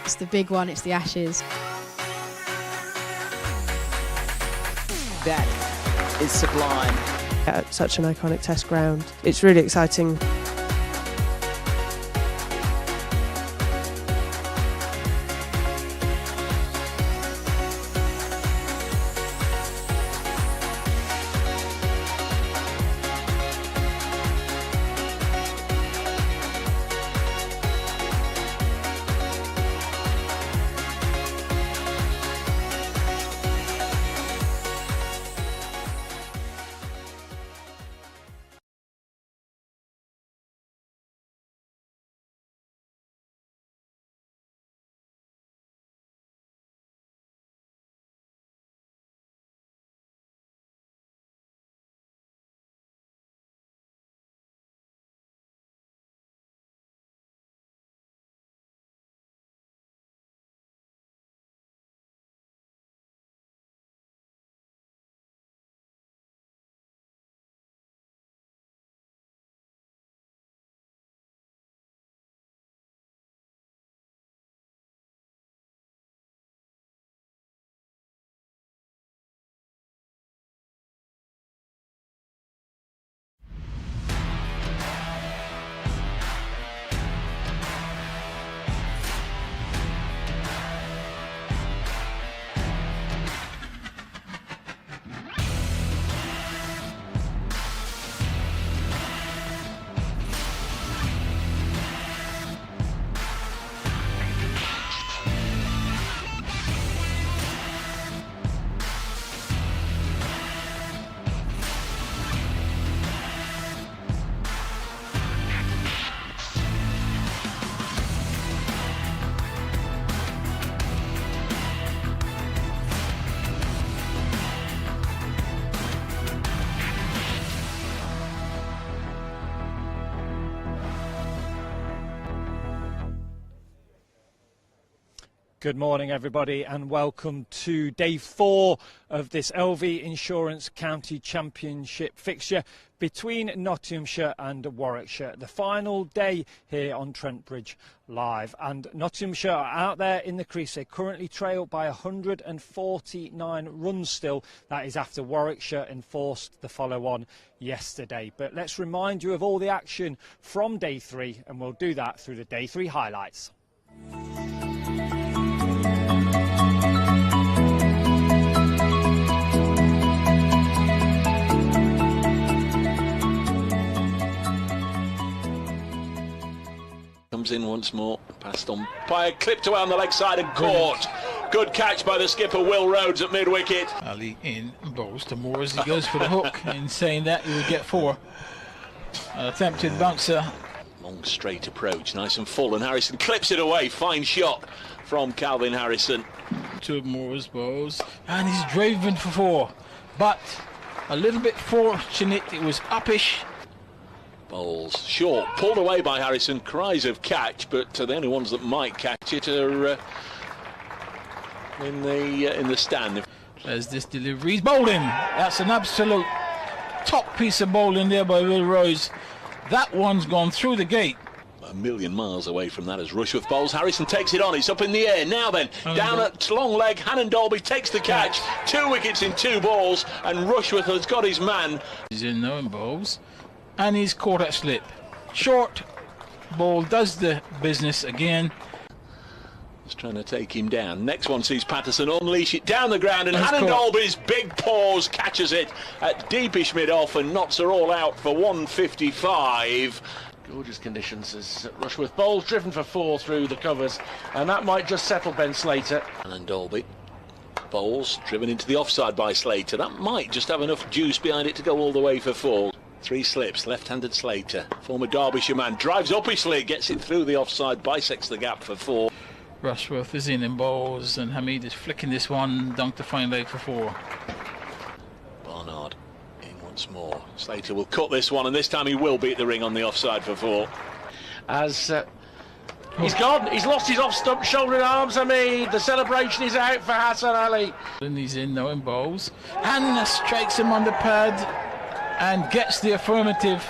It's the big one, it's the Ashes. That is sublime. At such an iconic test ground, it's really exciting. Good morning, everybody, and welcome to day 4 of this LV Insurance County Championship fixture between Nottinghamshire and Warwickshire. The final day here on Trent Bridge Live, and Nottinghamshire are out there in the crease. They currently trail by 149 runs still. That is after Warwickshire enforced the follow-on yesterday. But let's remind you of all the action from day 3, and we'll do that through the day 3 highlights. Comes in once more, passed on by a clipped around the leg side and caught. Good catch by the skipper Will Rhodes at mid-wicket. Ali in balls to Moore as he goes for the hook. In saying that, he will get 4. Attempted bouncer. Long straight approach, nice and full, and Harrison clips it away. Fine shot from Calvin Harrison. 2 of Moore's balls, and he's driven for 4. But a little bit fortunate, it was uppish. Bowls short, pulled away by Harrison. Cries of catch, but the only ones that might catch it are in the stand. As this delivery, he's bowling. That's an absolute top piece of bowling there by Will Rose. That one's gone through the gate. A million miles away from that as Rushworth bowls. Harrison takes it on, it's up in the air. Now then, down at long leg, Hannon Dolby takes the catch. 2 wickets in 2 balls, and Rushworth has got his man. He's in now in bowls, and he's caught at slip. Short ball does the business again. Just trying to take him down. Next one sees Patterson unleash it down the ground, and Hannon Dolby's big paws catches it at deepish mid-off and knocks her all out for 155. Gorgeous conditions as Rushworth bowls, driven for 4 through the covers, and that might just settle Ben Slater. Hannon Dolby bowls, driven into the offside by Slater. That might just have enough juice behind it to go all the way for 4. 3 slips, left-handed Slater, former Derbyshire man, drives uppishly, gets it through the offside, bisects the gap for 4. Rushworth is in bowls, and Hamid is flicking this one down to fine leg for 4. Barnard in once more. Slater will cut this one, and this time he will beat the ring on the offside for 4. As he's gone, he's lost his off-stump shoulder and arms, Hamid. The celebration is out for Hassan Ali. And he's in now in bowls, and strikes him on the pad and gets the affirmative.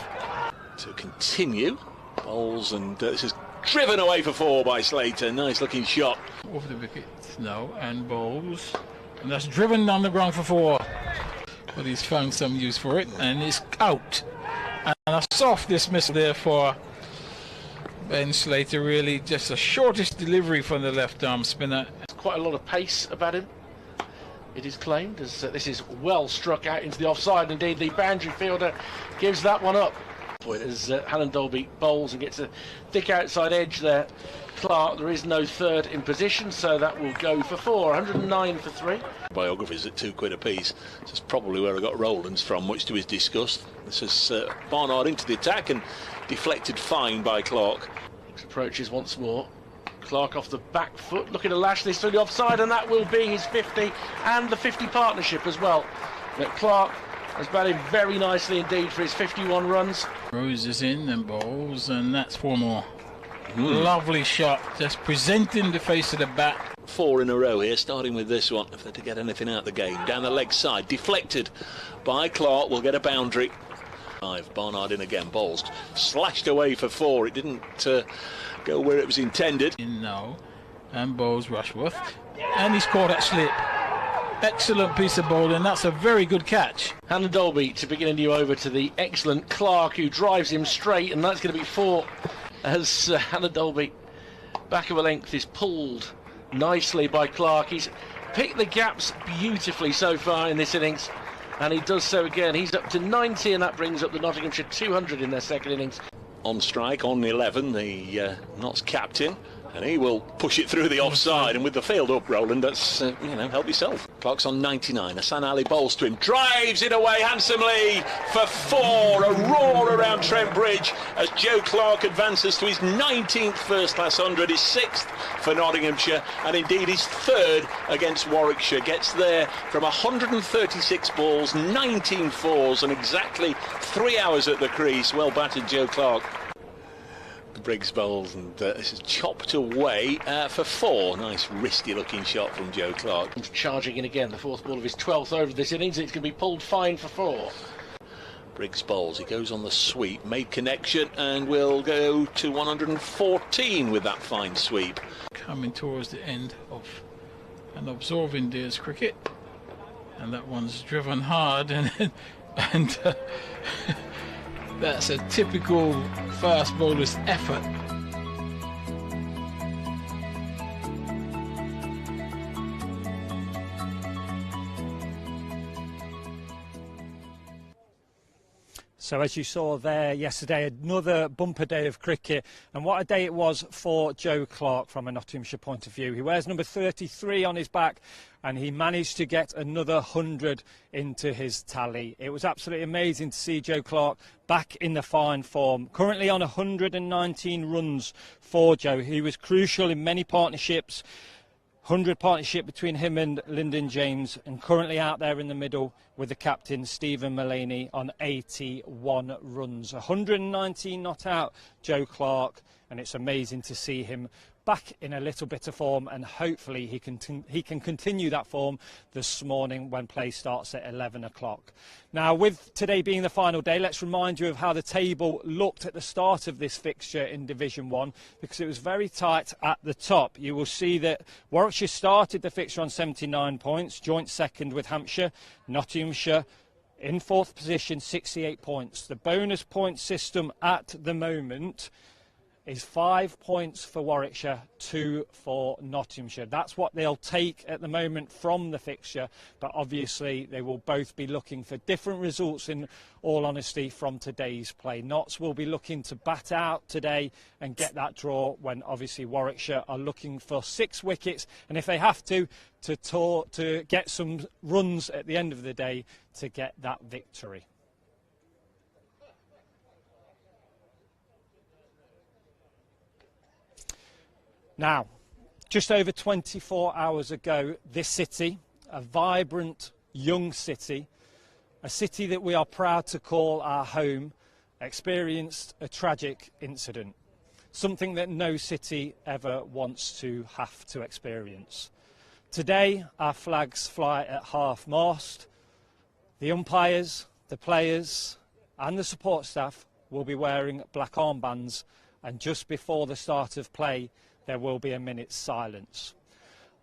To continue, bowls, and this is driven away for 4 by Slater. Nice looking shot. Over the wicket now and bowls. And that's driven down the ground for 4. But he's found some use for it and it's out. And a soft dismissal there for Ben Slater, really just the shortest delivery from the left arm spinner. Quite a lot of pace about him, it is claimed, as this is well struck out into the offside. Indeed, the boundary fielder gives that one up. As Alan Dolby bowls and gets a thick outside edge there. Clark, there is no third in position, so that will go for 4. 109 for 3. Biographies at £2 a piece. This is probably where I got Rowlands from, much to his disgust. This is Barnard into the attack and deflected fine by Clark. Approaches once more. Clark off the back foot, looking to lash this through the offside, and that will be his 50 and the 50 partnership as well. But Clark has batted very nicely indeed for his 51 runs. Rose is in and bowls, and that's 4 more. Lovely shot, just presenting the face of the bat. 4 in a row here, starting with this one. If they're to get anything out of the game, down the leg side, deflected by Clark, will get a boundary. 5, Barnard in again, bowls slashed away for 4. It didn't go where it was intended. In now, and bowls Rushworth, and he's caught that slip. Excellent piece of bowling, that's a very good catch. Hannah Dolby to begin you over to the excellent Clark, who drives him straight, and that's going to be 4 as Hannah Dolby, back of a length, is pulled nicely by Clark. He's picked the gaps beautifully so far in this innings, and he does so again. He's up to 90, and that brings up the Nottinghamshire 200 in their second innings. On strike, on 11, the Notts captain, and he will push it through the offside, and with the field up, Roland, that's, help yourself. Clark's on 99, Hassan Ali bowls to him, drives it away handsomely for 4, a roar around Trent Bridge as Joe Clark advances to his 19th first-class 100, his 6th for Nottinghamshire, and indeed his 3rd against Warwickshire. Gets there from 136 balls, 19 fours, and exactly 3 hours at the crease. Well batted, Joe Clark. Briggs bowls, and this is chopped away for 4. Nice wristy looking shot from Joe Clark. Charging in again, the 4th ball of his 12th over this innings. It's going to be pulled fine for 4. Briggs bowls, he goes on the sweep, made connection, and will go to 114 with that fine sweep. Coming towards the end of an absorbing day's cricket, and that one's driven hard, and that's a typical fast bowler's effort. So as you saw there yesterday, another bumper day of cricket, and what a day it was for Joe Clark from a Nottinghamshire point of view. He wears number 33 on his back, and he managed to get another 100 into his tally. It was absolutely amazing to see Joe Clark back in the fine form. Currently on 119 runs for Joe. He was crucial in many partnerships. 100 partnership between him and Lyndon James, and currently out there in the middle with the captain Stephen Mullaney on 81 runs. 119 not out, Joe Clark, and it's amazing to see him back in a little bit of form, and hopefully he can continue that form this morning when play starts at 11 o'clock. Now, with today being the final day, let's remind you of how the table looked at the start of this fixture in Division 1, because it was very tight at the top. You will see that Warwickshire started the fixture on 79 points, joint second with Hampshire. Nottinghamshire in 4th position, 68 points. The bonus point system at the moment is 5 points for Warwickshire, 2 for Nottinghamshire. That's what they'll take at the moment from the fixture, but obviously they will both be looking for different results, in all honesty, from today's play. Notts will be looking to bat out today and get that draw, when obviously Warwickshire are looking for 6 wickets, and if they have to get some runs at the end of the day to get that victory. Now, just over 24 hours ago, this city, a vibrant young city, a city that we are proud to call our home, experienced a tragic incident, something that no city ever wants to have to experience. Today, our flags fly at half-mast. The umpires, the players and the support staff will be wearing black armbands and just before the start of play there will be a minute's silence.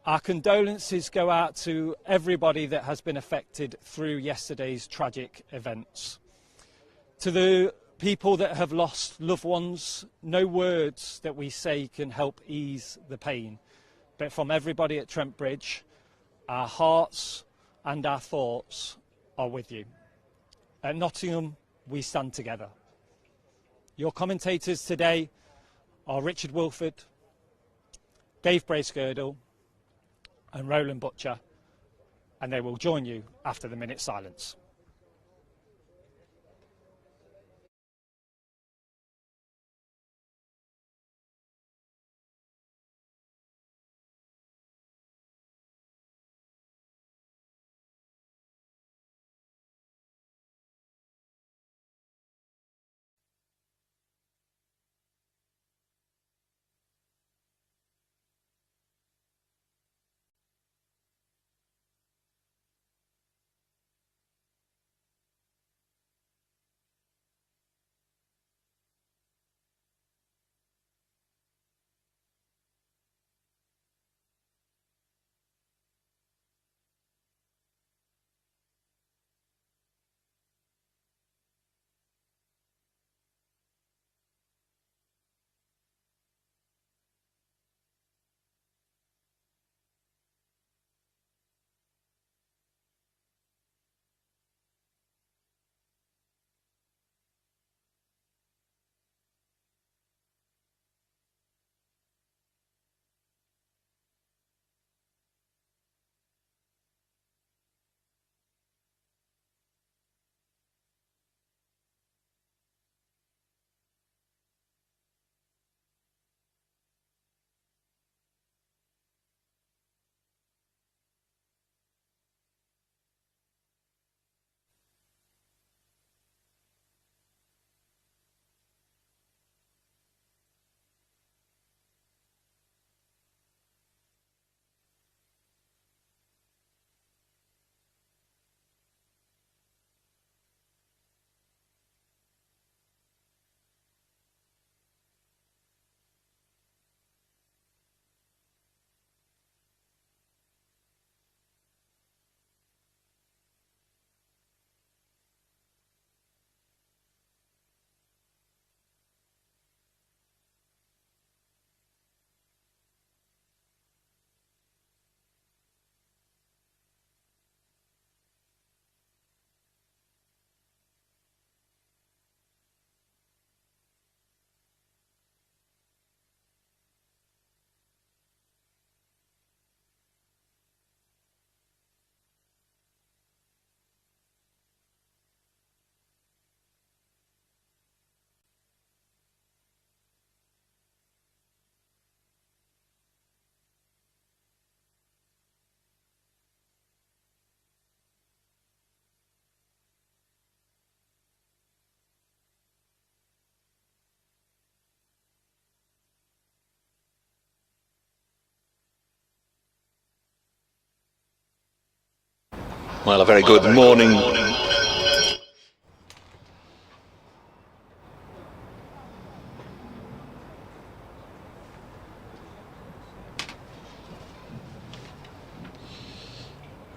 Our condolences go out to everybody that has been affected through yesterday's tragic events. To the people that have lost loved ones, no words that we say can help ease the pain. But from everybody at Trent Bridge, our hearts and our thoughts are with you. At Nottingham, we stand together. Your commentators today are Richard Wilford, Dave Bracegirdle and Roland Butcher, and they will join you after the minute's silence. Well, a very good morning.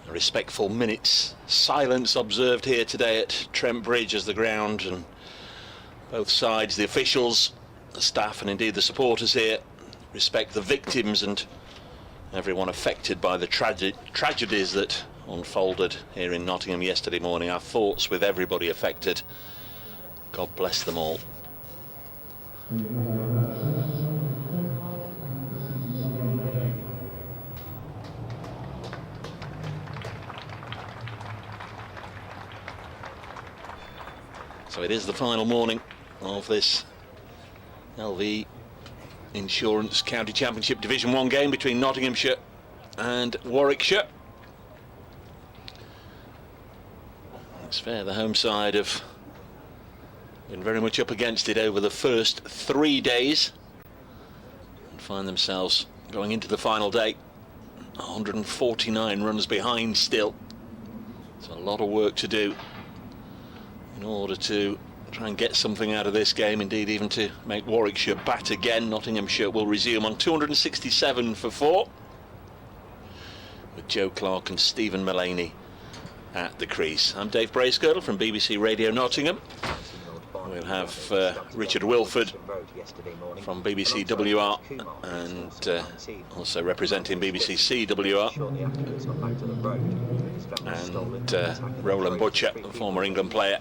A respectful minute's silence observed here today at Trent Bridge as the ground and both sides, the officials, the staff and indeed the supporters here, respect the victims and everyone affected by the tragedies that unfolded here in Nottingham yesterday morning. Our thoughts with everybody affected. God bless them all. So it is the final morning of this LV Insurance County Championship Division 1 game between Nottinghamshire and Warwickshire. It's fair, the home side have been very much up against it over the first 3 days and find themselves going into the final day 149 runs behind still. It's a lot of work to do in order to try and get something out of this game, indeed even to make Warwickshire bat again. Nottinghamshire will resume on 267 for 4, with Joe Clark and Stephen Mullaney at the crease. I'm Dave Bracegirdle from BBC Radio Nottingham. We'll have Richard Wilford from BBC WR and also representing BBC CWR, and Roland Butcher, the former England player,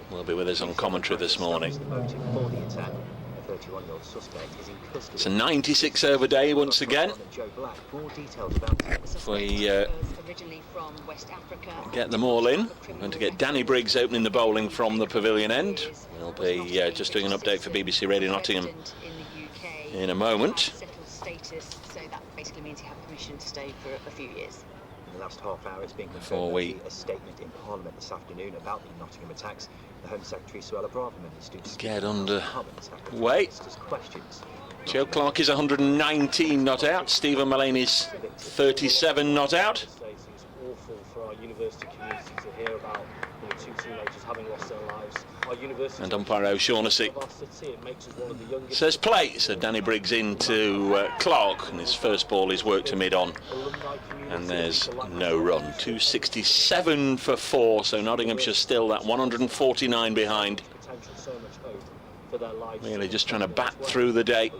will be with us on commentary this morning. It's a 96 over day once again. If we get them all in, we're going to get Danny Briggs opening the bowling from the pavilion end. We'll be just doing an update for BBC Radio Nottingham in a moment. So that basically means you have permission to stay for a few years. In the last half hour, it's been confirmed a statement in Parliament this afternoon about the Nottingham attacks. The Home Secretary Suella Braverman is due to get underway. Joe Clark is 119 not out. Stephen Mullaney's 37 not out. It's awful for our university community to hear about two teenagers having lost their lives. Our university and umpire O'Shaughnessy says play. So Danny Briggs into Clark, and his first ball is worked to mid-on, and there's no run. 267 for 4, so Nottinghamshire still that 149 behind. Really just trying to bat through the day.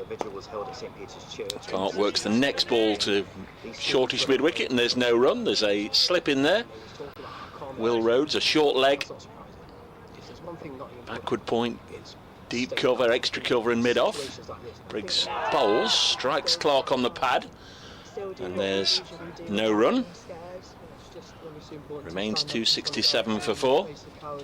Clark works the next ball to shortish mid-wicket, and there's no run. There's a slip in there. Will Rhodes, a short leg. Backward point, deep cover, extra cover and mid-off. Briggs bowls, strikes Clark on the pad, and there's no run. Remains 267 for 4. Another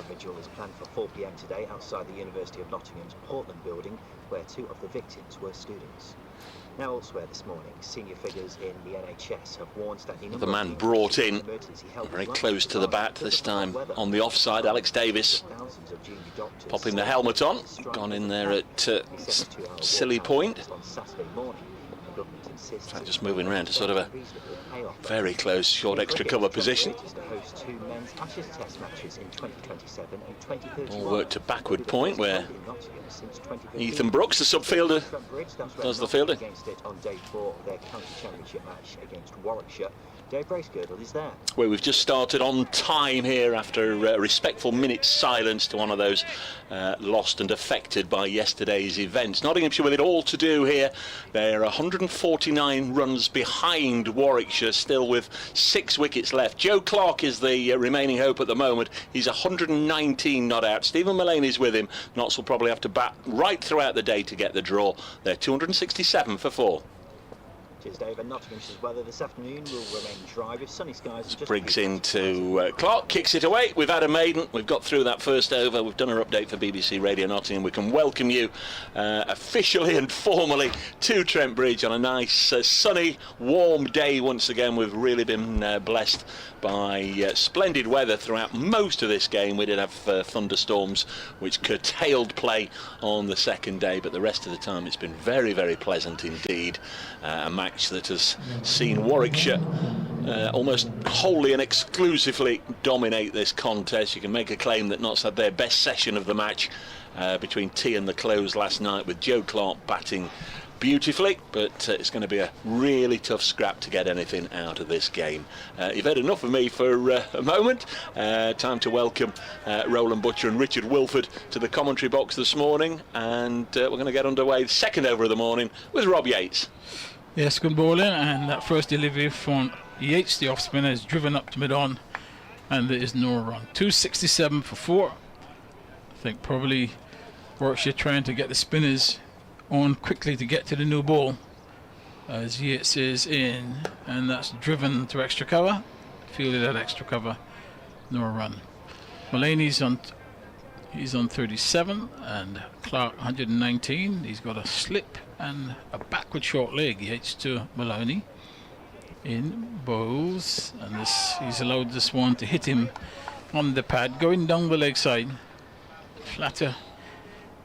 vigil is planned for 4 p.m. today outside the University of Nottingham's Portland building, where 2 of the victims were students. Now elsewhere this morning, senior figures in the NHS have warned that the man brought in very close to the bat this time on the offside. Alex Davis popping the helmet on, gone in there at silly point. In fact, just moving around to sort of a very close short extra cover position. All work to backward point where Ethan Brooks, the subfielder, does the fielding. On day 4 of their county championship match against Warwickshire. Dave Bracegirdle is there. Well, we've just started on time here after a respectful minute's silence to one of those lost and affected by yesterday's events. Nottinghamshire with it all to do here. They're 149 runs behind Warwickshire, still with 6 wickets left. Joe Clark is the remaining hope at the moment. He's 119 not out. Stephen Mullaney's with him. Notts will probably have to bat right throughout the day to get the draw. They're 267 for 4. Cheers, Dave. And Nottinghamshire's weather this afternoon will remain dry with sunny skies. Briggs into Clark, kicks it away. We've had a maiden. We've got through that first over. We've done our update for BBC Radio Nottingham. We can welcome you officially and formally to Trent Bridge on a nice, sunny, warm day once again. We've really been blessed by splendid weather throughout most of this game. We did have thunderstorms which curtailed play on the second day, but the rest of the time it's been very, very pleasant indeed. A match that has seen Warwickshire almost wholly and exclusively dominate this contest. You can make a claim that Notts had their best session of the match between tea and the close last night, with Joe Clark batting beautifully, but it's going to be a really tough scrap to get anything out of this game. You've had enough of me for a moment. Time to welcome Roland Butcher and Richard Wilford to the commentary box this morning, and we're going to get underway the second over of the morning with Rob Yates. Yes, good bowling, and that first delivery from Yates, the off spinner, is driven up to mid-on, and there is no run. 267 for 4. I think probably Warwickshire trying to get the spinners on quickly to get to the new ball, as Yates is in, and that's driven to extra cover, fielded at extra cover, no run. Mullaney's on, he's on 37, and Clark 119. He's got a slip and a backward short leg. Yates to Mullaney in bowls, and this, he's allowed this one to hit him on the pad, going down the leg side. Flatter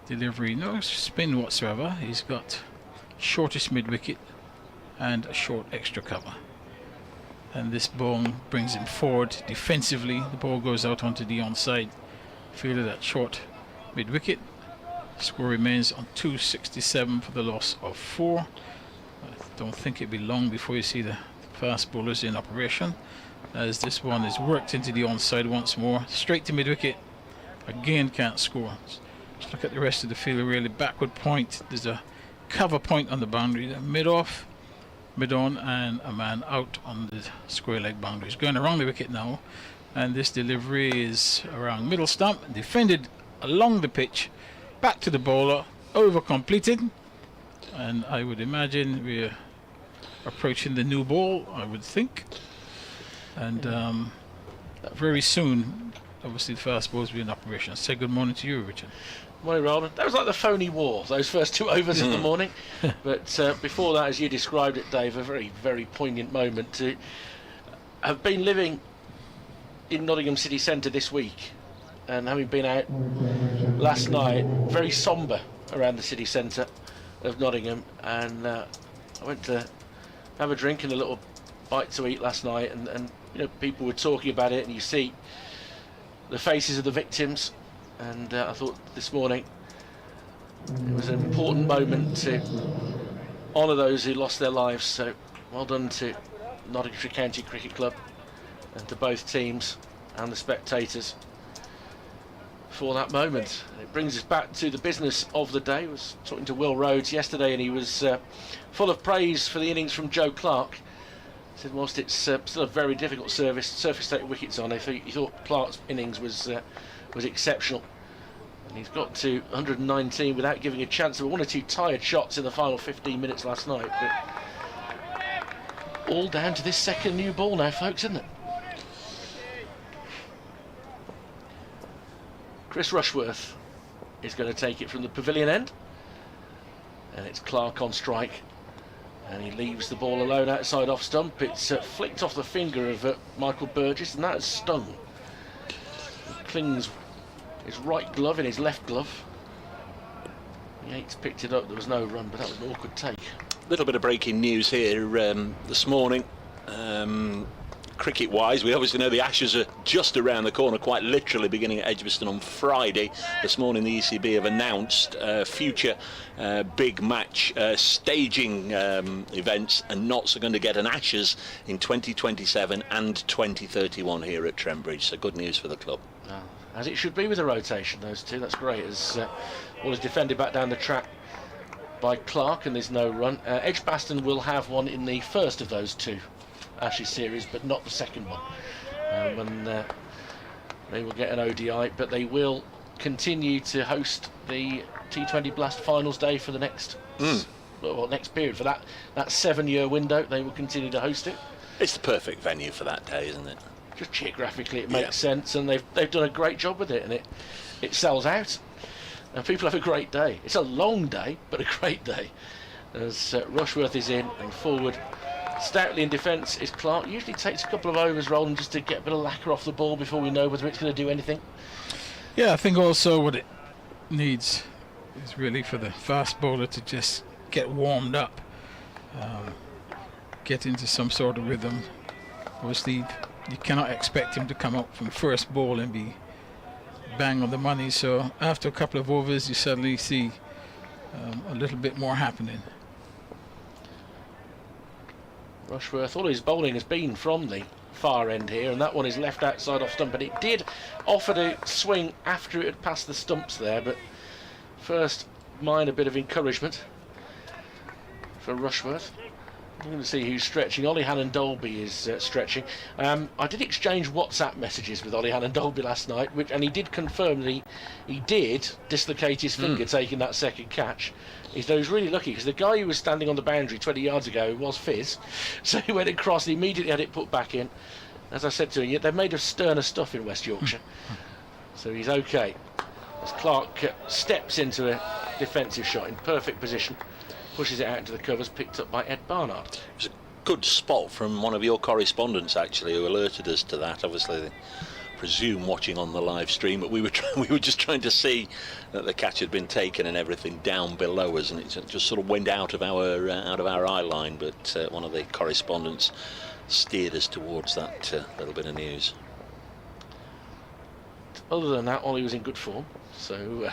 delivery, no spin whatsoever. He's got shortest mid wicket and a short extra cover. and this ball brings him forward defensively. The ball goes out onto the onside, fielded at short mid-wicket. Score remains on 267 for the loss of 4. I don't think it'll be long before you see the fast bowlers in operation, as this one is worked into the onside once more, straight to mid-wicket. Again, can't score. Just look at the rest of the field, really backward point. There's a cover point on the boundary, the mid-off, mid-on, and a man out on the square leg boundaries. Going around the wicket now, and this delivery is around middle stump, defended along the pitch, back to the bowler, over completed, and I would imagine we're approaching the new ball, I would think, and very soon obviously the fast balls will be in operation. Say good morning to you, Richard. Morning, Roland. That was like the phony war, those first 2 overs of the morning. But before that, as you described it, Dave, a very, very poignant moment. To have been living in Nottingham city centre this week, and having been out last night, very sombre around the city centre of Nottingham, and I went to have a drink and a little bite to eat last night, and you know, people were talking about it, and you see the faces of the victims, and I thought this morning it was an important moment to honour those who lost their lives. So well done to Nottinghamshire County Cricket Club and to both teams and the spectators for that moment. And it brings us back to the business of the day. I was talking to Will Rhodes yesterday, and he was full of praise for the innings from Joe Clarke. He said whilst it's still a very difficult surface state wickets on, he thought Clarke's innings was exceptional. And he's got to 119 without giving a chance. There were 1 or 2 tired shots in the final 15 minutes last night, but all down to this second new ball now, folks, isn't it? Chris Rushworth is going to take it from the pavilion end, and it's Clarke on strike, and he leaves the ball alone outside off stump. It's flicked off the finger of Michael Burgess, and that has stung. He clings his right glove in his left glove. Yates picked it up. There was no run, but that was an awkward take. A little bit of breaking news here this morning. Cricket-wise, we obviously know the Ashes are just around the corner, quite literally beginning at Edgbaston on Friday. This morning the ECB have announced future big match staging events, and Notts are going to get an Ashes in 2027 and 2031 here at Trent Bridge, so good news for the club. As it should be with the rotation, those two. That's great, as all is defended back down the track by Clarke, and there's no run. Edgbaston will have one in the first of those 2 Ashes series, but not the second one. And they will get an ODI, but they will continue to host the T20 Blast Finals Day for the next next period. For that 7-year window, they will continue to host it. It's the perfect venue for that day, isn't it? Just geographically it makes sense, and they've done a great job with it, and it sells out, and people have a great day. It's a long day, but a great day, as Rushworth is in and forward. Stoutly in defence is Clarke. Usually takes a couple of overs, Roland, just to get a bit of lacquer off the ball before we know whether it's going to do anything. Yeah, I think also what it needs is really for the fast bowler to just get warmed up, get into some sort of rhythm. Obviously you cannot expect him to come up from first ball and be bang on the money, so after a couple of overs you suddenly see a little bit more happening. Rushworth, all his bowling has been from the far end here, and that one is left outside off stump, and it did offer to swing after it had passed the stumps there, but first minor bit of encouragement for Rushworth. We're going to see who's stretching. Ollie Hannon-Dolby is stretching. I did exchange WhatsApp messages with Ollie Hannon-Dolby last night, and he did confirm that he did dislocate his finger taking that second catch. He was really lucky, because the guy who was standing on the boundary 20 yards ago was Fizz, so he went across and immediately had it put back in. As I said to him, they're made of sterner stuff in West Yorkshire, so he's okay. As Clarke steps into a defensive shot in perfect position, pushes it out into the covers, picked up by Ed Barnard. It was a good spot from one of your correspondents, actually, who alerted us to that. Obviously, they presume watching on the live stream, but we were just trying to see that the catch had been taken and everything down below us, and it just sort of went out of our eye line. But one of the correspondents steered us towards that little bit of news. Other than that, Ollie was in good form, so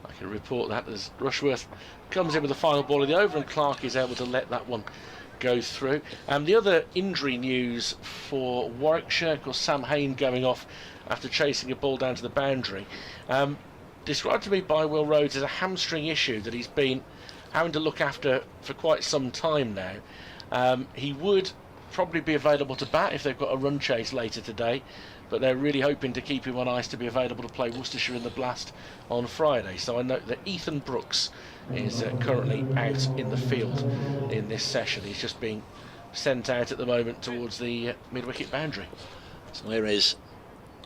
I can report that as Rushworth comes in with the final ball of the over, and Clark is able to let that one go through. The other injury news for Warwickshire, of course, Sam Hain going off after chasing a ball down to the boundary. Described to me by Will Rhodes as a hamstring issue that he's been having to look after for quite some time now. He would probably be available to bat if they've got a run chase later today, but they're really hoping to keep him on ice to be available to play Worcestershire in the Blast on Friday. So I note that Ethan Brooks is currently out in the field in this session. He's just being sent out at the moment towards the mid-wicket boundary. So here is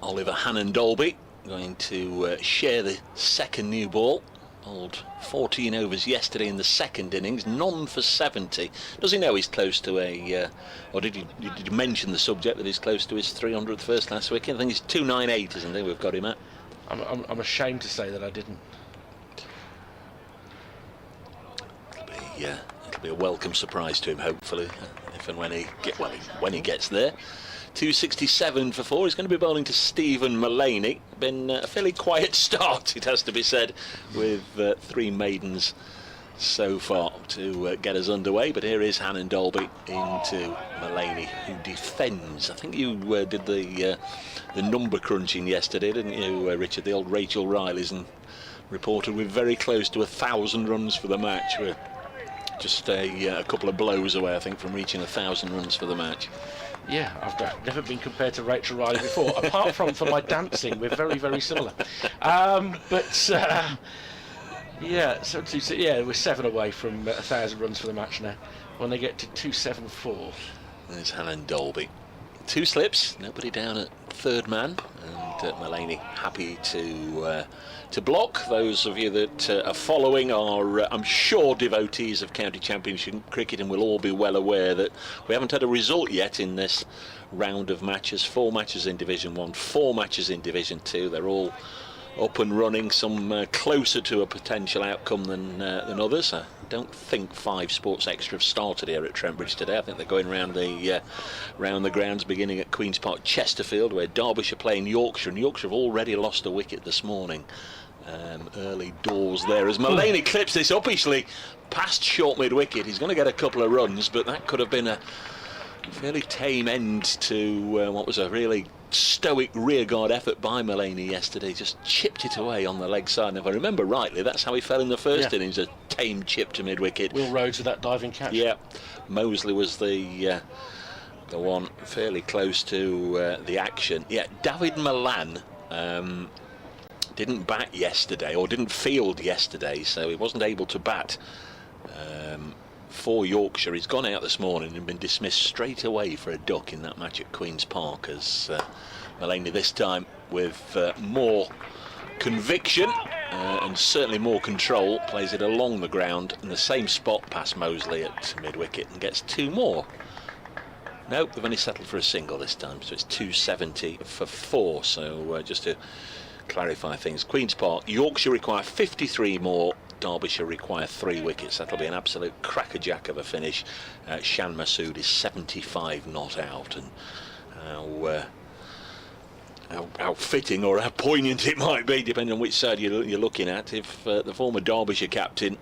Oliver Hannon-Dolby going to share the second new ball. Bowled 14 overs yesterday in the second innings, none for 70. Does he know he's close to or did you mention the subject that he's close to his 300th first class wicket? I think it's 298, isn't it? We've got him at. I'm ashamed to say that I didn't. It'll be a welcome surprise to him, hopefully, if and when he gets there. 267 for 4. He's going to be bowling to Stephen Mullaney. Been a fairly quiet start, it has to be said, with 3 maidens so far to get us underway. But here is Hannon-Dolby into Mullaney, who defends. I think you did the number crunching yesterday, didn't you, Richard? The old Rachel Riley's, and reported we're very close to 1,000 runs for the match. We're just a couple of blows away, I think, from reaching 1,000 runs for the match. Yeah, I've never been compared to Rachel Riley before, apart from for my dancing. We're very, very similar. Yeah, so we're 7 away from 1,000 runs for the match now. When they get to 274. There's Hannon-Dolby. 2 slips, nobody down at third man, and Mullaney happy to block. Those of you that are following are, I'm sure, devotees of County Championship cricket, and will all be well aware that we haven't had a result yet in this round of matches. 4 matches in Division 1, 4 matches in Division 2. They're all up and running, some closer to a potential outcome than others. I don't think 5 Sports Extra have started here at Trent Bridge today. I think they're going round the grounds, beginning at Queen's Park, Chesterfield, where Derbyshire playing Yorkshire, and Yorkshire have already lost a wicket this morning. Early doors there as Mullaney clips this uppishly past short mid-wicket. He's going to get a couple of runs, but that could have been a fairly tame end to what was a really stoic rearguard effort by Mullaney yesterday. Just chipped it away on the leg side, and if I remember rightly, that's how he fell in the first innings, a tame chip to mid-wicket. Will Rhodes with that diving catch. Yeah, Mosley was the one fairly close to the action. Yeah, David Milan didn't bat yesterday, or didn't field yesterday, so he wasn't able to bat for Yorkshire. He's gone out this morning and been dismissed straight away for a duck in that match at Queen's Park, as Mullaney this time with more conviction and certainly more control plays it along the ground in the same spot past Mosley at mid-wicket and gets 2 more. Nope, they've only settled for a single this time, so it's 270 for 4. So just to clarify things, Queen's Park, Yorkshire require 53 more, Derbyshire require 3 wickets. That'll be an absolute crackerjack of a finish. Shan Masood is 75 not out, and how fitting or how poignant it might be, depending on which side you're looking at, if the former Derbyshire captain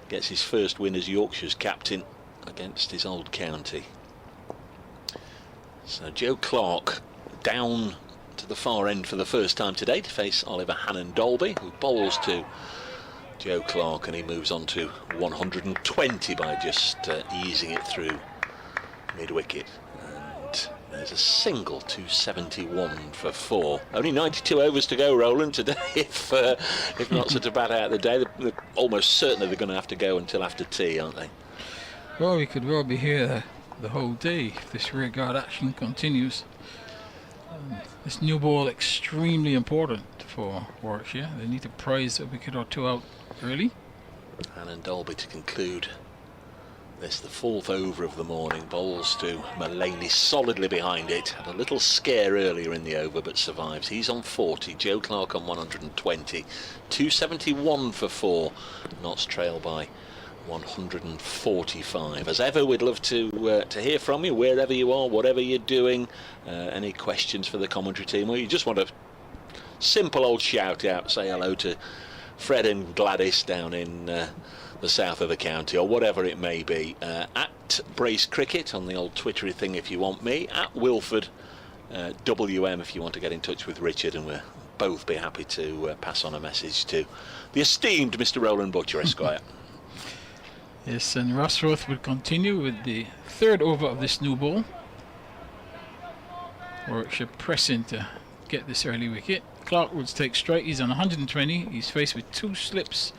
gets his first win as Yorkshire's captain against his old county. So Joe Clark down to the far end for the first time today to face Oliver Hannon-Dolby, who bowls to Joe Clark, and he moves on to 120 by just easing it through mid-wicket. And there's a single, 271 for 4. Only 92 overs to go, Roland, today. If not such a bad out of the day, they're almost certainly they're going to have to go until after tea, aren't they? Well, we could well be here the whole day if this rearguard action continues. This new ball extremely important for Warwickshire. They need to prize a wicket or 2 out early. Hannon-Dolby to conclude this, the 4th over of the morning. Bowls to Mullaney solidly behind it. Had a little scare earlier in the over but survives. He's on 40, Joe Clark on 120. 271 for 4. Notts trail by 145. As ever, we'd love to hear from you wherever you are, whatever you're doing. Any questions for the commentary team, or you just want a simple old shout out, say hello to Fred and Gladys down in the south of the county, or whatever it may be. At Brace Cricket on the old Twittery thing if you want me, at Wilford WM if you want to get in touch with Richard, and we'll both be happy to pass on a message to the esteemed Mr. Roland Butcher, Esquire. Yes, and Rushworth will continue with the third over of this new ball. Warwickshire pressing to get this early wicket. Clark would take straight. He's on 120. He's faced with 2 slips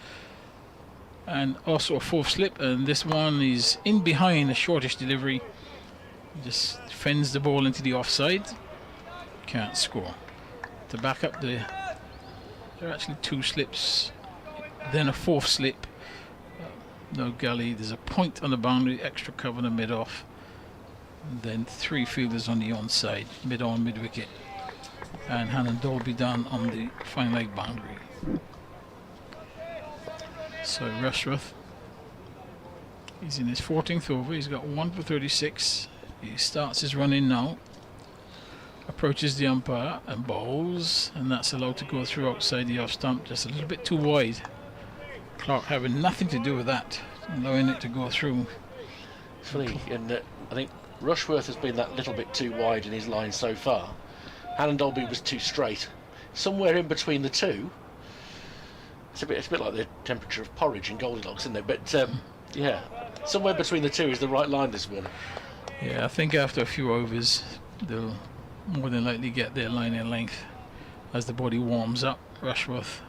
and also a 4th slip, and this one is in behind a shortish delivery. Just fends the ball into the offside. Can't score. To back up there are actually 2 slips, then a 4th slip. No gully. There's a point on the boundary, extra cover in the mid-off, and then 3 fielders on the onside, mid-on, mid-wicket, and Hannon Dolby down on the fine leg boundary. So Rushworth, he's in his 14th over. He's got 1 for 36. He starts his run in now, approaches the umpire and bowls, and that's allowed to go through outside the off stump, just a little bit too wide. Clark having nothing to do with that, allowing it to go through. It's funny, and I think Rushworth has been that little bit too wide in his line so far. Hannon Dolby was too straight. Somewhere in between the two. It's a bit like the temperature of porridge in Goldilocks, isn't it? But yeah, somewhere between the two is the right line this morning. Yeah, I think after a few overs, they'll more than likely get their line in length as the body warms up. Rushworth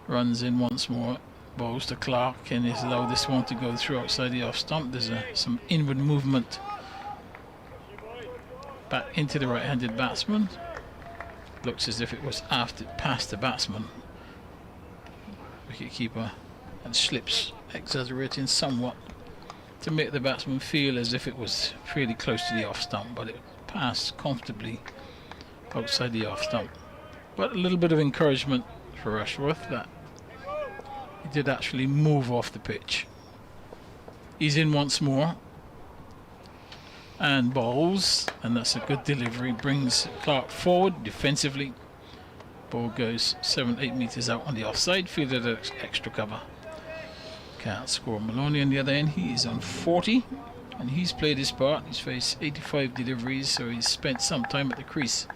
runs in once more, bowls to Clark, and he's allowed this one to go through outside the off stump. There's some inward movement back into the right-handed batsman. Looks as if it was past the batsman, wicketkeeper, and slips exaggerating somewhat to make the batsman feel as if it was fairly close to the off stump, but it passed comfortably outside the off stump. But a little bit of encouragement for Rushworth that he did actually move off the pitch. He's in once more and bowls, and that's a good delivery, brings Clark forward defensively. Ball goes 7-8 metres out on the offside, fielded at extra cover. Can't score. Maloney on the other end, he is on 40, and he's played his part. He's faced 85 deliveries, so he's spent some time at the crease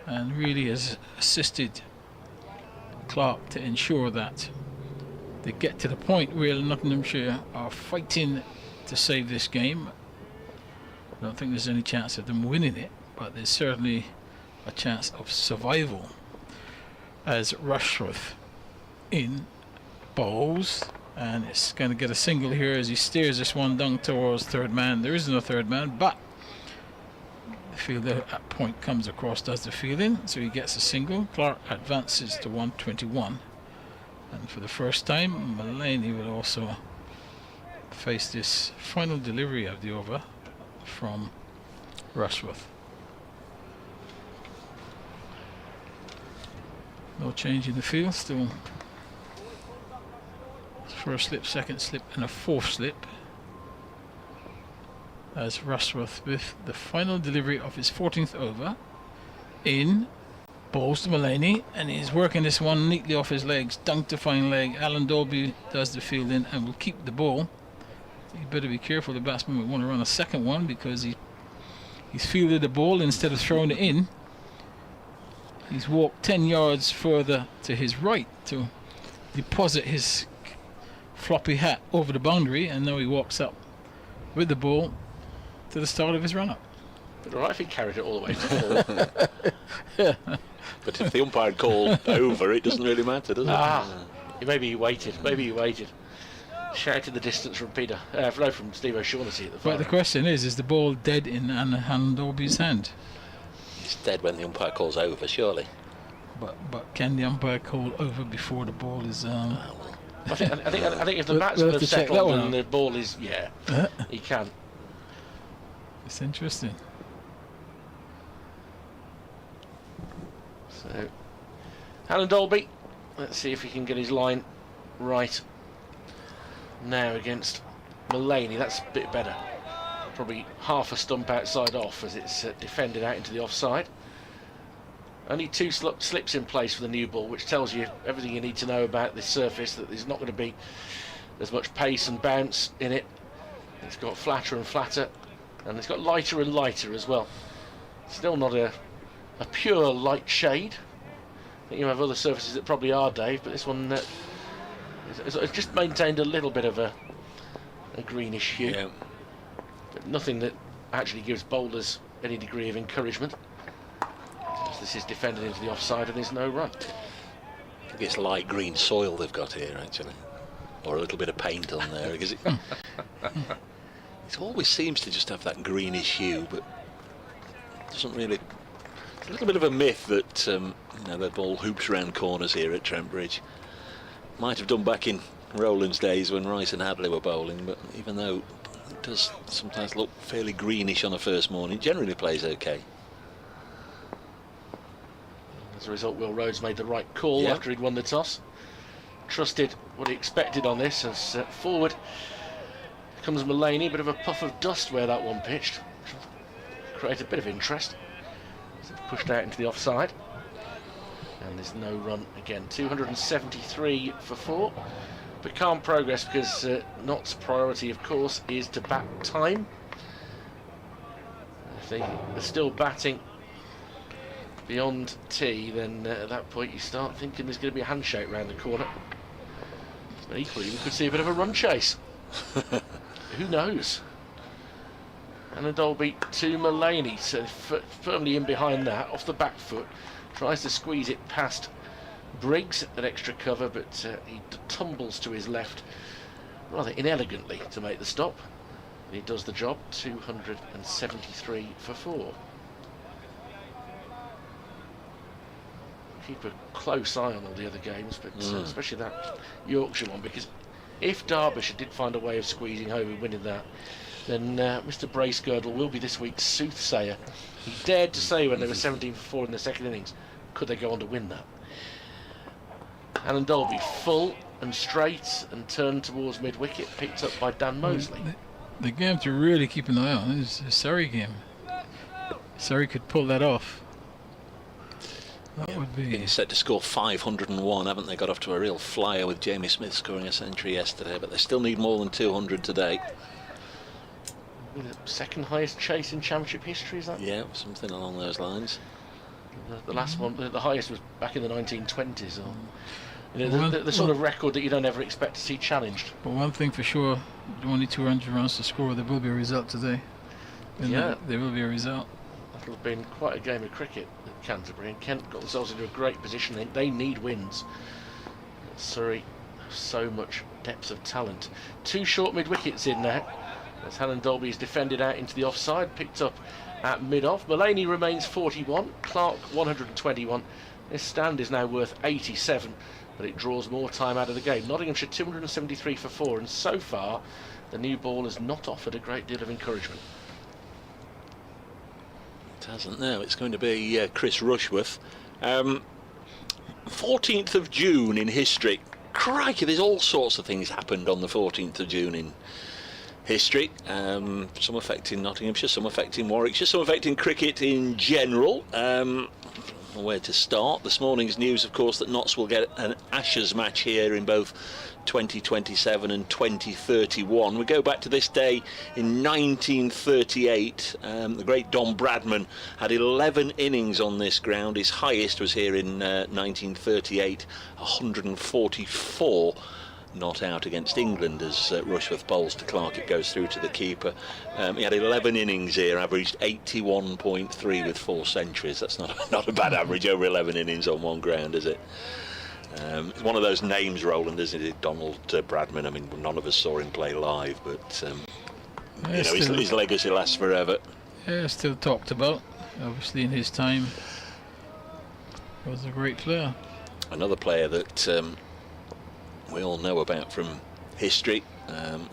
and really has assisted Clark to ensure that they get to the point where Nottinghamshire are fighting to save this game. I don't think there's any chance of them winning it, but there's certainly a chance of survival, as Rushworth in bowls, and it's going to get a single here as he steers this one down towards third man. There isn't a third man, but the fielder at point comes across, does the fielding, so he gets a single. Clark advances to 121, and for the first time Mullaney will also face this final delivery of the over from Rushworth. No change in the field, still first slip, second slip and a 4th slip, as Rushworth with the final delivery of his 14th over in, bowls to Mullaney, and he's working this one neatly off his legs, dunked to fine leg. Alan Dolby does the fielding and will keep the ball. You better be careful, the batsman will want to run a second one, because he's fielded the ball instead of throwing it in. He's walked 10 yards further to his right to deposit his floppy hat over the boundary, and now he walks up with the ball to the start of his run-up. But all right if he carried it all the way to the ball. But if the umpire called over, it doesn't really matter, does it? Maybe he waited. Shout in the distance from Peter, from Steve O'Shaughnessy at the But the question is the ball dead in Hannon Dolby's hand? It's dead when the umpire calls over, surely. But can the umpire call over before the ball is? I think if the batsman has settled and the ball is, he can. It's interesting. So, Alan Dolby, let's see if he can get his line right. now against Mullaney. That's a bit better. Probably half a stump outside off as it's defended out into the offside. Only 2 slips in place for the new ball, which tells you everything you need to know about this surface, that there's not going to be as much pace and bounce in it. It's got flatter and flatter, and it's got lighter and lighter as well. Still not a pure light shade. I think you have other surfaces that probably are, Dave, but this one it's just maintained a little bit of a greenish hue. Yeah. But nothing that actually gives bowlers any degree of encouragement. This is defended into the offside and there's no run. I think it's light green soil they've got here, actually, or a little bit of paint on there, because it always seems to just have that greenish hue, but it doesn't really. It's a little bit of a myth that the ball hoops around corners here at Trent Bridge. Might have done back in Rowland's days when Rice and Hadley were bowling, but even though it does sometimes look fairly greenish on a first morning, it generally plays okay. As a result, Will Rhodes made the right call after he'd won the toss. Trusted what he expected on this as forward comes Mullaney. Bit of a puff of dust where that one pitched. Created a bit of interest. So pushed out into the offside. And there's no run again. 273 for 4. But calm progress because Nott's priority, of course, is to bat time. If they are still batting beyond tee, then at that point you start thinking there's going to be a handshake round the corner. But equally, we could see a bit of a run chase. Who knows? And a Dolby to Mullaney, so firmly in behind that, off the back foot, tries to squeeze it past Briggs at extra cover, but he tumbles to his left rather inelegantly to make the stop. He does the job. 273 for 4. Keep a close eye on all the other games, but especially that Yorkshire one, because if Derbyshire did find a way of squeezing home and winning that, then Mr. Bracegirdle will be this week's soothsayer. He dared to say when they were 17 for 4 in the second innings, could they go on to win that? Alan Dolby full and straight and turned towards mid-wicket, picked up by Dan Mosley. The game to really keep an eye on is the Surrey game. Surrey could pull that off. That would be. Been set to score 501, haven't they? Got off to a real flyer with Jamie Smith scoring a century yesterday, but they still need more than 200 today. The second highest chase in championship history, is that? Yeah, something along those lines. The last one, the highest was back in the 1920s. Or, the sort of record that you don't ever expect to see challenged. But one thing for sure, only 200 runs to score. There will be a result today. There will be a result. That'll have been quite a game of cricket at Canterbury, and Kent got themselves into a great position. They need wins. Surrey have so much depth of talent. 2 short mid-wickets in now, as Helen Dolby is defended out into the offside, picked up at mid-off. Mullaney remains 41, Clark 121. This stand is now worth 87, but it draws more time out of the game. Nottinghamshire 273 for 4, and so far the new ball has not offered a great deal of encouragement. It hasn't, no. It's going to be Chris Rushworth. 14th of June in history. Crikey, there's all sorts of things happened on the 14th of June in history. Some affecting Nottinghamshire, some affecting Warwickshire, some affecting cricket in general. Where to start? This morning's news, of course, that Notts will get an Ashes match here in both 2027 and 2031. We go back to this day in 1938. The great Don Bradman had 11 innings on this ground. His highest was here in 1938, 144. Not out against England as Rushworth bowls to Clark. It goes through to the keeper. He had 11 innings here, averaged 81.3 with 4 centuries. That's not a bad average over 11 innings on one ground, is it? It's one of those names, Roland, isn't it? Donald Bradman. I mean, none of us saw him play live, but his legacy lasts forever. Yeah, still talked about. Obviously, in his time, he was a great player. Another player that we all know about from history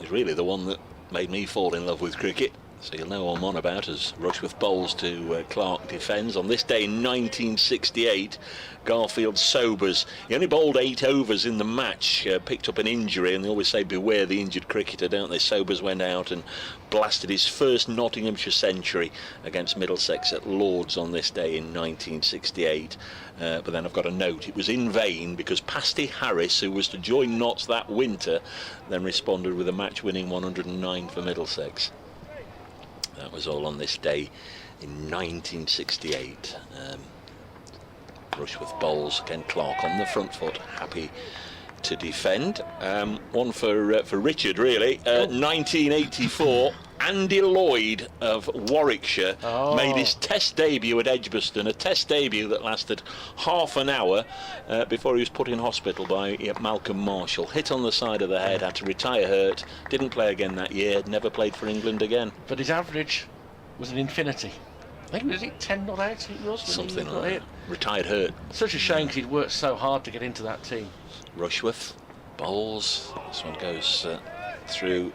is really the one that made me fall in love with cricket. So you'll know what I'm on about as Rushworth bowls to Clark defends. On this day in 1968, Garfield sobers. He only bowled 8 overs in the match, picked up an injury, and they always say beware the injured cricketer, don't they? Sobers went out and blasted his first Nottinghamshire century against Middlesex at Lord's on this day in 1968. But then I've got a note, it was in vain because Pasty Harris, who was to join Notts that winter, then responded with a match-winning 109 for Middlesex. That was all on this day in 1968. Rushworth bowls, again Clark on the front foot, happy to defend. One for Richard, really. 1984, Andy Lloyd of Warwickshire made his Test debut at Edgbaston, a Test debut that lasted half an hour before he was put in hospital by Malcolm Marshall. Hit on the side of the head, had to retire hurt, didn't play again that year, never played for England again. But his average was an infinity. I think, was it 10 not out? It was something like that. Retired hurt. Such a shame because he'd worked so hard to get into that team. Rushworth bowls. This one goes through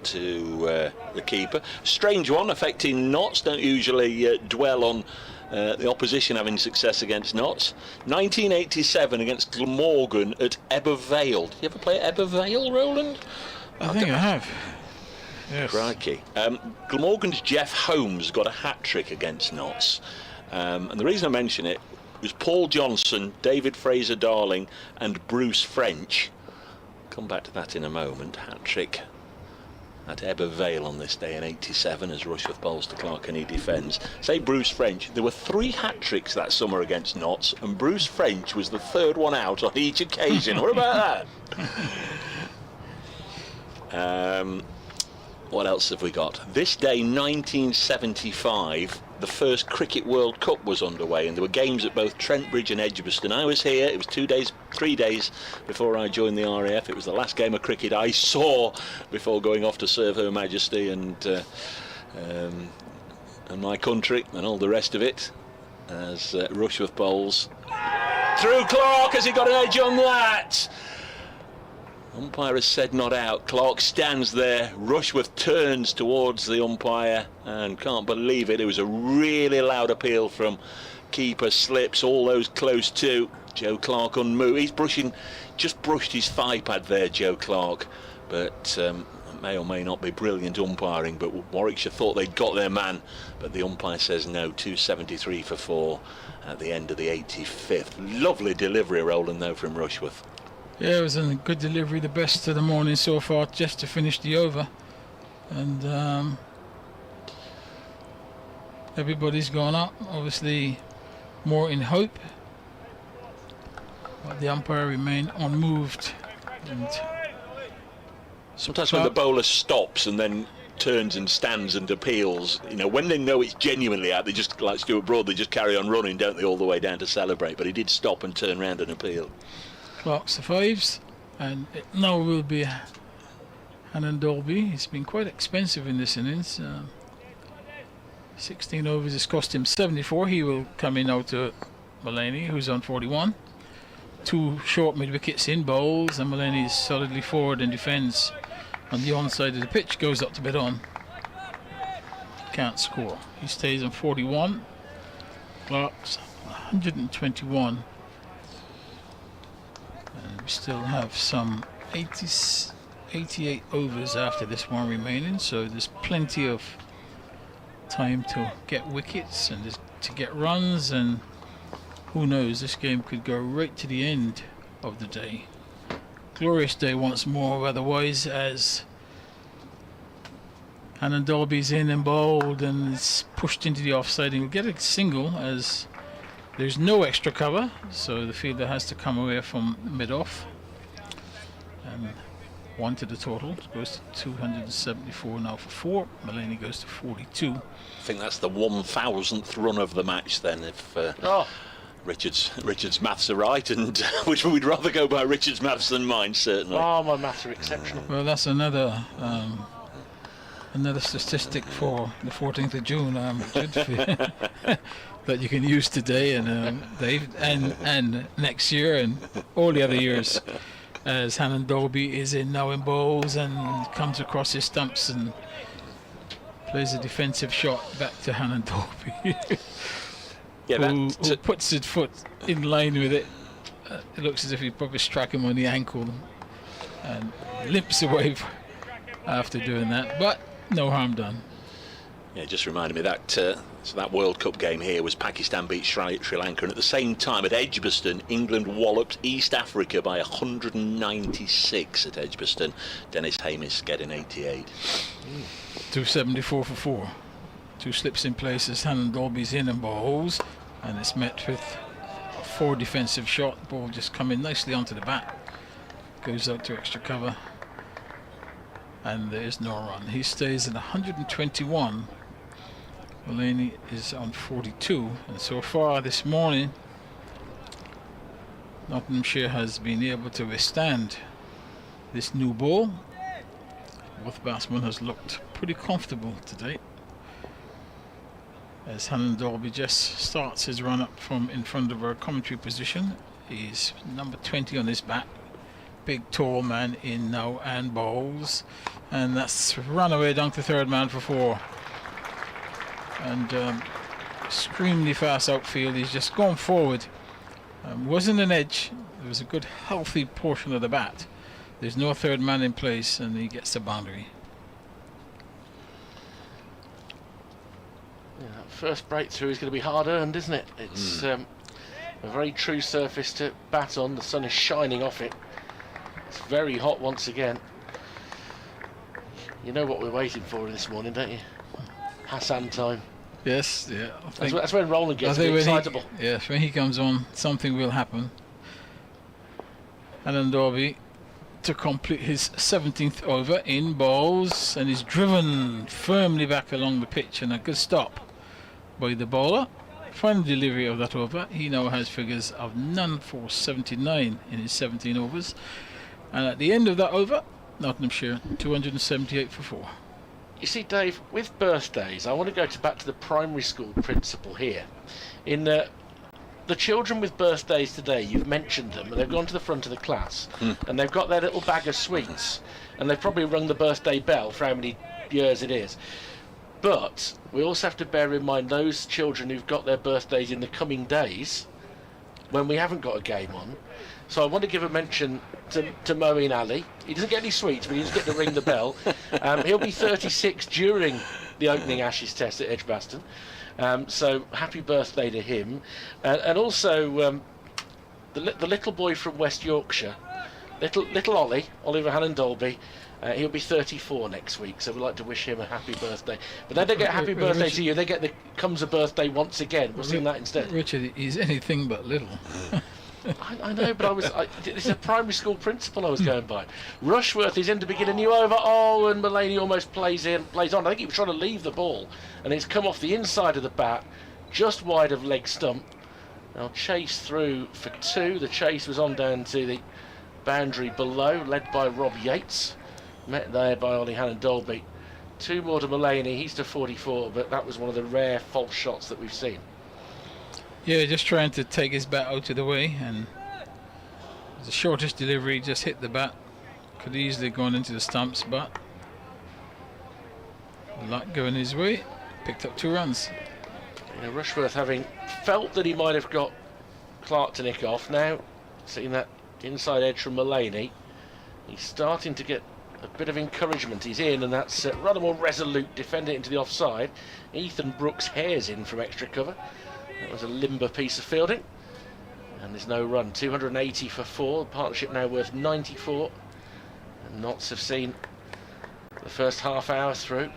to the keeper. Strange one affecting Notts. Don't usually dwell on the opposition having success against Notts. 1987 against Glamorgan at Ebbw Vale. Did you ever play at Ebbw Vale, Roland? I think I have. Yes. Crikey. Glamorgan's Jeff Holmes got a hat-trick against Notts. And the reason I mention it was Paul Johnson, David Fraser-Darling and Bruce French. Come back to that in a moment. Hat-trick at Ebbw Vale on this day in 87 as Rushworth bowls to Clark and he defends. Say Bruce French, there were 3 hat-tricks that summer against Notts and Bruce French was the 3rd one out on each occasion. What about that? What else have we got? This day, 1975, the first Cricket World Cup was underway, and there were games at both Trent Bridge and Edgbaston. I was here. It was 3 days before I joined the RAF. It was the last game of cricket I saw before going off to serve Her Majesty and my country and all the rest of it. As Rushworth bowls through Clark, has he got an edge on that? Umpire has said not out. Clark stands there. Rushworth turns towards the umpire and can't believe it. It was a really loud appeal from keeper. Slips, all those close to. Joe Clark unmoved. He's just brushed his thigh pad there, Joe Clark. But may or may not be brilliant umpiring. But Warwickshire thought they'd got their man. But the umpire says no. 273 for 4 at the end of the 85th. Lovely delivery, Roland, though, from Rushworth. Yeah, it was a good delivery, the best of the morning so far, just to finish the over. And everybody's gone up, obviously more in hope. But the umpire remained unmoved. And sometimes when the bowler stops and then turns and stands and appeals, you know, when they know it's genuinely out, they just, like Stuart Broad, they just carry on running, don't they, all the way down to celebrate. But he did stop and turn round and appeal. Clark survives, and it now will be Hannon Dolby. It's been quite expensive in this innings. 16 overs has cost him 74. He will come in now to Mullaney, who's on 41. 2 short mid wickets in bowls, and Mullaney is solidly forward and defends on the onside of the pitch. Goes up to bid on. Can't score. He stays on 41. Clark's 121. We still have some 88 overs after this one remaining, so there's plenty of time to get wickets and to get runs, and who knows, this game could go right to the end of the day. Glorious day once more weather-wise, as Hannon Dolby's in and bowled and it's pushed into the offside, and he'll get a single as there's no extra cover, so the fielder has to come away from mid-off. And 1 to the total. It goes to 274 now for 4. Mullaney goes to 42. I think that's the 1000th run of the match then, if Richard's maths are right, and which we'd rather go by Richard's maths than mine, certainly. Oh, my maths are exceptional. Well, that's another statistic for the 14th of June, Richard, that you can use today and Dave, and next year and all the other years, as Hannon Dolby is in now in bowls and comes across his stumps and Plays a defensive shot back to Hannah Dolby. Yeah, who puts his foot in line with it. It looks as if he probably struck him on the ankle and limps away after doing that, but no harm done. Yeah, it just reminded me that so that World Cup game here was Pakistan beat Sri Lanka, and at the same time at Edgbaston, England walloped East Africa by 196 at Edgbaston. Dennis Hamis getting 88. 274 for 4. 2 slips in place as Hannah Dolby's in and bowls, and it's met with a 4 defensive shot. Ball just coming nicely onto the bat. Goes out to extra cover, and there's no run. He stays at 121. Mulaney is on 42, and so far this morning Nottinghamshire has been able to withstand this new ball. Both batsmen has looked pretty comfortable today, as Hannah Dolby just starts his run up from in front of our commentary position. He's number 20 on his bat. Big tall man in now and bowls, and that's run away down to third man for 4. And extremely fast outfield. He's just gone forward. Wasn't an edge. There was a good healthy portion of the bat. There's no third man in place, and he gets the boundary. Yeah, that first breakthrough is going to be hard earned, isn't it? It's a very true surface to bat on. The sun is shining off it. It's very hot once again. You know what we're waiting for this morning, don't you? Hassan time. Yes, yeah. That's when Roland gets a bit excitable. Yes, when he comes on, something will happen. Hannah Dolby to complete his 17th over in bowls, and is driven firmly back along the pitch, and a good stop by the bowler. Final delivery of that over. He now has figures of none for 79 in his 17 overs, and at the end of that over, Nottinghamshire 278 for 4. You see, Dave, with birthdays, I want to go back to the primary school principle here. In the children with birthdays today, you've mentioned them, and they've gone to the front of the class, and they've got their little bag of sweets, and they've probably rung the birthday bell for how many years it is. But we also have to bear in mind those children who've got their birthdays in the coming days, when we haven't got a game on. So I want to give a mention to Moeen Ali. He doesn't get any sweets, but he does get to ring the bell. He'll be 36 during the opening Ashes test at Edgbaston. So happy birthday to him. And also the little boy from West Yorkshire, little Ollie, Oliver Hannon Dolby. He'll be 34 next week, so we'd like to wish him a happy birthday. But they don't get happy birthday Richard, to you, they get the comes a birthday once again. We'll see that instead. Richard, he's anything but little. I know, but this is a primary school principle I was going by. Rushworth is in to begin a new over. Oh, and Mulaney almost plays on. I think he was trying to leave the ball, and it's come off the inside of the bat, just wide of leg stump. Now chase through for 2. The chase was on down to the boundary below, led by Rob Yates. Met there by Ollie Hannon Dolby. 2 more to Mulaney. He's to 44, but that was one of the rare false shots that we've seen. Yeah, just trying to take his bat out of the way, and the shortest delivery just hit the bat. Could easily gone into the stumps, but luck going his way. Picked up 2 runs. You know, Rushworth, having felt that he might have got Clark to nick off, now seeing that inside edge from Mulaney, he's starting to get a bit of encouragement. He's in, and that's rather more resolute defending into the offside. Ethan Brooks hares in from extra cover. That was a limber piece of fielding, and there's no run. 280 for 4. The partnership now worth 94, and Notts have seen the first half hour through,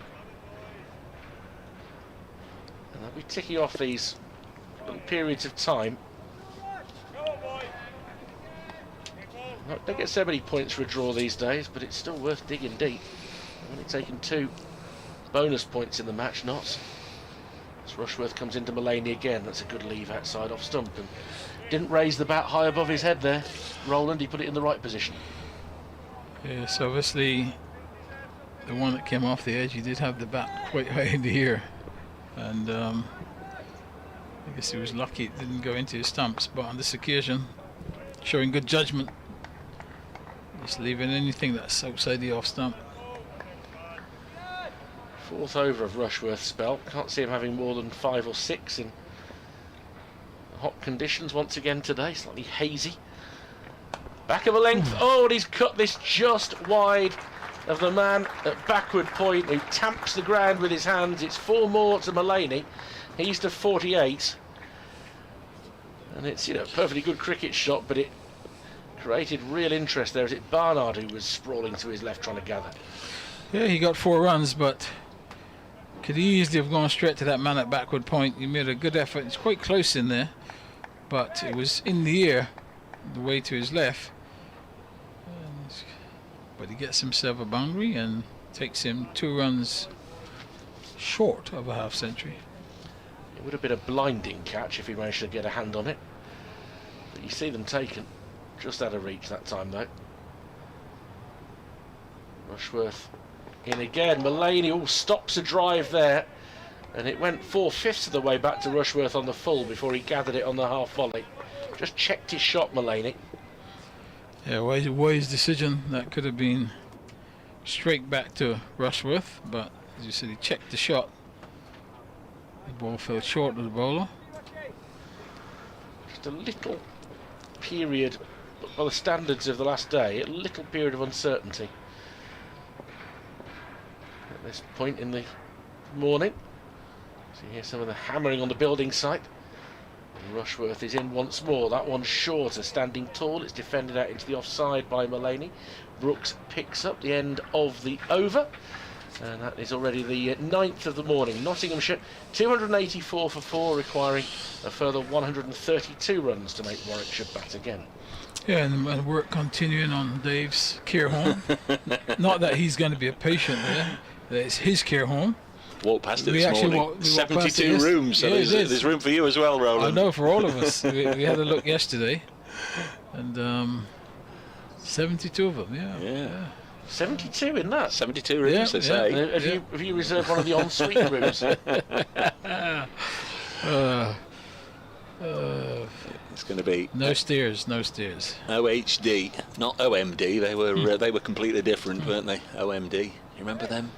and they'll be ticking off these little periods of time. Don't get so many points for a draw these days, but it's still worth digging deep. I've only taken 2 bonus points in the match, Notts. As Rushworth comes into Mulaney again, that's a good leave outside off stump, and didn't raise the bat high above his head there. Roland, he put it in the right position. Yes, obviously the one that came off the edge, he did have the bat quite high in the air, and I guess he was lucky it didn't go into his stumps, but on this occasion showing good judgment, just leaving anything that's outside the off stump. Fourth over of Rushworth's spell. Can't see him having more than 5 or 6 in hot conditions once again today. Slightly hazy. Back of a length. Oh, and he's cut this just wide of the man at backward point who tamps the ground with his hands. It's 4 more to Mullaney. He's to 48. And it's, you know, a perfectly good cricket shot, but it created real interest there. Is it Barnard who was sprawling to his left trying to gather? Yeah, he got 4 runs, but could easily have gone straight to that man at backward point. He made a good effort. It's quite close in there, but it was in the air, the way to his left. But he gets himself a boundary and takes him 2 runs short of a half century. It would have been a blinding catch if he managed to get a hand on it. But you see them taken. Just out of reach that time, though. Rushworth in again. Mullaney stops a drive there. And it went 4/5 of the way back to Rushworth on the full before he gathered it on the half volley. Just checked his shot, Mullaney. Yeah, wise decision. That could have been straight back to Rushworth. But as you said, he checked the shot. The ball fell short of the bowler. Just a little period, by the standards of the last day, a little period of uncertainty at this point in the morning. So you hear some of the hammering on the building site. And Rushworth is in once more. That one's shorter, standing tall. It's defended out into the offside by Mullaney. Brooks picks up the end of the over. And that is already the 9th of the morning. Nottinghamshire 284 for 4, requiring a further 132 runs to make Warwickshire bat again. Yeah, and work continuing on Dave's care home. Not that he's going to be a patient there. It's his care home. Walked past it this morning. 72 rooms, so yeah, there's room for you as well, Roland. I know, for all of us. we had a look yesterday, and 72 of them, yeah. 72 in that? 72 rooms, they say. Have you reserved one of the ensuite rooms? It's going to be no stairs. OHD, not OMD. They were completely different, weren't they? OMD. You remember them?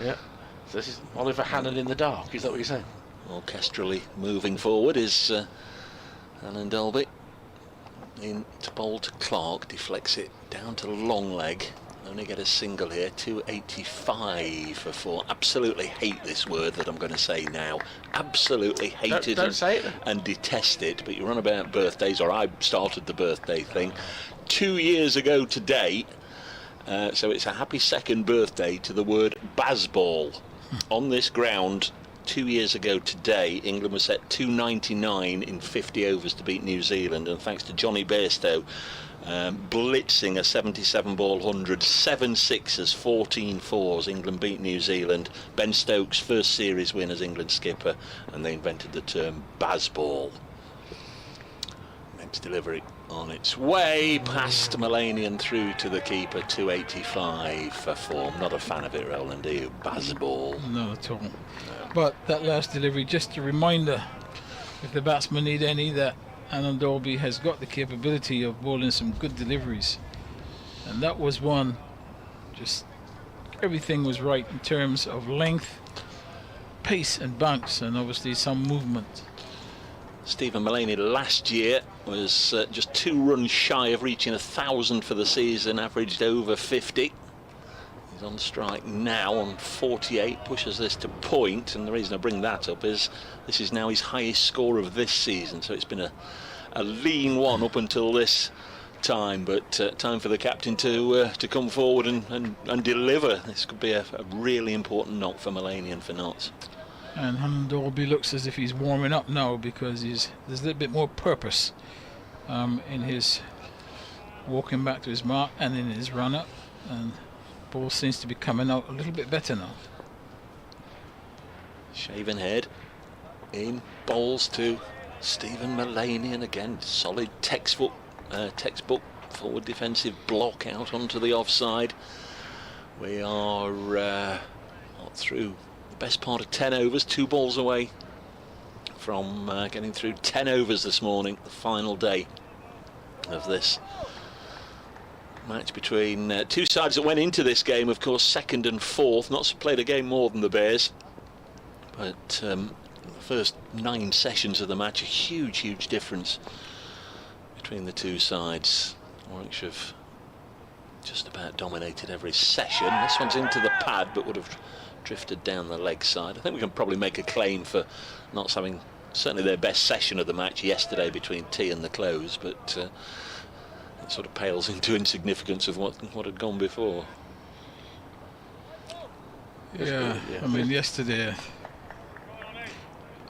Yeah. So this is Oliver Hannon in the dark. Is that what you're saying? Orchestrally moving forward is Alan Dolby. In to bowl to Clark, deflects it down to long leg. Only get a single here. 285 for 4. Absolutely hate this word that I'm going to say now. Absolutely hate it. Don't say it. And detest it. But you're on about birthdays, or I started the birthday thing 2 years ago today. So it's a happy second birthday to the word Bazball. On this ground, 2 years ago today, England was set 299 in 50 overs to beat New Zealand, and thanks to Johnny Bairstow blitzing a 77 ball 100, 7 sixes, 14 fours, England beat New Zealand. Ben Stokes' first series win as England skipper, and they invented the term Bazball. Next delivery on its way past Mullaney and through to the keeper. 285 for 4. I'm not a fan of it, Roland, are you? Bazball. Not at all. No. But that last delivery, just a reminder, if the batsmen need any, that Alan Dolby has got the capability of bowling some good deliveries, and that was one. Just everything was right in terms of length, pace and bounce, and obviously some movement. Stephen Mullaney last year was just 2 runs shy of reaching 1,000 for the season, averaged over 50. He's on strike now on 48, pushes this to point, and the reason I bring that up is this is now his highest score of this season, so it's been a lean one up until this time, but time for the captain to come forward and deliver. This could be a really important knock for Mullaney and for Notts. And Alan Dolby looks as if he's warming up now, because there's a little bit more purpose in his walking back to his mark and in his run up, and ball seems to be coming out a little bit better now. Shaven head in, bowls to Stephen Mullaney, and again solid textbook forward defensive block out onto the offside. We are through the best part of 10 overs, 2 balls away from getting through 10 overs this morning, the final day of this Match between two sides that went into this game, of course, second and fourth. Not played a game more than the Bears, but the first 9 sessions of the match, a huge difference between the two sides. Warwickshire have just about dominated every session. This one's into the pad, but would have drifted down the leg side. I think we can probably make a claim for not having certainly their best session of the match yesterday between tea and the close, but it sort of pales into insignificance of what had gone before. Yeah, I mean, yesterday I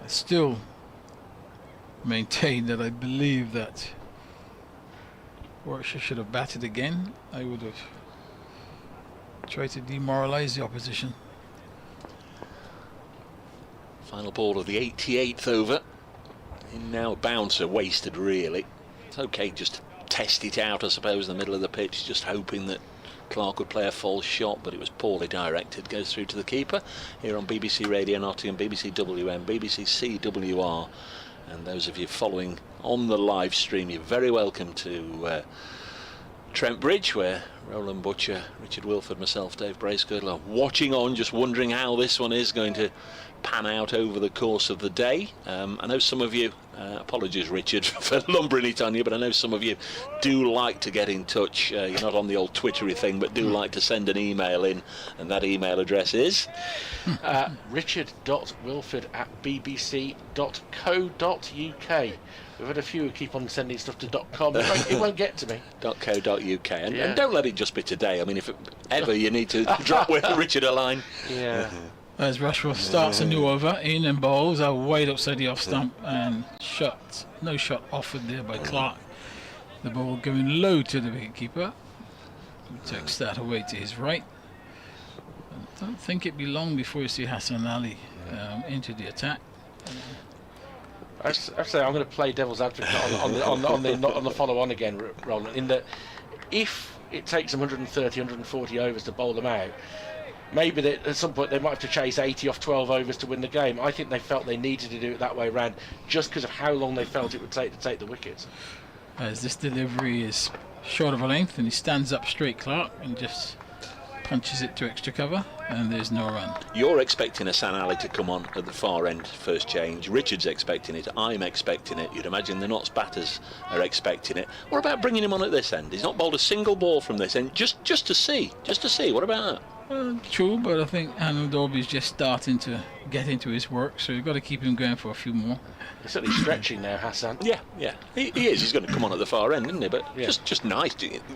still maintain that I believe that Warwickshire should have batted again. I would have tried to demoralise the opposition. Final ball of the 88th over. And now a bouncer wasted, really. It's okay just to test it out, I suppose, in the middle of the pitch, just hoping that Clark would play a false shot, but it was poorly directed. Goes through to the keeper here on BBC Radio Nottingham, BBC WM, BBC CWR. And those of you following on the live stream, you're very welcome to Trent Bridge, where Roland Butcher, Richard Wilford, myself, Dave Bracegirdle are watching on, just wondering how this one is going to pan out over the course of the day. I know some of you, apologies Richard for lumbering it on you, but I know some of you do like to get in touch. You're not on the old Twittery thing, but do like to send an email in, and that email address is richard.wilford@bbc.co.uk. We've had a few who keep on sending stuff to .com. It won't get to me. .co.uk. And don't let it just be today. I mean, if ever you need to drop Richard a line. Yeah. As Rushworth starts a new over, in and bowls are wide outside the off stump, and no shot offered there by Clark. The ball going low to the wicketkeeper, who takes that away to his right. I don't think it'd be long before you see Hassan Ali into the attack. Actually, I'm going to play devil's advocate on the follow-on again, Roland, in that if it takes them 130, 140 overs to bowl them out, maybe at some point they might have to chase 80 off 12 overs to win the game. I think they felt they needed to do it that way round, just because of how long they felt it would take to take the wickets. As this delivery is short of a length, and he stands up straight, Clark, and just punches it to extra cover, and there's no run. You're expecting Hassan Ali to come on at the far end first change. Richard's expecting it. I'm expecting it. You'd imagine the Notts batters are expecting it. What about bringing him on at this end? He's not bowled a single ball from this end, just to see. What about that? True, but I think Hannah Dolby's just starting to get into his work, so you've got to keep him going for a few more. He's certainly stretching now, Hassan. Yeah. He is. He's going to come on at the far end, isn't he? But just nice,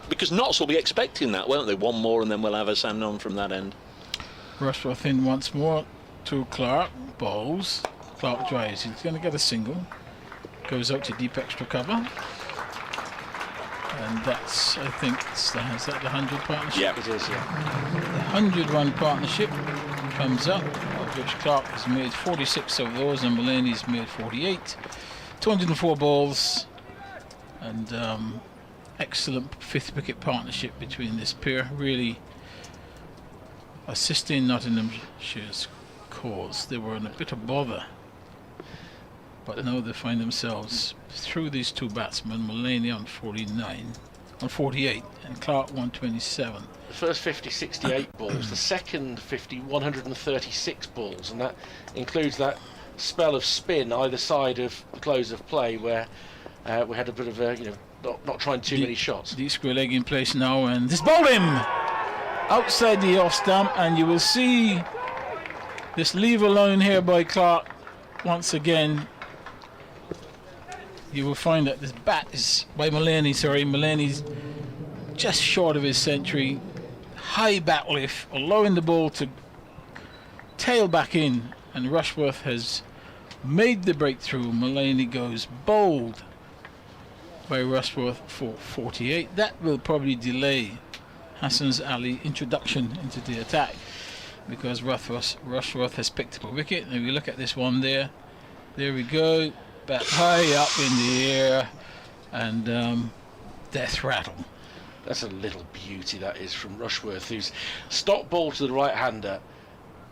because Notts will be expecting that, won't they? One more, and then we'll have Hassan on from that end. Rushworth in once more to Clark. Bowls. Clark drives. He's going to get a single. Goes out to deep extra cover. And that's, I think, is that the 100 partnership? Yeah, it is, The 100-run partnership comes up, of which Clark has made 46 of those, and Mulaney's made 48. 204 balls, and excellent fifth wicket partnership between this pair, really assisting Nottinghamshire's cause. They were in a bit of bother, but now they find themselves through these two batsmen, Mulaney on 48 and Clark 127. The first 50, 68 balls, the second 50, 136 balls, and that includes that spell of spin either side of the close of play where we had a bit of not trying too many shots. Deep square leg in place now, and this bowled him outside the off stump, and you will see this leave alone here by Clark once again. You will find that this bat is by Mulaney. Mulaney's just short of his century. High bat lift, allowing the ball to tail back in, and Rushworth has made the breakthrough. Mulaney goes bowled by Rushworth for 48. That will probably delay Hassan's Ali introduction into the attack, because Rushworth has picked up a wicket. And if you look at this one there we go. Bat high up in the air, and death rattle. That's a little beauty, that is, from Rushworth, whose stop ball to the right-hander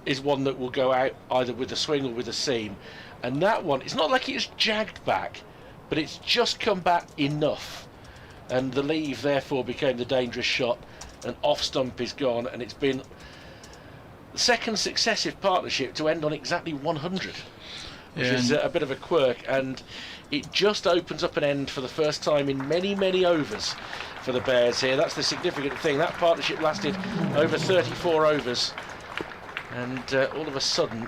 is one that will go out either with a swing or with a seam. And that one, it's not like it's jagged back, but it's just come back enough and the leave therefore became the dangerous shot, and off stump is gone, and it's been the second successive partnership to end on exactly 100, which is a bit of a quirk, and it just opens up an end for the first time in many, many overs for the Bears here. That's the significant thing. That partnership lasted over 34 overs, and all of a sudden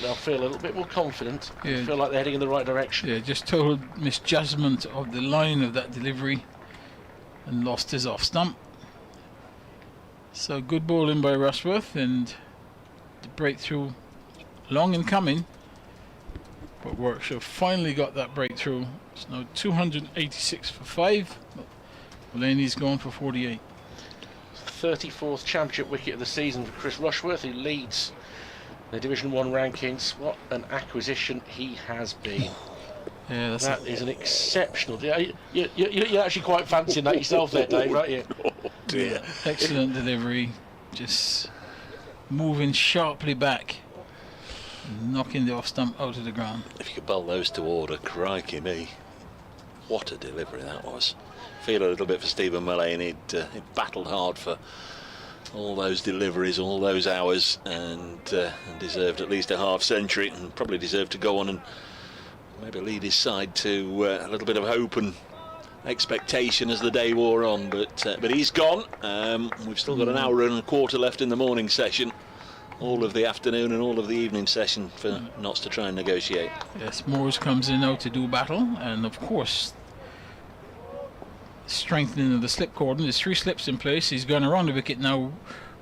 they'll feel a little bit more confident. Yeah. Feel like they're heading in the right direction. Yeah, just total misjudgment of the line of that delivery and lost his off stump. So good bowling by Rushworth, and the breakthrough long in coming, but Warwickshire finally got that breakthrough. It's now 286 for 5. Mulaney's gone for 48. 34th championship wicket of the season for Chris Rushworth, who leads the Division 1 rankings. What an acquisition he has been. Yeah, that is an exceptional. You're actually quite fancying that yourself there, Dave, aren't you? Oh dear. Excellent delivery, just moving sharply back, knocking the off stump out of the ground. If you could bowl those to order, crikey me. What a delivery that was. Feel a little bit for Stephen Mullane. He'd battled hard for all those deliveries, all those hours, and deserved at least a half century, and probably deserved to go on and maybe lead his side to a little bit of hope and expectation as the day wore on. But he's gone. We've still got an hour and a quarter left in the morning session. All of the afternoon and all of the evening session for Notts to try and negotiate. Yes, Moores comes in now to do battle, and of course strengthening of the slip cordon. There's 3 slips in place. He's gone around the wicket now.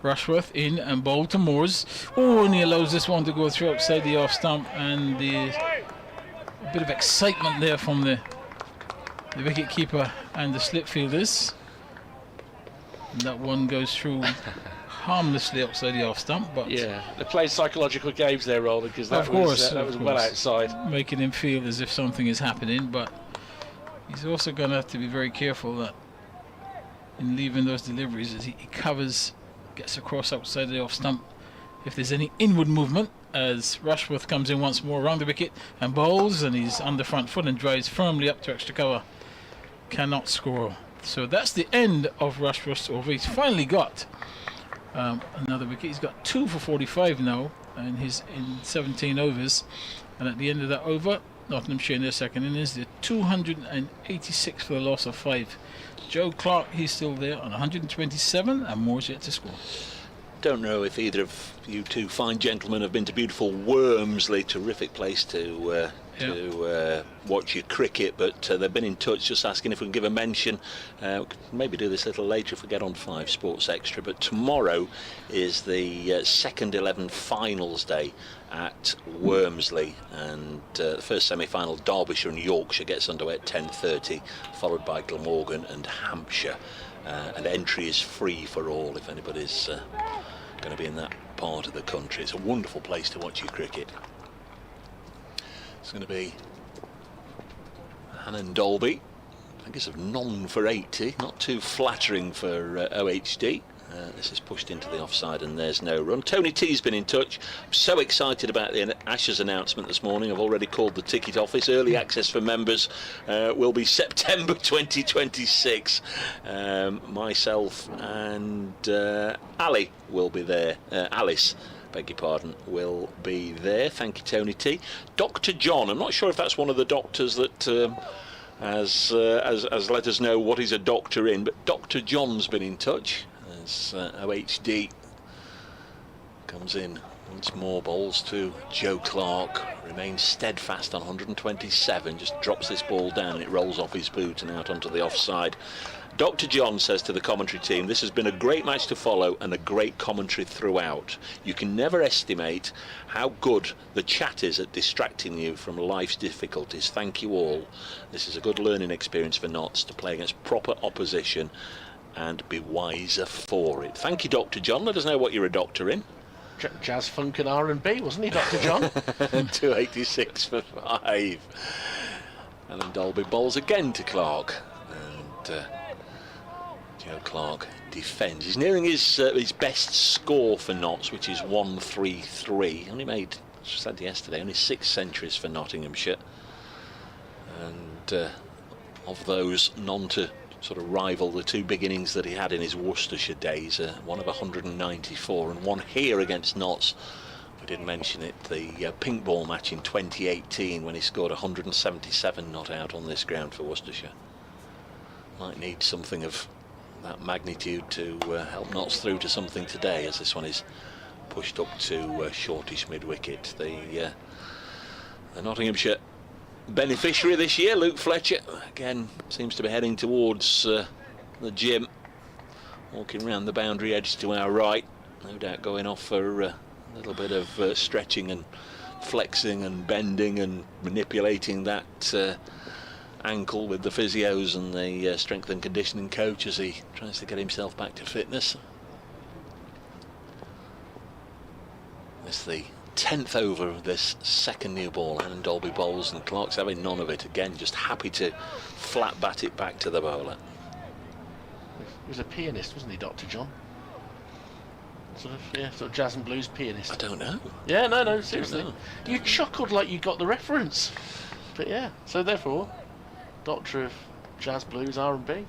Rushworth in and bowled to Moores. Oh, and he allows this one to go through outside the off stump, and a bit of excitement there from the wicket keeper and the slip fielders. And that one goes through harmlessly outside the off stump, but yeah, they played psychological games there, Roland, because that was well outside, making him feel as if something is happening. But he's also going to have to be very careful that in leaving those deliveries, as he covers, gets across outside the off stump, if there's any inward movement, as Rushworth comes in once more around the wicket and bowls, and he's on the front foot and drives firmly up to extra cover. Cannot score. So that's the end of Rushworth's over. He's finally got another wicket. He's got 2 for 45 now, and he's in 17 overs. And at the end of that over, Nottinghamshire in their second innings, they're 286 for the loss of 5. Joe Clark, he's still there on 127, and Moore's yet to score. Don't know if either of you two fine gentlemen have been to beautiful Wormsley. Terrific place to watch your cricket, but they've been in touch just asking if we can give a mention. We could maybe do this a little later if we get on 5 Sports Extra, but tomorrow is the second 11 finals day at Wormsley, and the first semi-final, Derbyshire and Yorkshire, gets underway at 10:30, followed by Glamorgan and Hampshire, and entry is free for all if anybody's going to be in that part of the country. It's a wonderful place to watch your cricket. It's going to be Hannon Dolby. I think it's of none for 80, not too flattering for OHD. This is pushed into the offside and there's no run. Tony T's been in touch. I'm so excited about the Ashes announcement this morning. I've already called the ticket office. Early access for members will be September 2026. Myself and Ali will be there. Alice, beg your pardon, will be there. Thank you, Tony T. Dr. John, I'm not sure if that's one of the doctors that has let us know what he's a doctor in, but Dr. John's been in touch. As OHD comes in once more, bowls to Joe Clark, remains steadfast on 127, just drops this ball down and it rolls off his boot and out onto the offside. Dr. John says to the commentary team, this has been a great match to follow and a great commentary throughout. You can never estimate how good the chat is at distracting you from life's difficulties. Thank you all. This is a good learning experience for Notts to play against proper opposition and be wiser for it. Thank you, Dr. John. Let us know what you're a doctor in. Jazz, funk and R&B, wasn't he, Dr. John? 286 for 5. And then Dolby bowls again to Clark, and Joe Clark defends. He's nearing his best score for Notts, which is 133. Only made, as I said yesterday, only 6 centuries for Nottinghamshire, and of those, none to sort of rival the two big innings that he had in his Worcestershire days, one of 194 and one here against Notts. We didn't mention it, the pink ball match in 2018 when he scored 177 not out on this ground for Worcestershire. Might need something of that magnitude to help Notts through to something today, as this one is pushed up to shortish mid-wicket. The Nottinghamshire beneficiary this year, Luke Fletcher, again seems to be heading towards the gym, walking round the boundary edge to our right, no doubt going off for a little bit of stretching and flexing and bending and manipulating that ankle with the physios and the strength and conditioning coach as he tries to get himself back to fitness. It's the 10th over of this second new ball. Annan Dolby bowls and Clark's having none of it. Again, just happy to flat bat it back to the bowler. He was a pianist, wasn't he, Dr. John? Sort of jazz and blues pianist. I don't know. Yeah, no, seriously. Know. You chuckled like you got the reference. But yeah, so therefore, Doctor of Jazz, Blues, R&B.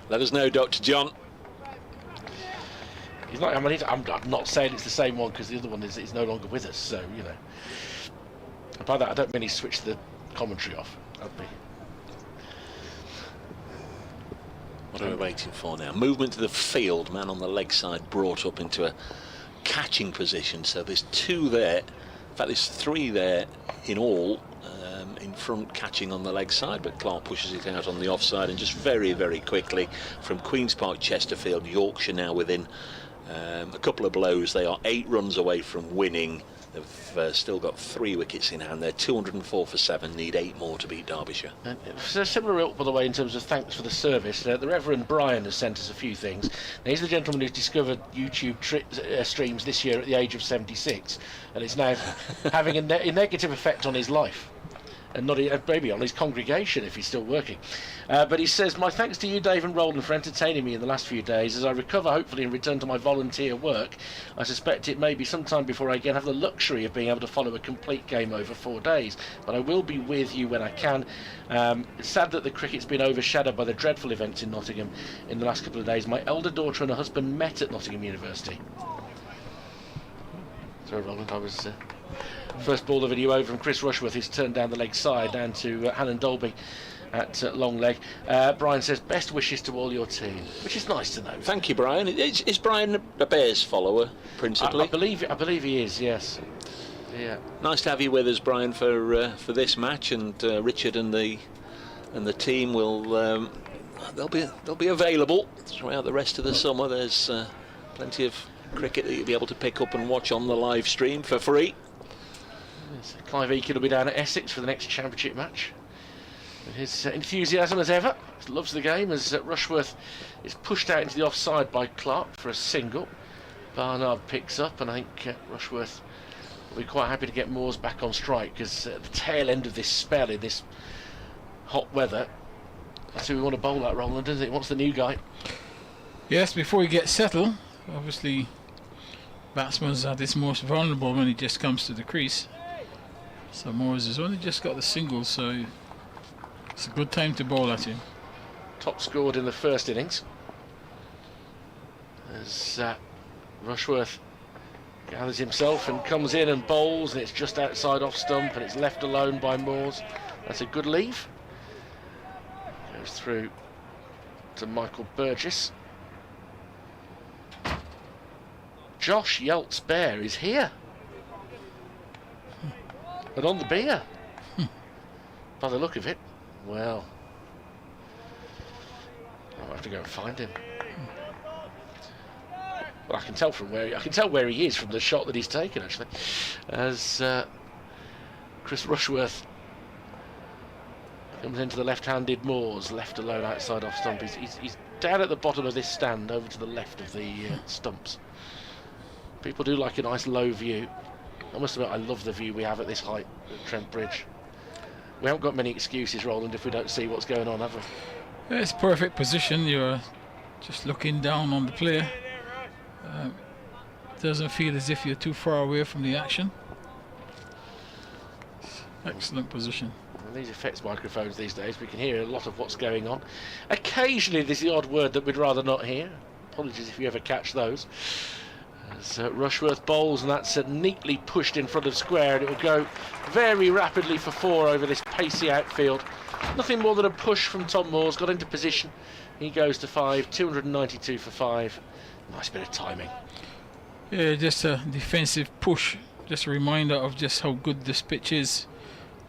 Let us know, Dr. John. He's not. I mean, I'm not saying it's the same one because the other one is no longer with us. So you know. By that, I don't mean he switched the commentary off. That'd be. What are we waiting for now? Movement to the field. Man on the leg side brought up into a catching position. So there's two there. In fact, there's three there in all. In front catching on the leg side, but Clark pushes it out on the offside, and just very, very quickly from Queen's Park, Chesterfield, Yorkshire now within a couple of blows. They are 8 runs away from winning. They've still got 3 wickets in hand. They're 204 for 7, need 8 more to beat Derbyshire. It's a similar ilk, by the way, in terms of thanks for the service. The Reverend Brian has sent us a few things. Now, he's the gentleman who's discovered YouTube streams this year at the age of 76, and it's now having a negative effect on his life. And not maybe on his congregation if he's still working. But he says, my thanks to you, Dave and Roland, for entertaining me in the last few days. As I recover, hopefully, and return to my volunteer work, I suspect it may be some time before I again have the luxury of being able to follow a complete game over 4 days. But I will be with you when I can. It's sad that the cricket's been overshadowed by the dreadful events in Nottingham in the last couple of days. My elder daughter and her husband met at Nottingham University. Sorry, Roland, I was... First ball of a new over from Chris Rushworth, who's turned down the leg side down to Annan Dolby at long leg. Brian says, best wishes to all your team, which is nice to know. Thank you, Brian. Is Brian a Bears follower, principally? I believe he is, yes. Yeah. Nice to have you with us, Brian, for this match, and Richard and the team will they'll be available throughout the rest of the summer. There's plenty of cricket that you'll be able to pick up and watch on the live stream for free. Clive Eakin will be down at Essex for the next championship match. With his enthusiasm as ever, he loves the game as Rushworth is pushed out into the offside by Clark for a single. Barnard picks up, and I think Rushworth will be quite happy to get Moores back on strike, because at the tail end of this spell in this hot weather, that's who we want to bowl at, Roland, isn't it? What's the new guy? Yes, before he gets settled, obviously batsman's at his most vulnerable when he just comes to the crease. So Moores has only just got the single, so it's a good time to bowl at him. Top scored in the first innings as Rushworth gathers himself and comes in and bowls, and it's just outside off stump, and it's left alone by Moores. That's a good leave. Goes through to Michael Burgess. Josh Yelts-Bear is here. And on the beer. By the look of it. Well, I'll have to go and find him. Well, I can tell where he is from the shot that he's taken, actually. As Chris Rushworth comes into the left-handed Moores, left alone outside off stump. He's down at the bottom of this stand, over to the left of the stumps. People do like a nice low view. I must admit, I love the view we have at this height at Trent Bridge. We haven't got many excuses, Roland, if we don't see what's going on, have we? It's perfect position. You're just looking down on the player. Doesn't feel as if you're too far away from the action. Excellent position. these effects microphones these days, we can hear a lot of what's going on. Occasionally there's the odd word that we'd rather not hear. Apologies if you ever catch those. As Rushworth bowls, and that's neatly pushed in front of square, and it will go very rapidly for 4 over this pacey outfield. Nothing more than a push from Tom Moore's, got into position. He goes to 5, 292 for 5. Nice bit of timing. Yeah, just a defensive push. Just a reminder of just how good this pitch is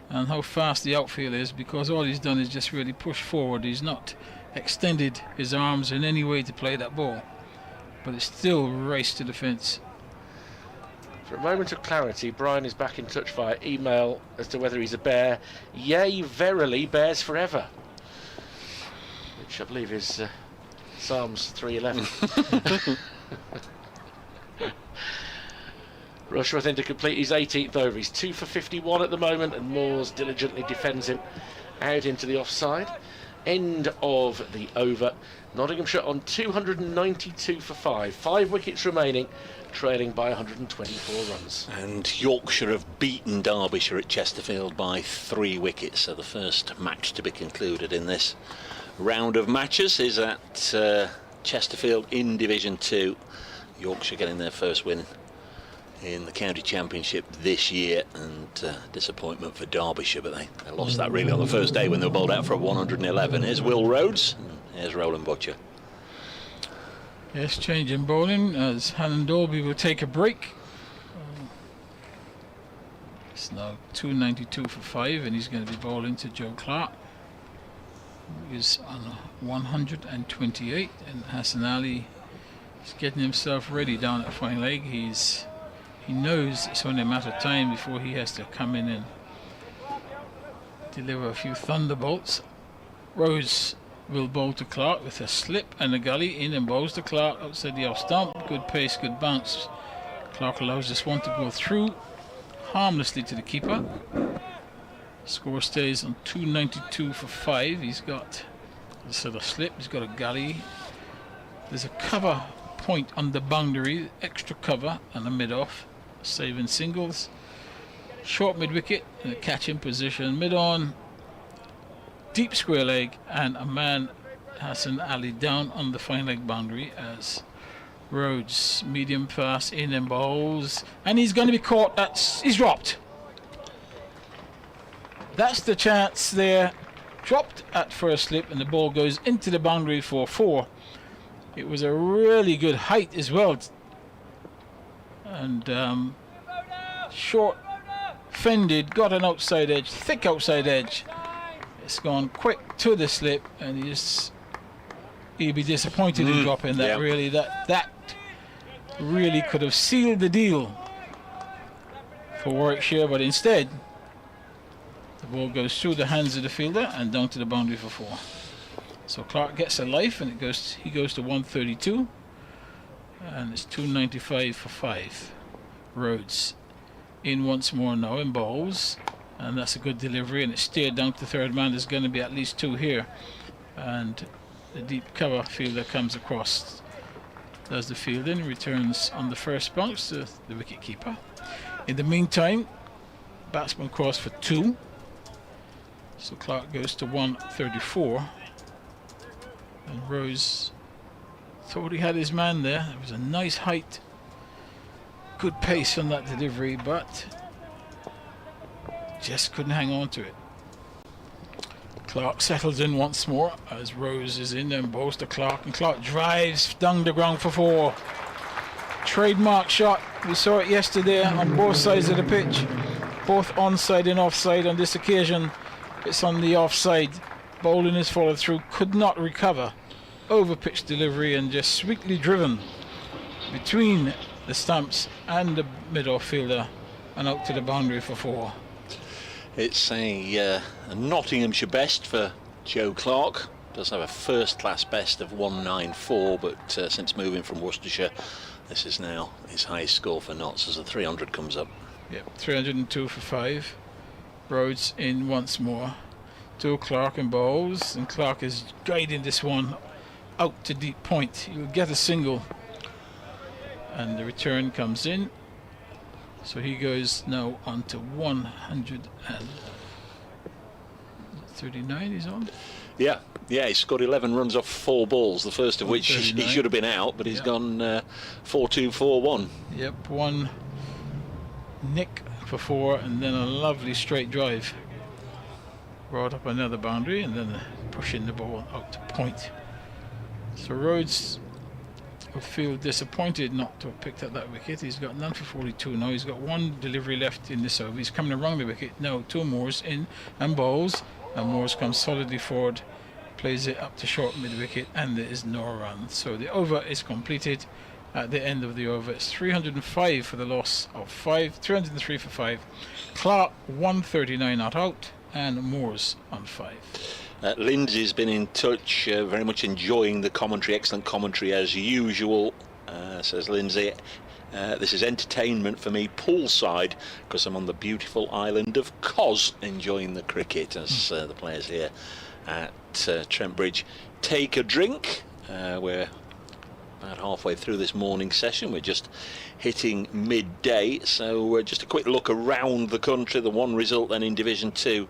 and how fast the outfield is, because all he's done is just really push forward. He's not extended his arms in any way to play that ball, but it's still raced to the fence. For a moment of clarity, Brian is back in touch via email as to whether he's a bear. Yea, verily, bears forever. Which I believe is Psalms 3:11. Rushworth in to complete his 18th over. He's 2 for 51 at the moment, and Moores diligently defends him out into the offside. End of the over. Nottinghamshire on 292 for 5. 5 wickets remaining, trailing by 124 runs. And Yorkshire have beaten Derbyshire at Chesterfield by 3 wickets. So the first match to be concluded in this round of matches is at Chesterfield in Division 2. Yorkshire getting their first win in the county championship this year, and disappointment for Derbyshire, but they lost that really on the first day when they were bowled out for a 111. Here's Will Rhodes, and here's Roland Butcher. Yes, change in bowling as Hannon Dolby will take a break. It's now 292 for 5, and he's going to be bowling to Joe Clark, who is on 128, and Hassan Ali is getting himself ready down at fine leg. He knows it's only a matter of time before he has to come in and deliver a few thunderbolts. Rose will bowl to Clark with a slip and a gully in, and bowls to Clark outside the off stump. Good pace, good bounce. Clark allows this one to go through harmlessly to the keeper. Score stays on 292 for 5. He's got a sort of slip, he's got a gully. There's a cover point on the boundary, extra cover and a mid-off. Saving singles, short mid-wicket and a catch in position, mid-on, deep square leg, and a man, Hassan Ali, down on the fine leg boundary as Rhodes medium fast in and bowls, and he's going to be caught. He's dropped. That's the chance there. Dropped at first slip, and the ball goes into the boundary for 4. It was a really good height as well, and short fended, got an outside edge, thick outside edge. It's gone quick to the slip, and he'd be disappointed in dropping that. Really, that really could have sealed the deal for Warwickshire, but instead the ball goes through the hands of the fielder and down to the boundary for 4. So Clark gets a life, and he goes to 132, and it's 295 for 5. Rhodes in once more now in bowls, and that's a good delivery, and it's steered down to third man. There's going to be at least 2 here, and the deep cover fielder comes across, does the fielding, returns on the first bounce to the wicket keeper. In the meantime, batsman crossed for 2, so Clark goes to 134. And Rose thought he had his man there. It was a nice height, good pace on that delivery, but just couldn't hang on to it. Clark settles in once more as Rose is in and bowls to Clark, and Clark drives down the ground for 4. Trademark shot. We saw it yesterday on both sides of the pitch, both onside and offside. On this occasion, it's on the offside. Bowling is followed through, could not recover. Over pitch delivery, and just sweetly driven between the stumps and the mid-off fielder and out to the boundary for 4. It's a Nottinghamshire best for Joe Clark. Does have a first-class best of 194, but since moving from Worcestershire, this is now his highest score for Notts as the 300 comes up. Yep, 302 for 5. Rhodes in once more to Clark and bowls, and Clark is guiding this one out to deep point. He'll get a single, and the return comes in, so he goes now on to 100 and 39 he's on. Yeah, he scored 11 runs off 4 balls, the first of which he should have been out, but he's gone 4-2, 4-1. Yep, one nick for 4, and then a lovely straight drive. Brought up another boundary, and then pushing the ball out to point. So Rhodes will feel disappointed not to have picked up that wicket. He's got none for 42 now. He's got 1 delivery left in this over. He's coming around the wicket now. 2 Moores in and bowls, and Moores comes solidly forward, plays it up to short mid wicket, and there is no run. So the over is completed. At the end of the over, it's 305 for the loss of 5, 303 for 5. Clark 139 not out, and Moores on 5. Lindsay's been in touch, very much enjoying the commentary, excellent commentary as usual, says Lindsay. This is entertainment for me poolside because I'm on the beautiful island of Cos enjoying the cricket as the players here at Trent Bridge take a drink. We're about halfway through this morning session. We're just hitting midday, so just a quick look around the country. The one result then in Division 2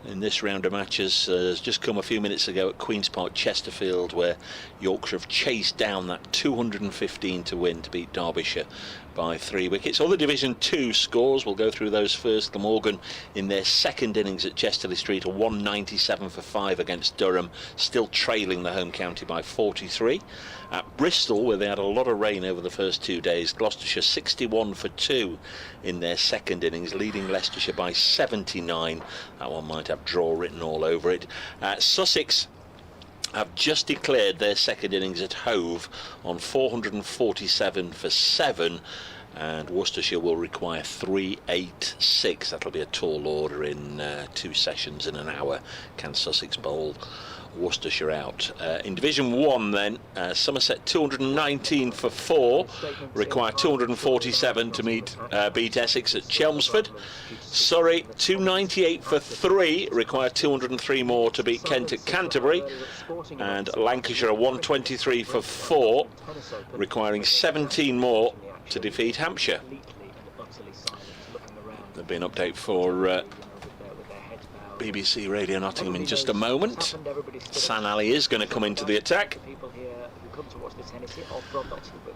in this round of matches has just come a few minutes ago at Queen's Park, Chesterfield, where Yorkshire have chased down that 215 to win to beat Derbyshire by 3 wickets. All the Division 2 scores, we'll go through those first. Glamorgan in their second innings at Chesterley Street, a 197 for 5 against Durham, still trailing the home county by 43. At Bristol, where they had a lot of rain over the first 2 days, Gloucestershire 61 for 2 in their second innings, leading Leicestershire by 79. That one might have draw written all over it. Sussex have just declared their second innings at Hove on 447 for 7, and Worcestershire will require 386. That'll be a tall order in 2 sessions in an hour. Can Sussex bowl Worcestershire out? In Division 1 then, Somerset 219 for 4, require 247 to beat Essex at Chelmsford. Surrey 298 for 3, require 203 more to beat Kent at Canterbury. And Lancashire 123 for 4, requiring 17 more to defeat Hampshire. There'll be an update for BBC Radio Nottingham in just a moment. San Ali is going to come into the attack.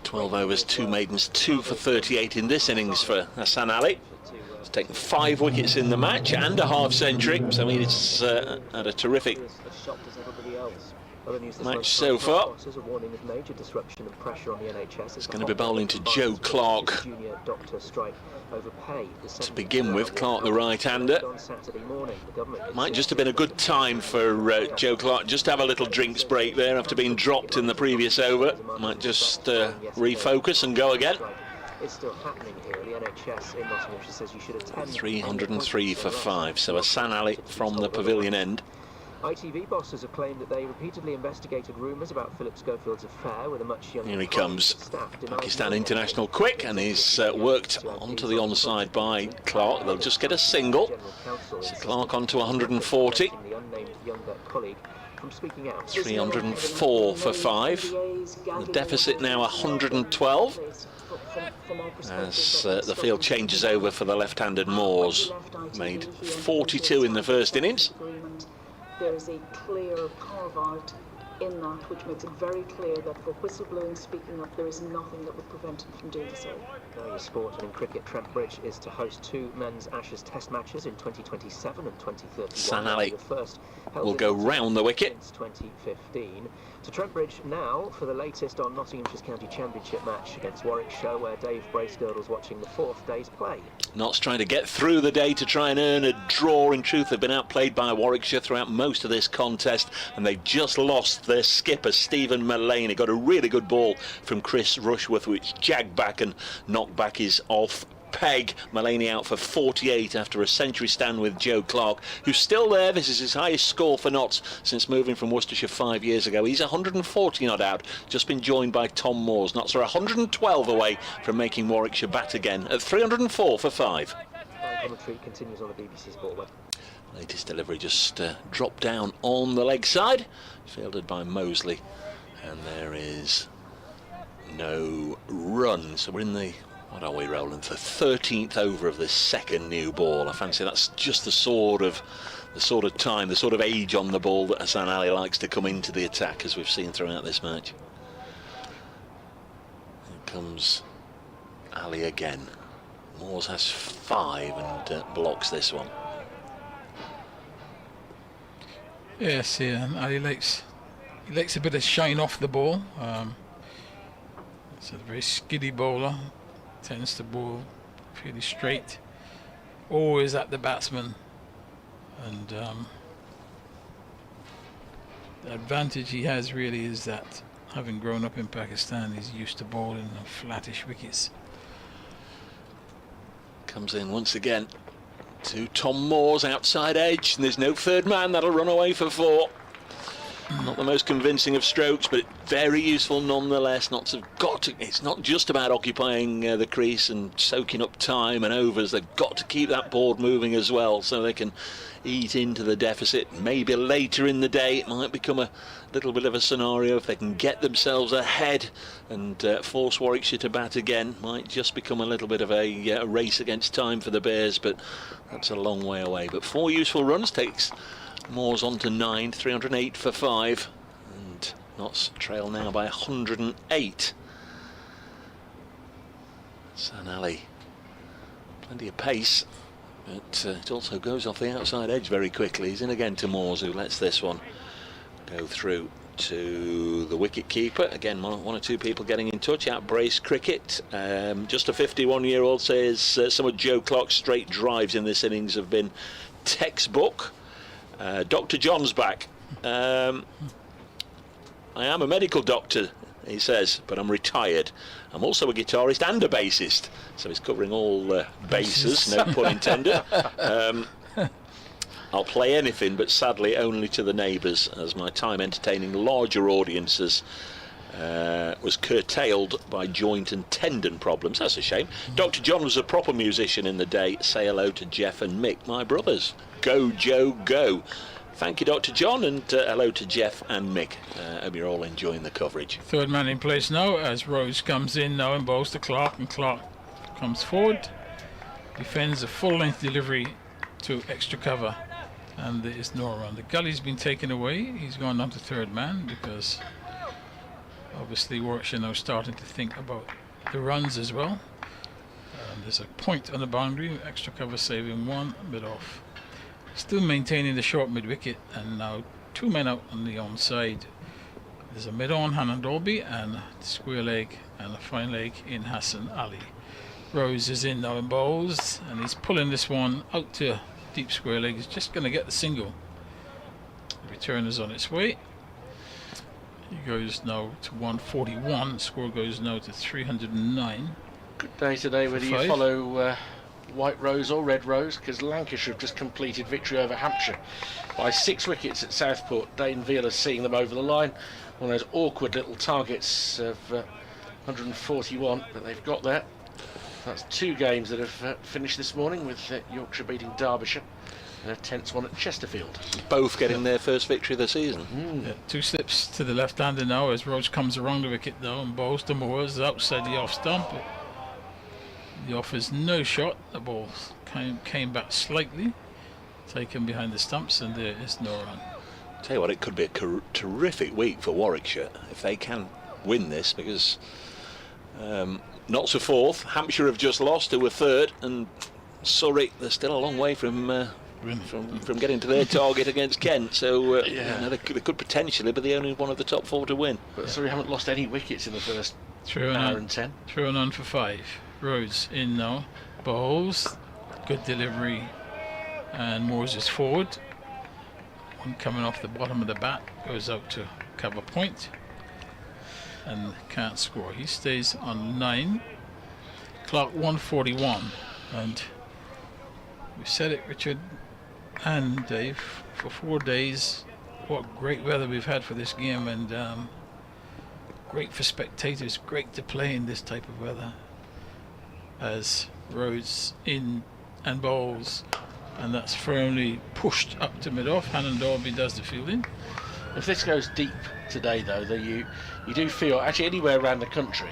12 overs, 2 maidens, 2 for 38 in this innings for San Ali. He's taken 5 wickets in the match and a half century, so he's had a terrific match so far. It's going to be bowling to Joe Clark to begin with. Clark, the right-hander. Might just have been a good time for Joe Clark just to have a little drinks break there after being dropped in the previous over. Might just refocus and go again. It's still happening here. The NHS in Nottinghamshire says you should attend 303 for 5, so a San Ali from the pavilion end. ITV bosses have claimed that they repeatedly investigated rumours about Philip Schofield's affair with a much younger. Here he comes, Pakistan international quick, and he's worked onto the onside by Clark. They'll just get a single. So Clark onto 140. 304 for 5. The deficit now 112. As the field changes over for the left-handed Moores. Made 42 in the first innings. There is a clear carve-out in that which makes it very clear that for whistleblowing speaking up there is nothing that would prevent him from doing so. Sport and in cricket, Trent Bridge is to host 2 men's Ashes test matches in 2027 and 2031. San Ali will go round the wicket. 2015. To Trent Bridge now for the latest on Nottinghamshire's County Championship match against Warwickshire, where Dave Bracegirdle's watching the 4th day's play. Notts trying to get through the day to try and earn a draw. In truth, they've been outplayed by Warwickshire throughout most of this contest, and they've just lost their skipper, Stephen Mullaney. Got a really good ball from Chris Rushworth, which jagged back and knocked back his off peg. Mullaney out for 48 after a century stand with Joe Clark, who's still there. This is his highest score for Notts since moving from Worcestershire 5 years ago. He's 140 not out, just been joined by Tom Moores. Notts are 112 away from making Warwickshire bat again at 304 for 5. Commentary continues on the BBC Sport web. Latest delivery just dropped down on the leg side, fielded by Mosley, and there is no run. So we're in the, what are we rolling, the 13th over of this second new ball. I fancy that's just the sort of the sort of time, the sort of age on the ball that Hassan Ali likes to come into the attack, as we've seen throughout this match. Here comes Ali again. Moores has 5 and blocks this one. Yes, yeah, and Ali likes a bit of shine off the ball. It's a very skiddy bowler, tends to bowl fairly straight, always at the batsman, and the advantage he has really is that, having grown up in Pakistan, he's used to bowling on flattish wickets. Comes in once again to Tom Moores, outside edge, and there's no third man. That'll run away for 4. Not the most convincing of strokes, but very useful nonetheless. It's not just about occupying the crease and soaking up time and overs. They've got to keep that board moving as well, so they can eat into the deficit. Maybe later in the day it might become a little bit of a scenario if they can get themselves ahead and force Warwickshire to bat again. Might just become a little bit of a race against time for the Bears, but that's a long way away. But 4 useful runs takes Moores on to 9, 308 for 5, and Notts trail now by 108. Hassan Ali, plenty of pace, but it also goes off the outside edge very quickly. He's in again to Moores, who lets this one go through to the wicket keeper. Again, one or two people getting in touch. Out Brace Cricket, just a 51-year-old says some of Joe Clark's straight drives in this innings have been textbook. Dr. John's back. I am a medical doctor, he says, but I'm retired. I'm also a guitarist and a bassist, so he's covering all bases, no pun intended. I'll play anything, but sadly only to the neighbours, as my time entertaining larger audiences was curtailed by joint and tendon problems. That's a shame. Dr. John was a proper musician in the day. Say hello to Jeff and Mick, my brothers. Go, Joe, go. Thank you, Dr. John, and hello to Jeff and Mick. Hope you're all enjoying the coverage. Third man in place now as Rose comes in now and bowls to Clark, and Clark comes forward, defends a full-length delivery to extra cover, and there is no run. The gully's been taken away. He's gone down to third man because obviously Warwickshire now starting to think about the runs as well. There's a point on the boundary, extra cover saving 1, bit off. Still maintaining the short mid-wicket, and now 2 men out on the onside. There's a mid-on Hanan Dolby and a square leg and a fine leg in Hassan Ali. Rose is in now and bowls, and he's pulling this one out to deep square leg. He's just going to get the single. The return is on its way. He goes now to 141. Score goes now to 309. Good day today, whether you follow White Rose or Red Rose, because Lancashire have just completed victory over Hampshire by 6 wickets at Southport. Dane Veal seeing them over the line. One of those awkward little targets of 141, but they've got there. That's 2 games that have finished this morning, with Yorkshire beating Derbyshire and a tense one at Chesterfield. Both getting their first victory of the season. Yeah, 2 slips to the left-hander now as Rose comes around the wicket now and bowls to Moores outside the off stump. He offers no shot. The ball came back slightly, taken behind the stumps, and there is no run. Tell you what, it could be a terrific week for Warwickshire if they can win this, because Notts are 4th, Hampshire have just lost, who were 3rd, and Surrey, they're still a long way from getting to their target against Kent. So they could potentially be the only one of the top 4 to win. But Surrey haven't lost any wickets in the first hour and 10. Through and on for 5. Rhodes in now, bowls, good delivery, and Moores is forward. One coming off the bottom of the bat, goes out to cover point, and can't score. He stays on 9. Clark 141, and we said it, Richard and Dave, for 4 days. What great weather we've had for this game, and great for spectators, great to play in this type of weather. As Rhodes in and bowls, and that's firmly pushed up to mid-off. Hanan Dolby does the fielding. If this goes deep today, though, that you do feel, actually anywhere around the country,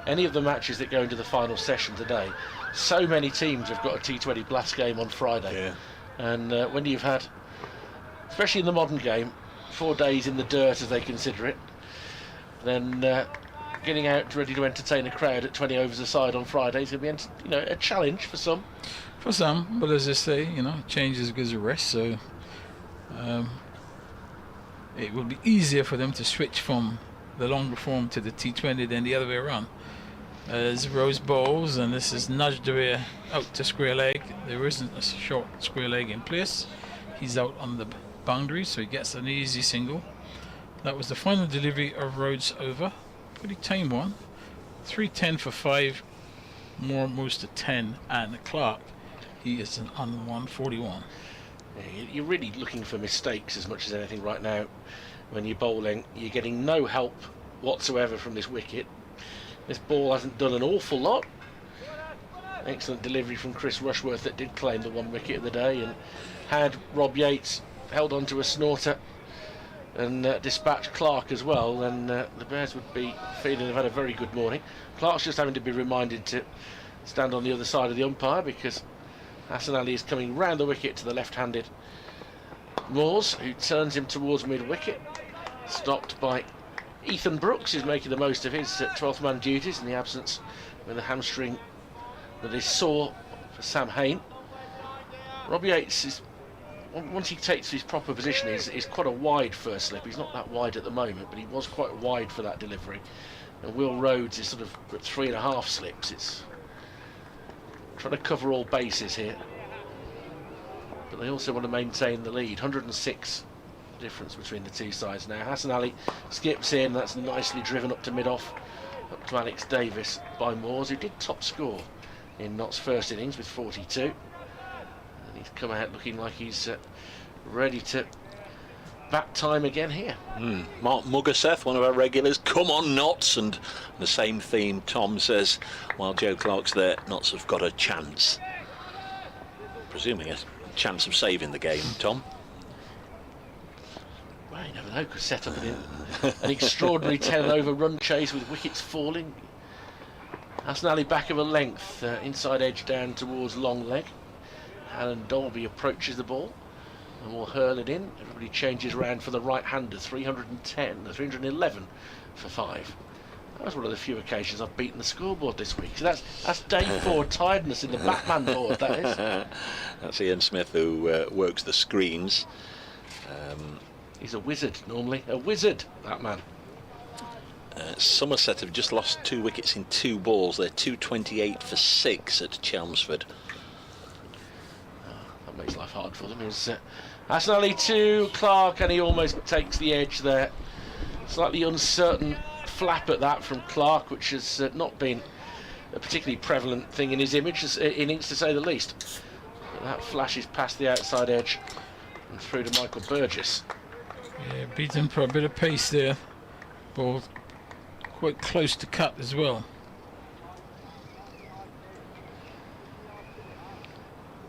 any of the matches that go into the final session today, so many teams have got a T20 Blast game on Friday. Yeah. And when you've had especially in the modern game, 4 days in the dirt as they consider it, then getting out ready to entertain a crowd at 20 overs a side on Friday is going to be, a challenge for some. For some, but as I say, change is good as a rest, so it will be easier for them to switch from the longer form to the T20 than the other way around. As Rose bowls, and this is nudged away out to square leg. There isn't a short square leg in place. He's out on the boundary, so he gets an easy single. That was the final delivery of Rhodes over. Pretty tame one. 310 for 5. Moore moves to 10, and Clark, he is on 141. You're really looking for mistakes as much as anything right now. When you're bowling, you're getting no help whatsoever from this wicket. This ball hasn't done an awful lot. Excellent delivery from Chris Rushworth that did claim the 1 wicket of the day, and had Rob Yates held on to a snorter and dispatched Clark as well, then the Bears would be feeling they've had a very good morning. Clark's just having to be reminded to stand on the other side of the umpire because Hassan Ali is coming round the wicket to the left-handed Moores, who turns him towards mid-wicket. Stopped by Ethan Brooks, who's making the most of his 12th man duties in the absence with a hamstring that is sore for Sam Hain. Robbie Yates is, once he takes his proper position, is quite a wide first slip. He's not that wide at the moment, but he was quite wide for that delivery. And Will Rhodes is sort of at 3.5 slips. It's trying to cover all bases here, but they also want to maintain the lead. 106 difference between the two sides now. Hassan Ali skips in. That's nicely driven up to mid-off, up to Alex Davis by Moores, who did top score in Nott's first innings with 42. And he's come out looking like he's ready to bat time again here. Mark Muggerseth, one of our regulars. Come on, Notts. And the same theme, Tom says, while Joe Clark's there, Notts have got a chance. Presuming a chance of saving the game, Tom. Well, you never know, could set up an extraordinary 10-over run chase with wickets falling. Hassan Ali back of a length, inside edge down towards long leg. Alan Dolby approaches the ball and will hurl it in. Everybody changes around for the right-hander. 311 for 5. That was one of the few occasions I've beaten the scoreboard this week. So that's day 4 tiredness in the Batman board, that is. That's Ian Smith, who works the screens. He's a wizard normally, a wizard, that man. Somerset have just lost 2 wickets in 2 balls. They're 228 for 6 at Chelmsford. That makes life hard for them. Is Hassan Ali to Clark, and he almost takes the edge there. Slightly uncertain flap at that from Clark, which has not been a particularly prevalent thing in his innings, to say the least. But that flashes past the outside edge and through to Michael Burgess. Yeah, beaten for a bit of pace there. Ball quite close to cut as well.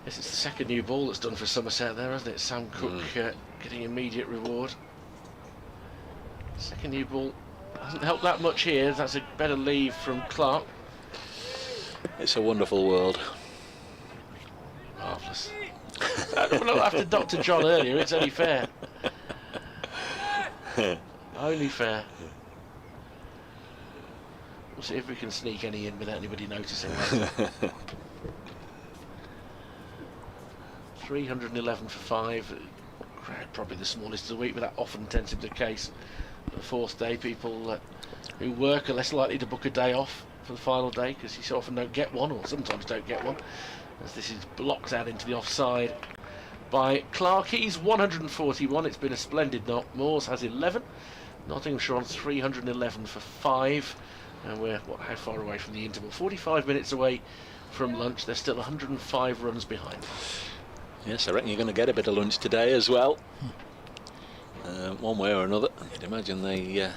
This is the second new ball that's done for Somerset there, hasn't it? Sam Cook getting immediate reward. Second new ball hasn't helped that much here. That's a better leave from Clark. It's a wonderful world. Marvellous. After Dr. John earlier, it's only fair. Only fair. We'll see if we can sneak any in without anybody noticing. 311 for 5. Crowd probably the smallest of the week, but that often tends to be the case. The 4th day, people who work are less likely to book a day off for the final day because you so often don't get one, or sometimes don't get one, as this is blocked out into the offside by Clark. He's 141. It's been a splendid knock. Moores has 11. Nottinghamshire on 311 for 5. And we're, how far away from the interval? 45 minutes away from lunch. They're still 105 runs behind. Yes, I reckon you're going to get a bit of lunch today as well. One way or another. You'd imagine the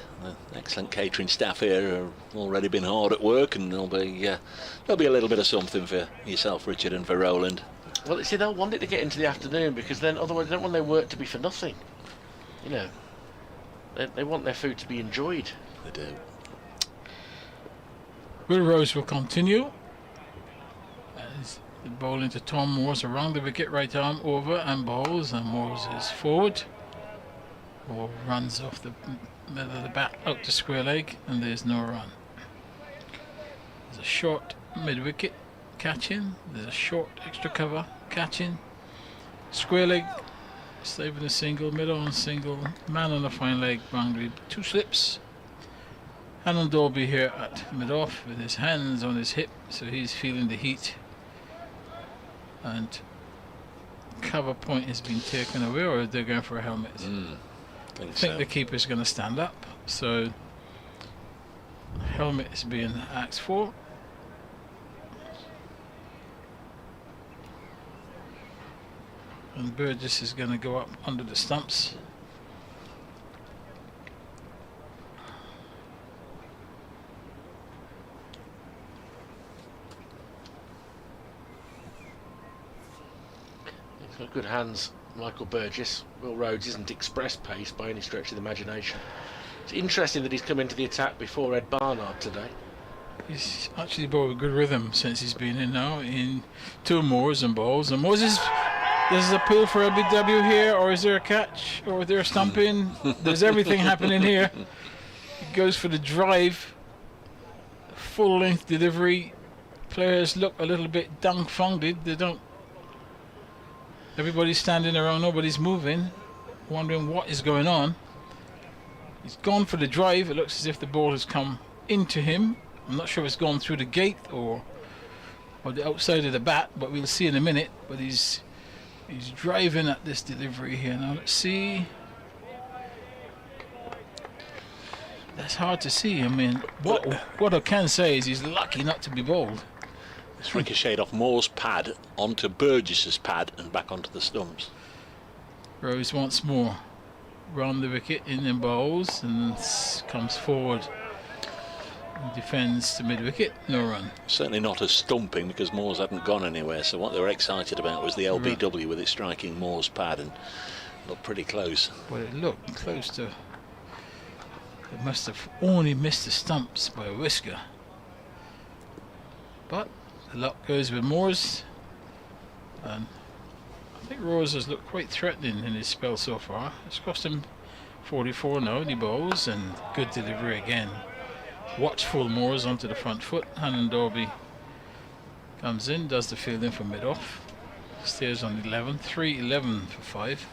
excellent catering staff here have already been hard at work, and there'll be a little bit of something for yourself, Richard, and for Roland. Well, see, they'll want it to get into the afternoon, because then otherwise they don't want their work to be for nothing. You know, they want their food to be enjoyed. They do. Will Rose will continue. Good ball into Tom Moores around the wicket, right arm over and bowls, and Moores is forward. Ball runs off the middle of the bat out to square leg, and there's no run. There's a short mid wicket catching, there's a short extra cover catching, square leg saving a single, mid on single, man on the fine leg boundary, 2 slips. Alan Dolby here at mid off with his hands on his hip, so he's feeling the heat, and cover point has been taken away, or they're going for a helmet. I think the keeper's going to stand up, so helmet is being asked for. And Burgess is going to go up under the stumps. He's got good hands, Michael Burgess. Will Rhodes isn't express pace by any stretch of the imagination. It's interesting that he's come into the attack before Ed Barnard today. He's actually brought a good rhythm since he's been in now, in 2 Moores and balls. And Moores is... There's a pull for LBW here, or is there a catch, or is there a stump in? There's everything happening here. He goes for the drive, full length delivery. Players look a little bit dumbfounded. They don't. Everybody's standing around, nobody's moving, wondering what is going on. He's gone for the drive. It looks as if the ball has come into him. I'm not sure if it's gone through the gate or the outside of the bat, but we'll see in a minute. But he's driving at this delivery here. Now let's see. That's hard to see. I mean, what I can say is he's lucky not to be bowled. It's ricocheted off Moore's pad onto Burgess's pad and back onto the stumps. Rose once more round the wicket, in and bowls, and comes forward and defends to mid wicket. No run. Certainly not a stumping, because Moore's hadn't gone anywhere, so what they were excited about was the LBW with it striking Moore's pad, and looked pretty close. Well, it looked close to... It must have only missed the stumps by a whisker. But the luck goes with Moore's, and I think Rose has looked quite threatening in his spell so far. It's cost him 44 now, and he bowls, and good delivery again. Watchful Moores onto the front foot. Hannon Dorby comes in, does the fielding for mid-off. Stays on 11, 3-11 for 5.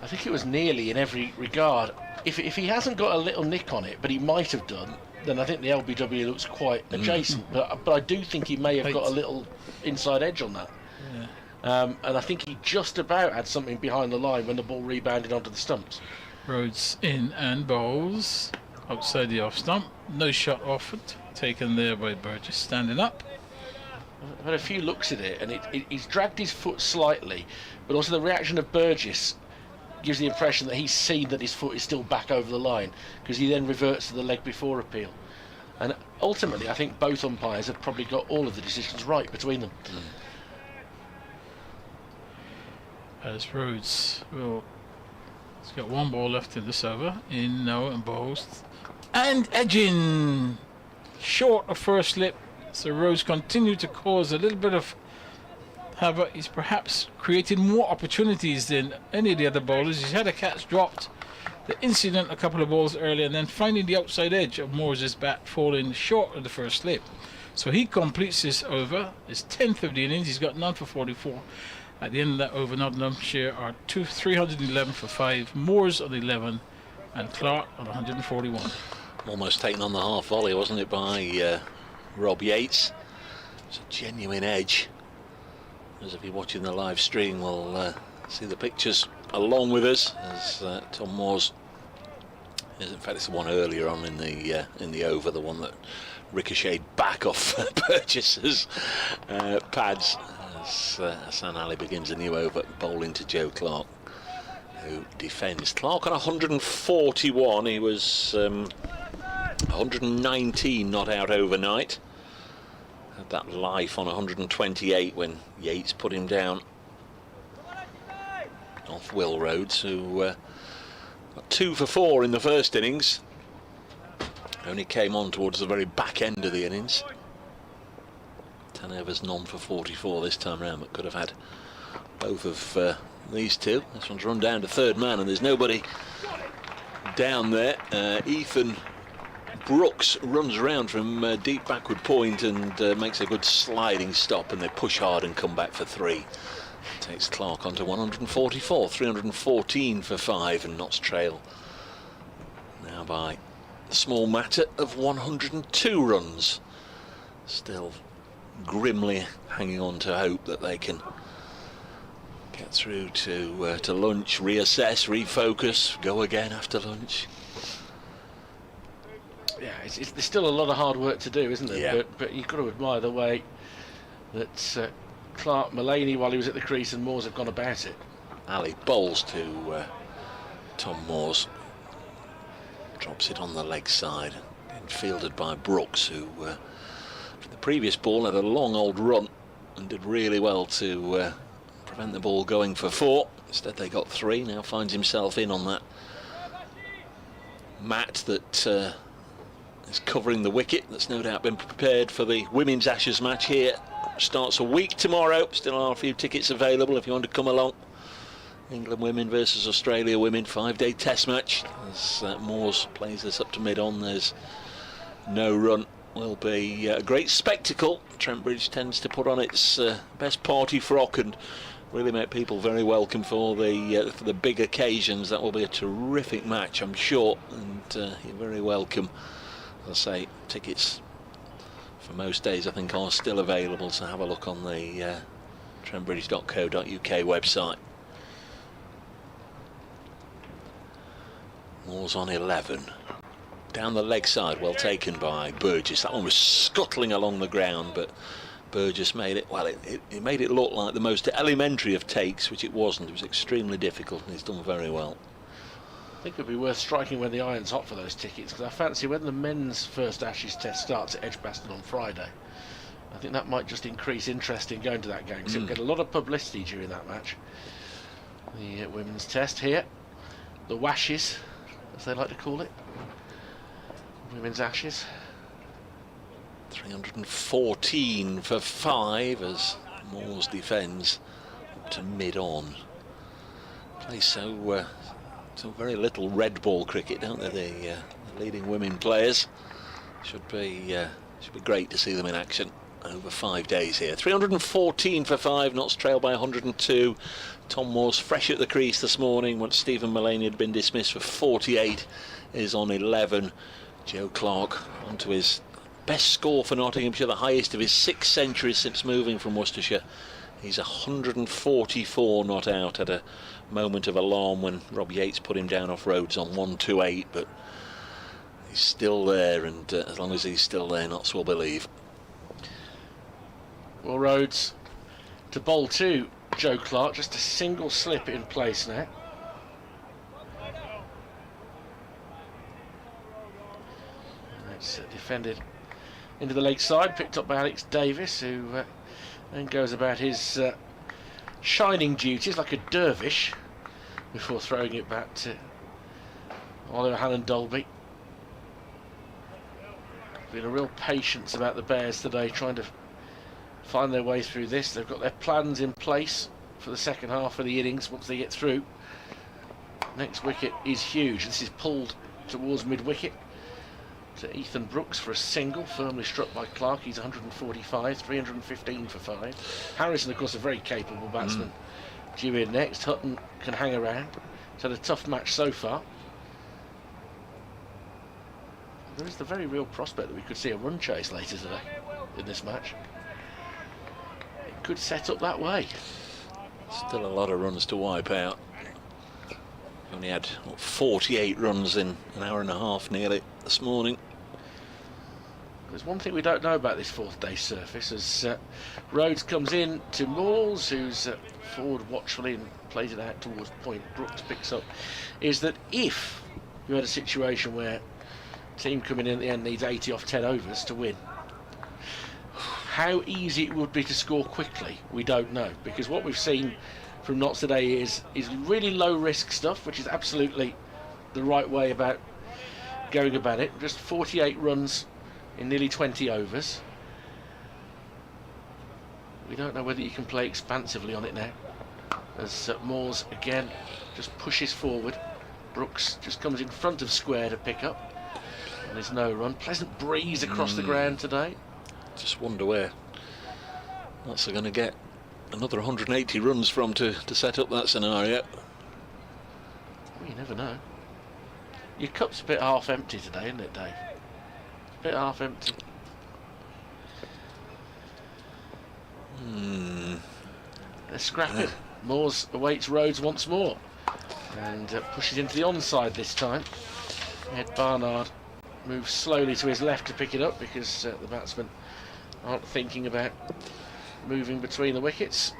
I think it was nearly in every regard. If he hasn't got a little nick on it, but he might have done, then I think the LBW looks quite adjacent. But I do think he may have got a little inside edge on that. Yeah. And I think he just about had something behind the line when the ball rebounded onto the stumps. Rhodes in and bowls outside the off stump. No shot offered. Taken there by Burgess, standing up. I've had a few looks at it, and he's dragged his foot slightly, but also the reaction of Burgess gives the impression that he's seen that his foot is still back over the line, because he then reverts to the leg before appeal. And ultimately, I think both umpires have probably got all of the decisions right between them. As Rhodes will... He's got 1 ball left in this over. In now and bowls. And edging! Short of first slip. So Rhodes continued to cause a little bit of havoc. He's perhaps created more opportunities than any of the other bowlers. He's had a catch dropped. The incident a couple of balls earlier, and then finding the outside edge of Moore's bat falling short of the first slip. So he completes this over, his 10th of the innings. He's got none for 44. At the end of that over, Nottinghamshire are 311 for 5. Moores on 11, and Clark on 141. Almost taken on the half volley, wasn't it, by Rob Yates? It's a genuine edge. As if you're watching the live stream, we'll see the pictures along with us as Tom Moore's is, in fact, it's the one earlier on in the over, the one that ricocheted back off Burgess's pads as Hassan Ali begins a new over, bowling to Joe Clark, who defends. Clark on 141. He was 119 not out overnight. Had that life on 128 when Yates put him down off Will Rhodes, who got 2 for 4 in the first innings. Only came on towards the very back end of the innings. 10 overs, none for 44 this time round, but could have had both of these two. This one's run down to third man, and there's nobody down there. Ethan Brooks runs around from deep backward point and makes a good sliding stop, and they push hard and come back for 3. Takes Clark onto 144, 314 for 5, and Notts trail now by a small matter of 102 runs. Still grimly hanging on to hope that they can get through to lunch, reassess, refocus, go again after lunch. Yeah, there's still a lot of hard work to do, isn't there? Yeah. But you've got to admire the way that Clark, Mullaney, while he was at the crease, and Moores have gone about it. Ali bowls to Tom Moores. Drops it on the leg side, and fielded by Brooks, who from the previous ball had a long old run and did really well to prevent the ball going for 4. Instead they got 3. Now finds himself in on that mat that is covering the wicket. That's no doubt been prepared for the women's Ashes match here. Starts a week tomorrow. Still are a few tickets available if you want to come along. England women versus Australia women, 5-day test match. As Moores plays this up to mid-on, there's no run. Will be a great spectacle. Trent Bridge tends to put on its best party frock and really make people very welcome for the big occasions. That will be a terrific match, I'm sure, and you're very welcome. As I say, tickets for most days I think are still available, so have a look on the trentbridge.co.uk website. Moores on 11. Down the leg side, well taken by Burgess. That one was scuttling along the ground, but Burgess made it, well, it made it look like the most elementary of takes, which it wasn't. It was extremely difficult, and he's done very well. I think it'd be worth striking when the iron's hot for those tickets, because I fancy when the men's first Ashes test starts at Edgbaston on Friday, I think that might just increase interest in going to that game, because it'll get a lot of publicity during that match. The women's test here, the Washes, as they like to call it, women's Ashes. 314 for 5 as Moores defends up to mid-on. Play so very little red ball cricket, don't they? The leading women players. Should be great to see them in action over 5 days here. 314 for 5. Notts trail by 102. Tom Moores fresh at the crease this morning once Stephen Mullaney had been dismissed for 48. Is on 11. Joe Clark onto his best score for Nottinghamshire, the highest of his 6 centuries since moving from Worcestershire. He's 144 not out. At a moment of alarm when Rob Yates put him down off Rhodes on 128, but he's still there, and as long as he's still there, Notts will believe. Well, Rhodes to bowl to Joe Clark, just a single slip in place now. It's defended into the leg side, picked up by Alex Davis, who then goes about his shining duties like a dervish before throwing it back to Oliver Halland-Dolby. Been a real patience about the Bears today, trying to find their way through this. They've got their plans in place for the second half of the innings once they get through. Next wicket is huge. This is pulled towards mid-wicket to Ethan Brooks for a single, firmly struck by Clark. He's 145, 315 for 5. Harrison, of course, a very capable batsman, due in next. Hutton can hang around. It's had a tough match so far. There is the very real prospect that we could see a run chase later today in this match. It could set up that way. Still a lot of runs to wipe out. Only had 48 runs in an hour and a half nearly this morning. There's one thing we don't know about this 4th day surface, as Rhodes comes in to Moores, who's forward watchfully and plays it out towards point. Brooks picks up, is that if you had a situation where a team coming in at the end needs 80 off 10 overs to win, how easy it would be to score quickly, we don't know, because what we've seen from Notts today is really low risk stuff, which is absolutely the right way about going about it. Just 48 runs in nearly 20 overs. we don't know whether you can play expansively on it now. As Moores again just pushes forward. Brooks just comes in front of square to pick up. And there's no run. Pleasant breeze across the ground today. Just wonder where that's going to get another 180 runs from to set up that scenario. Well, you never know. Your cup's a bit half empty today, isn't it, Dave? A bit half empty. They're scrapping. Moores awaits Rhodes once more and pushes into the onside this time. Ed Barnard moves slowly to his left to pick it up because the batsmen aren't thinking about moving between the wickets.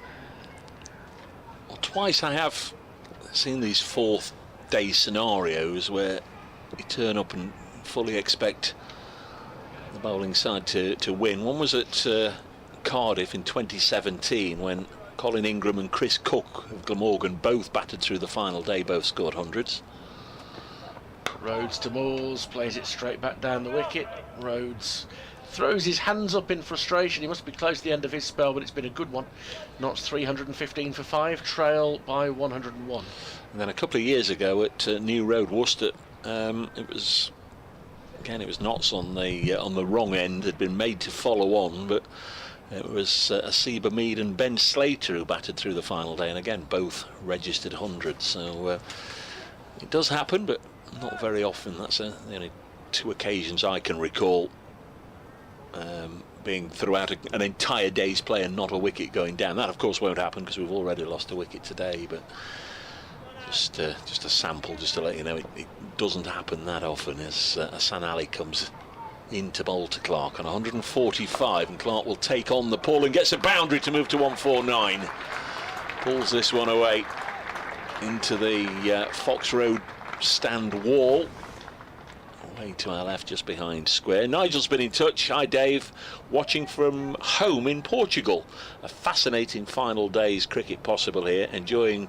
Well, twice I have seen these fourth day scenarios where you turn up and fully expect the bowling side to win. One was at Cardiff in 2017 when Colin Ingram and Chris Cook of Glamorgan both batted through the final day, both scored hundreds. Rhodes to Moores, plays it straight back down the wicket. Rhodes throws his hands up in frustration. He must be close to the end of his spell, but it's been a good one. Notts 315 for 5, trail by 101. And then a couple of years ago at New Road, Worcester, it was Notts on the wrong end. Had been made to follow on, but it was Asiba Mead and Ben Slater who batted through the final day, and again both registered hundreds. So it does happen, but not very often. That's the only two occasions I can recall being throughout an entire day's play and not a wicket going down. That of course won't happen because we've already lost a wicket today, but just a sample just to let you know it doesn't happen that often as Hassan Ali comes into bowl to Clark on 145, and Clark will take on the pull and gets a boundary to move to 149. Pulls this one away into the Fox Road stand wall, away to our left just behind square. Nigel's been in touch. Hi Dave, watching from home in Portugal. A fascinating final day's cricket possible here. Enjoyed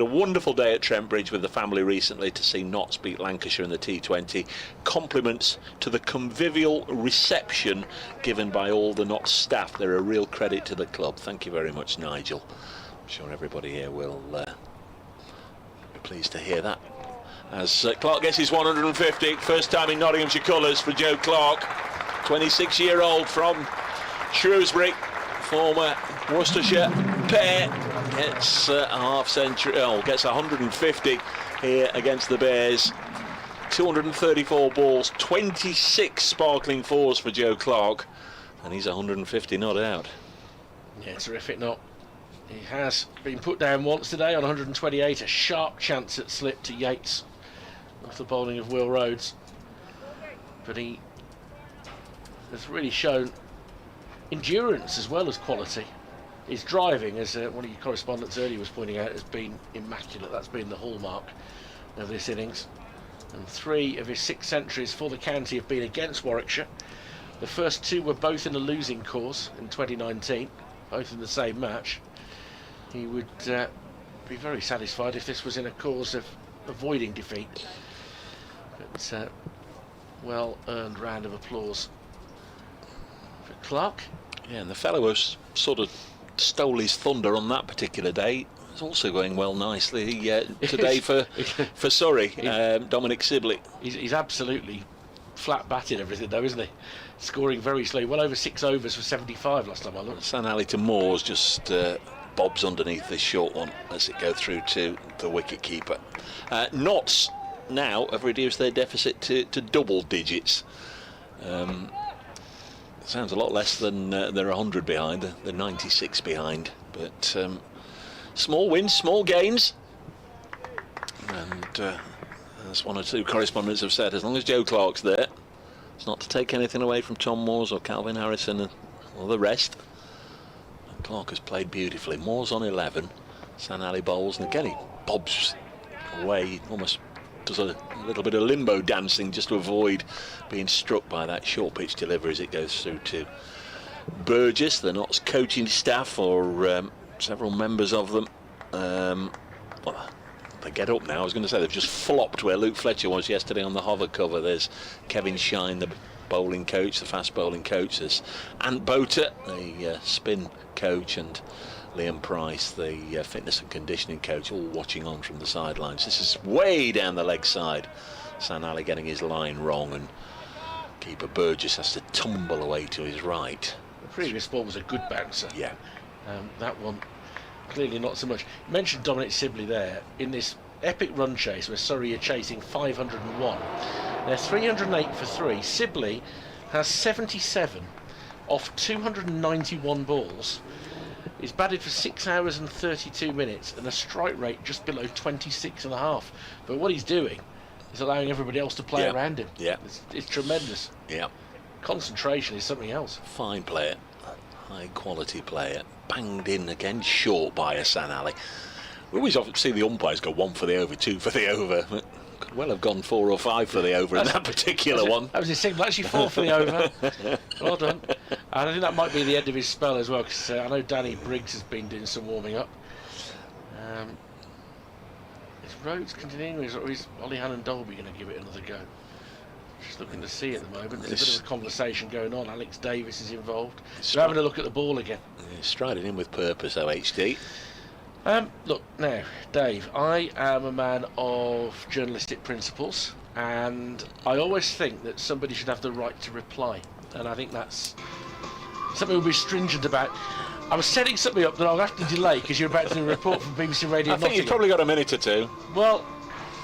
a wonderful day at Trent Bridge with the family recently to see Notts beat Lancashire in the T20. Compliments to the convivial reception given by all the Notts staff. They're a real credit to the club. Thank you very much, Nigel. I'm sure everybody here will be pleased to hear that. As Clark gets his 150, first time in Nottinghamshire colours for Joe Clark, 26-year-old from Shrewsbury, former Worcestershire pair. Gets a half century, gets 150 here against the Bears. 234 balls, 26 sparkling fours for Joe Clark, and he's 150 not out. Yeah, terrific not. He has been put down once today on 128, a sharp chance at slip to Yates off the bowling of Will Rhodes, but he has really shown endurance as well as quality. His driving, as one of your correspondents earlier was pointing out, has been immaculate. That's been the hallmark of this innings. And 3 of his 6 centuries for the county have been against Warwickshire. The first 2 were both in a losing cause in 2019, both in the same match. He would be very satisfied if this was in a cause of avoiding defeat. But well-earned round of applause for Clark. Yeah, and the fellow was sort of stole his thunder on that particular day. It's also going well nicely today for Surrey, Dominic Sibley. He's absolutely flat batted everything though, isn't he? Scoring very slowly, well over 6 overs for 75 last time I looked. Hassan Ali to Moores just bobs underneath this short one as it go through to the wicket keeper. Notts now have reduced their deficit to double digits. Sounds a lot less than they're 100 behind, they're 96 behind, but small wins, small gains, and as one or two correspondents have said, as long as Joe Clark's there, it's not to take anything away from Tom Moores or Calvin Harrison or the rest. And Clark has played beautifully. Moores on 11, Hassan Ali bowls, and again he bobs away, almost does a little bit of limbo dancing just to avoid being struck by that short pitch delivery as it goes through to Burgess, the Notts coaching staff, or several members of them. Well, they get up now. I was going to say they've just flopped where Luke Fletcher was yesterday on the hover cover. There's Kevin Shine, the bowling coach, the fast bowling coach. There's Ant Boter, the spin coach, and Liam Price, the fitness and conditioning coach, all watching on from the sidelines. This is way down the leg side. San Ali getting his line wrong, and keeper Burgess has to tumble away to his right. The previous ball was a good bouncer. Yeah. That one clearly not so much. You mentioned Dominic Sibley there in this epic run chase where Surrey are chasing 501. They're 308 for 3. Sibley has 77 off 291 balls. He's batted for 6 hours and 32 minutes and a strike rate just below 26.5. But what he's doing is allowing everybody else to play around him. Yeah. It's tremendous. Yeah. Concentration is something else. Fine player, high quality player. Banged in again, short by a San Ali. We always often see the umpires go 1 for the over, 2 for the over. Could well have gone 4 or 5 for the over in that particular one. That was his signal. Actually 4 for the over. Well done. And I think that might be the end of his spell as well, because I know Danny Briggs has been doing some warming up. Is Rhodes continuing, or is Ollie Hannon Dolby going to give it another go? Just looking to see at the moment. There's a bit of a conversation going on. Alex Davis is involved. They're having a look at the ball again. Yeah, striding in with purpose, OHD. Look, now, Dave, I am a man of journalistic principles, and I always think that somebody should have the right to reply, and I think that's something we'll be stringent about. I was setting something up that I'll have to delay because you're about to do a report from BBC Radio I think you've probably got a minute or two. Well,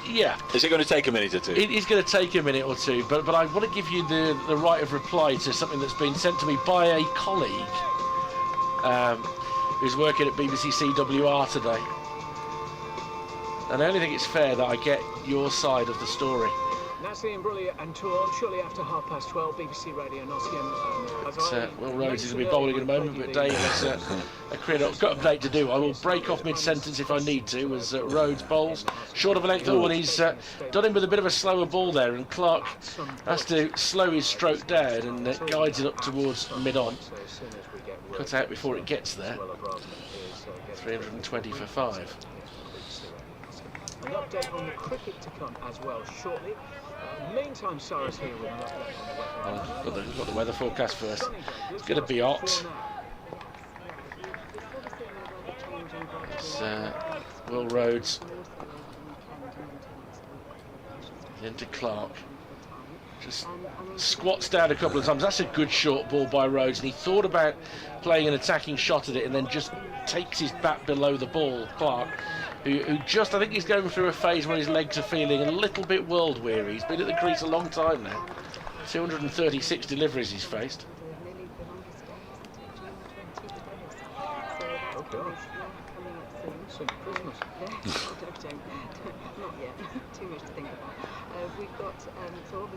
yeah. Is it going to take a minute or two? It is going to take a minute or two, but I want to give you the right of reply to something that's been sent to me by a colleague who's working at BBC CWR today. And I only think it's fair that I get your side of the story. Nasty and Brully and Tour shortly after 12:30 BBC Radio Nottingham. Will Rhodes is going to be bowling in a moment, but Dave has I've got an update to do. I will break off mid-sentence if I need to as Rhodes bowls short of a length. And he's done him with a bit of a slower ball there, and Clark has to slow his stroke down and guides it up towards mid-on. Cut out before it gets there. 320 for 5. An update on the cricket to come as well shortly. Meantime, Cyrus here with an update on the weather. Got the weather forecast first. It's going to be hot. It's Will Rhodes into Clark. Just squats down a couple of times. That's a good short ball by Rhodes, and he thought about playing an attacking shot at it and then just takes his bat below the ball. Clark, who just, I think he's going through a phase where his legs are feeling a little bit world weary. He's been at the crease a long time now. 236 deliveries he's faced. Oh gosh. Some Christmas. Not yet. Too much to think about. We've got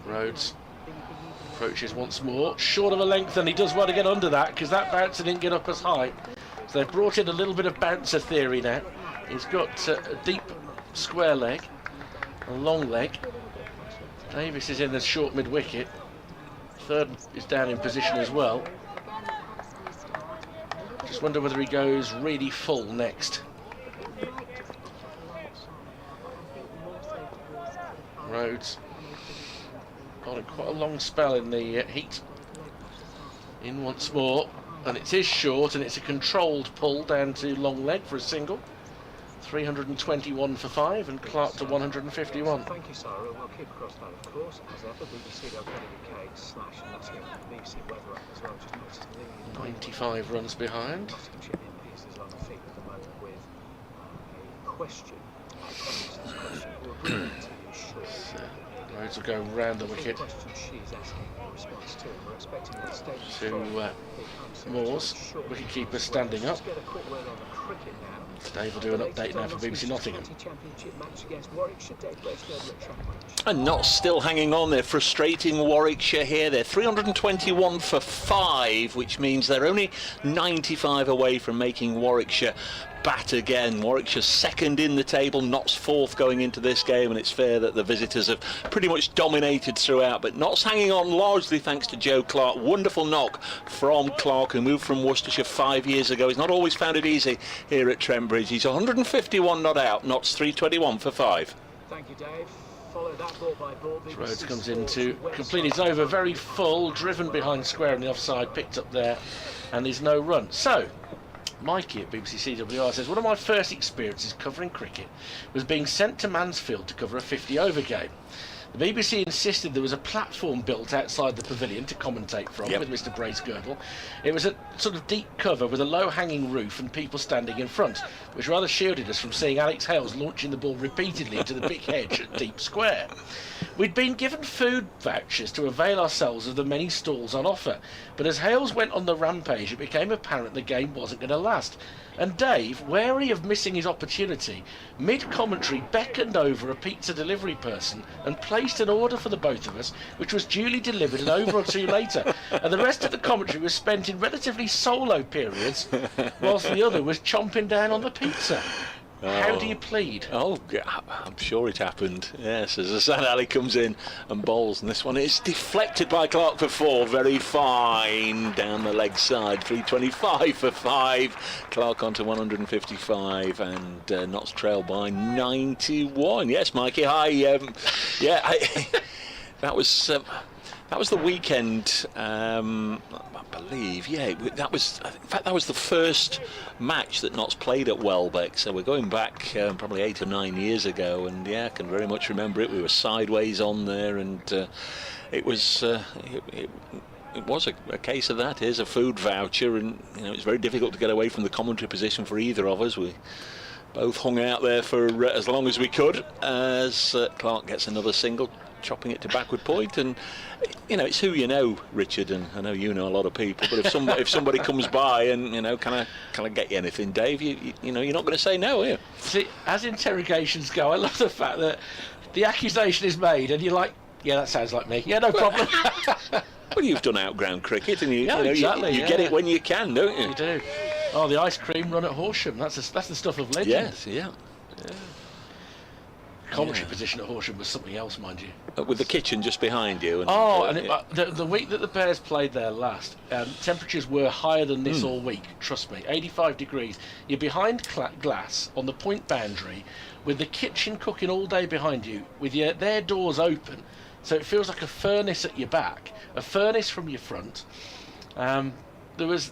Rhodes approaches once more, short of a length, and he does well to get under that because that bouncer didn't get up as high. So they've brought in a little bit of bouncer theory now. He's got a deep square leg, a long leg. Davis is in the short mid-wicket. Third is down in position as well. Just wonder whether he goes really full next. Rhodes got quite a long spell in the heat. In once more, and it is short, and it's a controlled pull down to long leg for a single. 321 for 5, and Clark to 151. Thank you, Sarah. We'll keep across that, of course, as ever. BBC.co.uk/Nottingham BBC weather app as well. Just noticed the 95 runs behind. Nottinghamshire pieces on the feet at the moment with a question. We'll bring it to you shortly. Rhodes will go round the wicket to Moores, wicketkeeper standing up. Dave will do an update now for BBC Nottingham. And not still hanging on. They're frustrating Warwickshire here. They're 321 for 5, which means they're only 95 away from making Warwickshire bat again. Warwickshire second in the table, Notts fourth going into this game, and it's fair that the visitors have pretty much dominated throughout, but Notts hanging on largely thanks to Joe Clark. Wonderful knock from Clark, who moved from Worcestershire 5 years ago. He's not always found it easy here at Trent Bridge. He's 151 not out, Notts 321 for 5. Thank you, Dave. follow that ball by ball. Rhodes comes in to complete his over, very full, driven behind square on the offside, picked up there, and there's no run. So, Mikey at BBC CWR says, one of my first experiences covering cricket was being sent to Mansfield to cover a 50-over game. The BBC insisted there was a platform built outside the pavilion to commentate from, with Mr. Bracegirdle. It was a sort of deep cover with a low-hanging roof and people standing in front, which rather shielded us from seeing Alex Hales launching the ball repeatedly into the big hedge at Deep Square. We'd been given food vouchers to avail ourselves of the many stalls on offer, but as Hales went on the rampage, it became apparent the game wasn't going to last. And Dave, wary of missing his opportunity, mid-commentary beckoned over a pizza delivery person and placed an order for the both of us, which was duly delivered an over or two later. And the rest of the commentary was spent in relatively solo periods, whilst the other was chomping down on the pizza. How do you plead? Oh, I'm sure it happened. Yes, as Hassan Ali comes in and bowls, and this one is deflected by Clark for 4. Very fine down the leg side. 325 for 5. Clark onto 155, and Notts trail by 91. Yes, Mikey. Hi. That was the weekend. I believe, that was, in fact, that was the first match that Notts played at Welbeck, so we're going back probably 8 or 9 years ago, and I can very much remember it. We were sideways on there, and it was a case of that. Here's a food voucher, and it's very difficult to get away from the commentary position for either of us. We both hung out there for as long as we could, as Clark gets another single, chopping it to backward point. And it's who you know, Richard, and I know you know a lot of people, but if somebody comes by and can I get you anything, Dave, you're not going to say no, are you? See, as interrogations go, I love the fact that the accusation is made and you're like, yeah, that sounds like me, yeah, no problem. Well, you've done outground cricket, and you get it when you can, don't you? You do. Oh, the ice cream run at Horsham, that's the stuff of legend. Yes, yeah. Commentary position at Horsham was something else, mind you. With the kitchen just behind you. And the week that the Bears played there last, temperatures were higher than this all week, trust me. 85 degrees. You're behind glass on the point boundary with the kitchen cooking all day behind you, with their doors open, so it feels like a furnace at your back, a furnace from your front. There was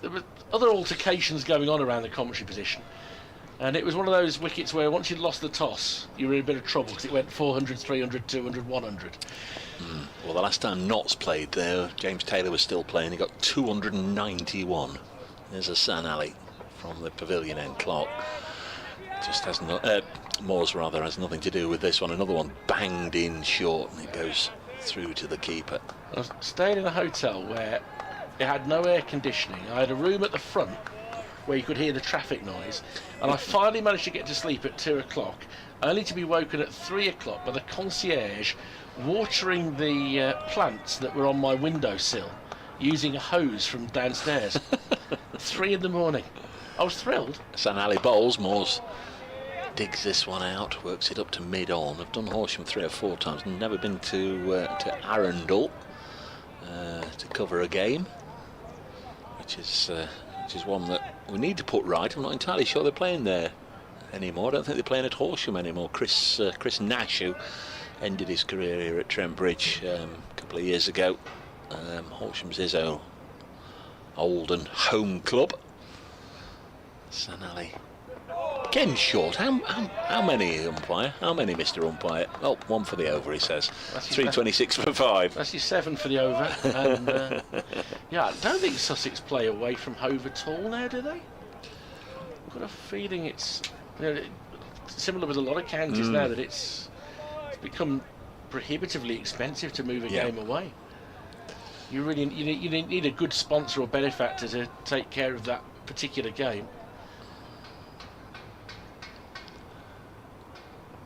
other altercations going on around the commentary position. And it was one of those wickets where once you'd lost the toss, you were in a bit of trouble because it went 400, 300, 200, 100. Well, the last time Notts played there, James Taylor was still playing. He got 291. There's Hassan Ali from the pavilion end. Clark just has Moores rather has nothing to do with this one. Another one banged in short, and it goes through to the keeper. I was staying in a hotel where it had no air conditioning. I had a room at the front where you could hear the traffic noise, and I finally managed to get to sleep at 2 o'clock, only to be woken at 3 o'clock by the concierge watering the plants that were on my windowsill using a hose from downstairs. 3 in the morning. I was thrilled. Hassan Ali bowls. Moores digs this one out, works it up to mid-on. I've done Horsham 3 or 4 times, never been to Arundel to cover a game, which is one that we need to put right. I'm not entirely sure they're playing there anymore. I don't think they're playing at Horsham anymore. Chris Nash, who ended his career here at Trent Bridge a couple of years ago. Horsham's his own old and home club. Hassan Ali again short. How many umpire? How many, Mr. Umpire? Oh, 1 for the over, he says. 326 for 5. That's your 7 for the over. And I don't think Sussex play away from Hove at all now, do they? I've got a feeling it's similar with a lot of counties now, that it's become prohibitively expensive to move a game away. You really you need a good sponsor or benefactor to take care of that particular game.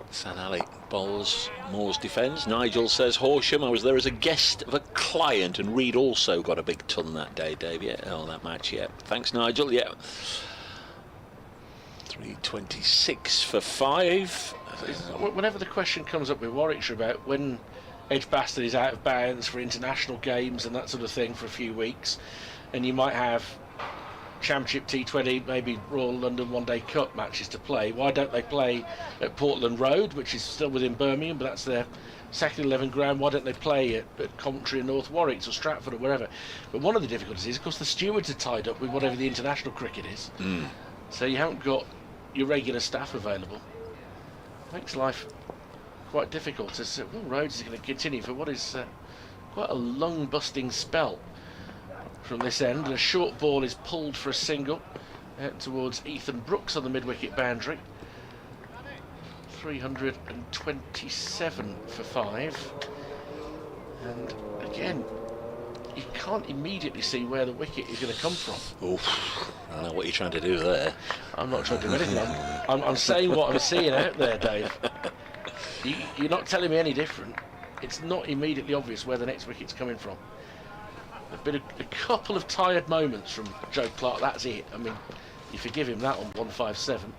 Hassan Ali bowls, Moores defends. Nigel says Horsham, I was there as a guest of a client, and Reed also got a big ton that day, Dave. That match, Thanks, Nigel, 326 for 5. Whenever the question comes up with Warwickshire about when Edgbaston is out of bounds for international games and that sort of thing for a few weeks, and you might have Championship T20, maybe Royal London One Day Cup matches to play, why don't they play at Portland Road, which is still within Birmingham, but that's their second 11 ground, why don't they play at Coventry and North Warwick or Stratford or wherever? But one of the difficulties is, of course, the stewards are tied up with whatever the international cricket is. So you haven't got your regular staff available. Makes life quite difficult. As Will Rhodes is going to continue for what is quite a lung-busting spell from this end. And a short ball is pulled for a single out towards Ethan Brooks on the mid-wicket boundary. 327 for 5. And again, you can't immediately see where the wicket is going to come from. Oof, I know what you're trying to do there. I'm not trying to do anything. I'm saying what I'm seeing out there, Dave. You're not telling me any different. It's not immediately obvious where the next wicket's coming from. There've been a couple of tired moments from Joe Clark. That's it. I mean, you forgive him that on 157.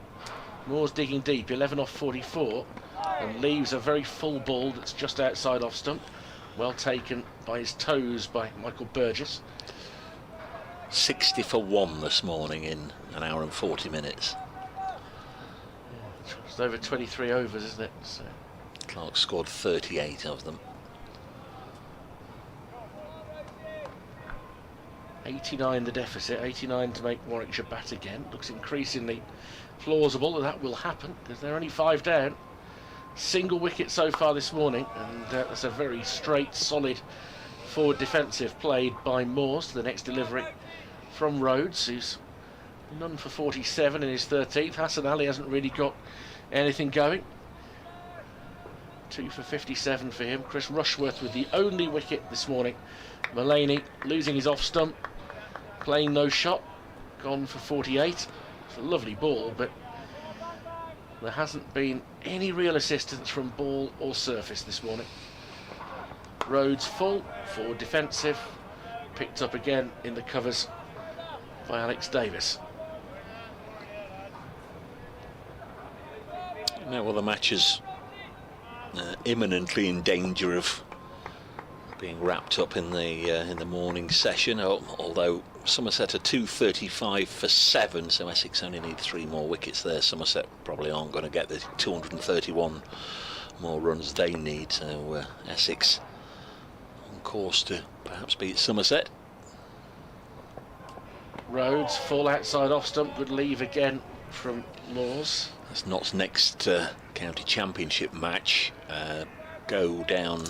Moore's digging deep, 11 off 44, and leaves a very full ball that's just outside off stump. Well taken by his toes by Michael Burgess. 60 for 1 this morning in an hour and 40 minutes. It's over 23 overs, isn't it? So. Clark scored 38 of them. 89 the deficit, 89 to make Warwickshire bat again. Looks increasingly plausible that will happen because they're only 5 down. Single wicket so far this morning, and that's a very straight, solid forward defensive played by Moores to the next delivery from Rhodes, who's none for 47 in his 13th. Hassan Ali hasn't really got anything going. 2 for 57 for him. Chris Rushworth with the only wicket this morning. Mullaney losing his off stump, playing no shot, gone for 48. It's a lovely ball, but there hasn't been any real assistance from ball or surface this morning. Rhodes full, forward defensive, picked up again in the covers by Alex Davis. Now, well, the match is imminently in danger of being wrapped up in the morning session. Although Somerset are 235 for 7, so Essex only need 3 more wickets there. Somerset probably aren't going to get the 231 more runs they need. So Essex on course to perhaps beat Somerset. Rhodes full outside off stump, good leave again from Laws. That's Notts' next county championship match. Go down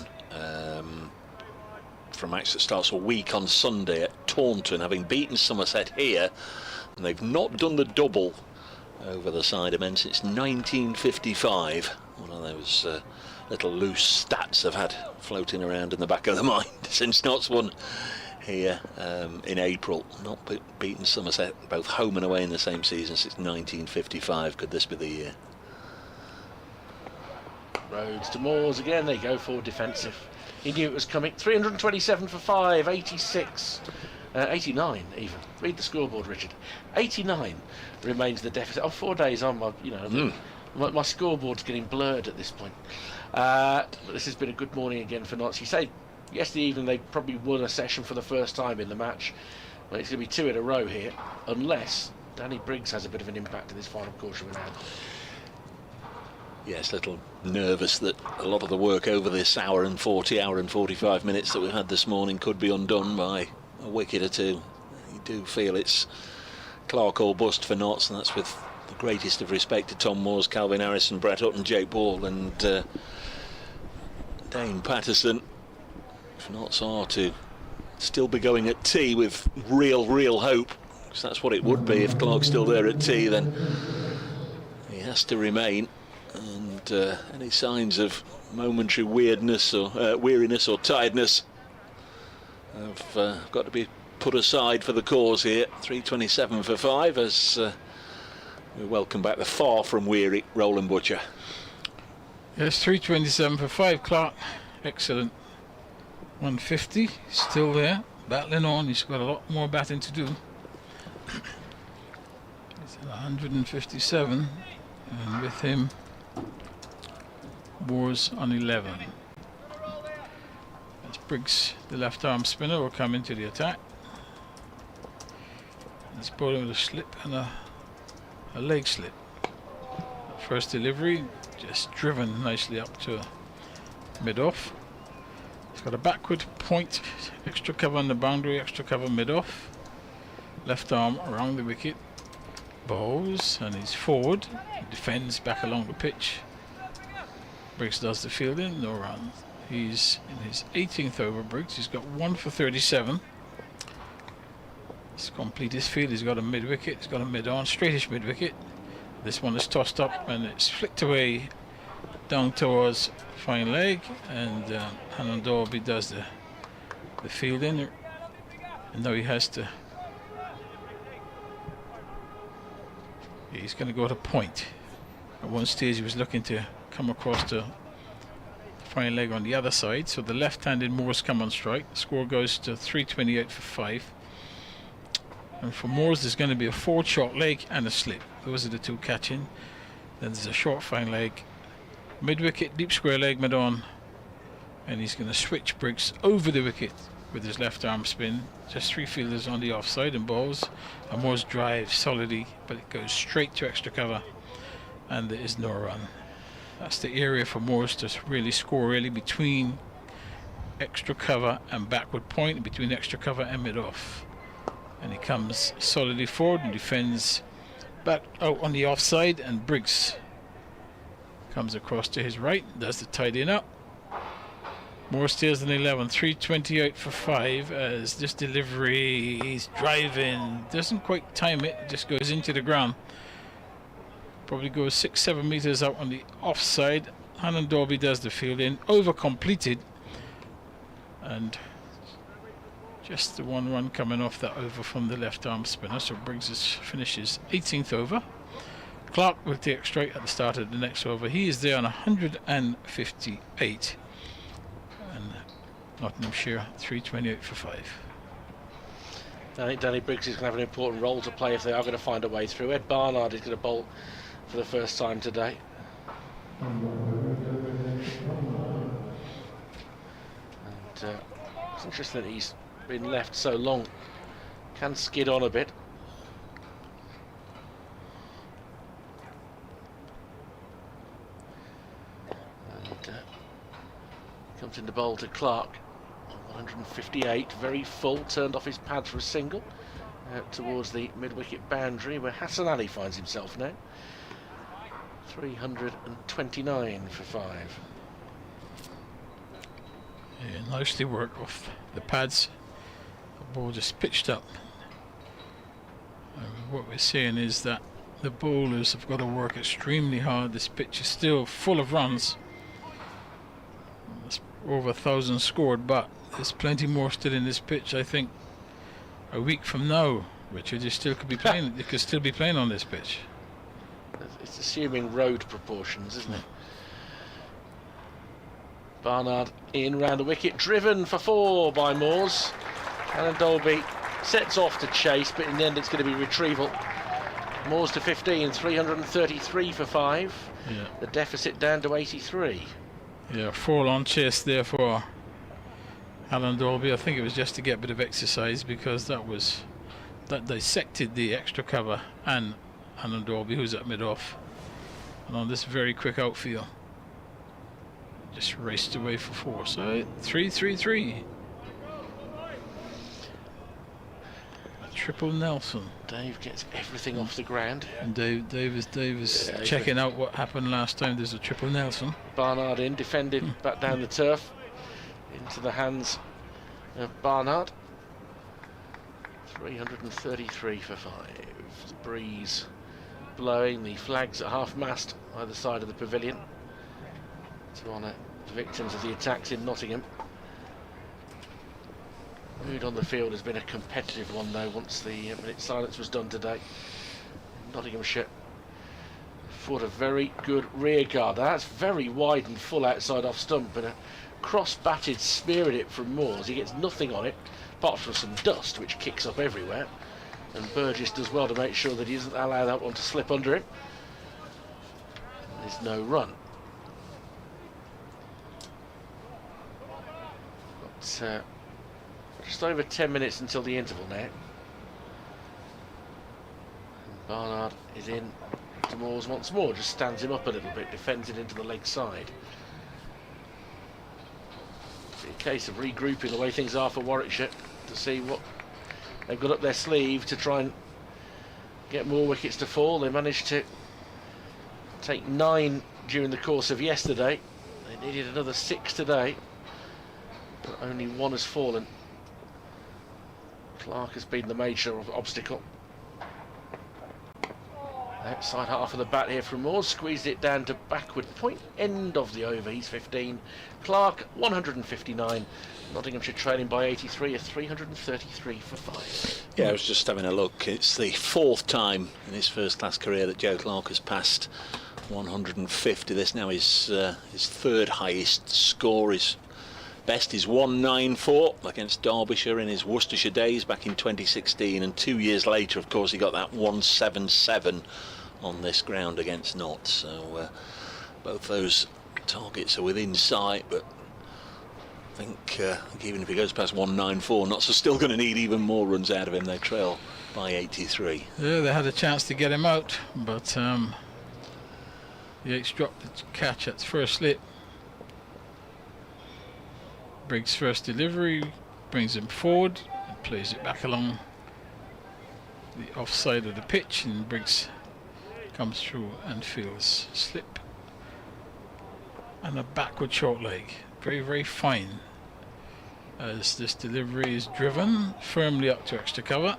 for a match that starts a week on Sunday at Taunton, having beaten Somerset here, and they've not done the double over the side of men since 1955. One of those little loose stats I've had floating around in the back of the mind since Notts won here in April. Not beaten Somerset both home and away in the same season since 1955. Could this be the year? Rhodes to Moores again. They go forward defensive. He knew it was coming. 327 for 5, 86, 89 even. Read the scoreboard, Richard. 89 remains the deficit. Oh, 4 days on, my scoreboard's getting blurred at this point. But this has been a good morning again for Notts. You say yesterday evening they probably won a session for the first time in the match. Well, it's going to be 2 in a row here, unless Danny Briggs has a bit of an impact in this final quarter of an hour. Yes, a little nervous that a lot of the work over this hour and 45 minutes that we've had this morning could be undone by a wicket or two. You do feel it's Clark or bust for Notts, and that's with the greatest of respect to Tom Moores, Calvin Harrison, Brett Hutton, Jake Ball and Dane Patterson. If Notts are to still be going at tea with real hope, because that's what it would be if Clark's still there at tea, then he has to remain. And any signs of momentary weariness or tiredness have got to be put aside for the cause here. 327 for 5 as we welcome back the far from weary Roland Butcher. Yes, 327 for 5, Clark. Excellent. 150, still there, battling on. He's got a lot more batting to do. He's at 157, and with him, Moores on 11. As Briggs, the left arm spinner, will come into the attack. He's bowling with a slip and a leg slip. First delivery, just driven nicely up to mid-off. He's got a backward point, extra cover on the boundary, extra cover mid-off. Left arm around the wicket. Bowls, and he's forward. He defends back along the pitch. Briggs does the fielding, no run. He's in his 18th over, Briggs. He's got 1 for 37. He's completed his field. He's got a mid-wicket. He's got a mid-on, straightish mid-wicket. This one is tossed up and it's flicked away down towards fine leg, and Hannon Dolby does the fielding, and now he has to. He's going to go to point. At one stage he was looking to come across to fine leg on the other side, so the left-handed Moores come on strike. The score goes to 328 for 5. And for Moores there's going to be a forward short leg and a slip. Those are the two catching. Then there's a short fine leg, mid-wicket, deep square leg, mid-on, and he's going to switch Briggs over the wicket with his left arm spin. Just 3 fielders on the offside and balls, and Moores drives solidly, but it goes straight to extra cover, and there is no run. That's the area for Moores to really score, really between extra cover and backward point, between extra cover and mid-off. And he comes solidly forward and defends back out on the offside, and Briggs comes across to his right, does the tidying up. Moore steals an 11, 328 for 5 as this delivery, he's driving, doesn't quite time it, just goes into the ground. Probably goes 6-7 meters out on the offside. Hannon Dolby does the fielding, over completed, and just the 1 run coming off that over from the left arm spinner, so Briggs finishes 18th over. Clark will take straight at the start of the next over. He is there on 158, and Nottinghamshire 328 for 5. I think Danny Briggs is going to have an important role to play if they are going to find a way through. Ed Barnard is going to bowl for the first time today. And it's interesting that he's been left so long. Can skid on a bit. And comes in the bowl to Clark. 158, very full, turned off his pad for a single towards the mid-wicket boundary where Hassan Ali finds himself now. 329 for 5. Yeah, nicely worked off the pads. The ball just pitched up. What we're saying is that the bowlers have got to work extremely hard. This pitch is still full of runs. There's over 1,000 scored, but there's plenty more still in this pitch. I think a week from now, Richard, you still could be playing. You could still be playing on this pitch. It's assuming road proportions, isn't it? Barnard in round the wicket, driven for 4 by Moores. Hannon Dolby sets off to chase, but in the end it's going to be retrieval. Moores to 15, 333 for 5. Yeah. The deficit down to 83. Yeah, 4 on chase there for Hannon Dolby. I think it was just to get a bit of exercise, because that dissected the extra cover and Hannon Dolby, who's at mid-off. And on this very quick outfield, just raced away for 4. So 3-3-3. Triple Nelson. Dave gets everything off the ground. And Dave is checking out what happened last time. There's a triple Nelson. Barnard in, defended back down the turf. Into the hands of Barnard. 333 for 5. The breeze blowing, the flags at half-mast either side of the pavilion to honour the victims of the attacks in Nottingham. Mood on the field has been a competitive one though once the minute silence was done today. Nottinghamshire fought a very good rear guard. That's very wide and full outside off stump, but a cross-batted spear at it from Moores. He gets nothing on it apart from some dust which kicks up everywhere, and Burgess does well to make sure that he doesn't allow that one to slip under him. There's no run. But just over 10 minutes until the interval now. And Barnard is in to Moores once more, just stands him up a little bit, defends it into the leg side. Be a case of regrouping the way things are for Warwickshire to see what they've got up their sleeve to try and get more wickets to fall. They managed to take 9 during the course of yesterday. They needed another 6 today, but only 1 has fallen. Clark has been the major obstacle. Outside half of the bat here from Moores, squeezed it down to backward point end of the over. He's 15. Clark 159. Nottinghamshire trailing by 83, a 333 for 5. Yeah, I was just having a look. It's the 4th time in his first-class career that Joe Clark has passed 150. This now is his 3rd highest score. His best is 194 against Derbyshire in his Worcestershire days back in 2016, and 2 years later, of course, he got that 177 on this ground against Notts. So both those targets are within sight, but I think even if he goes past 194, Notts are still going to need even more runs out of him. They trail by 83. Yeah, they had a chance to get him out, but Yates dropped the catch at first slip. Briggs' first delivery brings him forward and plays it back along the offside of the pitch, and Briggs comes through and feels slip and a backward short leg. Very, very fine as this delivery is driven firmly up to extra cover,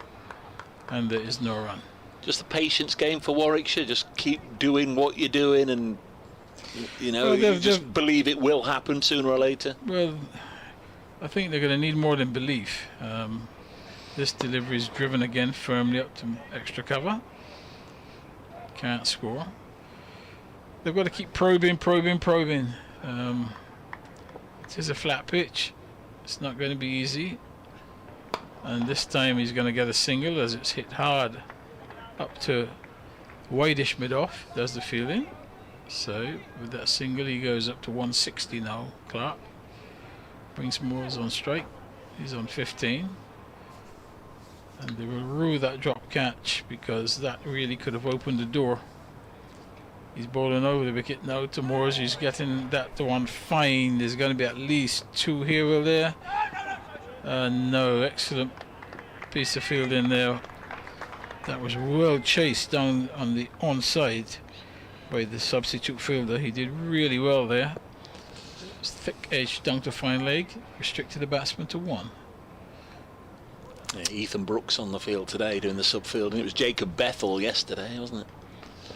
and there is no run. Just a patience game for Warwickshire. Just keep doing what you're doing, and you know, Well, you just believe it will happen sooner or later. Well, I think they're going to need more than belief. This delivery is driven again firmly up to extra cover. Can't score. They've got to keep probing. It is a flat pitch. It's not going to be easy. And this time he's going to get a single as it's hit hard up to wideish mid-off. Does the fielding. So with that single he goes up to 160 now. Clark brings Moores on strike. He's on 15. And they will rue that drop catch because that really could have opened the door. He's bowling over the wicket now to Moores. He's getting that to one fine. There's going to be at least 2 here or there. No, excellent piece of fielding there. That was well chased down on the onside by the substitute fielder. He did really well there. Thick edge down to fine leg, restricted the batsman to 1. Yeah, Ethan Brooks on the field today doing the subfield, and it was Jacob Bethel yesterday, wasn't it?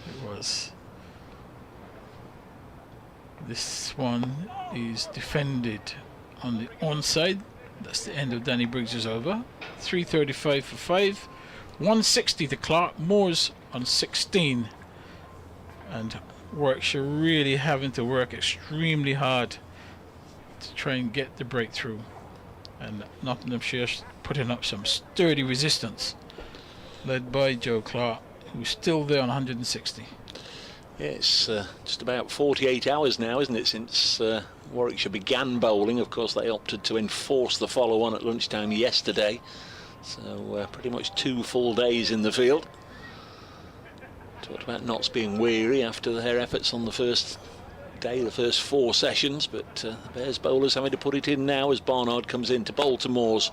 It was. This one is defended on the onside. That's the end of Danny Briggs' over. 335 for 5. 160 to Clark. Moores on 16. And Warwickshire really having to work extremely hard to try and get the breakthrough, and Nottinghamshire putting up some sturdy resistance, led by Joe Clark, who's still there on 160. Yeah, it's just about 48 hours now, isn't it, since Warwickshire began bowling. Of course, they opted to enforce the follow-on at lunchtime yesterday, so pretty much 2 full days in the field. Talked about Notts being weary after their efforts on the first day, the first 4 sessions, but the Bears bowlers having to put it in now as Barnard comes in to bowl to Moores.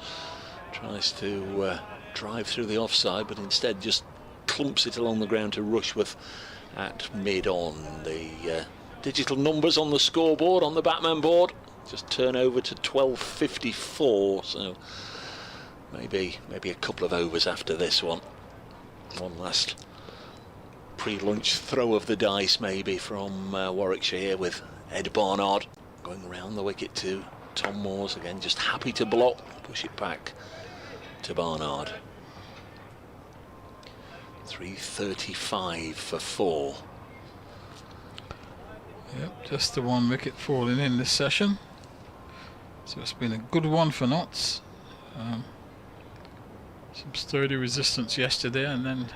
Tries to drive through the offside, but instead just clumps it along the ground to Rushworth at mid-on. The digital numbers on the scoreboard, on the Batman board, just turn over to 12:54, so maybe a couple of overs after this one. One last pre-lunch throw of the dice maybe from Warwickshire here, with Ed Barnard going around the wicket to Tom Moores again, just happy to block, push it back to Barnard. 335 for 4. Yep, just the 1 wicket falling in this session, so it's been a good one for Notts. Some sturdy resistance yesterday, and then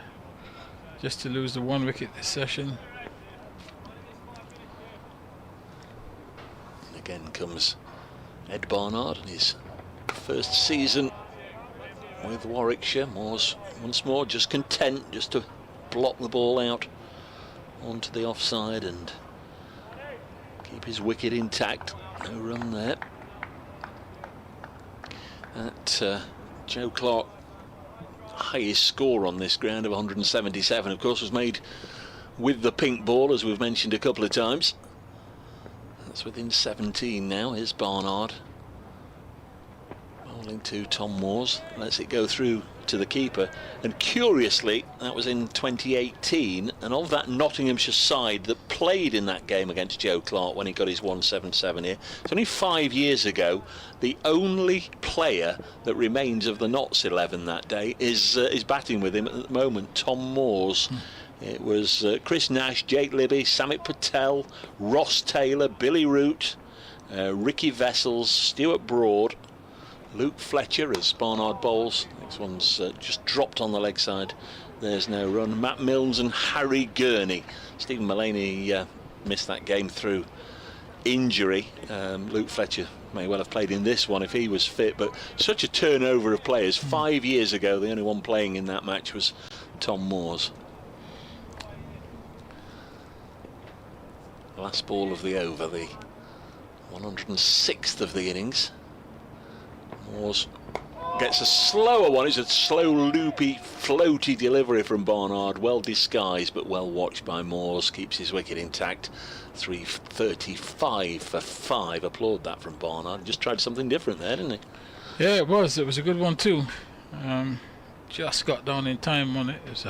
just to lose the 1 wicket this session. Again comes Ed Barnard in his first season with Warwickshire. Moores once more just content just to block the ball out onto the offside and keep his wicket intact. No run there. That Joe Clark highest score on this ground of 177, of course, was made with the pink ball, as we've mentioned a couple of times. That's within 17 now. Here's Barnard bowling to Tom Moores, lets it go through to the keeper, and curiously that was in 2018, and of that Nottinghamshire side that played in that game against Joe Clark when he got his 177 here, it's only 5 years ago. The only player that remains of the Notts 11 that day is batting with him at the moment, Tom Moores. It was Chris Nash, Jake Libby, Samit Patel, Ross Taylor, Billy Root, Ricky Vessels, Stuart Broad, Luke Fletcher as Barnard bowls. Next one's just dropped on the leg side. There's no run. Matt Milnes and Harry Gurney. Stephen Mullaney missed that game through injury. Luke Fletcher may well have played in this one if he was fit, but such a turnover of players. 5 years ago, the only one playing in that match was Tom Moores. Last ball of the over, the 106th of the innings. Moores gets a slower one. It's a slow, loopy, floaty delivery from Barnard. Well disguised, but well watched by Moores. Keeps his wicket intact. 335 for 5. Applaud that from Barnard. Just tried something different there, didn't he? Yeah, it was. It was a good one too. Just got down in time on it. It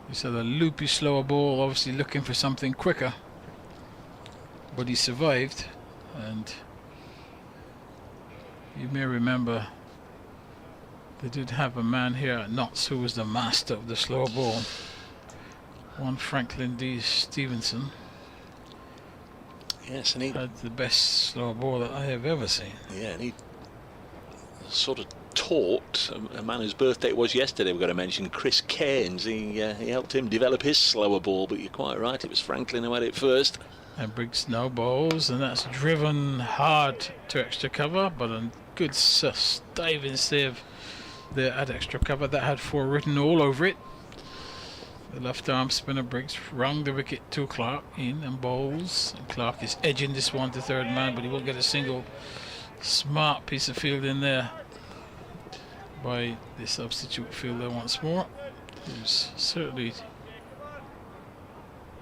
was a loopy, slower ball. Obviously looking for something quicker, but he survived. And you may remember they did have a man here at Notts who was the master of the slower ball, one Franklin D. Stevenson. Yes, and he had the best slower ball that I have ever seen. Yeah, and he sort of taught a man whose birthday it was yesterday, we've got to mention, Chris Cairns. He helped him develop his slower ball, but you're quite right, it was Franklin who had it first. And Briggs now bowls, and that's driven hard to extra cover, but a good diving save there at extra cover. That had 4 written all over it. The left arm spinner Briggs rung the wicket to Clark in and bowls. And Clark is edging this one to third man, but he will get a single. Smart piece of fielding there by the substitute fielder once more. Who's certainly,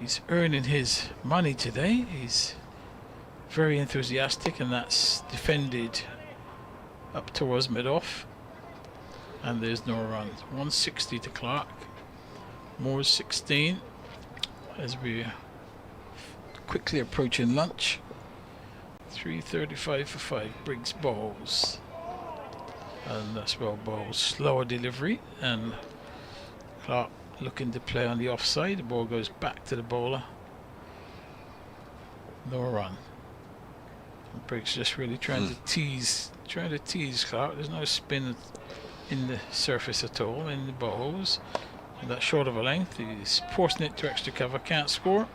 he's earning his money today. He's very enthusiastic, and that's defended up towards mid-off. And there's no run. 160 to Clark. Moore's 16 as we quickly approaching lunch. 335 for 5. Briggs bowls, and that's well bowls. Slower delivery, and Clark looking to play on the offside. The ball goes back to the bowler. No run. And Briggs just really trying to tease Clark. There's no spin in the surface at all in the bowls. That short of a length, he's forcing it to extra cover, can't score.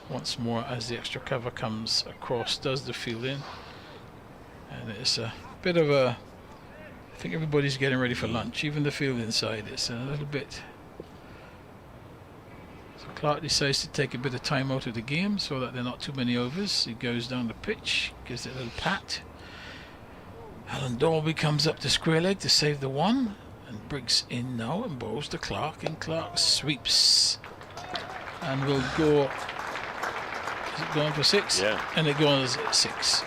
Once more as the extra cover comes across, does the fielding, and it's a bit of a, I think everybody's getting ready for lunch, even the fielding side. It's a little bit, so Clark decides to take a bit of time out of the game so that there are not too many overs. He goes down the pitch, gives it a little pat. Alan Dalby comes up to square leg to save the one. And Briggs in now and bowls to Clark, and Clark sweeps and will go. Is it going for 6? Yeah. And it goes 6.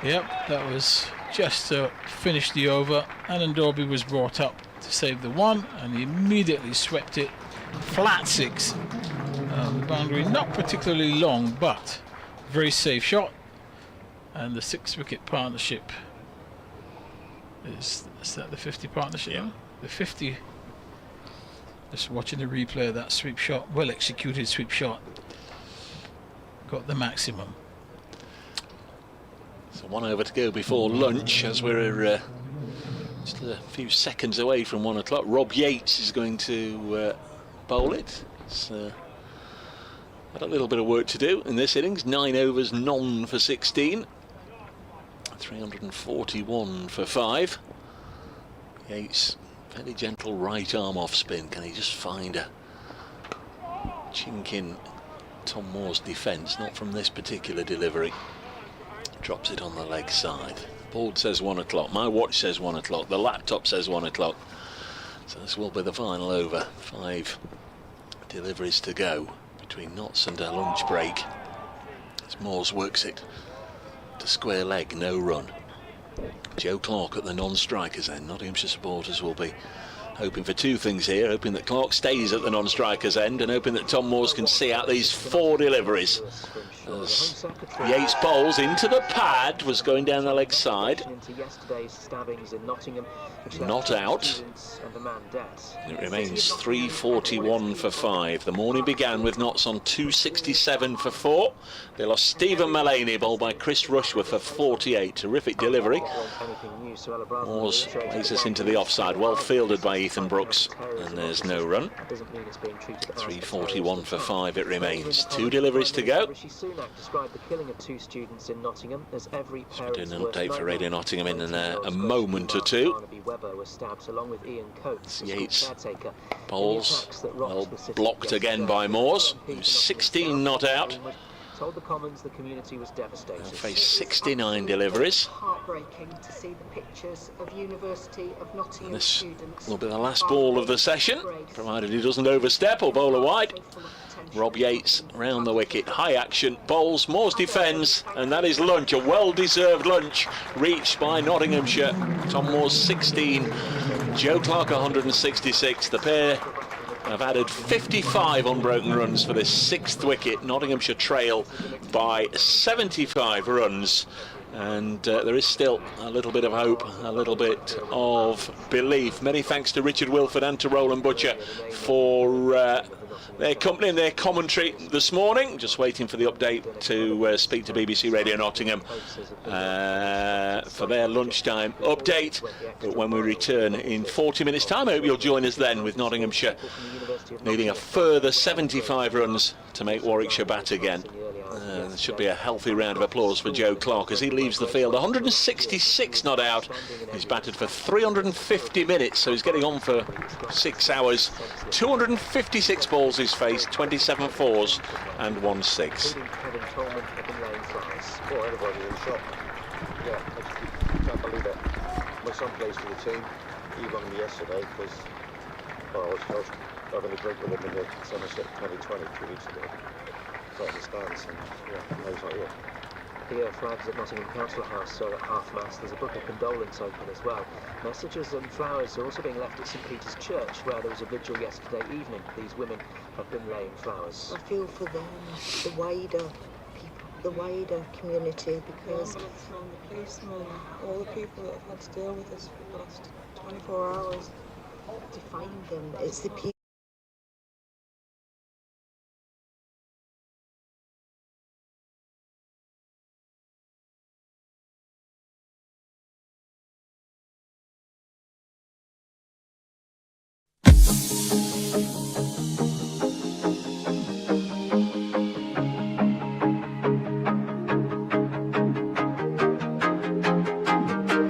Yep, that was just to finish the over. Alan Dalby was brought up to save the one, and he immediately swept it flat 6. The boundary not particularly long, but very safe shot. And the 6-wicket partnership. Is that the 50 partnership? Yeah. The 50. Just watching the replay of that sweep shot, well executed sweep shot, got the maximum. So 1 over to go before lunch, as we're just a few seconds away from 1 o'clock. Rob Yates is going to bowl it. It's had a little bit of work to do in this innings. 9 overs, none for 16. 341 for 5. Yates, fairly gentle right arm off spin. Can he just find a chink in Tom Moore's defence? Not from this particular delivery. Drops it on the leg side. board says 1 o'clock, my watch says 1 o'clock, the laptop says 1 o'clock. So this will be the final over. 5 deliveries to go between Notts and a lunch break. As Moores works it to square leg, no run. Joe Clark at the non-strikers end. Nottinghamshire supporters will be hoping for 2 things here, hoping that Clark stays at the non-strikers end and hoping that Tom Moores can see out these 4 deliveries. As Yates bowls into the pad, was going down the leg side. Not out. It remains 341 for 5. The morning began with Notts on 267 for 4. They lost Stephen Mullaney, bowled by Chris Rushworth for 48. Terrific delivery. Moores places into the offside, well fielded by Ethan Brooks, and there's no run. 341 for 5 it remains. 2 deliveries to go. Described the killing of 2 students in Nottingham as every we're doing an update for Radio Nottingham in a moment or 2. Yates bowls, well blocked again by Moores, who's 16 not out. Told the Commons the community was devastated. Faced 69 deliveries. Heartbreaking to see the pictures of University of Nottingham This students. will be the last ball of the session, provided he doesn't overstep or bowl a wide. Rob Yates round the wicket, high action, bowls, Moores defends, and that is lunch, a well-deserved lunch reached by Nottinghamshire. Tom Moores 16, Joe Clark 166. The pair have added 55 unbroken runs for this 6th wicket. Nottinghamshire trail by 75 runs. And there is still a little bit of hope, a little bit of belief. Many thanks to Richard Wilford and to Roland Butcher for their company and their commentary this morning. Just waiting for the update to speak to BBC Radio Nottingham for their lunchtime update. But when we return in 40 minutes time, I hope you'll join us then, with Nottinghamshire needing a further 75 runs to make Warwickshire bat again. There should be a healthy round of applause for Joe Clark as he leaves the field. 166 not out. He's batted for 350 minutes, so he's getting on for 6 hours. 256 balls he's faced, 27 fours and 1 6. Everybody in shock. Yeah, I can't believe it. My son plays for the team. He rang me yesterday because I was having a drink with him in the Somerset 2020 2 weeks ago. Right in the stands, and yeah, knows not here. The flags at Nottingham Council House are at half-mast. There's a book of condolence open as well. Messages and flowers are also being left at St Peter's Church, where there was a vigil yesterday evening. These women have been laying flowers. I feel for them, the wider people, the wider community, because the policemen, all the people that have had to deal with this for the last 24 hours. To find them, it's the people.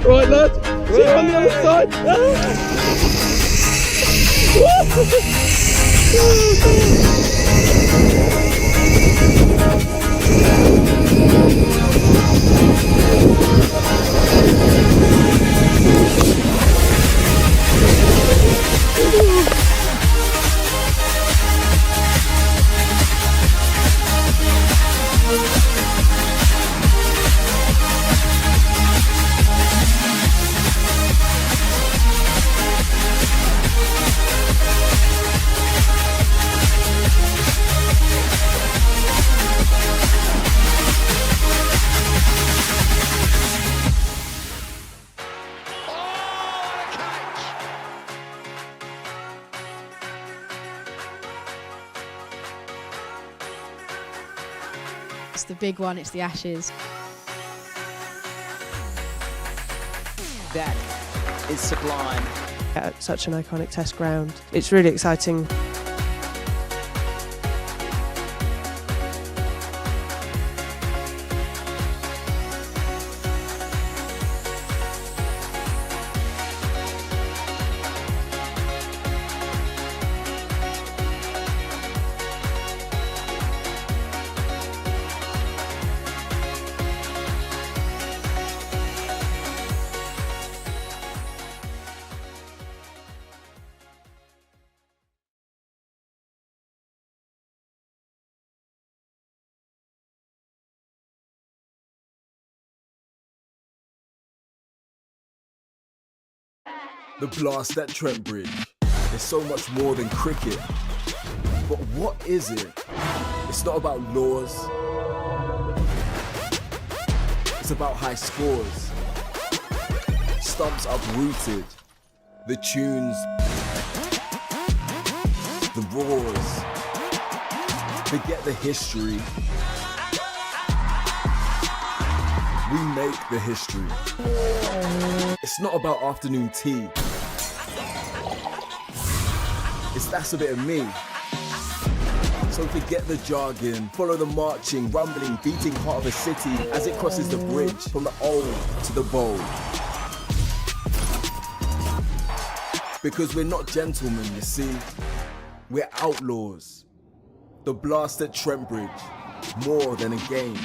Right, lads, see you on the other side. It's the big one, it's the Ashes. That is sublime. At such an iconic test ground, it's really exciting. The blast at Trent Bridge. It's so much more than cricket. But what is it? It's not about laws. It's about high scores. Stumps uprooted. The tunes. The roars. Forget the history. We make the history. It's not about afternoon tea. That's a bit of me. So forget the jargon, follow the marching, rumbling, beating heart of a city as it crosses the bridge from the old to the bold. Because we're not gentlemen, you see. We're outlaws. The blast at Trent Bridge, more than a game.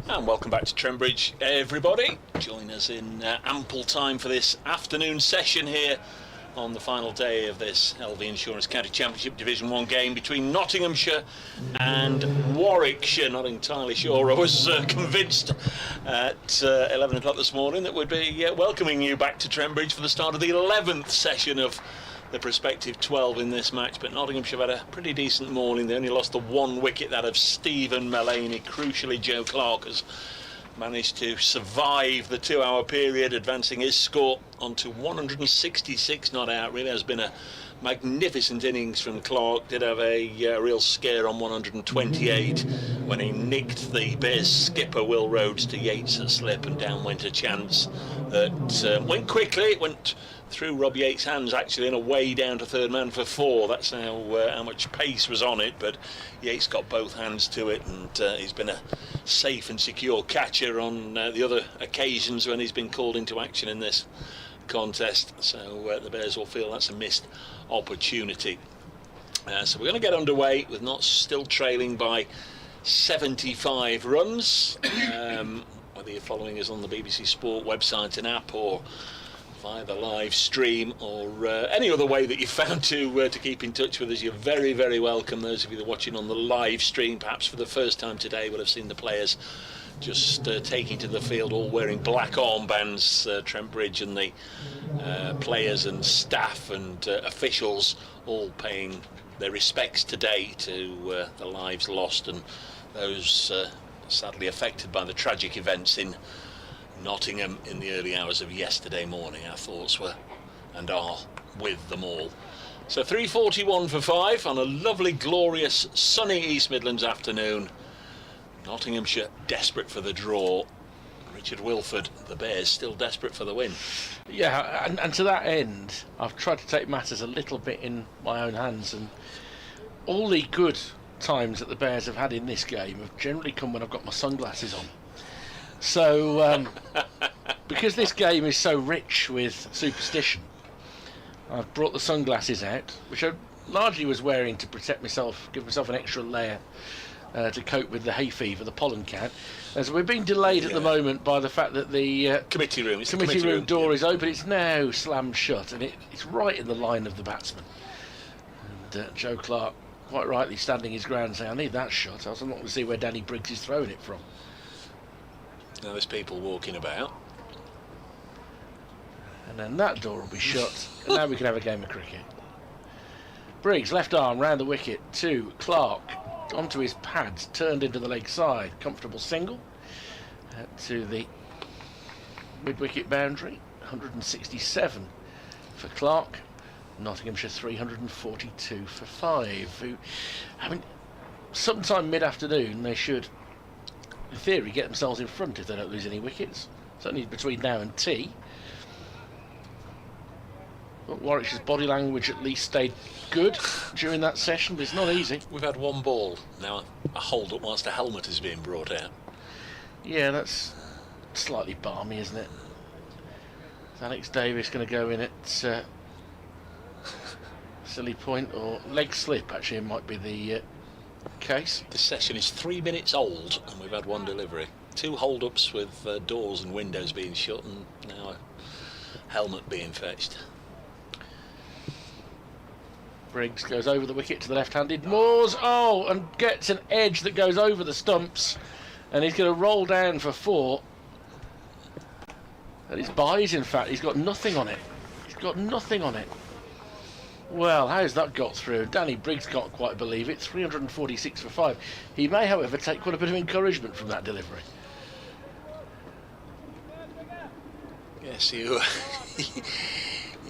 And welcome back to Trent Bridge, everybody. Join us in ample time for this afternoon session here on the final day of this LV Insurance County Championship Division 1 game between Nottinghamshire and Warwickshire. Not entirely sure. I was convinced at 11 o'clock this morning that we'd be welcoming you back to Trent Bridge for the start of the 11th session of the prospective 12 in this match, but Nottinghamshire had a pretty decent morning. They only lost the one wicket, that of Stephen Mullaney. Crucially, Joe Clark has managed to survive the 2-hour period, advancing his score onto 166 not out. Really has been a magnificent innings from Clark. Did have a real scare on 128 when he nicked the Bears skipper Will Rhodes to Yates at slip, and down went a chance that went quickly. It went through Rob Yates' hands actually, and away down to third man for 4. That's how much pace was on it, but Yates got both hands to it, and he's been a safe and secure catcher on the other occasions when he's been called into action in this contest. So the Bears will feel that's a missed opportunity. So we're going to get underway with Notts still trailing by 75 runs. Whether you're following us on the BBC Sport website and app, or via the live stream, or any other way that you found to keep in touch with us, you're very, very welcome. Those of you that are watching on the live stream, perhaps for the first time today, will have seen the players just taking to the field, all wearing black armbands. Trent Bridge and the players and staff and officials all paying their respects today to the lives lost and those sadly affected by the tragic events in Nottingham in the early hours of yesterday morning. Our thoughts were and are with them all. So 3:41 for 5 on a lovely, glorious, sunny East Midlands afternoon. Nottinghamshire desperate for the draw. Richard Wilford, the Bears, still desperate for the win. Yeah, and to that end, I've tried to take matters a little bit in my own hands, and all the good times that the Bears have had in this game have generally come when I've got my sunglasses on. So, because this game is so rich with superstition, I've brought the sunglasses out, which I largely was wearing to protect myself, give myself an extra layer to cope with the hay fever, the pollen count. As we're being delayed at the moment by the fact that the committee room door is open. It's now slammed shut, and it's right in the line of the batsman. And Joe Clark, quite rightly, standing his ground, saying, "I need that shut. I'm not going to see where Danny Briggs is throwing it from." Now there's people walking about. And then that door will be shut, and now we can have a game of cricket. Briggs, left arm round the wicket to Clark, onto his pads, turned into the leg side. Comfortable single to the mid-wicket boundary. 167 for Clark. Nottinghamshire 342 for 5. Who, I mean, sometime mid-afternoon they should, in theory, get themselves in front if they don't lose any wickets. Certainly between now and tea. But Warwickshire's body language at least stayed good during that session, but it's not easy. We've had one ball. Now a hold-up whilst a helmet is being brought out. Yeah, that's slightly balmy, isn't it? Is Alex Davis going to go in at silly point or leg slip? Actually, it might be the case. This session is 3 minutes old and we've had one delivery. 2 hold-ups with doors and windows being shut, and now a helmet being fetched. Briggs goes over the wicket to the left-handed. Moores, and gets an edge that goes over the stumps, and he's going to roll down for 4. And it's buys, in fact. He's got nothing on it. He's got nothing on it. Well, how's that got through? Danny Briggs can't quite believe it. 346 for 5. He may, however, take quite a bit of encouragement from that delivery. Yes, you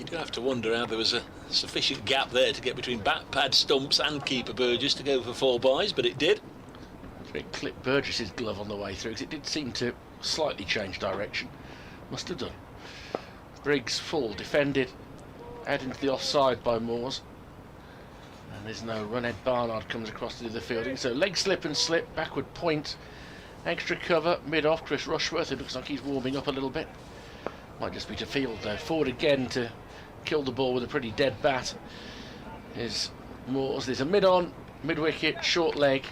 do have to wonder how there was a sufficient gap there to get between bat pad, stumps and keeper Burgess to go for 4 buys, but it did. It clipped Burgess's glove on the way through, because it did seem to slightly change direction. Must have done. Briggs full, defended, out into the offside by Moores. And there's no run. Ed Barnard comes across to do the fielding. So leg slip and slip, backward point, extra cover, mid-off. Chris Rushworth, it looks like he's warming up a little bit. Might just be to field though. Forward again to kill the ball with a pretty dead bat is Moores. There's a mid-on, mid-wicket, short leg,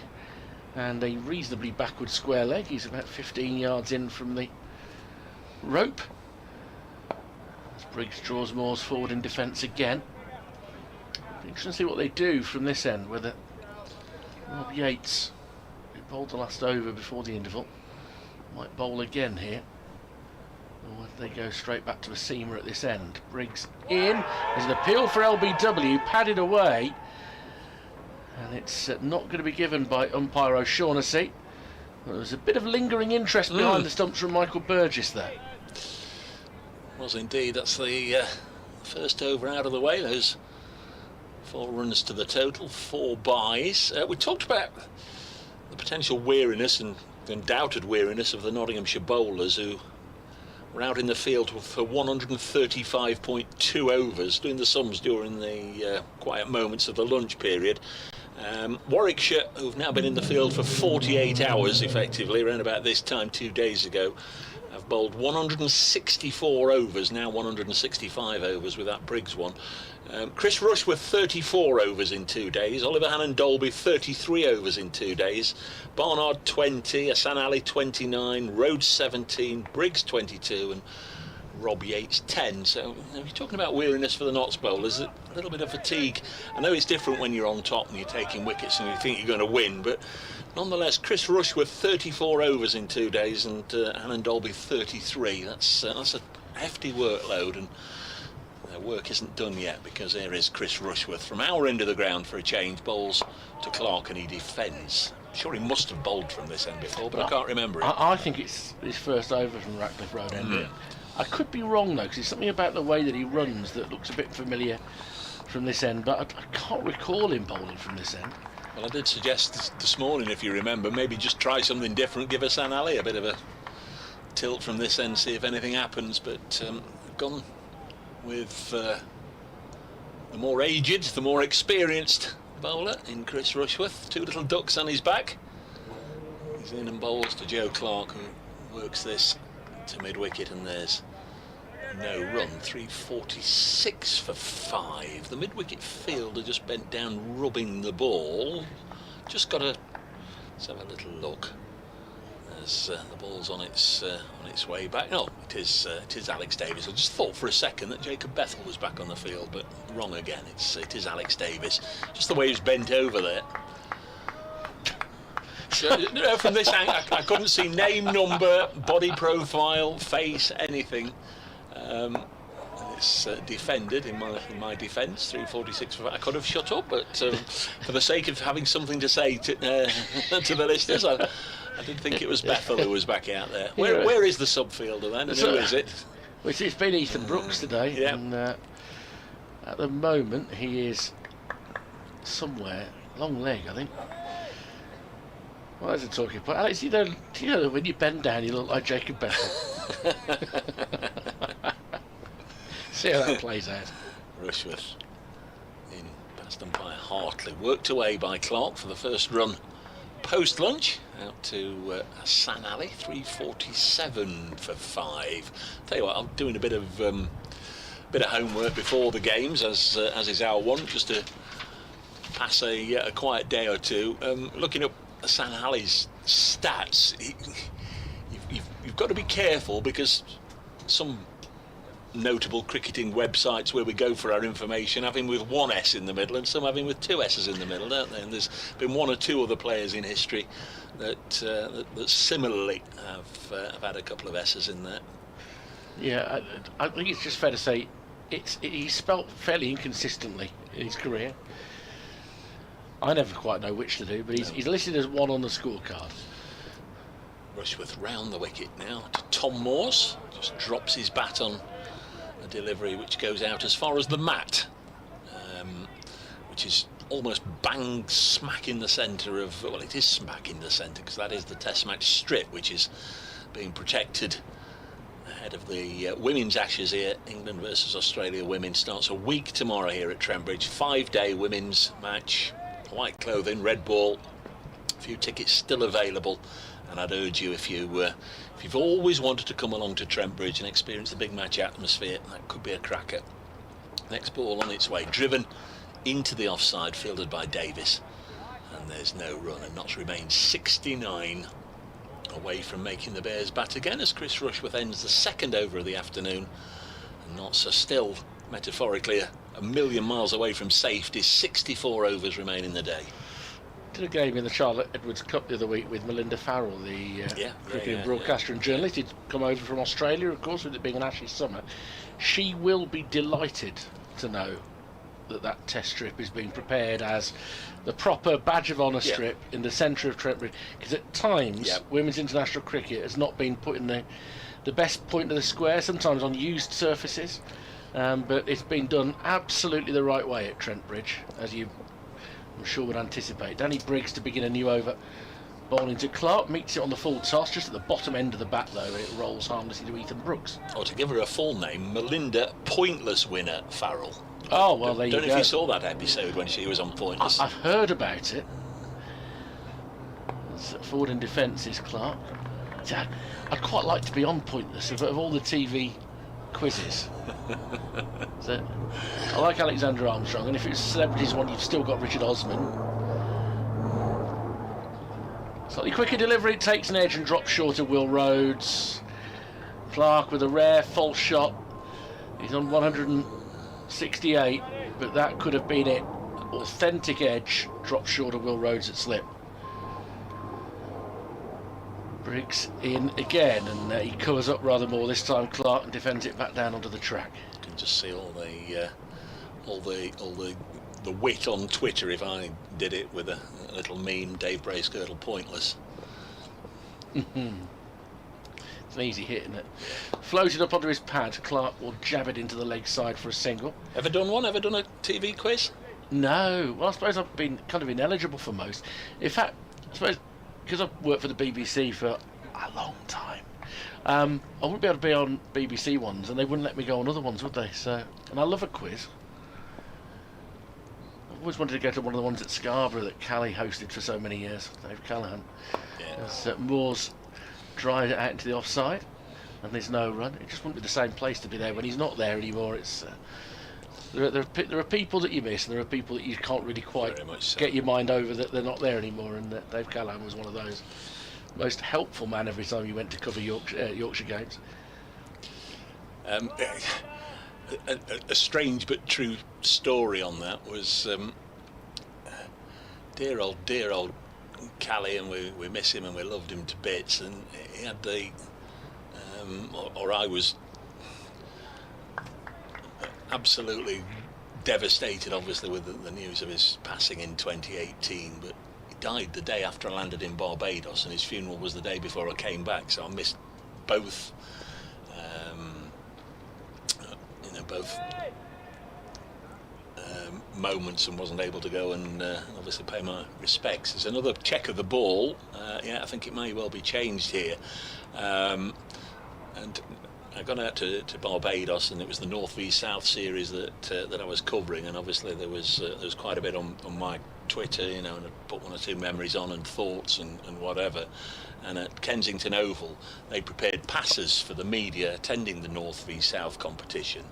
and a reasonably backward square leg. He's about 15 yards in from the rope. As Briggs draws Moores forward in defence again. Interesting to see what they do from this end, whether Rob Yates, who bowled the last over before the interval, might bowl again here, or whether they go straight back to a seamer at this end. Briggs in. There's an appeal for LBW, padded away, and it's not going to be given by umpire O'Shaughnessy. There was a bit of lingering interest behind the stumps from Michael Burgess there. Was indeed. That's the first over out of the way. Those 4 runs to the total, 4 byes. We talked about the potential weariness and the undoubted weariness of the Nottinghamshire bowlers, who were out in the field for 135.2 overs, doing the sums during the quiet moments of the lunch period. Warwickshire, who've now been in the field for 48 hours effectively, around about this time 2 days ago, have bowled 164 overs, now 165 overs with that Briggs one. Chris Rushworth 34 overs in 2 days, Oliver Hannon-Dolby 33 overs in 2 days, Barnard 20, Hassan Ali 29, Rhodes 17, Briggs 22 and Rob Yates 10. So you're talking about weariness for the Notts bowlers, a little bit of fatigue. I know it's different when you're on top and you're taking wickets and you think you're going to win, but nonetheless, Chris Rushworth 34 overs in 2 days and Hannon-Dolby 33. That's a hefty workload, and their work isn't done yet, because there is Chris Rushworth from our end of the ground for a change, bowls to Clark and he defends. I'm sure he must have bowled from this end before, but I can't remember it. I think it's his first over from Ratcliffe Road end. I could be wrong though, because it's something about the way that he runs that looks a bit familiar from this end, but I can't recall him bowling from this end. Well, I did suggest this morning, if you remember, maybe just try something different, give Hassan Ali a bit of a tilt from this end, see if anything happens, but gone with the more aged, the more experienced bowler in Chris Rushworth. 2 little ducks on his back. He's in and bowls to Joe Clark, who works this to mid-wicket, and there's no run. 346 for 5. The mid-wicket fielder just bent down rubbing the ball. Just got to let's have a little look as the ball's on its way back. No, it is Alex Davis. I just thought for a second that Jacob Bethel was back on the field, but wrong again. It is Alex Davis. Just the way he's bent over there. From this angle, I couldn't see name, number, body profile, face, anything. It's defended in my defence. 346 for I could have shut up, but for the sake of having something to say to the listeners, I did think it was Bethel who was back out there. Where is the subfielder then? And who is it? Well, it's been Ethan Brooks today, and at the moment he is somewhere long leg, I think. What is it talking about? Alex, do you know that when you bend down you look like Jacob Bethel? See how that plays out. Rushworth in past umpire Hartley, worked away by Clark for the first run post lunch, out to Hassan Ali. 347 for 5. Tell you what, I'm doing a bit of homework before the games, as is our one, just to pass a quiet day or two. Looking up Hassan Ali's stats, you've got to be careful, because some notable cricketing websites where we go for our information have him with 1 S in the middle and some have him with 2 S's in the middle, don't they? And there's been 1 or 2 other players in history that similarly have had a couple of S's in there. Yeah, I think it's just fair to say he's spelt fairly inconsistently in his career. I never quite know which to do, but he's listed as 1 on the scorecard. Rushworth round the wicket now to Tom Moores, just drops his bat on a delivery which goes out as far as the mat, which is almost bang smack in the centre of, well, it is smack in the centre, because that is the Test match strip, which is being protected ahead of the women's Ashes here. England versus Australia women starts a week tomorrow here at Trent Bridge. 5-day women's match, white clothing, red ball, a few tickets still available, and I'd urge you, if you've always wanted to come along to Trent Bridge and experience the big match atmosphere, that could be a cracker. Next ball on its way, driven into the offside, fielded by Davis, and there's no run, and Notts remains 69 away from making the Bears bat again as Chris Rushworth ends the second over of the afternoon, and Notts are still metaphorically a million miles away from safety. 64 overs remain in the day. Did a game in the Charlotte Edwards Cup the other week with Melinda Farrell, the cricketing broadcaster and journalist. He'd come over from Australia, of course, with it being an Ashes summer. She will be delighted to know that test strip is being prepared as the proper badge of honour strip in the centre of Trent Bridge, because at times women's international cricket has not been put in the best point of the square, sometimes on used surfaces, but it's been done absolutely the right way at Trent Bridge, as you I'm sure would anticipate. Danny Briggs to begin a new over, bowling to Clark, meets it on the full toss, just at the bottom end of the bat though, and it rolls harmlessly to Ethan Brooks. Or to give her a full name, Melinda Pointless Winner Farrell. Oh, well, there you go. Don't know if you saw that episode when she was on Pointless. I've heard about it. Forward in defence is Clark. I'd quite like to be on Pointless of all the TV quizzes. So, I like Alexander Armstrong, and if it's a celebrities one, you've still got Richard Osman. Slightly quicker delivery, takes an edge and drops short of Will Rhodes. Clark with a rare false shot. He's on 168, but that could have been it. Authentic edge, drops short of Will Rhodes at slip. Briggs in again, and he covers up rather more this time, Clark, and defends it back down onto the track. You can just see all the wit on Twitter if I did it with a little meme, Dave Bracegirdle Pointless. It's an easy hit, isn't it? Floated up onto his pad, Clark will jab it into the leg side for a single. Ever done one? Ever done a TV quiz? No. Well, I suppose I've been kind of ineligible for most. In fact, I suppose because I've worked for the BBC for a long time, I wouldn't be able to be on BBC ones, and they wouldn't let me go on other ones, would they? So, and I love a quiz. I've always wanted to go to one of the ones at Scarborough that Callie hosted for so many years, Dave Callaghan. As Moore's drives it out into the offside, and there's no run. It just wouldn't be the same place to be there when he's not there anymore. It's there are people that you miss, and there are people that you can't really quite get your mind over that they're not there anymore, and Dave Callaghan was one of those. Most helpful man every time you went to cover Yorkshire games. A strange but true story on that was dear old Callie, and we miss him and we loved him to bits, and he had the or I was absolutely devastated obviously with the news of his passing in 2018, but he died the day after I landed in Barbados, and his funeral was the day before I came back, so I missed both moments and wasn't able to go and obviously pay my respects. There's another check of the ball. I think it may well be changed here, and I got out to Barbados, and it was the North v South series that I was covering, and obviously there was quite a bit on my Twitter, and I put one or two memories on and thoughts and whatever. And at Kensington Oval, they prepared passes for the media attending the North v South competition,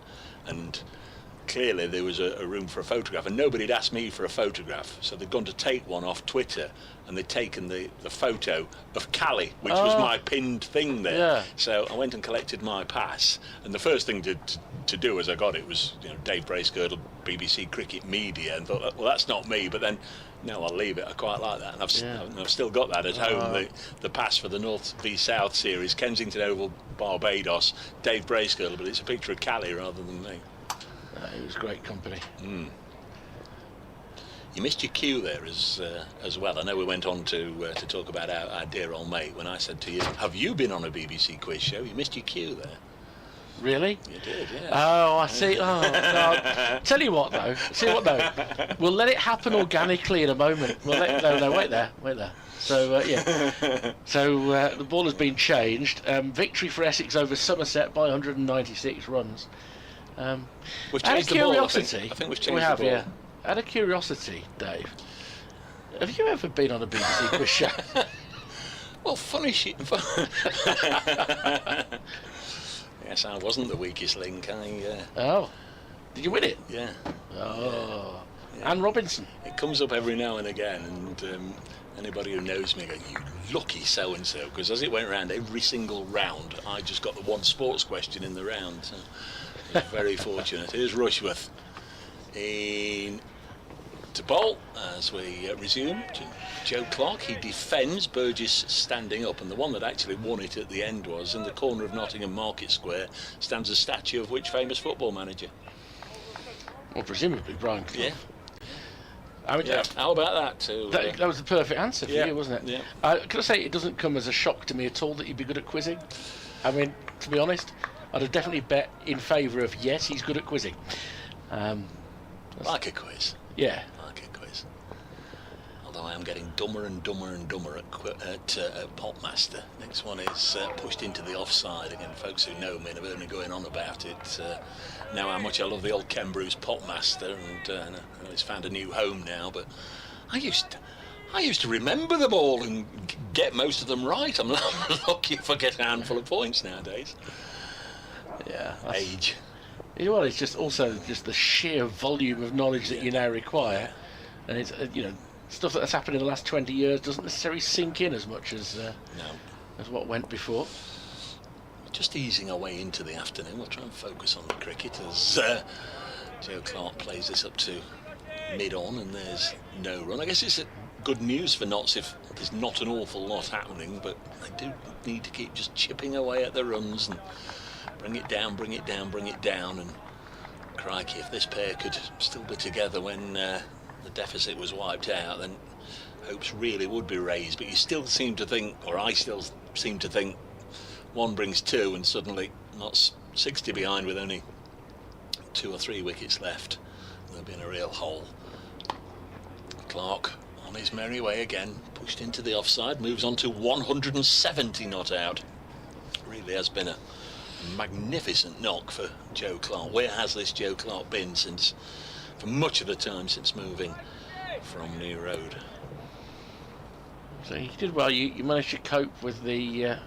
and clearly there was a room for a photograph, and nobody had asked me for a photograph, so they'd gone to take one off Twitter, and they'd taken the photo of Callie, which was my pinned thing there. Yeah. So I went and collected my pass, and the first thing to do as I got it was Dave Bracegirdle, BBC Cricket Media, and thought, well, that's not me, but then no, I'll leave it, I quite like that, and I've still got that at home, the pass for the North v South series, Kensington Oval, Barbados, Dave Bracegirdle, but it's a picture of Callie rather than me. It was great company. You missed your cue there as well. I know we went on to talk about our dear old mate when I said to you, have you been on a BBC quiz show? You missed your cue there. Really? You did, yeah. Oh, I see. Oh, no. Tell you what, though. We'll let it happen organically in a moment. No, wait there. So, So, the ball has been changed. Victory for Essex over Somerset by 196 runs. We've changed the ball, I think we've changed the ball. Yeah. Out of curiosity, Dave, have you ever been on a BBC quiz show? Well, funny shit. Yes, I wasn't the weakest link. Oh, did you win it? Yeah. Oh, Anne Robinson. It comes up every now and again, and anybody who knows me goes, "You lucky so-and-so," because as it went round, every single round, I just got the one sports question in the round. So I was very fortunate. Here's Rushworth in to bowl as we resume. Joe Clark, he defends, Burgess standing up, and the one that actually won it at the end was in the corner of Nottingham Market Square stands a statue of which famous football manager? Well, presumably Brian Clough. Yeah. I mean, How about that? That was the perfect answer for Yeah. you, wasn't it? Yeah. Can I say it doesn't come as a shock to me at all that you'd be good at quizzing? I mean, to be honest, I'd have definitely bet in favour of yes, he's good at quizzing. Like a quiz. Yeah. Like a quiz. Although I am getting dumber and dumber and dumber at Potmaster. Next one is pushed into the offside. Again, folks who know me have heard me going on about it. Know how much I love the old Ken Bruce Potmaster, and I know it's found a new home now. But I used to remember them all and get most of them right. I'm lucky if I get a handful of points nowadays. Yeah. Age. You know what? It's just also just the sheer volume of knowledge that you now require, and it's stuff that's happened in the last 20 years doesn't necessarily sink in as much as as what went before. Just easing our way into the afternoon, we'll try and focus on the cricket as Joe Clark plays this up to mid-on, and there's no run. I guess it's good news for Notts if there's not an awful lot happening, but they do need to keep just chipping away at the runs and bring it down, bring it down, bring it down. And crikey, if this pair could still be together when the deficit was wiped out, then hopes really would be raised. But you still seem to think, or I still seem to think, one brings two and suddenly Notts 60 behind with only 2 or 3 wickets left. They'll be in a real hole. Clark on his merry way again, pushed into the offside, moves on to 170 not out. Really has been a magnificent knock for Joe Clark. Where has this Joe Clark been since, for much of the time since moving from New Road? So you did well. You managed to cope with the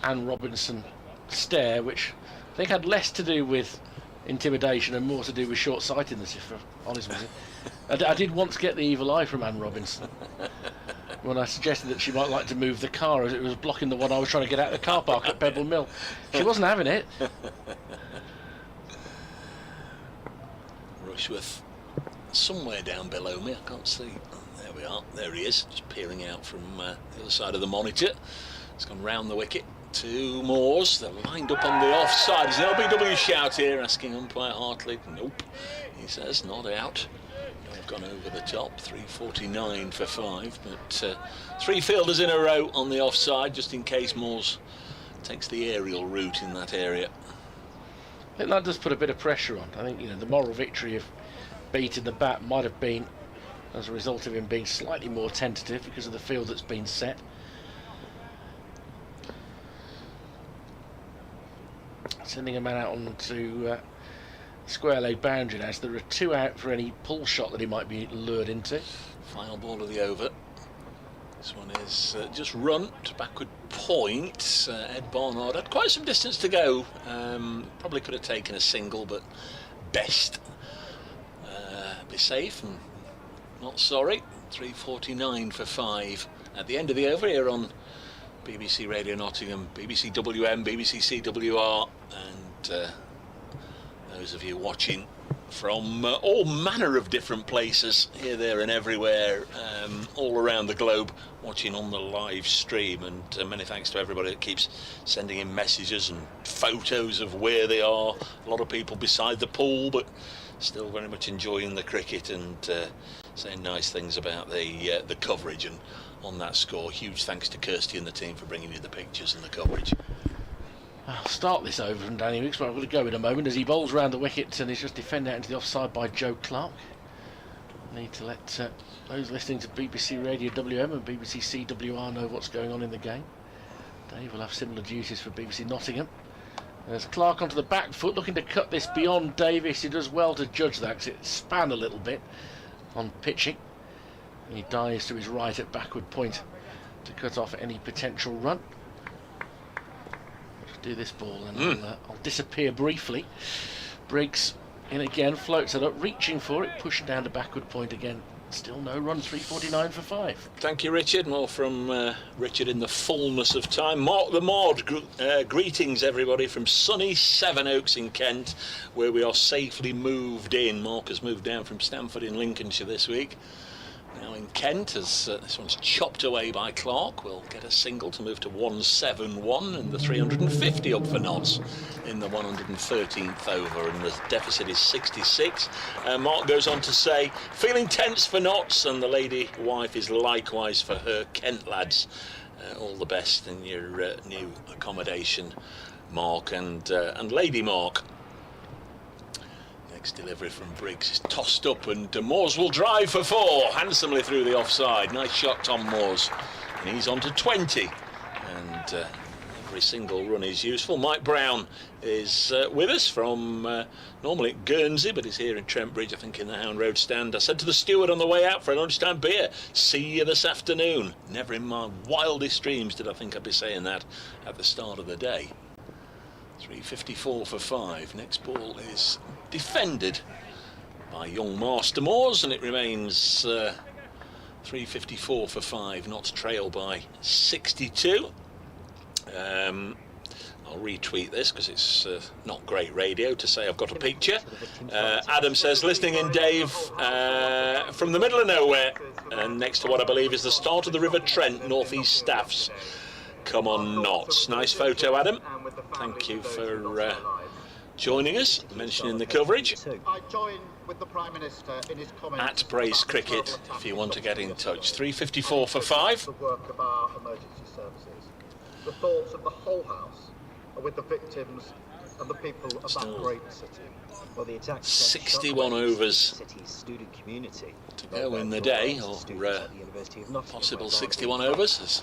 Anne Robinson stare, which I think had less to do with intimidation and more to do with short-sightedness, if I'm honest with you. I did once get the evil eye from Anne Robinson when I suggested that she might like to move the car as it was blocking the one I was trying to get out of the car park at Pebble Mill. She wasn't having it. Rushworth somewhere down below me, I can't see. There we are, there he is, just peering out from the other side of the monitor. It's gone round the wicket to Moores. They're lined up on the offside. There's an LBW shout here asking umpire Hartley. Nope, he says not out. They've gone over the top. 3:49 for 5, but 3 fielders in a row on the offside just in case Moores takes the aerial route in that area. I think that does put a bit of pressure on. I think the moral victory of beating the bat might have been as a result of him being slightly more tentative because of the field that's been set. Sending a man out onto square leg boundary now, so there are 2 out for any pull shot that he might be lured into. Final ball of the over. This one is just run to backward point. Ed Barnard had quite some distance to go. Probably could have taken a single, but best be safe and not sorry. 3:49 for 5 at the end of the over here on BBC Radio Nottingham, BBC WM, BBC CWR, and those of you watching from all manner of different places, here, there and everywhere, all around the globe, watching on the live stream. And many thanks to everybody that keeps sending in messages and photos of where they are. A lot of people beside the pool, but still very much enjoying the cricket and saying nice things about the coverage. And on that score, huge thanks to Kirsty and the team for bringing you the pictures and the coverage. I'll start this over from Danny Wicks, but I'm going to go in a moment as he bowls round the wicket and he's just defended out into the offside by Joe Clark. I need to let those listening to BBC Radio WM and BBC CWR know what's going on in the game. Dave will have similar duties for BBC Nottingham. There's Clark onto the back foot, looking to cut this beyond Davis. He does well to judge that because it span a little bit on pitching. He dives to his right at backward point to cut off any potential run. I'll do this ball and I'll disappear briefly. Briggs In again, floats it up, reaching for it, pushing down to backward point again. Still no run, 3:49 for 5. Thank you, Richard. More from Richard in the fullness of time. Mark the Maud, greetings everybody from sunny Sevenoaks in Kent, where we are safely moved in. Mark has moved down from Stamford in Lincolnshire this week. Now in Kent, as this one's chopped away by Clark, we'll get a single to move to 171 and the 350 up for Notts in the 113th over, and the deficit is 66. Mark goes on to say, feeling tense for Notts, and the lady wife is likewise for her Kent lads. All the best in your new accommodation, Mark and Lady Mark. Delivery from Briggs is tossed up, and Moores will drive for 4 handsomely through the offside. Nice shot, Tom Moores, and he's on to 20, and every single run is useful. Mike Brown is with us from normally at Guernsey, but he's here in Trent Bridge, I think, in the Hound Road stand. I said to the steward on the way out for a lunchtime beer, see you this afternoon. Never in my wildest dreams did I think I'd be saying that at the start of the day. 3:54 for 5. Next ball is defended by young Master Moores, and it remains 3:54 for 5. Not trail by 62. I'll retweet this because it's not great radio to say I've got a picture. Adam says, listening in, Dave, from the middle of nowhere, and next to what I believe is the start of the River Trent, northeast Staffs. Come on, Notts. Nice photo, Adam. Thank you for joining us, mentioning the coverage. I join with the Prime Minister in his comments at Brace Cricket, if you want to get in touch. 3:54 for 5. The work of our emergency services. The thoughts of the whole House are with the victims and the people of that great city. Well, the attack 61 overs city's student community to go in the day, or possible 61 overs, as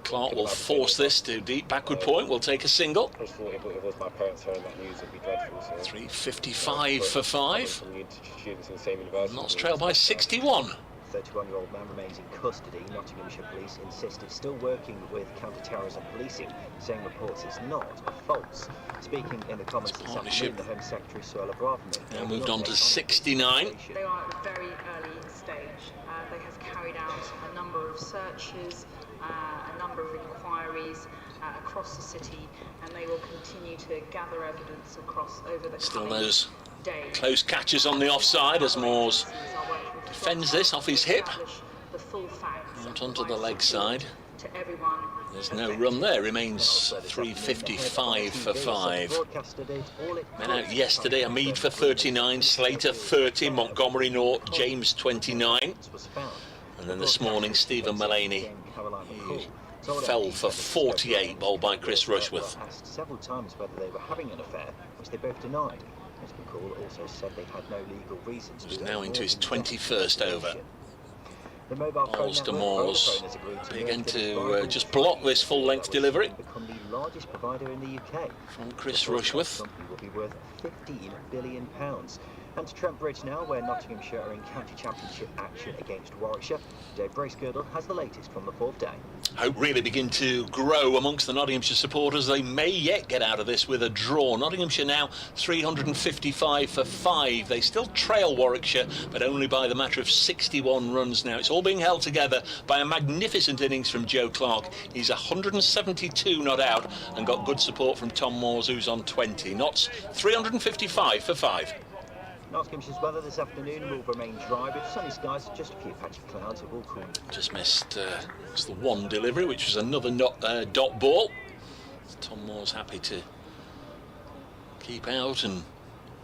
Clark will force this to deep backward point. Will take a single. 3:55 for 5. Notts trail by 61. 31-year-old man remains in custody. Nottinghamshire police insist it's still working with counter-terrorism policing, saying reports it's not false. Speaking in the comments this afternoon, the Home Secretary Suella Braverman now moved on to 69. They are at a very early stage. They have carried out a number of searches, a number of inquiries across the city, and they will continue to gather evidence over the still those close catches on the offside as Moores defends this off his hip. Not onto the leg side. There's no run there. Remains 3:55 for 5. Men out yesterday. Hamid for 39, Slater 30, Montgomery 0, James 29. And then this morning, Stephen Mullaney, he fell for 48, bowled by Chris Rushworth. Asked several times whether they were having an affair, which they both denied. Mr. McCall also said they had no legal reason to. He's now into his 21st over. The mobile Balls to Moores, begin to just block this full-length delivery become the largest provider in the UK. From Chris Rushworth. The company will be worth £15 billion. And to Trent Bridge now, where Nottinghamshire are in county championship action against Warwickshire. Dave Bracegirdle has the latest from the 4th day. Hope really begin to grow amongst the Nottinghamshire supporters. They may yet get out of this with a draw. Nottinghamshire now 355 for 5. They still trail Warwickshire, but only by the matter of 61 runs now. It's all being held together by a magnificent innings from Joe Clark. He's 172 not out and got good support from Tom Moores, who's on 20. Notts 355 for 5. Nottinghamshire's weather this afternoon will remain dry with sunny skies, just a few patchy clouds. It will cool. Just missed it's the one delivery, which was another dot ball. Tom Moore's happy to keep out and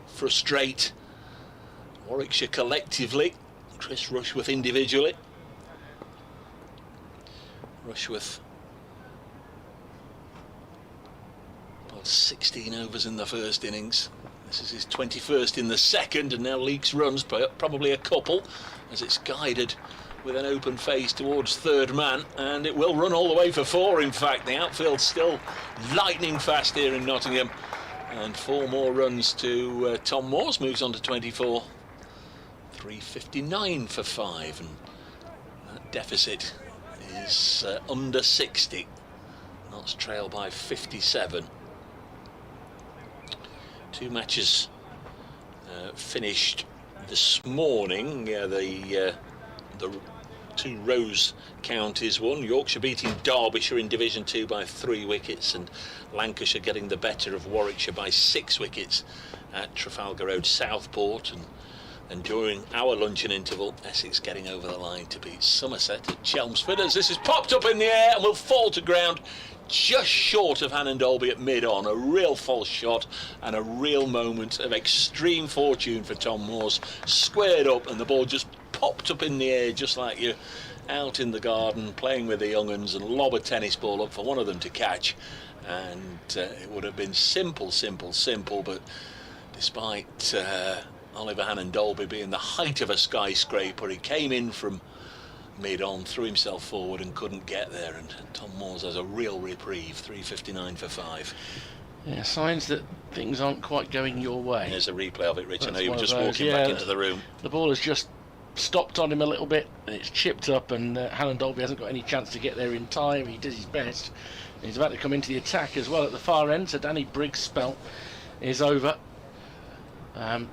frustrate Warwickshire collectively. Chris Rushworth individually. Rushworth bowled 16 overs in the first innings. This is his 21st in the second, and now leaks runs, probably a couple, as it's guided with an open face towards third man, and it will run all the way for 4. In fact, the outfield's still lightning fast here in Nottingham, and 4 more runs to Tom Moores, moves on to 24. 3:59 for 5, and that deficit is under 60. Notts trail by 57. 2 matches finished this morning. The two Rose counties won. Yorkshire beating Derbyshire in Division 2 by 3 wickets, and Lancashire getting the better of Warwickshire by 6 wickets at Trafalgar Road Southport. And during our luncheon interval, Essex getting over the line to beat Somerset at Chelmsford, as this is popped up in the air and will fall to ground just short of Hannon Dolby at mid-on. A real false shot and a real moment of extreme fortune for Tom Moores. Squared up and the ball just popped up in the air, just like you're out in the garden playing with the young uns, and lob a tennis ball up for one of them to catch. And it would have been simple, but despite Oliver Hannon Dolby being the height of a skyscraper, he came in from mid-on, threw himself forward and couldn't get there, and Tom Moores has a real reprieve. 3:59 for 5. Yeah, signs that things aren't quite going your way. There's a replay of it, Rich. I know you were just those, walking back into the room. The ball has just stopped on him a little bit and it's chipped up, and Hannon Dolby hasn't got any chance to get there in time. He does his best. He's about to come into the attack as well at the far end, so Danny Briggs' spell is over.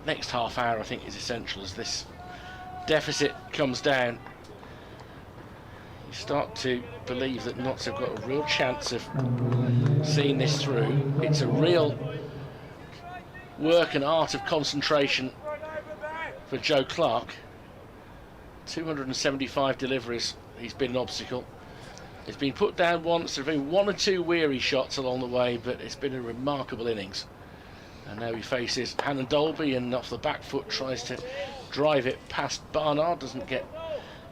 Next half hour I think is essential as this deficit comes down. You start to believe that Notts have got a real chance of seeing this through. It's a real work and art of concentration for Joe Clark. 275 deliveries, he's been an obstacle. He's been put down once, there have been 1 or 2 weary shots along the way, but it's been a remarkable innings. And now he faces Hannon Dolby, and off the back foot tries to drive it past Barnard. Doesn't get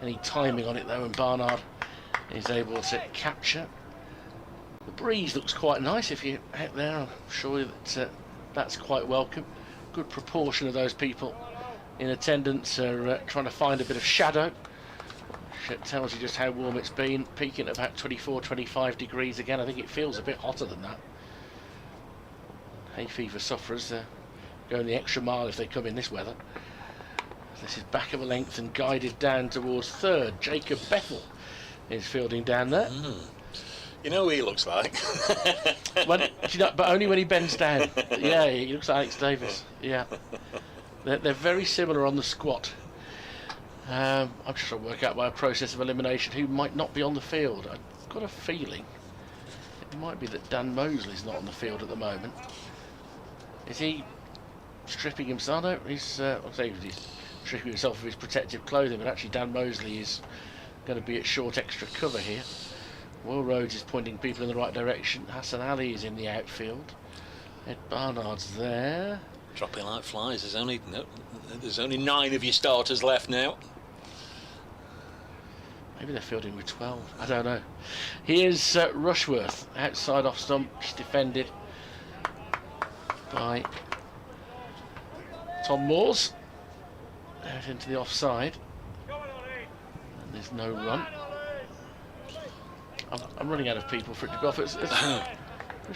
any timing on it though, and Barnard is able to capture. The breeze looks quite nice if you're out there. I'm sure that that's quite welcome. Good proportion of those people in attendance are trying to find a bit of shadow. It tells you just how warm it's been, peaking at about 24-25 degrees again. I think it feels a bit hotter than that. Hay fever sufferers going the extra mile if they come in this weather. This is back of a length and guided down towards third. Jacob Bethel is fielding down there. You know who he looks like? But only when he bends down. Yeah, he looks like Alex Davis. Yeah, they're very similar on the squat. I'm just trying to work out by a process of elimination who might not be on the field. I've got a feeling it might be that Dan Mosley's not on the field at the moment. Is he stripping himself? No, he's stripping himself of his protective clothing, but actually Dan Mosley is going to be at short extra cover here. Will Rhodes is pointing people in the right direction. Hassan Ali is in the outfield. Ed Barnard's there. Dropping like flies. There's only 9 of your starters left now. Maybe they're fielding with 12. I don't know. Here's Rushworth outside off stump. He's defended by Tom Moores. Out into the offside. And there's no run. I'm running out of people for it to go off.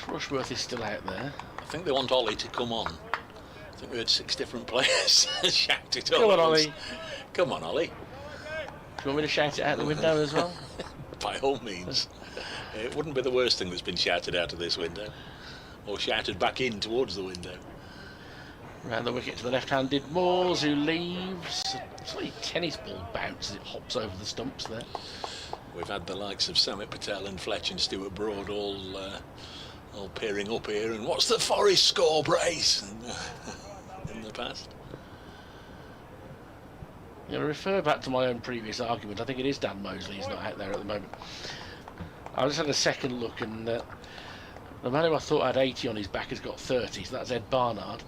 Rushworth is still out there. I think they want Ollie to come on. I think we had 6 different players shout it Come on, Ollie. Come on, Ollie. Do you want me to shout it out the window as well? By all means. It wouldn't be the worst thing that's been shouted out of this window, or shouted back in towards the window. Round the wicket to the left-handed Moores, who leaves. It's like a tennis ball bounce as it hops over the stumps there. We've had the likes of Samit Patel and Fletch and Stuart Broad all peering up here, and what's the Forest score brace in the past. I'm going to refer back to my own previous argument. I think it is Dan Mosley who's not out there at the moment. I just had a second look, and the man who I thought had 80 on his back has got 30, so that's Ed Barnard,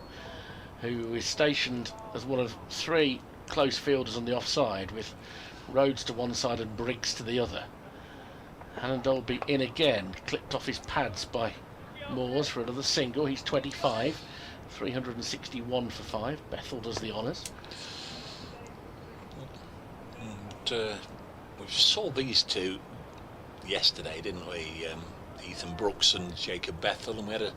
who is stationed as one of 3 close fielders on the offside, with Rhodes to one side and Briggs to the other. Hannon Dolby in again, clipped off his pads by Moores for another single. He's 25, 361 for 5. Bethel does the honours. And we saw these two yesterday, didn't we? Ethan Brooks and Jacob Bethel, and we had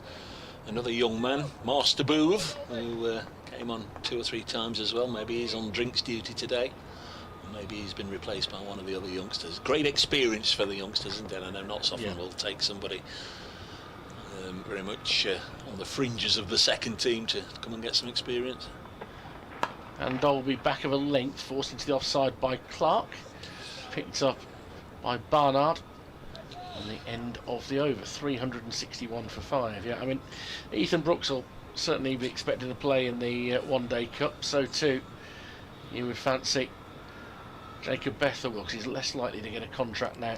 another young man, Master Booth, who came on 2 or 3 times as well. Maybe he's on drinks duty today. Maybe he's been replaced by one of the other youngsters. Great experience for the youngsters, isn't it? I know Notts often will take somebody very much on the fringes of the second team to come and get some experience. And Dolby back of a length, forced into the offside by Clark. Picked up by Barnard. On the end of the over, 361 for 5. Yeah, I mean, Ethan Brooks will certainly be expected to play in the one-day cup. So too, you would fancy Jacob Bethel will, because he's less likely to get a contract now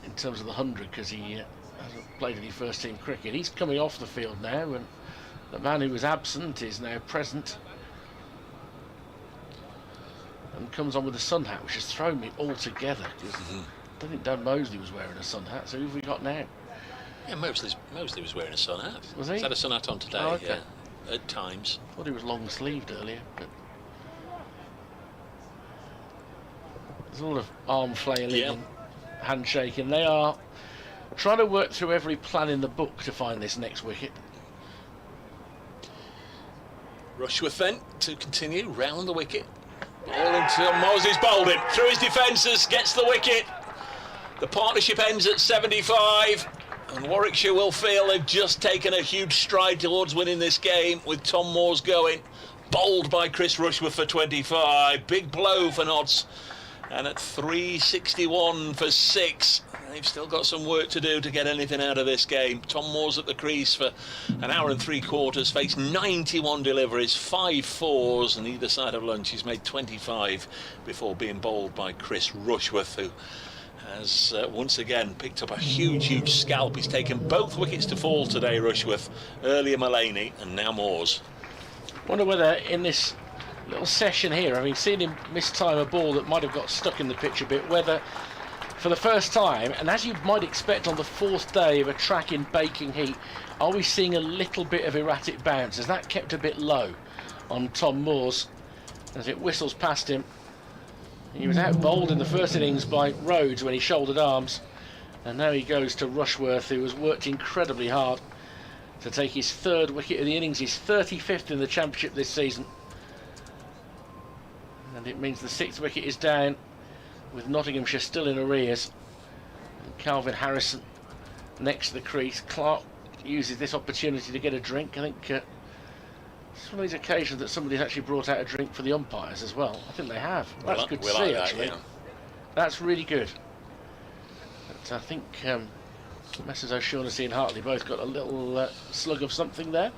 in terms of the 100, because he hasn't played any first-team cricket. He's coming off the field now, and the man who was absent is now present. And comes on with a sun hat, which has thrown me altogether. I don't think Dan Mosley was wearing a sun hat, so who have we got now? Yeah, Mosley was wearing a sun hat. Was he? He's had a sun hat on today, okay. Yeah, at times. I thought he was long-sleeved earlier, but there's a lot of arm flailing and handshaking. They are trying to work through every plan in the book to find this next wicket. Rushworth then to continue round the wicket. Ball until Mosley's bowled him through his defences, gets the wicket. The partnership ends at 75, and Warwickshire will feel they've just taken a huge stride towards winning this game with Tom Moores going. Bowled by Chris Rushworth for 25. Big blow for Notts. And at 361 for 6, they've still got some work to do to get anything out of this game. Tom Moores at the crease for an hour and 3/4, faced 91 deliveries, 5 fours, and either side of lunch he's made 25 before being bowled by Chris Rushworth, who has once again picked up a huge scalp. He's taken both wickets to fall today, Rushworth. Earlier Mullaney and now Moores. Wonder whether in this little session here, I mean, seeing him mistime a ball that might have got stuck in the pitch a bit, whether for the first time, and as you might expect on the 4th day of a track in baking heat, are we seeing a little bit of erratic bounce? Is that kept a bit low on Tom Moores as it whistles past him? He was out bowled in the first innings by Rhodes when he shouldered arms, and now he goes to Rushworth, who has worked incredibly hard to take his 3rd wicket of the innings. He's 35th in the championship this season, and it means the 6th wicket is down, with Nottinghamshire still in arrears. And Calvin Harrison next to the crease. Clark uses this opportunity to get a drink. I think it's one of these occasions that somebody's actually brought out a drink for the umpires as well. I think they have. That's good to see, actually. That's really good. But I think Messrs O'Shaughnessy and Hartley both got a little slug of something there.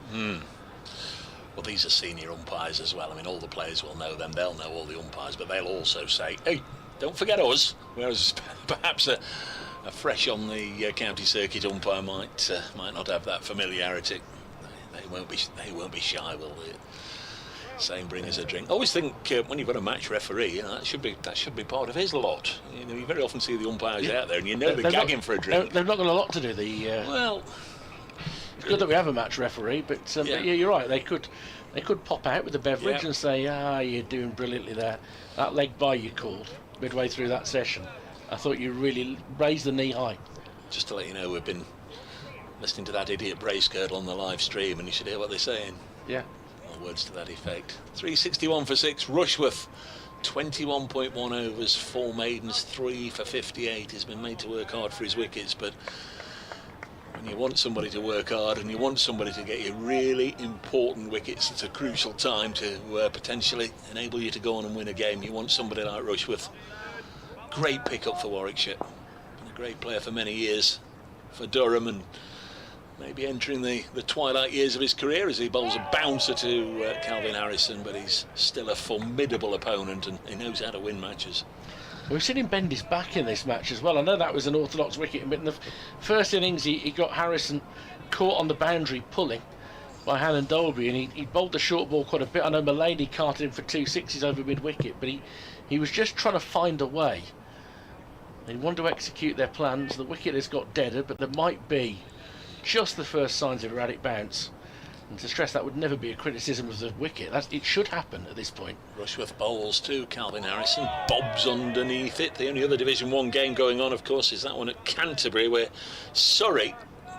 Well, these are senior umpires as well. I mean, all the players will know them. They'll know all the umpires, but they'll also say, hey, don't forget us. Whereas perhaps a fresh on the county circuit umpire might not have that familiarity. They won't be shy, will they? Saying bring us a drink. I always think when you've got a match referee, you know, that should be part of his lot. You know, you very often see the umpires out there, and you know they're gagging for a drink. They've not got a lot to do. Well, it's good that we have a match referee, but yeah, you're right. They could pop out with a beverage and say, you're doing brilliantly there. That leg by you called midway through that session. I thought you really raised the knee high. Just to let you know, we've been listening to that idiot Bracegirdle on the live stream, and you should hear what they're saying. Yeah. Or words to that effect. 361 for 6. Rushworth, 21.1 overs, 4 maidens, 3 for 58. He's been made to work hard for his wickets, but when you want somebody to work hard and you want somebody to get you really important wickets at a crucial time to potentially enable you to go on and win a game, you want somebody like Rushworth. Great pickup for Warwickshire. Been a great player for many years for Durham, and maybe entering the twilight years of his career as he bowls a bouncer to Calvin Harrison, but he's still a formidable opponent and he knows how to win matches. We've seen him bend his back in this match as well. I know that was an orthodox wicket, but in the first innings he got Harrison caught on the boundary pulling by Hannon Dolby, and he bowled the short ball quite a bit. I know Mullaney carted him for 2 sixes over mid-wicket, but he was just trying to find a way. They want to execute their plans. The wicket has got deader, but there might be just the first signs of erratic bounce. And to stress, that would never be a criticism of the wicket. It should happen at this point. Rushworth bowls too. Calvin Harrison bobs underneath it. The only other Division 1 game going on, of course, is that one at Canterbury, where Surrey,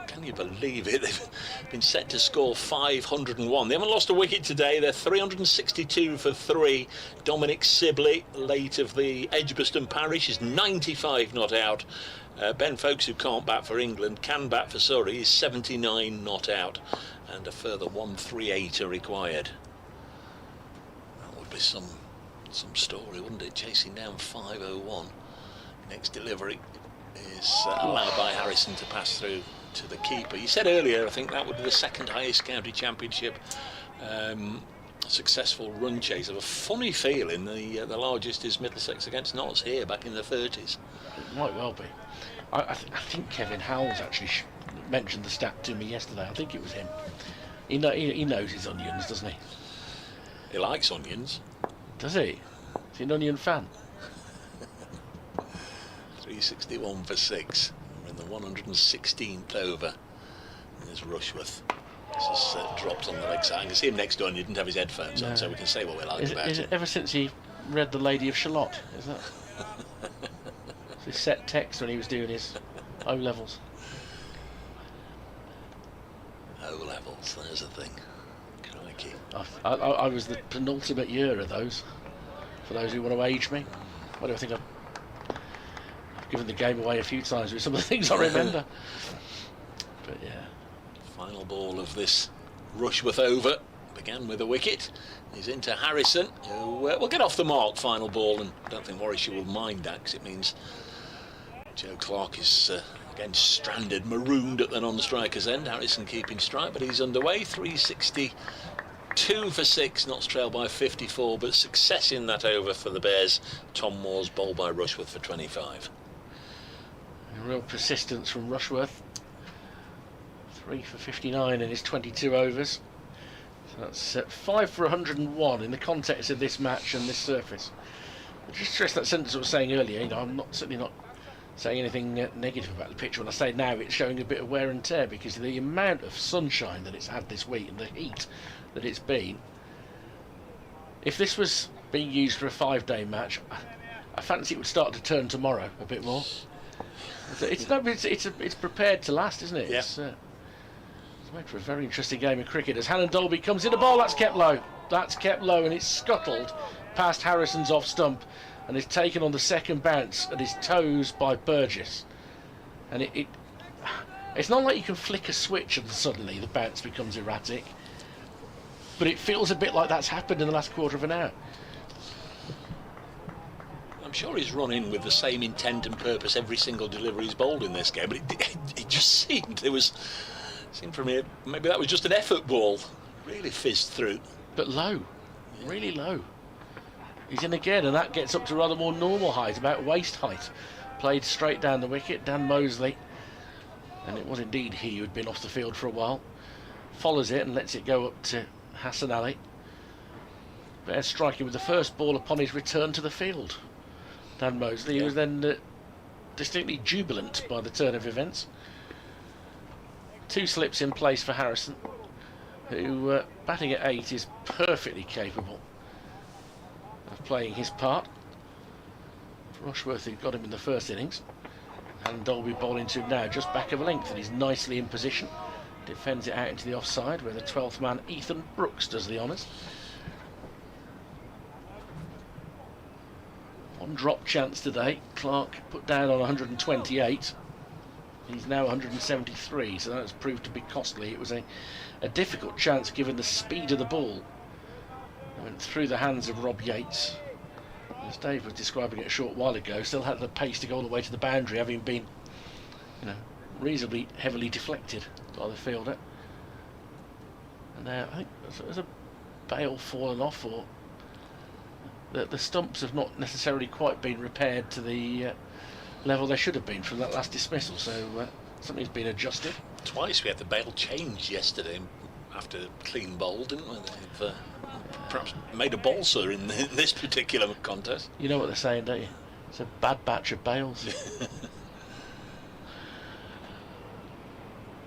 can you believe it, they've been set to score 501. They haven't lost a wicket today. They're 362 for 3. Dominic Sibley, late of the Edgbaston parish, is 95 not out. Ben Folkes, who can't bat for England, can bat for Surrey, is 79 not out, and a further 138 are required. be some story, wouldn't it? Chasing down 5:01. Next delivery is allowed by Harrison to pass through to the keeper. You said earlier, I think that would be the second highest county championship successful run chase. I have a funny feeling the largest is Middlesex against Notts here back in the 30s. It might well be. I think Kevin Howells actually mentioned the stat to me yesterday. I think it was him. He knows his onions, doesn't he? He likes onions. Does he? Is he an onion fan? 361 for 6. We're in the 116th over. There's Rushworth. This is dropped on the leg side. I can see him next door and he didn't have his headphones on, so we can say what we like about it. Ever since he read The Lady of Shalott, is that? It's his set text when he was doing his O-levels. O-levels, there's a thing. Crikey. I was the penultimate year of those. For those who want to age me. I don't think I've given the game away a few times with some of the things I remember. But yeah. Final ball of this Rushworth over. Began with a wicket. He's into Harrison, who will get off the mark. Final ball, and I don't think Warwickshire will mind that, because it means Joe Clark is again stranded, marooned at the non-striker's end. Harrison keeping strike, but he's underway. 362 for 6, Notts trail by 54, but success in that over for the Bears. Tom Moore's bowled by Rushworth for 25. A real persistence from Rushworth. 3 for 59 in his 22 overs. So that's 5 for 101 in the context of this match and this surface. I just stress that sentence I was saying earlier. I'm certainly not saying anything negative about the pitch. When I say now, it's showing a bit of wear and tear because of the amount of sunshine that it's had this week and the heat that it's been. If this was being used for a 5-day match, I fancy it would start to turn tomorrow a bit more. It's prepared to last, isn't it? Yeah. It's made for a very interesting game of cricket as Hannon Dolby comes in the ball. That's kept low. That's kept low, and it's scuttled past Harrison's off stump and is taken on the second bounce at his toes by Burgess. And it's not like you can flick a switch and suddenly the bounce becomes erratic, but it feels a bit like that's happened in the last quarter of an hour. I'm sure he's run in with the same intent and purpose every single delivery he's bowled in this game, but it just seemed from here, maybe that was just an effort ball. Really fizzed through. But low, really low. He's in again, and that gets up to rather more normal height, about waist height. Played straight down the wicket, Dan Mosley. And it was indeed he who had been off the field for a while. Follows it and lets it go up to Hassan Ali. Bears striking with the first ball upon his return to the field. Dan Mosley, He was then distinctly jubilant by the turn of events. 2 slips in place for Harrison, who batting at 8 is perfectly capable of playing his part. Rushworth had got him in the first innings, and Dolby bowling to him now just back of a length, and he's nicely in position. Defends it out into the offside where the 12th man Ethan Brooks does the honours. One drop chance today. Clark put down on 128. He's now 173, so that's proved to be costly. It was a difficult chance given the speed of the ball. It went through the hands of Rob Yates. As Dave was describing it a short while ago, still had the pace to go all the way to the boundary, having been reasonably heavily deflected by the fielder. And I think there's a bail fallen off, or the stumps have not necessarily quite been repaired to the level they should have been from that last dismissal, so something's been adjusted. Twice we had the bail changed yesterday after clean bowl, didn't we? They've perhaps made a balsa in this particular contest. You know what they're saying, don't you? It's a bad batch of bails.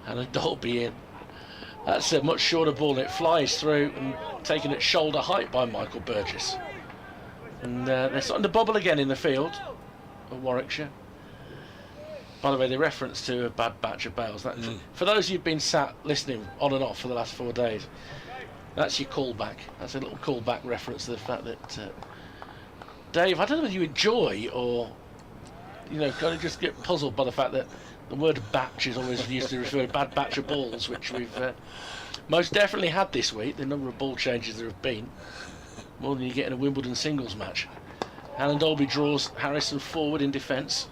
And a Dolby in. That's a much shorter ball, and it flies through and taken at shoulder height by Michael Burgess. And they're starting to bobble again in the field of Warwickshire. By the way, the reference to a bad batch of bails, for those who've been sat listening on and off for the last 4 days, that's your callback. That's a little callback reference to the fact that Dave, I don't know whether you enjoy or kind of just get puzzled by the fact that the word batch is always used to refer to a bad batch of balls, which we've most definitely had this week. The number of ball changes there have been, more than you get in a Wimbledon singles match. Alan Dolby draws Harrison forward in defence.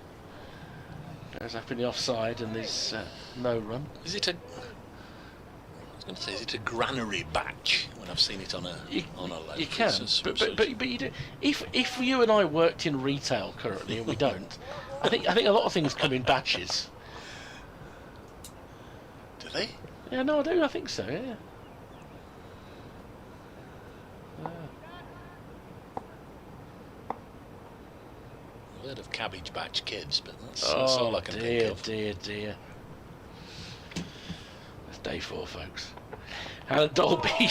Goes up in the offside, and there's no run. Is it a? I was going to say, is it a granary batch? When I've seen it on a load. You can, but you do. If you and I worked in retail currently, and we don't, I think a lot of things come in batches. Do they? Yeah, no, I do. I think so. Yeah. I've heard of Cabbage Batch Kids, but that's all I can think of. Dear. That's day 4, folks. Alan Dolby,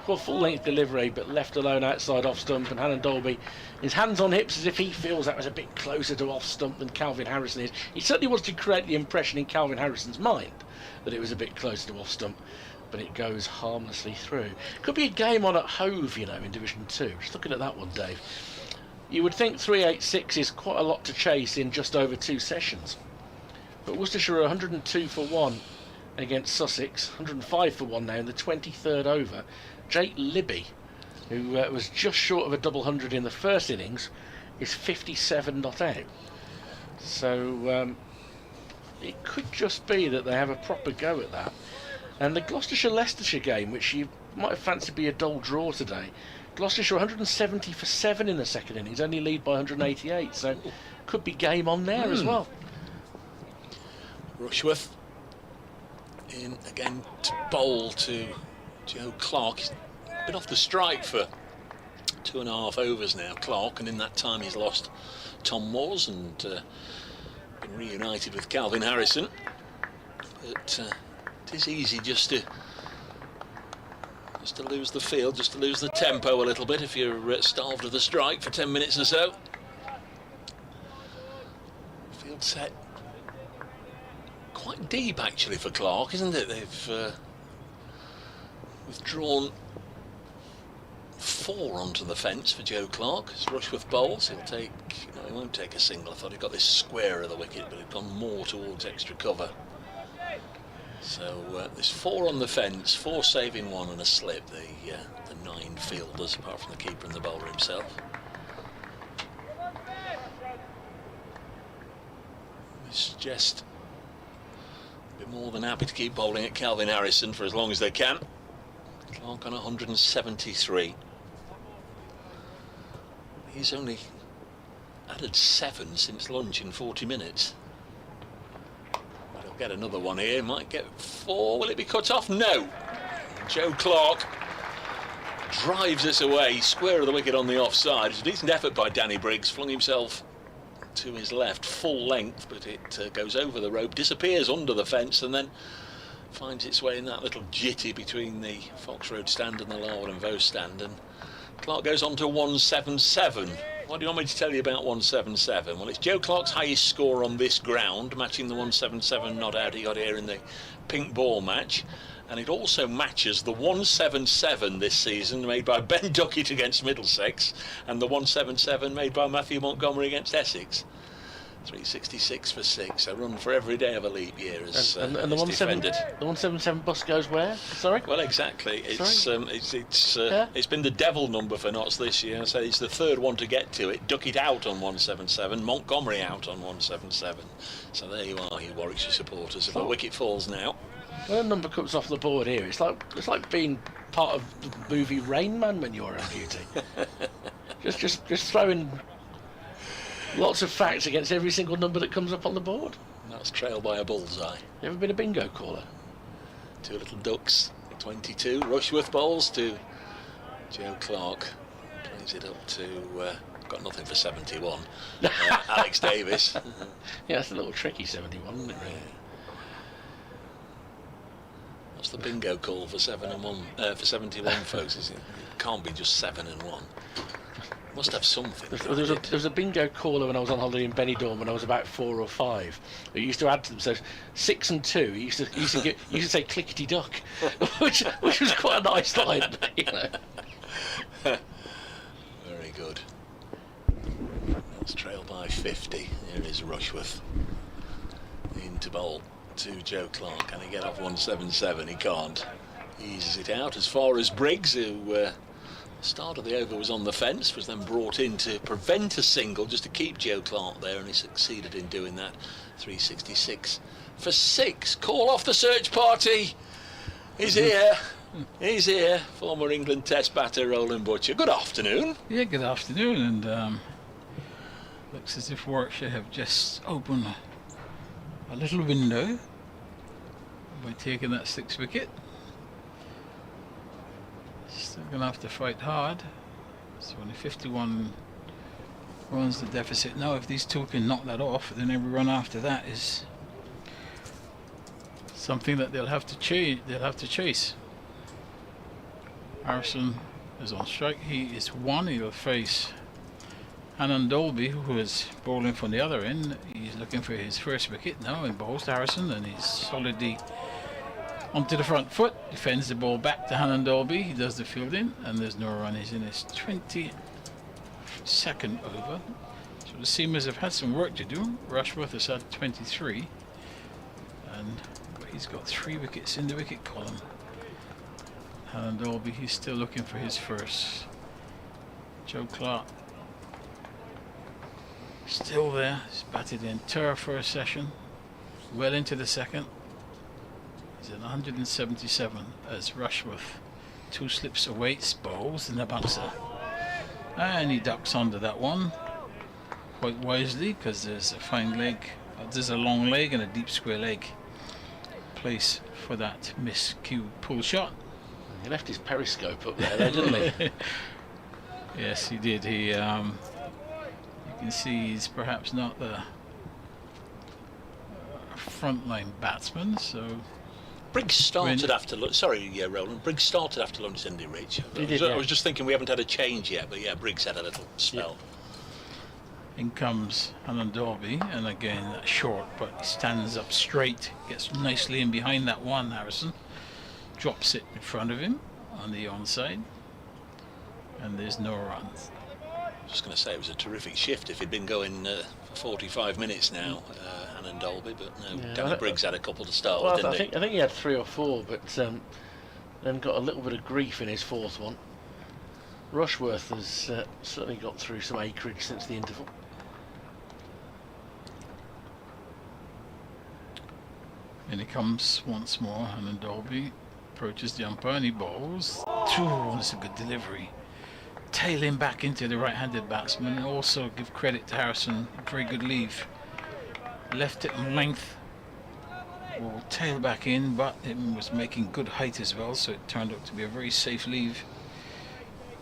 full-length delivery, but left alone outside off stump, and Alan Dolby, his hands on hips as if he feels that was a bit closer to off stump than Calvin Harrison is. He certainly wants to create the impression in Calvin Harrison's mind that it was a bit closer to off stump, but it goes harmlessly through. Could be a game on at Hove, in Division 2. Just looking at that one, Dave. You would think 386 is quite a lot to chase in just over 2 sessions. But Worcestershire are 102 for 1 against Sussex, 105 for 1 now in the 23rd over. Jake Libby, who was just short of a double hundred in the first innings, is 57 not out. So it could just be that they have a proper go at that. And the Gloucestershire-Leicestershire game, which you might have fancied be a dull draw today, Gloucestershire 170 for 7 in the second innings, only lead by 188, so could be game on there as well. Rushworth in again to bowl to Joe Clark. He's been off the strike for 2.5 overs now, Clark, and in that time he's lost Tom Moores and been reunited with Calvin Harrison. But it is easy just to lose the field, just to lose the tempo a little bit if you're starved of the strike for 10 minutes or so. Field set quite deep actually for Clark, isn't it? They've withdrawn 4 onto the fence for Joe Clark. As Rushworth bowls, he'll take, he won't take a single. I thought he got this square of the wicket, but he'd gone more towards extra cover. So there's 4 on the fence, 4 saving 1 and a slip, the 9 fielders, apart from the keeper and the bowler himself. It's just a bit more than happy to keep bowling at Calvin Harrison for as long as they can. Clark on 173. He's only added 7 since lunch in 40 minutes. Get another one here, might get 4. Will it be cut off? No. Joe Clark drives this away, square of the wicket on the offside. It's a decent effort by Danny Briggs, flung himself to his left, full length, but it goes over the rope, disappears under the fence, and then finds its way in that little jitty between the Fox Road stand and the Larwood and Vaux stand, and Clark goes on to 177. What do you want me to tell you about 177? Well, it's Joe Clark's highest score on this ground, matching the 177 not out he got here in the pink ball match. And it also matches the 177 this season made by Ben Duckett against Middlesex and the 177 made by Matthew Montgomery against Essex. 366 for 6, a run for every day of a leap year as and the 177 bus goes where? Sorry? Well, exactly. It's been the devil number for Notts this year. So it's the 3rd one to get to it. Duckett out on 177, Montgomery out on 177. So there you are, you Warwickshire supporters. If a wicket falls now, when a number comes off the board here, it's like being part of the movie Rain Man when you're on duty. just throwing lots of facts against every single number that comes up on the board. And that's trailed by a bullseye. You ever been a bingo caller? 2 little ducks, 22. Rushworth bowls to Joe Clark. Plays it up to, got nothing for 71. Alex Davis. Yeah, that's a little tricky 71, isn't it, really? What's the bingo call for 7 and 1? For 71, folks? It can't be just 7 and 1. Must have something. There was a bingo caller when I was on holiday in Benidorm when I was about 4 or 5. Who used to add to them, so 6 and 2. He used to say clickety duck, which was quite a nice line. Very good. That's trailed by 50. Here is Rushworth into bowl to Joe Clark. Can he get off 177? He can't. He eases it out as far as Briggs, who Start of the over was on the fence, was then brought in to prevent a single, just to keep Joe Clark there, and he succeeded in doing that. 366 for 6. Call off the search party. He's here. He's here. Former England Test batter Roland Butcher. Good afternoon. Yeah, good afternoon. And looks as if Warwickshire have just opened a little window by taking that 6th wicket. Still going to have to fight hard. It's only 51 runs the deficit now. If these two can knock that off, then every run after that is something that they'll have to chase. Harrison is on strike. He is 1. He'll face Hannon Dolby, who is bowling from the other end. He's looking for his first wicket now in bowls to Harrison, and he's solidly onto the front foot, defends the ball back to Hannon Dolby. He does the fielding, and there's no run. He's in his 22nd over. So the Seamers have had some work to do. Rushworth has had 23, and he's got 3 wickets in the wicket column. Hannon Dolby, he's still looking for his first. Joe Clark still there. He's batted the entire first session, well into the second. He's at 177 as Rushworth 2 slips awaits, bowls and a bouncer, and he ducks under that one quite wisely, because there's a fine leg, there's a long leg and a deep square leg place for that miscue pull shot. He left his periscope up there, didn't he? Yes, he did. He you can see he's perhaps not the frontline batsman, so Briggs started after lunch. Sorry, Roland. Briggs started after lunch, didn't he, Rich? I was just thinking we haven't had a change yet, but yeah, Briggs had a little spell. Yeah. In comes Hannon Dolby, and again that's short, but he stands up straight, gets nicely in behind that one. Harrison drops it in front of him on the onside, and there's no runs. I was just going to say it was a terrific shift if he'd been going for 45 minutes now, Hannon Dolby, but no, yeah, Danny Briggs had a couple to start with, didn't he? I think he had 3 or 4, but then got a little bit of grief in his 4th one. Rushworth has certainly got through some acreage since the interval. And he comes once more. Hannon Dolby approaches the umpire and he bowls. 2, that's a good delivery. Tailing back into the right-handed batsman, and also give credit to Harrison, very good leave. Left it on length, will tail back in, but it was making good height as well, so it turned out to be a very safe leave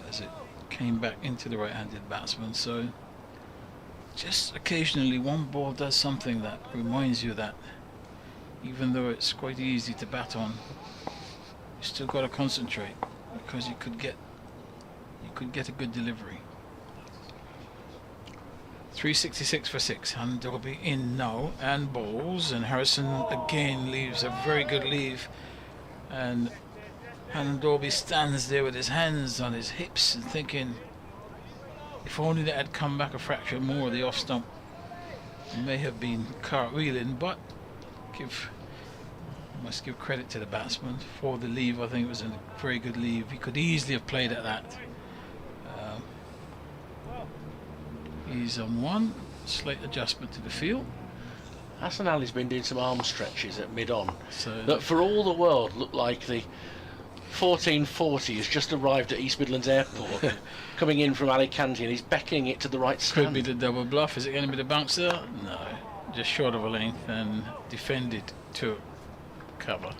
as it came back into the right-handed batsman. So just occasionally one ball does something that reminds you that even though it's quite easy to bat on, you still got to concentrate, because you could get a good delivery. 366 for 6. Hannon Dolby in now and bowls, and Harrison again leaves a very good leave, and Hannon Dolby stands there with his hands on his hips and thinking, if only that had come back a fraction more, the off stump may have been cartwheeling, but must give credit to the batsman for the leave. I think it was a very good leave. He could easily have played at that. He's on 1, slight adjustment to the field. Hassan Ali's been doing some arm stretches at mid-on, so that for all the world look like the 1440 has just arrived at East Midlands Airport, coming in from Alicante, and he's beckoning it to the right stand. Could be the double bluff. Is it going to be the bouncer? No, just short of a length and defended to cover.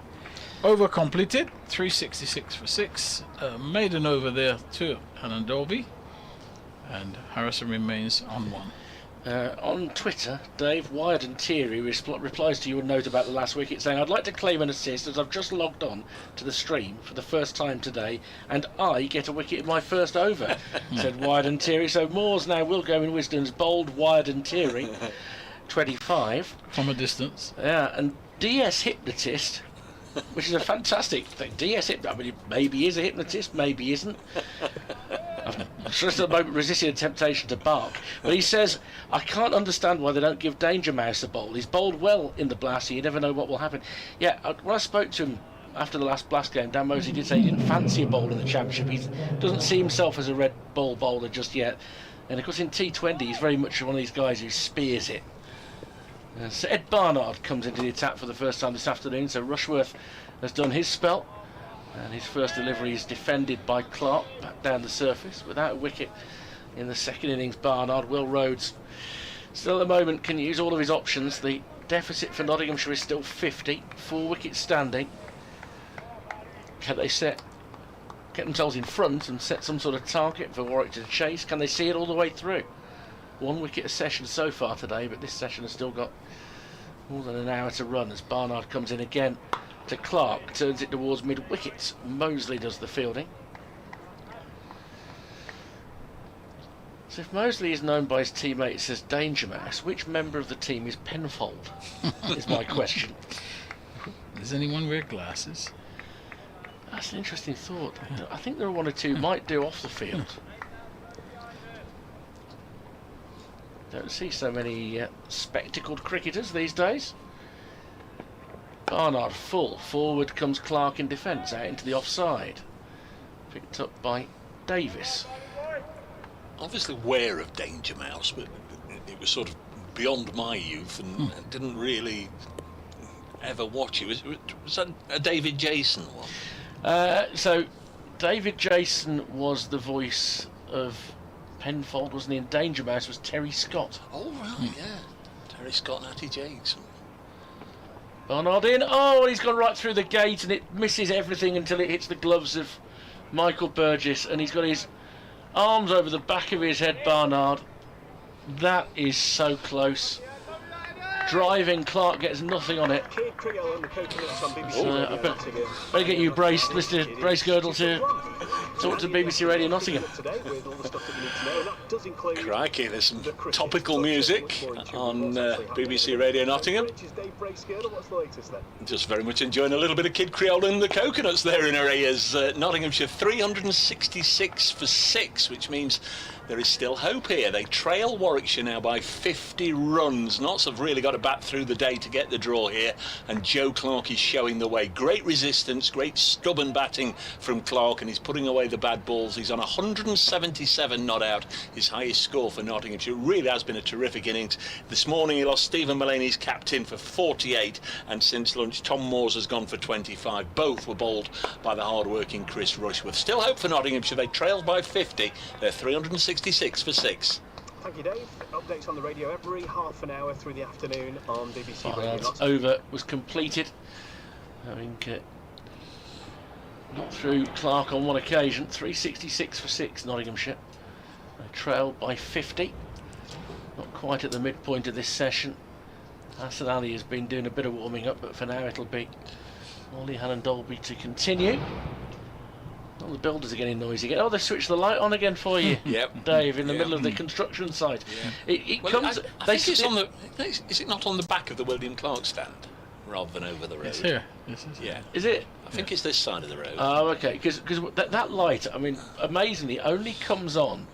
Over completed, 366 for 6. Maiden over there to Hannon Dolby, and Harrison remains on 1. On Twitter, Dave Wired and Thierry replies to your note about the last wicket, saying, I'd like to claim an assist as I've just logged on to the stream for the first time today, and I get a wicket in my first over, said Wired and Thierry. So Moores now will go in Wisdom's bold Wired and Thierry, 25. From a distance. Yeah, and DS Hypnotist, which is a fantastic thing. DS Hypnotist, I mean, maybe he is a hypnotist, maybe he isn't. I've just at the moment resisting the temptation to bark, but he says, I can't understand why they don't give Danger Mouse a bowl. He's bowled well in the blast, so you never know what will happen. Yeah, when I spoke to him after the last Blast game, Dan Mosley did say he didn't fancy a bowl in the Championship. He doesn't see himself as a red ball bowler just yet. And of course in T20 he's very much one of these guys who spears it. So Ed Barnard comes into the attack for the first time this afternoon, so Rushworth has done his spell. And his first delivery is defended by Clark, back down the surface, without a wicket in the second innings. Barnard, Will Rhodes, still at the moment can use all of his options. The deficit for Nottinghamshire is still 50, 4 wickets standing. Can they get themselves in front and set some sort of target for Warwickshire to chase? Can they see it all the way through? 1 wicket a session so far today, but this session has still got more than an hour to run as Barnard comes in again to Clark, turns it towards mid-wickets. Mosley does the fielding. So if Mosley is known by his teammates as Danger Mouse, which member of the team is Penfold? Is my question. Does anyone wear glasses? That's an interesting thought. I think there are 1 or 2 might do off the field. Don't see so many spectacled cricketers these days. Barnard full. Forward comes Clark in defence, out into the offside. Picked up by Davis. Obviously aware of Danger Mouse, but it was sort of beyond my youth and didn't really ever watch it. Was that a David Jason one? So David Jason was the voice of Penfold, wasn't he? And Danger Mouse was Terry Scott. Oh right, yeah. Terry Scott and Atty Jason. Barnard in. Oh, he's gone right through the gate and it misses everything until it hits the gloves of Michael Burgess, and he's got his arms over the back of his head. Barnard. That is so close. Driving, Clark gets nothing on it. So I better get you braced, Mr. Bracegirdle, to talk to BBC Radio Nottingham. Crikey, there's some topical music on BBC Radio Nottingham. Just very much enjoying a little bit of Kid Creole and the Coconuts there in her ears. Nottinghamshire 366 for 6, which means there is still hope here. They trail Warwickshire now by 50 runs. Notts have really got to bat through the day to get the draw here, and Joe Clark is showing the way. Great resistance, great stubborn batting from Clark, and he's putting away the bad balls. He's on 177 not out, his highest score for Nottinghamshire. It really has been a terrific innings. This morning he lost Stephen Mullaney's captain for 48, and since lunch Tom Moores has gone for 25. Both were bowled by the hard-working Chris Rushworth. Still hope for Nottinghamshire. They trailed by 50. They're 366 for 6. Thank you, Dave. Updates on the radio every half an hour through the afternoon on BBC Radio. That's over, was completed. Having not through Clark on one occasion. 366 for 6, Nottinghamshire. They trailed by 50. Not quite at the midpoint of this session. Hassan Ali has been doing a bit of warming up, but for now it'll be Ollie Hannon Dolby to continue. Oh, the builders are getting noisy again. Oh, they switched the light on again for you. Yep. Dave, in the middle of the construction site. Yeah. It Well, comes. I think it's on the. Is it not on the back of the William Clark stand rather than over the road? It's here. This is Yeah. Is it? I think it's this side of the road. Oh, okay. Because that light, I mean, amazingly, only comes on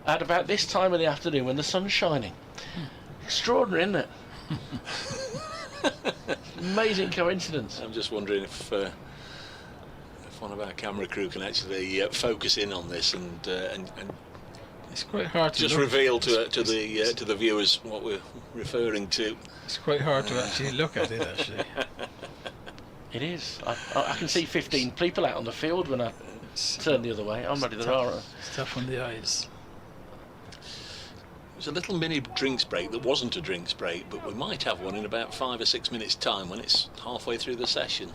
at about this time of the afternoon when the sun's shining. Extraordinary, isn't it? Amazing coincidence. I'm just wondering if one of our camera crew can actually focus in on this and it's quite hard to just look. reveal to the viewers what we're referring to. It's quite hard to actually look at it, actually. It is. I can see 15 people out on the field when I turn the other way. I'm ready. There are. It's tough on the eyes. There's a little mini drinks break that wasn't a drinks break, but we might have one in about 5 or 6 minutes' time when it's halfway through the session.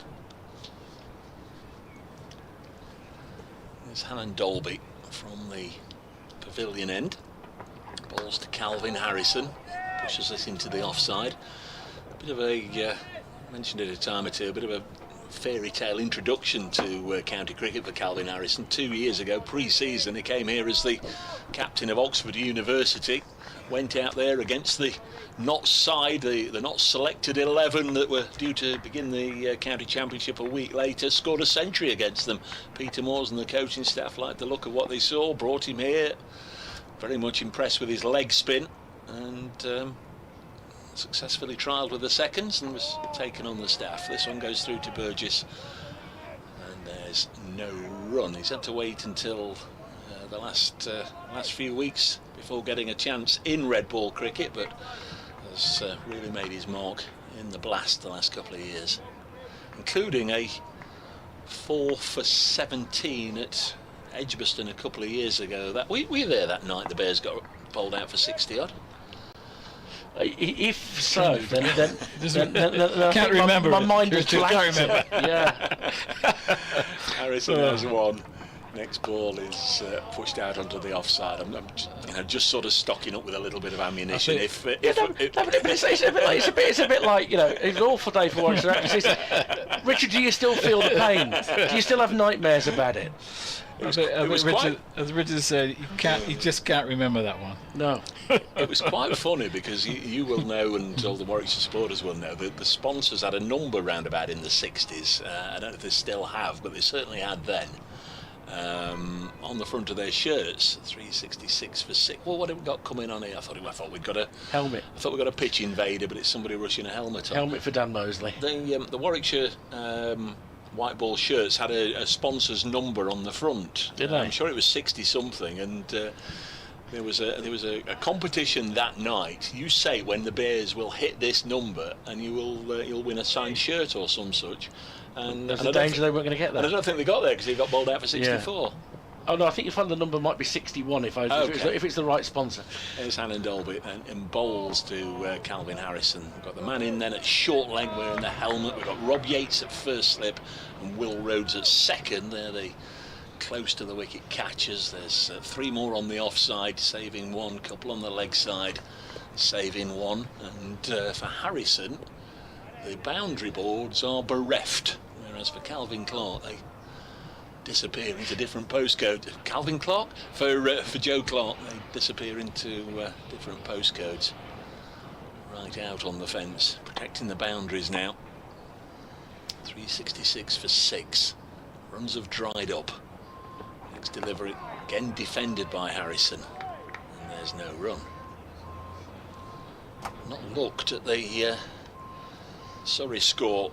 There's Hannon Dolby from the pavilion end. Balls to Calvin Harrison. Pushes us into the offside. Bit of a, mentioned it a time or two, a bit of a fairy tale introduction to county cricket for Calvin Harrison. 2 years ago, pre-season, he came here as the captain of Oxford University. Went out there against the Notts side, the Notts selected 11 that were due to begin the county championship a week later. Scored a century against them. Peter Moores and the coaching staff liked the look of what they saw. Brought him here. Very much impressed with his leg spin, and successfully trialled with the seconds and was taken on the staff. This one goes through to Burgess There's no run. He's had to wait until the last few weeks before getting a chance in red ball cricket, but has really made his mark in the Blast the last couple of years, including a 4 for 17 at Edgbaston a couple of years ago. That we were there that night. The Bears got bowled out for 60 odd. If so, then can't remember. My mind is blank. Can't remember. Yeah. Harrison has one. Next ball is pushed out onto the offside. I'm just sort of stocking up with a little bit of ammunition. It's a bit like, you know, it's an awful day for Warwickshire. Richard, do you still feel the pain? Do you still have nightmares about it? As Richard said, you just can't remember that one. No. It was quite funny because you will know, and all the Warwickshire supporters will know, that the sponsors had a number round about in the 60s. I don't know if they still have, but they certainly had then. On the front of their shirts, 366 for 6. Well, what have we got coming on here? I thought we'd got a helmet. I thought we got a pitch invader, but it's somebody rushing a helmet on. Helmet for Dan Mosley. The Warwickshire white ball shirts had a sponsor's number on the front. Did they? I'm sure it was 60 something, and there was a competition that night. You say when the Bears will hit this number, and you'll win a signed shirt or some such. And there's a danger they weren't going to get that. And I don't think they got there because he got bowled out for 64. Yeah. Oh no, I think you find the number might be 61 if it's the right sponsor. There's Hannon Dolby and bowls to Calvin Harrison. We've got the man in then at short leg wearing the helmet. We've got Rob Yates at first slip and Will Rhodes at second. They're the close to the wicket catchers. There's 3 more on the offside, saving 1. Couple on the leg side, saving 1. And for Harrison, the boundary boards are bereft, whereas for Calvin Clark they disappear into different postcodes. Calvin Clark? For Joe Clark, they disappear into different postcodes. Right out on the fence, protecting the boundaries now. 366 for 6. Runs have dried up. Next delivery, again defended by Harrison. And there's no run. Not looked at the Surrey score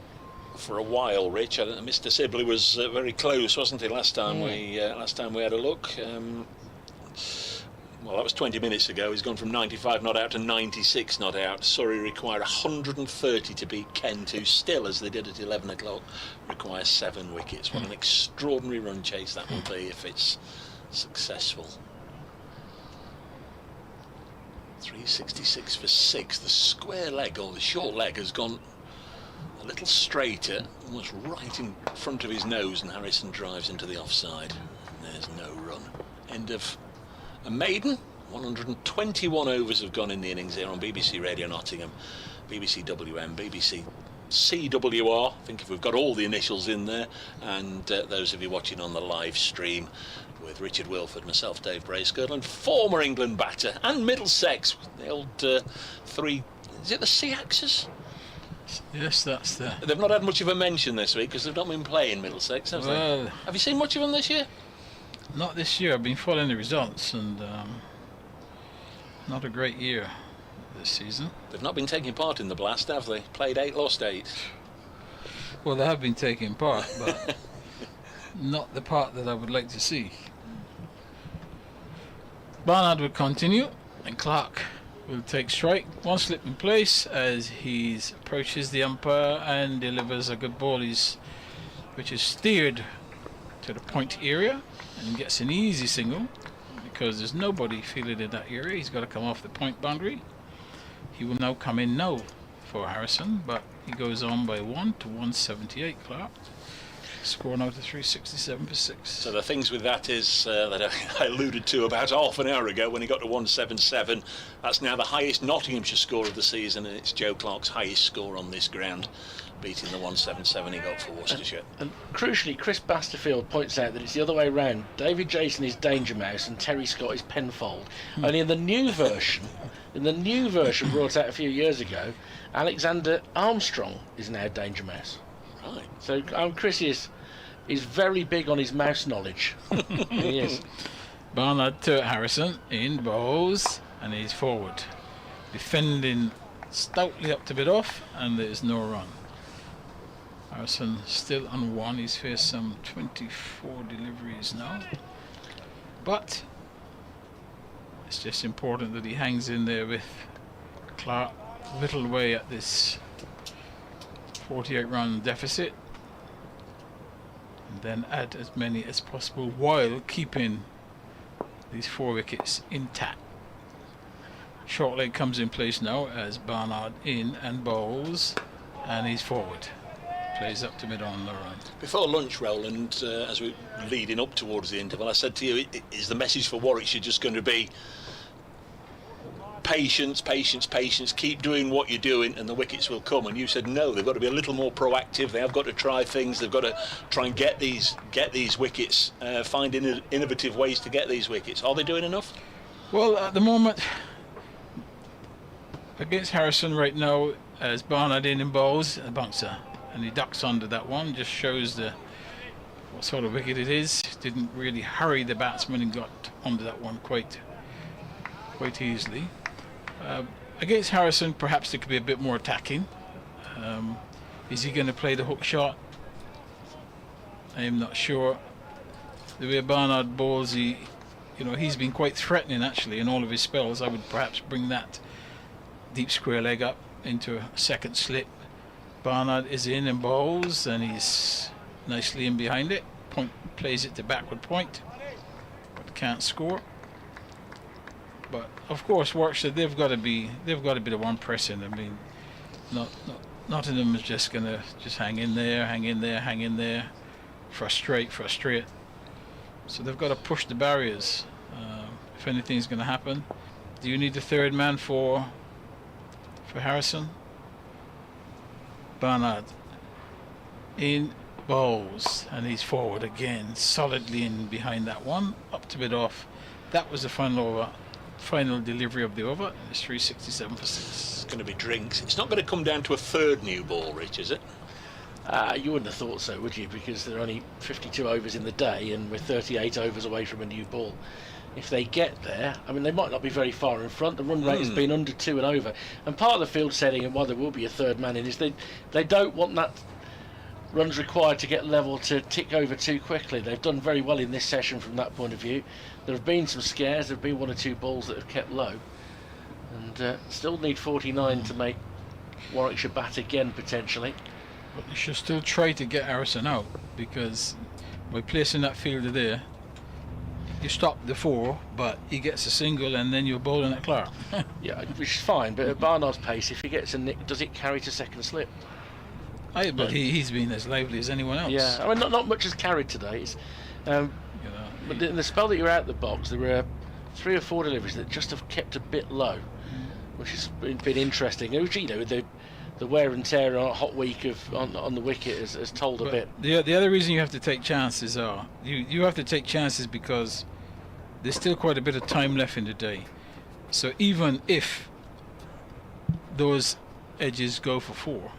for a while, Rich. Mr. Sibley was very close, wasn't he? Last time we had a look. Well, that was 20 minutes ago. He's gone from 95 not out to 96 not out. Surrey require 130 to beat Kent, who still, as they did at 11 o'clock, require 7 wickets. What an extraordinary run chase that will be if it's successful. 366 for 6. The square leg, or the short leg, has gone a little straighter, almost right in front of his nose, and Harrison drives into the offside. And there's no run. End of a maiden. 121 overs have gone in the innings here on BBC Radio Nottingham, BBC WM, BBC CWR, I think if we've got all the initials in there, and those of you watching on the live stream with Richard Wilford, myself, Dave Bracegirdle, and former England batter and Middlesex, the old 3, is it the Seaxes? Yes, that's the... They've not had much of a mention this week because they've not been playing Middlesex, have they? Have you seen much of them this year? Not this year. I've been following the results, and not a great year this season. They've not been taking part in the Blast, have they? Played 8, lost 8. Well, they have been taking part, but not the part that I would like to see. Barnard will continue, and Clark will take strike. 1 slip in place as he approaches the umpire and delivers a good ball, which is steered to the point area and gets an easy single because there's nobody fielded in that area. He's got to come off the point boundary. He will now come in no for Harrison, but he goes on by 1 to 178. Clark score now to 367 for 6. So the things with that is that I alluded to about half an hour ago when he got to 177. That's now the highest Nottinghamshire score of the season, and it's Joe Clark's highest score on this ground, beating the 177 he got for Worcestershire. And crucially, Chris Basterfield points out that it's the other way round. David Jason is Danger Mouse and Terry Scott is Penfold. Only in the new version brought out a few years ago, Alexander Armstrong is now Danger Mouse. Right. So Chris is very big on his mouse knowledge. He is. Barnard to Harrison in bowls, and he's forward, defending stoutly up to bid off, and there's no run. Harrison still on 1. He's faced some 24 deliveries now. But it's just important that he hangs in there with Clark, whittle away at this 48-run deficit, and then add as many as possible while keeping these 4 wickets intact. Short leg comes in place now as Barnard in and bowls, and he's forward. Plays up to mid on the run. Before lunch, Roland, as we're leading up towards the interval, I said to you, is the message for Warwickshire just going to be patience, patience, patience, keep doing what you're doing and the wickets will come? And you said no, they've got to be a little more proactive, they have got to try things, they've got to try and get these wickets, find innovative ways to get these wickets. Are they doing enough? Well, at the moment, against Harrison right now, as Barnard in bowls, a bouncer, and he ducks under that one, just shows what sort of wicket it is. Didn't really hurry the batsman and got under that one quite easily. Against Harrison, perhaps there could be a bit more attacking. Is he going to play the hook shot? I'm not sure. The way Barnard bowls, he's been quite threatening actually in all of his spells. I would perhaps bring that deep square leg up into a second slip. Barnard is in and bowls, and he's nicely in behind it. Plays it to backward point, but can't score. But of course, Warwickshire, they've got to be the one pressing. I mean, Nottingham is just gonna hang in there, frustrate. So they've got to push the barriers if anything's going to happen. Do you need the third man for Harrison? Barnard in bowls, and he's forward again, solidly in behind that one, up to mid off. That was the final delivery of the over. It's 367 for 6. It's going to be drinks. It's not going to come down to a third new ball, Rich, is it? You wouldn't have thought so, would you? Because there are only 52 overs in the day, and we're 38 overs away from a new ball. If they get there, I mean, they might not be very far in front. The run rate has been under 2 and over. And part of the field setting, and why there will be a third man in, is they don't want that runs required to get level to tick over too quickly. They've done very well in this session from that point of view. There have been some scares. There have been 1 or 2 balls that have kept low. And still need 49 to make Warwickshire bat again, potentially. But you should still try to get Harrison out, because by placing that fielder there, you stop the 4, but he gets a single and then you're bowling at Clark. Yeah, which is fine, but at Barnard's pace, if he gets a nick, does it carry to second slip? But he's been as lively as anyone else. Yeah, I mean, not much has carried today. But in the spell that you're out the box, there were 3 or 4 deliveries that just have kept a bit low, which has been interesting. The wear and tear on a hot week on the wicket has told a bit. The other reason you have to take chances you have to take chances because there's still quite a bit of time left in the day. So even if those edges go for 4,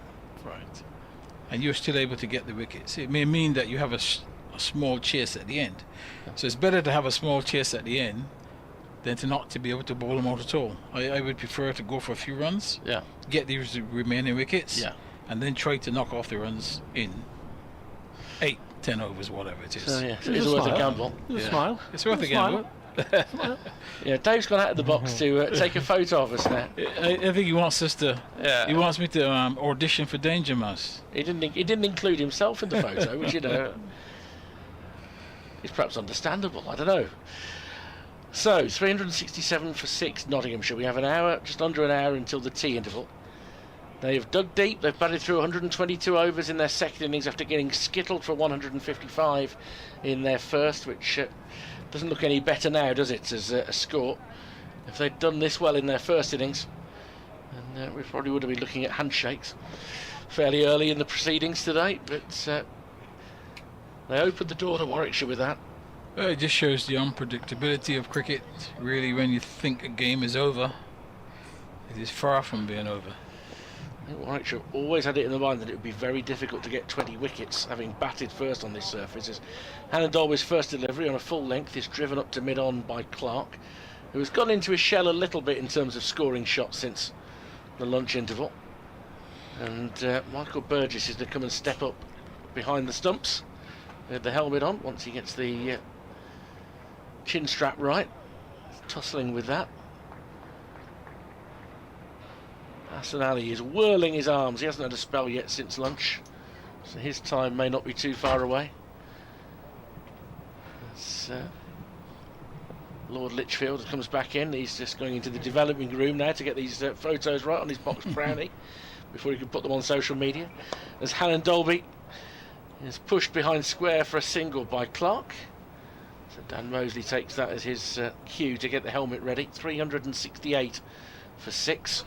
right, and you're still able to get the wickets, it may mean that you have a small chase at the end. So it's better to have a small chase at the end than to not to be able to bowl them out at all. I would prefer to go for a few runs, get these remaining wickets, and then try to knock off the runs in 8, 10 overs, whatever it is. So yeah, it's worth a gamble. Smile. It's worth a gamble. Yeah, Dave's gone out of the box to take a photo of us now. I think he wants us to. He wants me to audition for Danger Mouse. He didn't include himself in the photo, which is perhaps understandable. I don't know. So 367 for 6, Nottinghamshire. We have an hour, just under an hour until the tea interval. They've dug deep. They've batted through 122 overs in their second innings after getting skittled for 155 in their first, which doesn't look any better now, does it, as a score? If they'd done this well in their first innings, and we probably would have been looking at handshakes fairly early in the proceedings today, but they opened the door to Warwickshire with that. It just shows the unpredictability of cricket. Really, when you think a game is over, it is far from being over. I think Warwickshire always had it in the mind that it would be very difficult to get 20 wickets, having batted first on this surface. As Hannah Dolby's first delivery on a full length is driven up to mid-on by Clark, who has gone into his shell a little bit in terms of scoring shots since the lunch interval. And Michael Burgess is to come and step up behind the stumps with the helmet on once he gets the chin strap right. He's tussling with that. Hassan Ali is whirling his arms. He hasn't had a spell yet since lunch, so his time may not be too far away. As Lord Lichfield comes back in, he's just going into the developing room now to get these photos right on his box brownie before he can put them on social media. As Hannon Dolby is pushed behind square for a single by Clark. So Dan Mosley takes that as his cue to get the helmet ready. 368 for 6.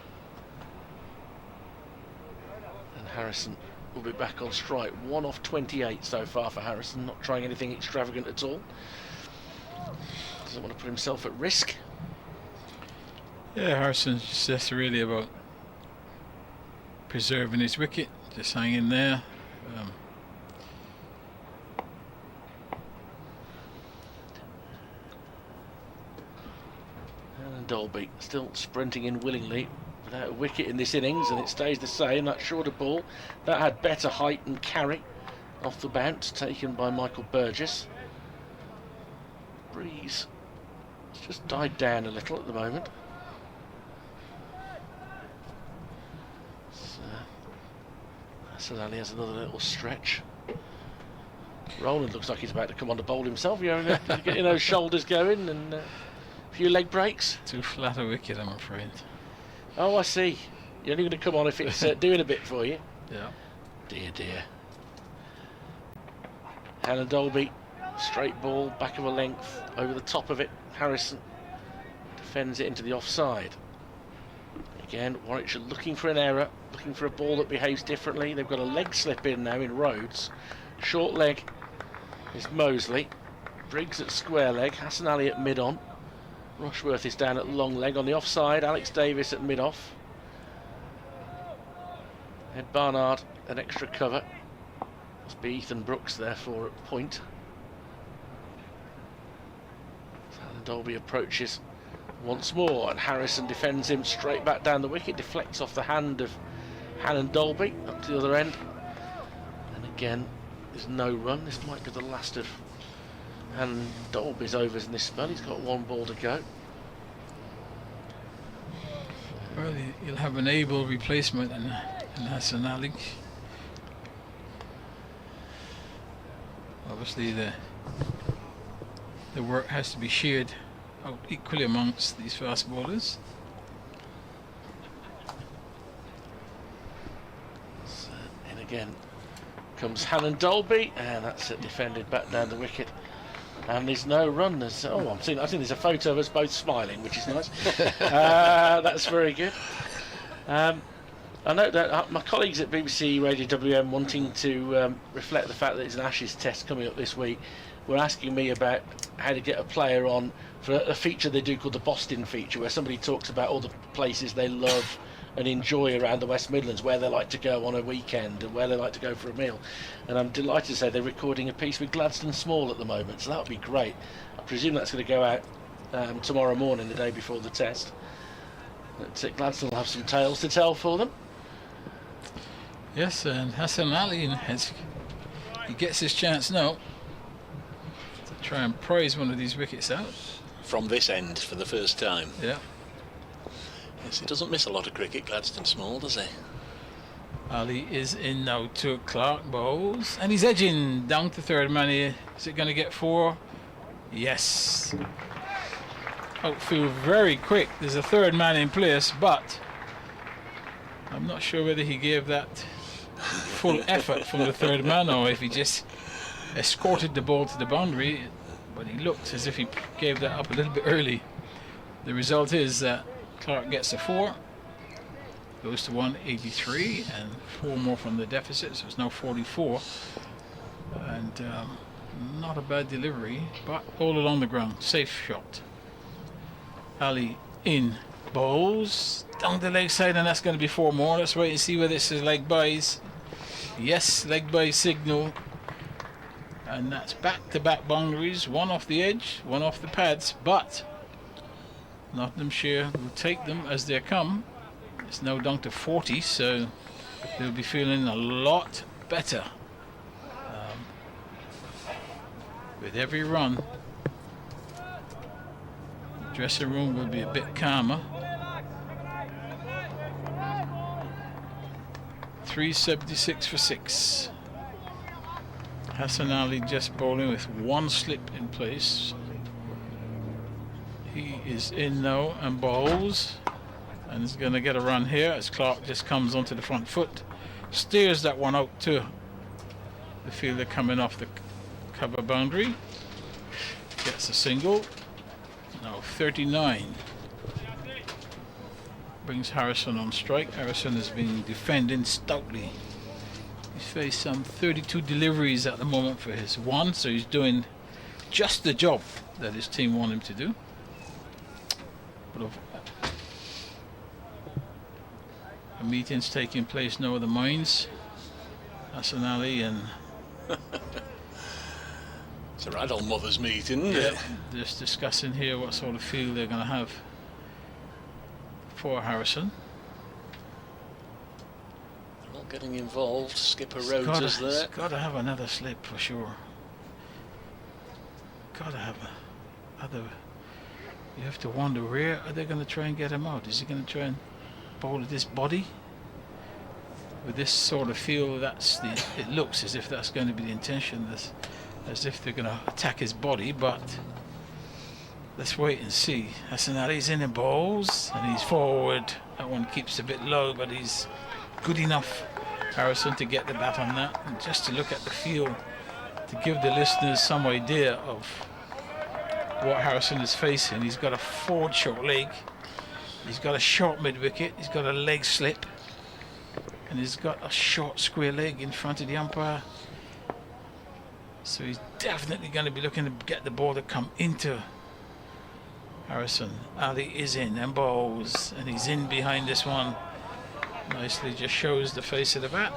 And Harrison will be back on strike. 1 off 28 so far for Harrison, not trying anything extravagant at all. Doesn't want to put himself at risk. Yeah, Harrison's just really about preserving his wicket, just hanging there. And Dolby still sprinting in willingly without a wicket in this innings, and it stays the same. That shorter ball that had better height and carry off the bounce, taken by Michael Burgess. Breeze it's just died down a little at the moment. So Ali has another little stretch. Roland looks like he's about to come on to bowl himself. You're getting those shoulders going and a few leg breaks. Too flat a wicket, I'm afraid. Oh, I see. You're only going to come on if it's doing a bit for you. Yeah. Dear. Hannon Dolby, straight ball, back of a length, over the top of it. Harrison defends it into the offside. Again, Warwickshire looking for an error, looking for a ball that behaves differently. They've got a leg slip in now in Rhodes. Short leg is Mosley. Briggs at square leg. Hassan Ali at mid-on. Rushworth is down at long leg on the offside. Alex Davis at mid-off. Ed Barnard, an extra cover. Must be Ethan Brooks, therefore, at point. And Dolby approaches once more, and Harrison defends him straight back down the wicket, deflects off the hand of Hannon Dolby up to the other end, and again there's no run. This might be the last of Hannon Dolby's overs in this spell. He's got one ball to go. Well, you'll have an able replacement in Hassan Ali. Obviously the work has to be shared out equally amongst these fast bowlers. In again comes Hannon Dolby, and that's it, defended back down the wicket. And there's no run. I think there's a photo of us both smiling, which is nice. That's very good. I know that my colleagues at BBC Radio WM, wanting to reflect the fact that it's an Ashes test coming up this week, were asking me about how to get a player on for a feature they do called the Boston feature, where somebody talks about all the places they love and enjoy around the West Midlands, where they like to go on a weekend and where they like to go for a meal. And I'm delighted to say they're recording a piece with Gladstone Small at the moment, so that would be great. I presume that's going to go out tomorrow morning, the day before the test. But Gladstone will have some tales to tell for them. Yes, and Hassan Ali he gets his chance now to try and prize one of these wickets out. From this end for the first time. Yeah. Yes, he doesn't miss a lot of cricket, Gladstone Small, does he? Ali is in now to Clark bowls, and he's edging down to third man here. Is it going to get 4? Yes. Outfield very quick. There's a third man in place, but I'm not sure whether he gave that full effort from the third man or if he just escorted the ball to the boundary, but he looked as if he gave that up a little bit early. The result is that Clark gets a 4, goes to 183, and 4 more from the deficit, so it's now 44. And not a bad delivery, but all along the ground, safe shot. Ali in bowls down the leg side, and that's going to be 4 more. Let's wait and see whether this is leg buys. Yes, leg buy signal, and that's back-to-back boundaries, 1 off the edge, 1 off the pads, but Nottinghamshire will take them as they come. It's now down to 40, so they'll be feeling a lot better With every run, the dressing room will be a bit calmer. 376 for 6. Hassan Ali just bowling with one slip in place. He is in now and bowls, and is going to get a run here as Clark just comes onto the front foot, steers that one out to the fielder coming off the cover boundary, gets a single. Now 39. Brings Harrison on strike. Harrison has been defending stoutly. He's faced some 32 deliveries at the moment for his one, so he's doing just the job that his team want him to do. But a meeting's taking place now with the mines. Hassan Ali and it's a right old mothers meeting, isn't it? Just discussing here what sort of field they're going to have for Harrison. Not getting involved. Skipper Rhodes is there. It's got to have another slip for sure. Got to have other. You have to wonder, where are they going to try and get him out? Is he going to try and bowl at this body? With this sort of feel, it looks as if that's going to be the intention, as if they're going to attack his body, but let's wait and see. Hassan Ali's in and bowls, and he's forward. That one keeps a bit low, but he's good enough, Harrison, to get the bat on that. And just to look at the feel, to give the listeners some idea of what Harrison is facing. He's got a forward short leg, he's got a short mid wicket, he's got a leg slip, and he's got a short square leg in front of the umpire. So he's definitely going to be looking to get the ball to come into Harrison. Ali is in and bowls, and he's in behind this one. Nicely just shows the face of the bat.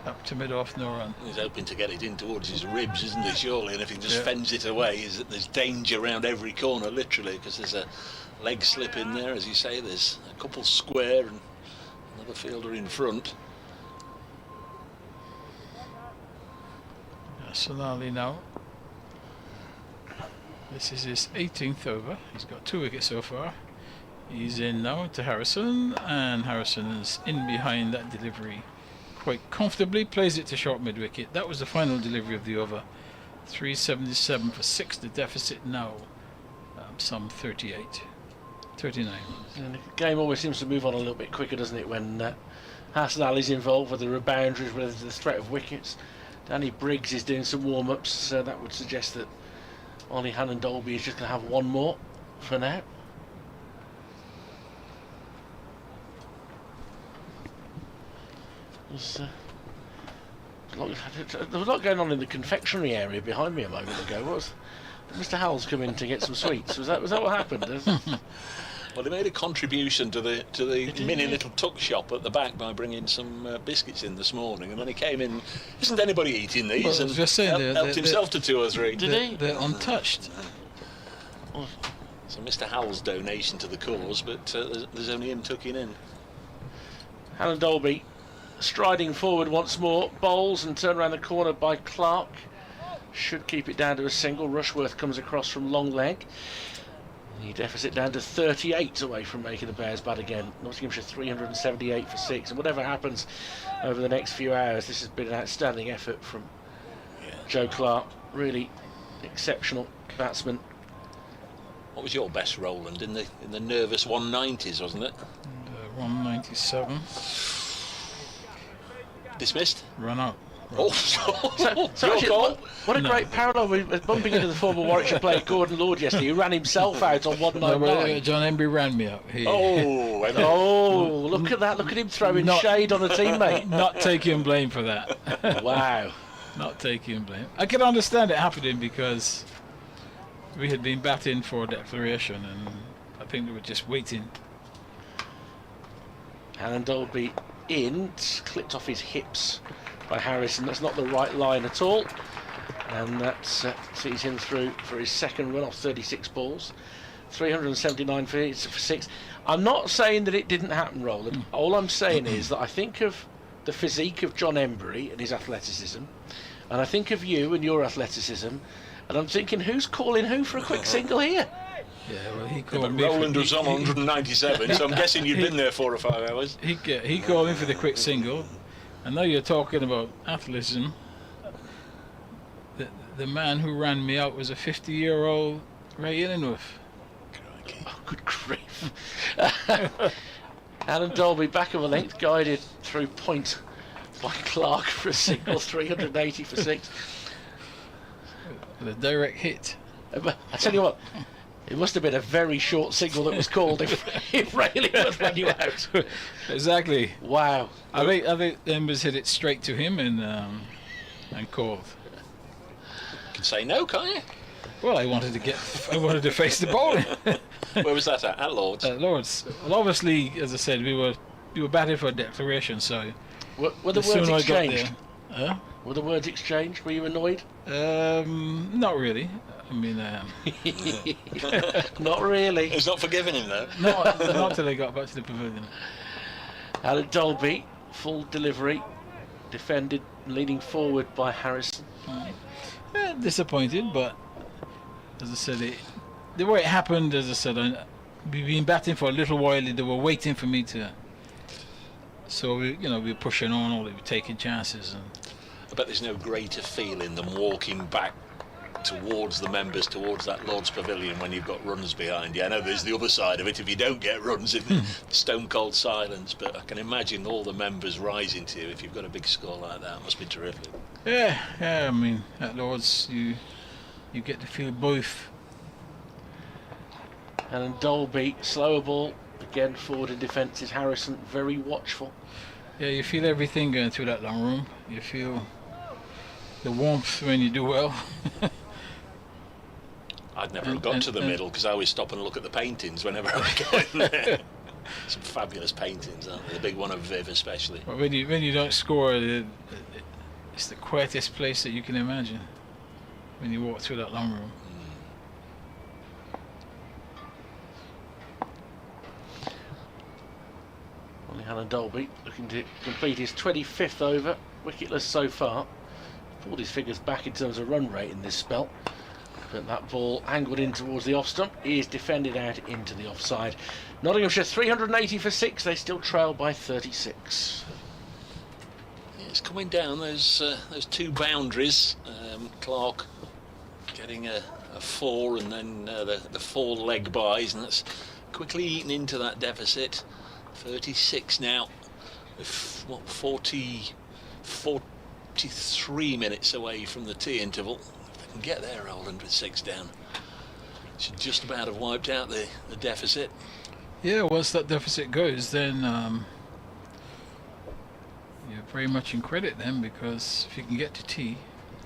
Up to mid-off, no run. He's hoping to get it in towards his ribs, isn't he, surely? And if he just fends it away, there's danger around every corner, literally, because there's a leg slip in there, as you say. There's a couple square and another fielder in front. Hassan Ali now. This is his 18th over. He's got 2 wickets so far. He's in now to Harrison, and Harrison is in behind that delivery quite comfortably, plays it to short mid wicket. That was the final delivery of the over. 377 for 6. The deficit now some 39. And the game always seems to move on a little bit quicker, doesn't it, when Hassan Ali's involved, whether there are boundaries, whether there's the threat of wickets. Danny Briggs is doing some warm-ups, so that would suggest that Ollie Hannon-Dolby is just going to have one more for now. There was a lot going on in the confectionery area behind me a moment ago. What was Mr. Howells come in to get some sweets? Was that what happened? Well, they made a contribution to the mini little tuck shop at the back by bringing some biscuits in this morning, and then he came in. Isn't anybody eating these? Well, and just saying, helped himself to 2 or 3. Did he? They're untouched. So Mr. Howell's donation to the cause, but there's only him tucking in. Hannon-Dolby striding forward once more, bowls and turn around the corner by Clark. Should keep it down to a single. Rushworth comes across from long leg. The deficit down to 38 away from making the Bears bat again. Nottinghamshire 378 for 6. And whatever happens over the next few hours, this has been an outstanding effort from Joe Clark. Really exceptional batsman. What was your best, Roland, in the nervous 190s, wasn't it? 197. Dismissed? Run out. Oh, so actually, what a great parallel with bumping into the former Warwickshire player Gordon Lord yesterday, who ran himself out on 199. John Embry ran me out. Look at that! Look at him throwing shade on a teammate. Not taking blame for that. Wow. Not taking blame. I can understand it happening because we had been batting for declaration, and I think we were just waiting. Hannon-Dolby in, clipped off his hips by Harrison. That's not the right line at all, and that sees him through for his second run off 36 balls. 379 for 6. I'm not saying that it didn't happen, Roland. All I'm saying is that I think of the physique of John Embry and his athleticism, And I think of you and your athleticism, and I'm thinking, who's calling who for a quick single here? Yeah, well, he Yeah, called but me. Roland was on 197, so I'm guessing you'd been there 4 or 5 hours. He called in for the quick single. I know you're talking about athleticism. The man who ran me out was a 50-year-old Ray Illingworth. Oh, good grief. Alan Dolby back of a length, guided through point by Clark for a single, 380 for 6. The direct hit. I tell you what, it must have been a very short single that was called if Ray Illingworth ran you out. Exactly. Wow. I think Embers hit it straight to him and called. You can say no, can't you? Well, I wanted to face the ball. Where was that at? At Lord's? At Lord's. Well, obviously, as I said, we were batting for a declaration, so. Were the words exchanged? Huh? Were the words exchanged? Were you annoyed? Not really. I mean, not really. He's not forgiving him though. Not till I got back to the pavilion. Alan Dolby, full delivery, defended, leaning forward by Harrison. Disappointed, but as I said, the way it happened, as I said, we've been batting for a little while. They were waiting for me to. So we were pushing on, or we were taking chances. And I bet there's no greater feeling than walking back towards the members, towards that Lord's Pavilion when you've got runs behind you. I know there's the other side of it if you don't get runs in stone cold silence, but I can imagine all the members rising to you if you've got a big score like that. It must be terrific. Yeah. I mean, at Lord's you get to feel both. And Dolby, slower ball, again forward in defence is Harrison, very watchful. Yeah, you feel everything going through that long room. You feel the warmth when you do well. I'd never have got to the middle because I always stop and look at the paintings whenever I go in there. Some fabulous paintings, aren't they? The big one of Viv especially. Well, when you don't score, it's the quietest place that you can imagine when you walk through that long room. Alan Dolby looking to complete his 25th over, wicketless so far. Pulled his figures back in terms of run rate in this spell, but that ball angled in towards the off stump. He is defended out into the offside. Nottinghamshire 380 for 6. They still trail by 36. Yeah, it's coming down those 2 boundaries. Clark getting a 4 and then the 4 leg buys, and that's quickly eaten into that deficit. 36 now, with what, 43 minutes away from the tea interval. If they can get there, Roland, with 6 down, should just about have wiped out the deficit. Yeah, once that deficit goes, then you're very much in credit then, because if you can get to tea,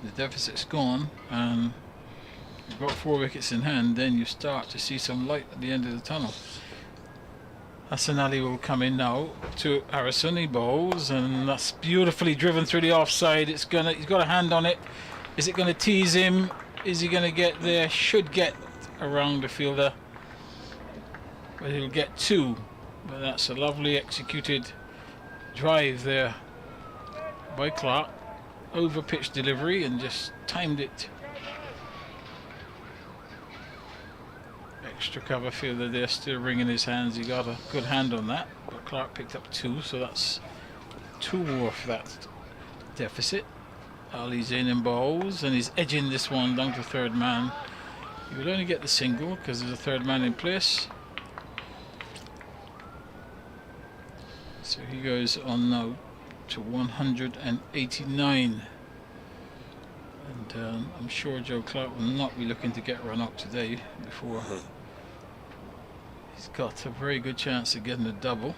the deficit's gone, and you've got 4 wickets in hand, then you start to see some light at the end of the tunnel. Hassan Ali will come in now to Harrison. He bowls, and that's beautifully driven through the offside. He's got a hand on it. Is it going to tease him? Is he going to get there? Should get around the fielder, but he'll get 2. But that's a lovely executed drive there by Clark. Over pitch delivery and just timed it. Extra cover fielder there, still wringing his hands. He got a good hand on that, but Clark picked up 2, so that's 2 more for that deficit. Ali's in and bowls, and he's edging this one down to 3rd man. He would only get the single because there's a 3rd man in place. So he goes on now to 189. And I'm sure Joe Clark will not be looking to get run up today before. He's got a very good chance of getting a double.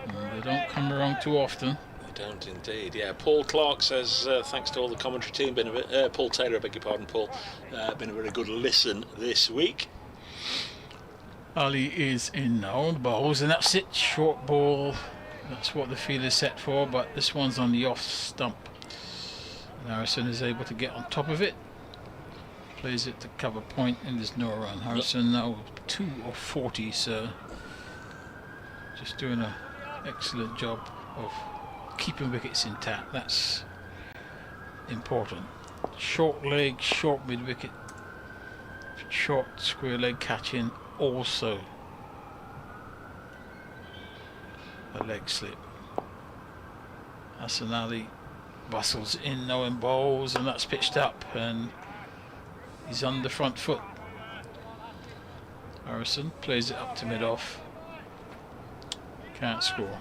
And they don't come around too often. They don't indeed. Yeah, Paul Clark says thanks to all the commentary team. Paul Taylor, I beg your pardon, Paul. Been a very good listen this week. Ali is in now, bowls, and that's it. Short ball. That's what the field is set for, but this one's on the off stump. And Harrison is able to get on top of it. Plays it to cover point, and there's no run. Harrison now 2 of 40, so just doing an excellent job of keeping wickets intact. That's important. Short leg, short mid wicket, short square leg catching, also a leg slip. Hassan Ali bustles in now and bowls, and that's pitched up, and he's on the front foot. Harrison plays it up to mid-off. Can't score.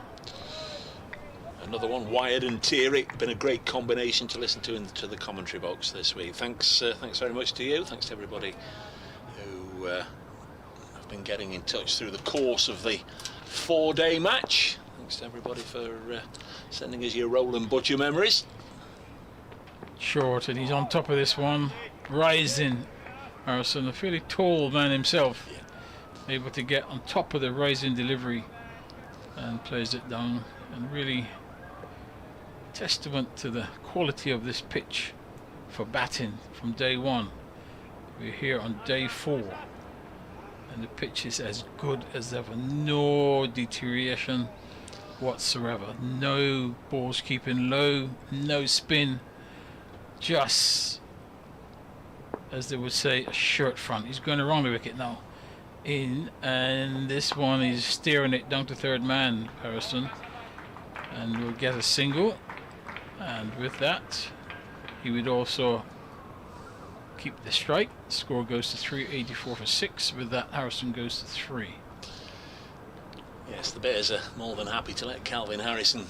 Another one wired and teary. Been a great combination to listen to into the commentary box this week. Thanks very much to you. Thanks to everybody who have been getting in touch through the course of the 4-day match. Thanks to everybody for sending us your roll and butcher memories. Short, and he's on top of this one. Rising. Harrison, a fairly tall man himself, able to get on top of the rising delivery and plays it down, and really testament to the quality of this pitch for batting from day one. We're here on day 4 and the pitch is as good as ever. No deterioration whatsoever, no balls keeping low, no spin, just, as they would say, a shirt front. He's going around the wicket now, in, and this one is steering it down to third man, Harrison, and will get a single, and with that he would also keep the strike. Score goes to 384 for 6. With that, Harrison goes to 3. Yes, the Bears are more than happy to let Calvin Harrison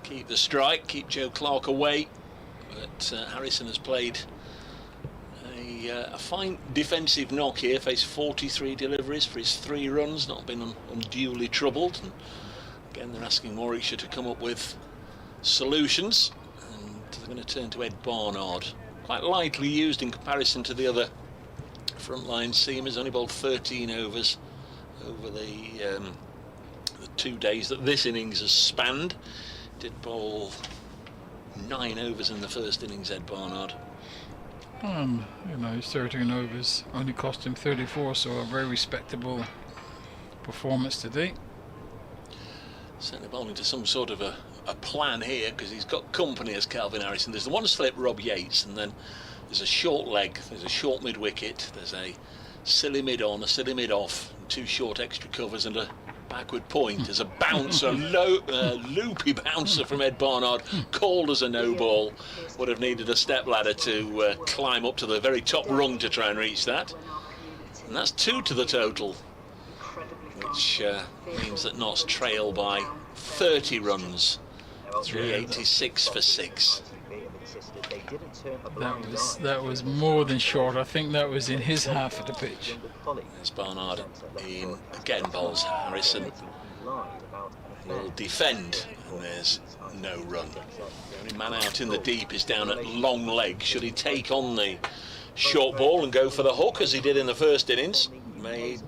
keep the strike, keep Joe Clark away, but Harrison has played a fine defensive knock here, faced 43 deliveries for his 3 runs, not been unduly troubled. And again, they're asking Warwickshire to come up with solutions, and they're going to turn to Ed Barnard. Quite lightly used in comparison to the other frontline seamers, only bowled 13 overs over the 2 days that this innings has spanned. Did bowl 9 overs in the first innings, Ed Barnard. You know, his 13 overs only cost him 34, so a very respectable performance today. Certainly bowling to some sort of a plan here, because he's got company as Calvin Harrison. There's the one slip, Rob Yates, and then there's a short leg, there's a short mid wicket, there's a silly mid on, a silly mid off, and 2 short extra covers and a backward point. There's a bouncer, loopy bouncer from Ed Barnard, called as a no ball. Would have needed a step ladder to climb up to the very top rung to try and reach that. And that's 2 to the total, which means that Notts trail by 30 runs. 386 for 6. That was more than short. I think that was in his half of the pitch. There's Barnard in again, bowls Harrison. Will defend, and there's no run. The only man out in the deep is down at long leg. Should he take on the short ball and go for the hook as he did in the first innings? Made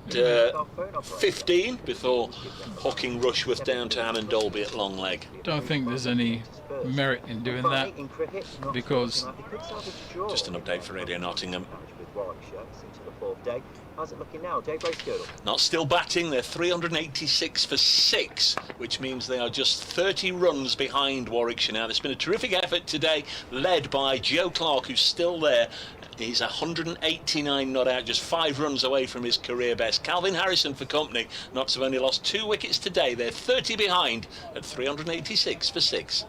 15 before hooking Rushworth down to Annan Dolby at long leg. Don't think there's any merit in doing that, because just an update for Radio Nottingham. How's it looking now, Dave Bracegirdle? Not still batting, they're 386 for 6, which means they are just 30 runs behind Warwickshire now. There's been a terrific effort today, led by Joe Clark, who's still there. He's 189 not out, just 5 runs away from his career best. Calvin Harrison for company. Notts have only lost 2 wickets today. They're 30 behind at 386 for 6.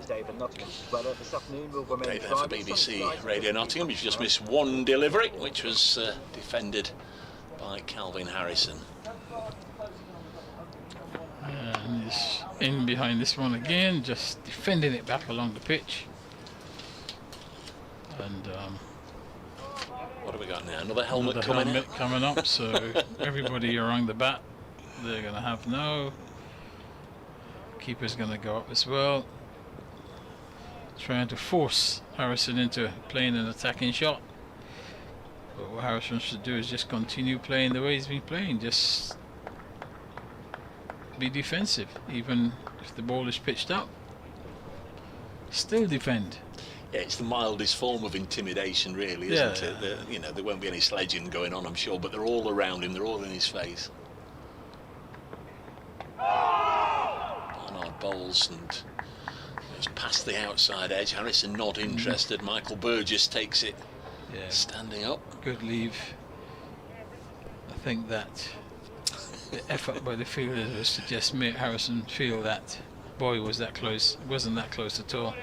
David Nottingham. Weather this afternoon will remain great there for BBC Radio Nottingham. You've just missed one delivery, which was defended by Calvin Harrison. And he's in behind this one again, just defending it back along the pitch. And what have we got now? Another helmet coming up. So everybody around the bat, they're going to have no. Keeper's going to go up as well, trying to force Harrison into playing an attacking shot. But what Harrison should do is just continue playing the way he's been playing. Just be defensive, even if the ball is pitched up. Still defend. Yeah, it's the mildest form of intimidation, really, isn't it? You know, there won't be any sledging going on, I'm sure, but they're all around him, they're all in his face. Barnard bowls, and just past the outside edge. Harrison not interested. Michael Burgess takes it. Yeah. Standing up. Good leave. I think that the effort by the fielders was to just make Harrison feel that boy was that close. It wasn't that close at all.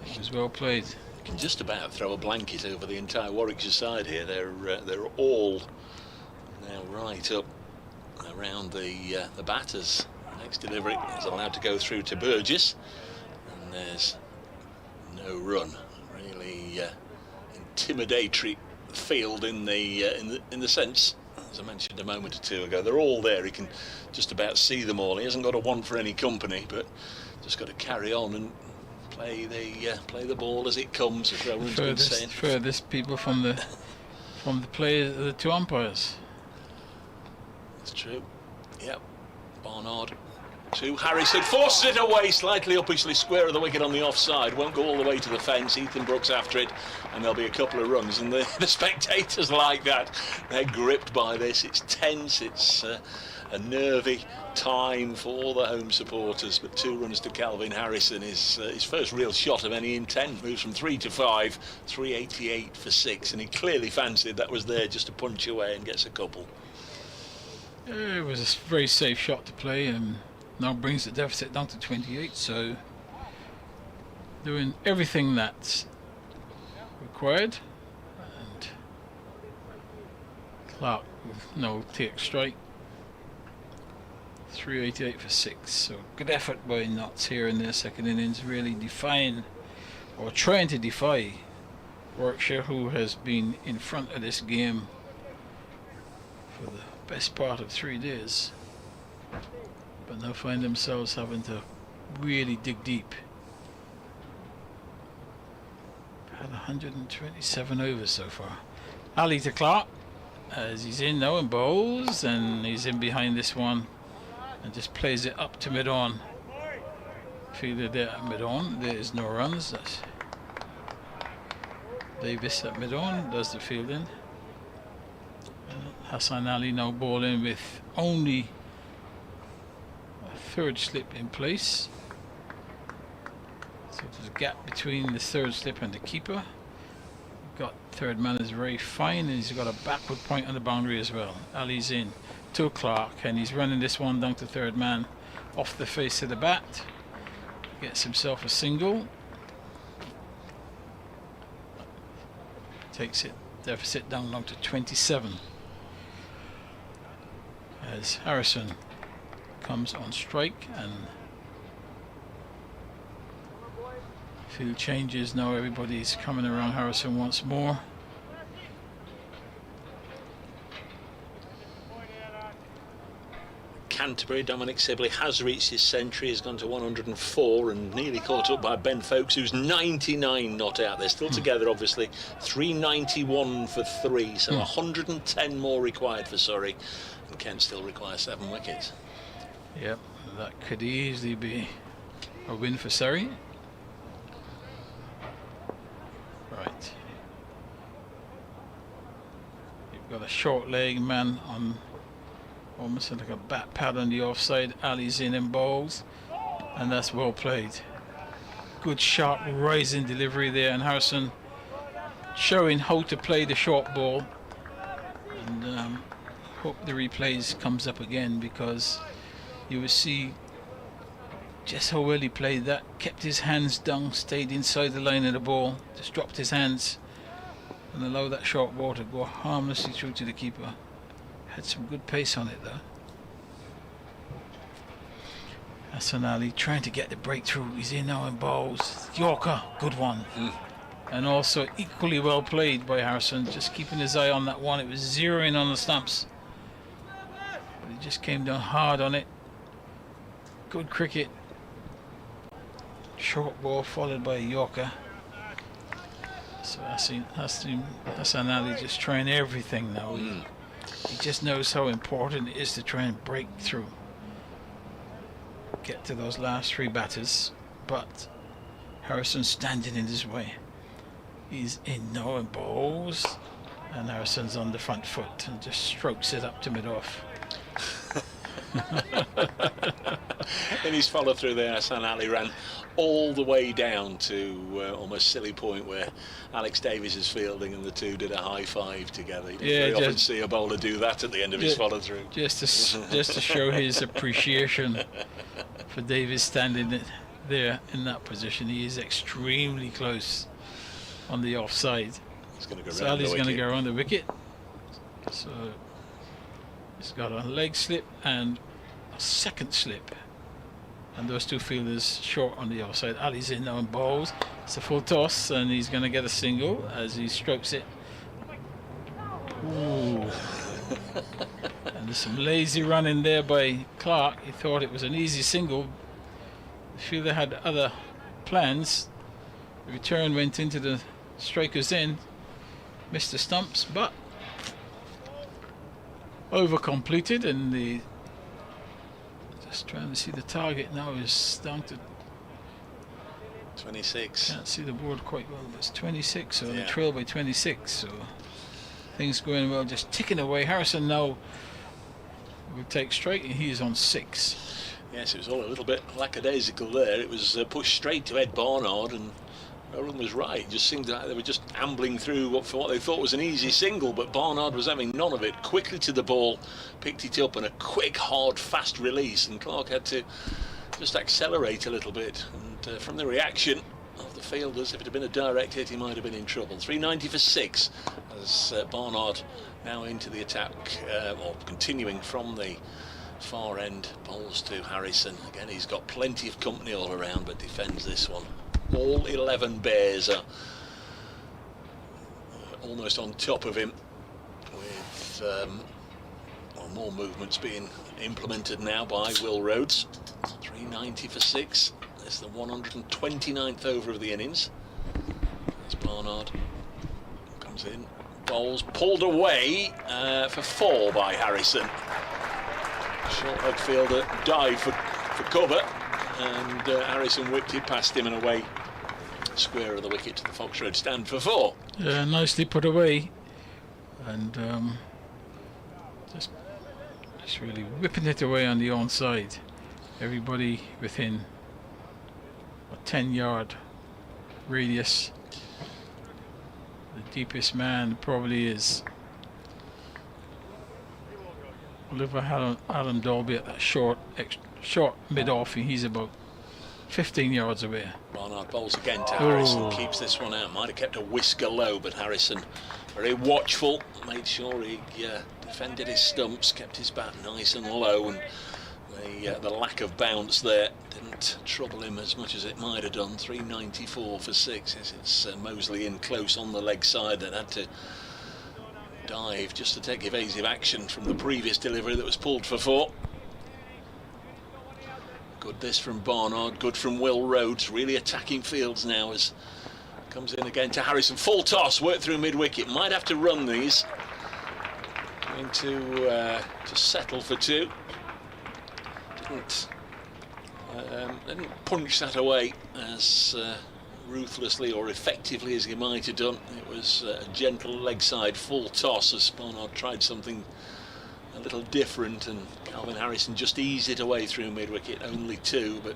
It was well played. You can just about throw a blanket over the entire Warwickshire side here. They're all now right up around the batters. Next delivery is allowed to go through to Burgess, and there's no run. Really intimidatory field in the sense, as I mentioned a moment or two ago, they're all there. He can just about see them all. He hasn't got to want for any company, but just got to carry on and play the ball as it comes. Furthest people from the players, the two umpires. That's true. Yep. Barnard to Harrison, forces it away slightly uppishly square of the wicket on the offside, won't go all the way to the fence. Ethan Brooks after it, and there'll be a couple of runs, and the spectators like that. They're gripped by this. It's tense, it's a nervy time for all the home supporters, but 2 runs to Calvin Harrison is his first real shot of any intent. Moves from 3 to 5, 388 for 6, and he clearly fancied that was there just to punch away and gets a couple. It was a very safe shot to play, and now brings the deficit down to 28, so doing everything that's required. And Clark with no take strike. 388 for 6, so good effort by Notts here in their second innings, really defying or trying to defy Warwickshire, who has been in front of this game for the best part of 3 days, but now find themselves having to really dig deep. Had 127 overs so far. Ali to Clark as he's in now and bowls, and he's in behind this one and just plays it up to mid-on. Fielded there at mid-on. There's no runs. That's Davis at mid-on does the fielding. Hassan Ali now bowling with only a 3rd slip in place. So there's a gap between the 3rd slip and the keeper. Got 3rd man is very fine, and he's got a backward point on the boundary as well. Ali's in to Clark, and he's running this one down to 3rd man off the face of the bat. Gets himself a single. Takes it deficit down to 27. As Harrison comes on strike, and field changes now. Everybody's coming around Harrison once more. Canterbury, Dominic Sibley has reached his century, has gone to 104 and nearly caught up by Ben Folkes, who's 99 not out. They're still together, obviously. 391 for 3, so 110 more required for Surrey. And Kent still requires 7 wickets. Yep, that could easily be a win for Surrey. Right. You've got a short leg man on almost like a bat pad on the offside. Ali's in and bowls, and that's well played. Good sharp rising delivery there, and Harrison showing how to play the short ball. And hope the replays comes up again, because you will see just how well he played that. Kept his hands down, stayed inside the line of the ball, just dropped his hands and allowed that short ball to go harmlessly through to the keeper. Had some good pace on it though. Hassan Ali trying to get the breakthrough. He's in now and bowls. Yorker, good one. And also equally well played by Harrison, just keeping his eye on that one. It was zeroing on the stumps, but he just came down hard on it. Good cricket. Short ball followed by a Yorker. So Hassan Ali just trying everything now. He just knows how important it is to try and break through, get to those last 3 batters, but Harrison's standing in his way. He's in now and bowls, and Harrison's on the front foot and just strokes it up to mid-off. In his follow through there, Hassan Ali ran all the way down to almost silly point where Alex Davies is fielding and the two did a high five together. You don't very often see a bowler do that at the end of his follow through. Just to show his appreciation for Davies standing there in that position. He is extremely close on the offside. He's going to go so around Ali's the going to wicket. go around the wicket. So he's got a leg slip and a second slip. And those two fielders short on the offside. Ali's in now and bowls. It's a full toss and he's going to get a single as he strokes it. Ooh. And there's some lazy running there by Clark. He thought it was an easy single. The fielder had other plans. The return went into the striker's end. Missed the stumps, but over completed, and the just trying to see the target now is down to 26. Can't see the board quite well, but it's 26, so Yeah. they trail by 26, so things going well, just ticking away. Harrison now will take straight, and he is on 6. Yes, it was all a little bit lackadaisical there. It was pushed straight to Ed Barnard, and Roland was right. It just seemed like they were just ambling through for what they thought was an easy single, but Barnard was having none of it. Quickly to the ball, picked it up, and a quick, hard, fast release, and Clark had to just accelerate a little bit. And from the reaction of the fielders, if it had been a direct hit, he might have been in trouble. 390 for 6 as Barnard now into the attack, or continuing from the far end, bowls to Harrison. Again, he's got plenty of company all around, but defends this one. All 11 Bears are almost on top of him, with more movements being implemented now by Will Rhodes. 390 for 6. It's the 129th over of the innings. As Barnard comes in, bowls pulled away for 4 by Harrison. Short leg fielder dived for cover, and Harrison whipped it past him and away square of the wicket to the Fox Road stand for 4. Yeah, nicely put away, and just really whipping it away on the onside. Everybody within a 10-yard radius. The deepest man probably is Oliver Adam Dolby at that short mid-off. He's about 15 yards away. Barnard bowls again to Harrison, keeps this one out. Might have kept a whisker low, but Harrison very watchful, made sure he defended his stumps, kept his bat nice and low, and the lack of bounce there didn't trouble him as much as it might have done. 394 for 6. Yes, it's Mosley in close on the leg side that had to dive just to take evasive action from the previous delivery that was pulled for 4. Good this from Barnard, good from Will Rhodes, really attacking fields now as comes in again to Harrison. Full toss, work through mid-wicket, might have to run these. Going to settle for 2. Didn't punch that away as ruthlessly or effectively as he might have done. It was a gentle leg side full toss as Barnard tried something a little different, and Calvin Harrison just eased it away through mid-wicket. Only 2, but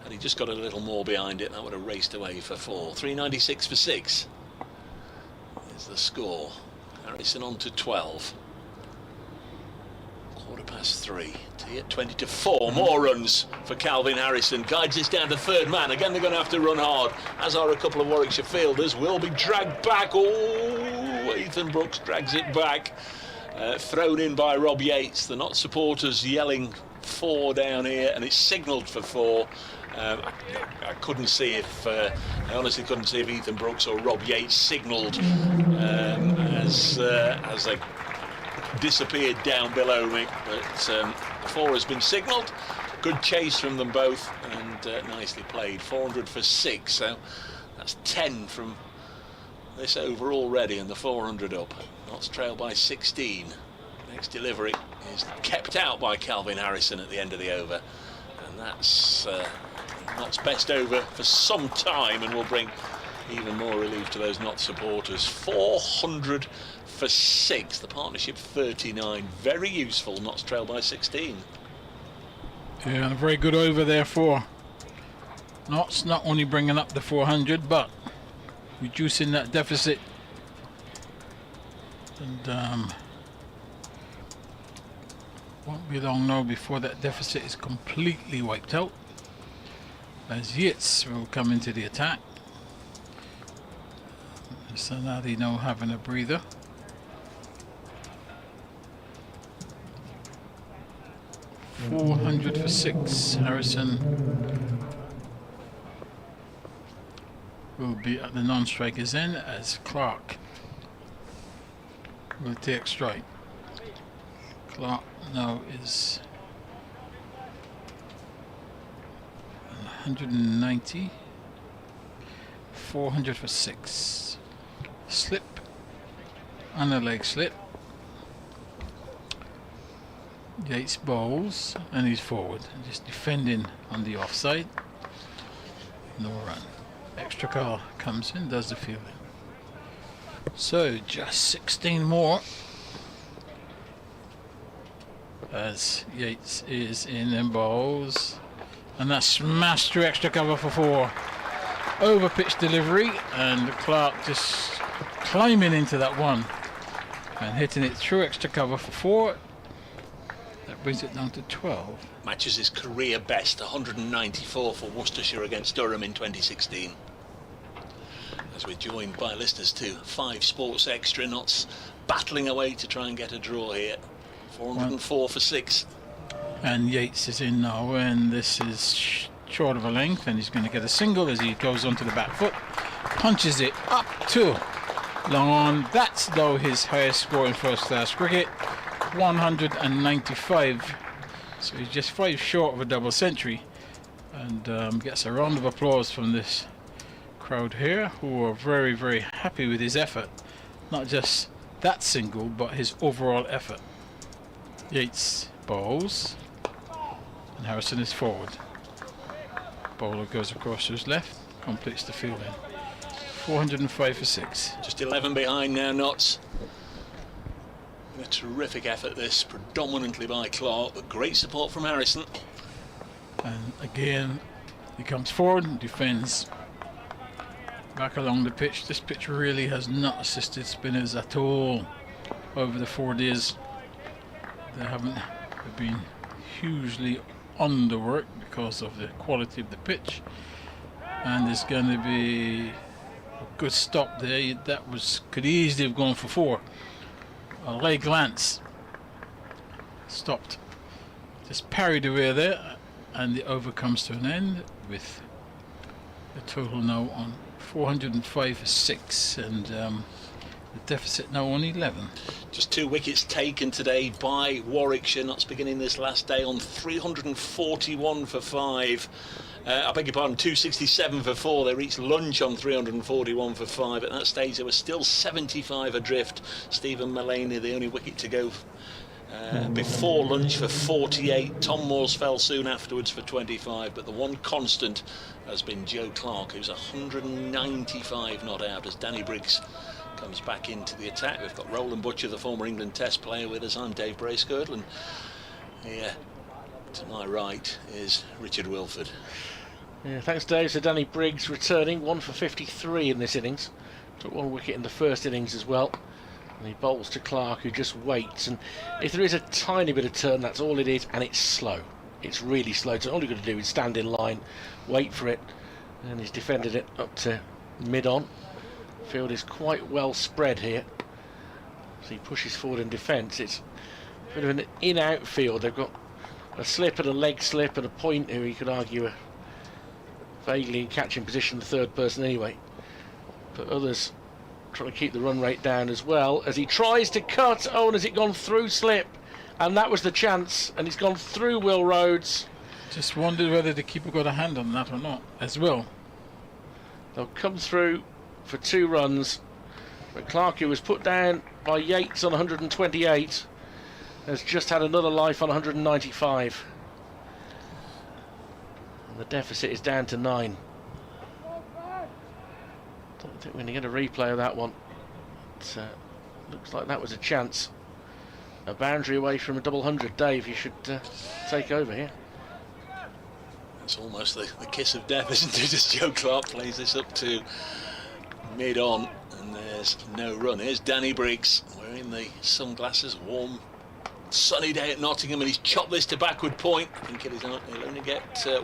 had he just got a little more behind it, that would have raced away for 4. 396 for 6 is the score. Harrison on to 12. 3:15. Tea at 20 to 4. More runs for Calvin Harrison. Guides this down to third man. Again, they're going to have to run hard, as are a couple of Warwickshire fielders. Will be dragged back. Oh, Ethan Brooks drags it back. Thrown in by Rob Yates. The Not supporters yelling 4 down here, and it's signalled for 4. I couldn't see if I honestly couldn't see if Ethan Brooks or Rob Yates signalled as they disappeared down below me, but 4 has been signalled. Good chase from them both, and nicely played. 400 for 6, so that's 10 from this over already, and the 400 up. Notts trail by 16. Next delivery is kept out by Calvin Harrison at the end of the over, and that's Notts' best over for some time, and will bring even more relief to those Notts supporters. 400 for 6, the partnership 39. Very useful. Notts trail by 16. Yeah, and a very good over there for Knots not only bringing up the 400 but reducing that deficit, and won't be long now before that deficit is completely wiped out, as Yates will come into the attack. Sanadi now having a breather. $400 for 6. Harrison will be at the non-strikers end as Clark will take strike. Clark now is 190. 400 for 6. Slip and a leg slip. Yates bowls and he's forward, just defending on the offside. No run. Extra car comes in, does the fielding. So just 16 more as Yates is in and bowls, and that's smashed through extra cover for 4. Over pitch delivery, and Clark just climbing into that one and hitting it through extra cover for 4. That brings it down to 12. Matches his career best, 194 for Worcestershire against Durham in 2016. As we're joined by listeners to 5 Sports Extra, Knots battling away to try and get a draw here. 404 for 6. And Yates is in now, and this is short of a length, and he's going to get a single as he goes onto the back foot, punches it up to long on. That's though his highest score in first class cricket, 195. So he's just 5 short of a double century, and gets a round of applause from this crowd here, who are very, very happy with his effort. Not just that single, but his overall effort. Yates bowls, and Harrison is forward. Bowler goes across to his left, completes the fielding. 405 for 6. Just 11 behind now, Knots. A terrific effort this, predominantly by Clark, but great support from Harrison. And again, he comes forward and defends back along the pitch. This pitch really has not assisted spinners at all over the 4 days. They've been hugely underworked because of the quality of the pitch, and there's going to be a good stop there. That could easily have gone for 4. A leg glance stopped, just parried away there, and the over comes to an end with the total now on 405 for 6, and the deficit now on 11. Just 2 wickets taken today by Warwickshire. Knots beginning this last day on 341 for 5. I beg your pardon, 267 for 4. They reached lunch on 341 for 5. At that stage they were still 75 adrift. Stephen Mullaney the only wicket to go before lunch for 48. Tom Moores fell soon afterwards for 25, but the one constant has been Joe Clark, who's 195 not out, as Danny Briggs comes back into the attack. We've got Roland Butcher, the former England Test player, with us. I'm Dave Bracegirdle, and here to my right is Richard Wilford. Yeah, thanks Dave. So Danny Briggs returning, 1 for 53 in this innings. Took 1 wicket in the first innings as well. And he bowls to Clark, who just waits. And if there is a tiny bit of turn, that's all it is, and it's slow. It's really slow. So all you've got to do is stand in line, wait for it, and he's defended it up to mid-on. Field is quite well spread here. So he pushes forward in defence. It's a bit of an in-out field. They've got a slip and a leg slip and a point, who you could argue are vaguely in catching position, the third person anyway. But others trying to keep the run rate down as well as he tries to cut. Oh, and has it gone through slip? And that was the chance, and it's gone through Will Rhodes. Just wondered whether the keeper got a hand on that or not as well. They'll come through for 2 runs, but Clark, who was put down by Yates on 128, has just had another life on 195, and the deficit is down to 9. Don't think we're going to get a replay of that one. It looks like that was a chance. A boundary away from a double 100. Dave, you should take over here. It's almost the kiss of death, isn't it, as Joe Clark plays this up to mid-on, and there's no run. Here's Danny Briggs wearing the sunglasses, warm sunny day at Nottingham, and he's chopped this to backward point. I think he'll only get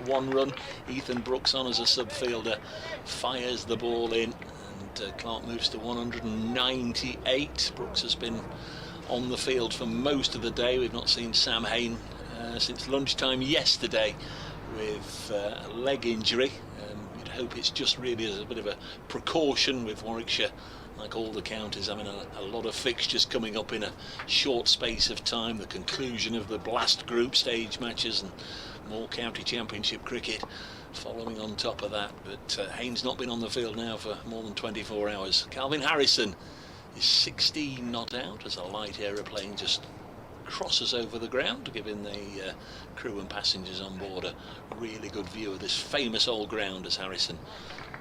one run. Ethan Brooks on as a sub-fielder, fires the ball in, and Clark moves to 198. Brooks has been on the field for most of the day. We've not seen Sam Hain since lunchtime yesterday with a leg injury. You'd hope it's just really as a bit of a precaution, with Warwickshire, like all the counties, having a lot of fixtures coming up in a short space of time, the conclusion of the Blast Group stage matches and more county championship cricket following on top of that. But Hain's not been on the field now for more than 24 hours. Calvin Harrison is 16 not out as a light aeroplane just crosses over the ground, giving the crew and passengers on board a really good view of this famous old ground as Harrison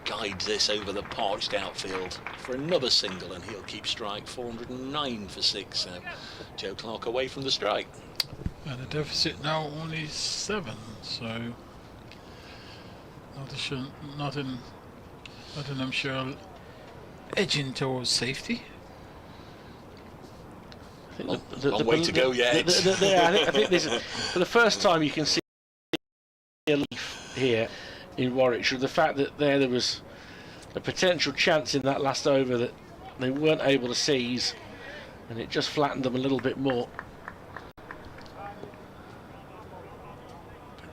guides this over the parched outfield for another single, and he'll keep strike. 409 for 6. So Joe Clark away from the strike. And the deficit now only 7, so Nottinghamshire edging towards safety. Long way to go yet. I think this is for the first time you can see a leaf here in Warwickshire. The fact that there was a potential chance in that last over that they weren't able to seize, and it just flattened them a little bit more.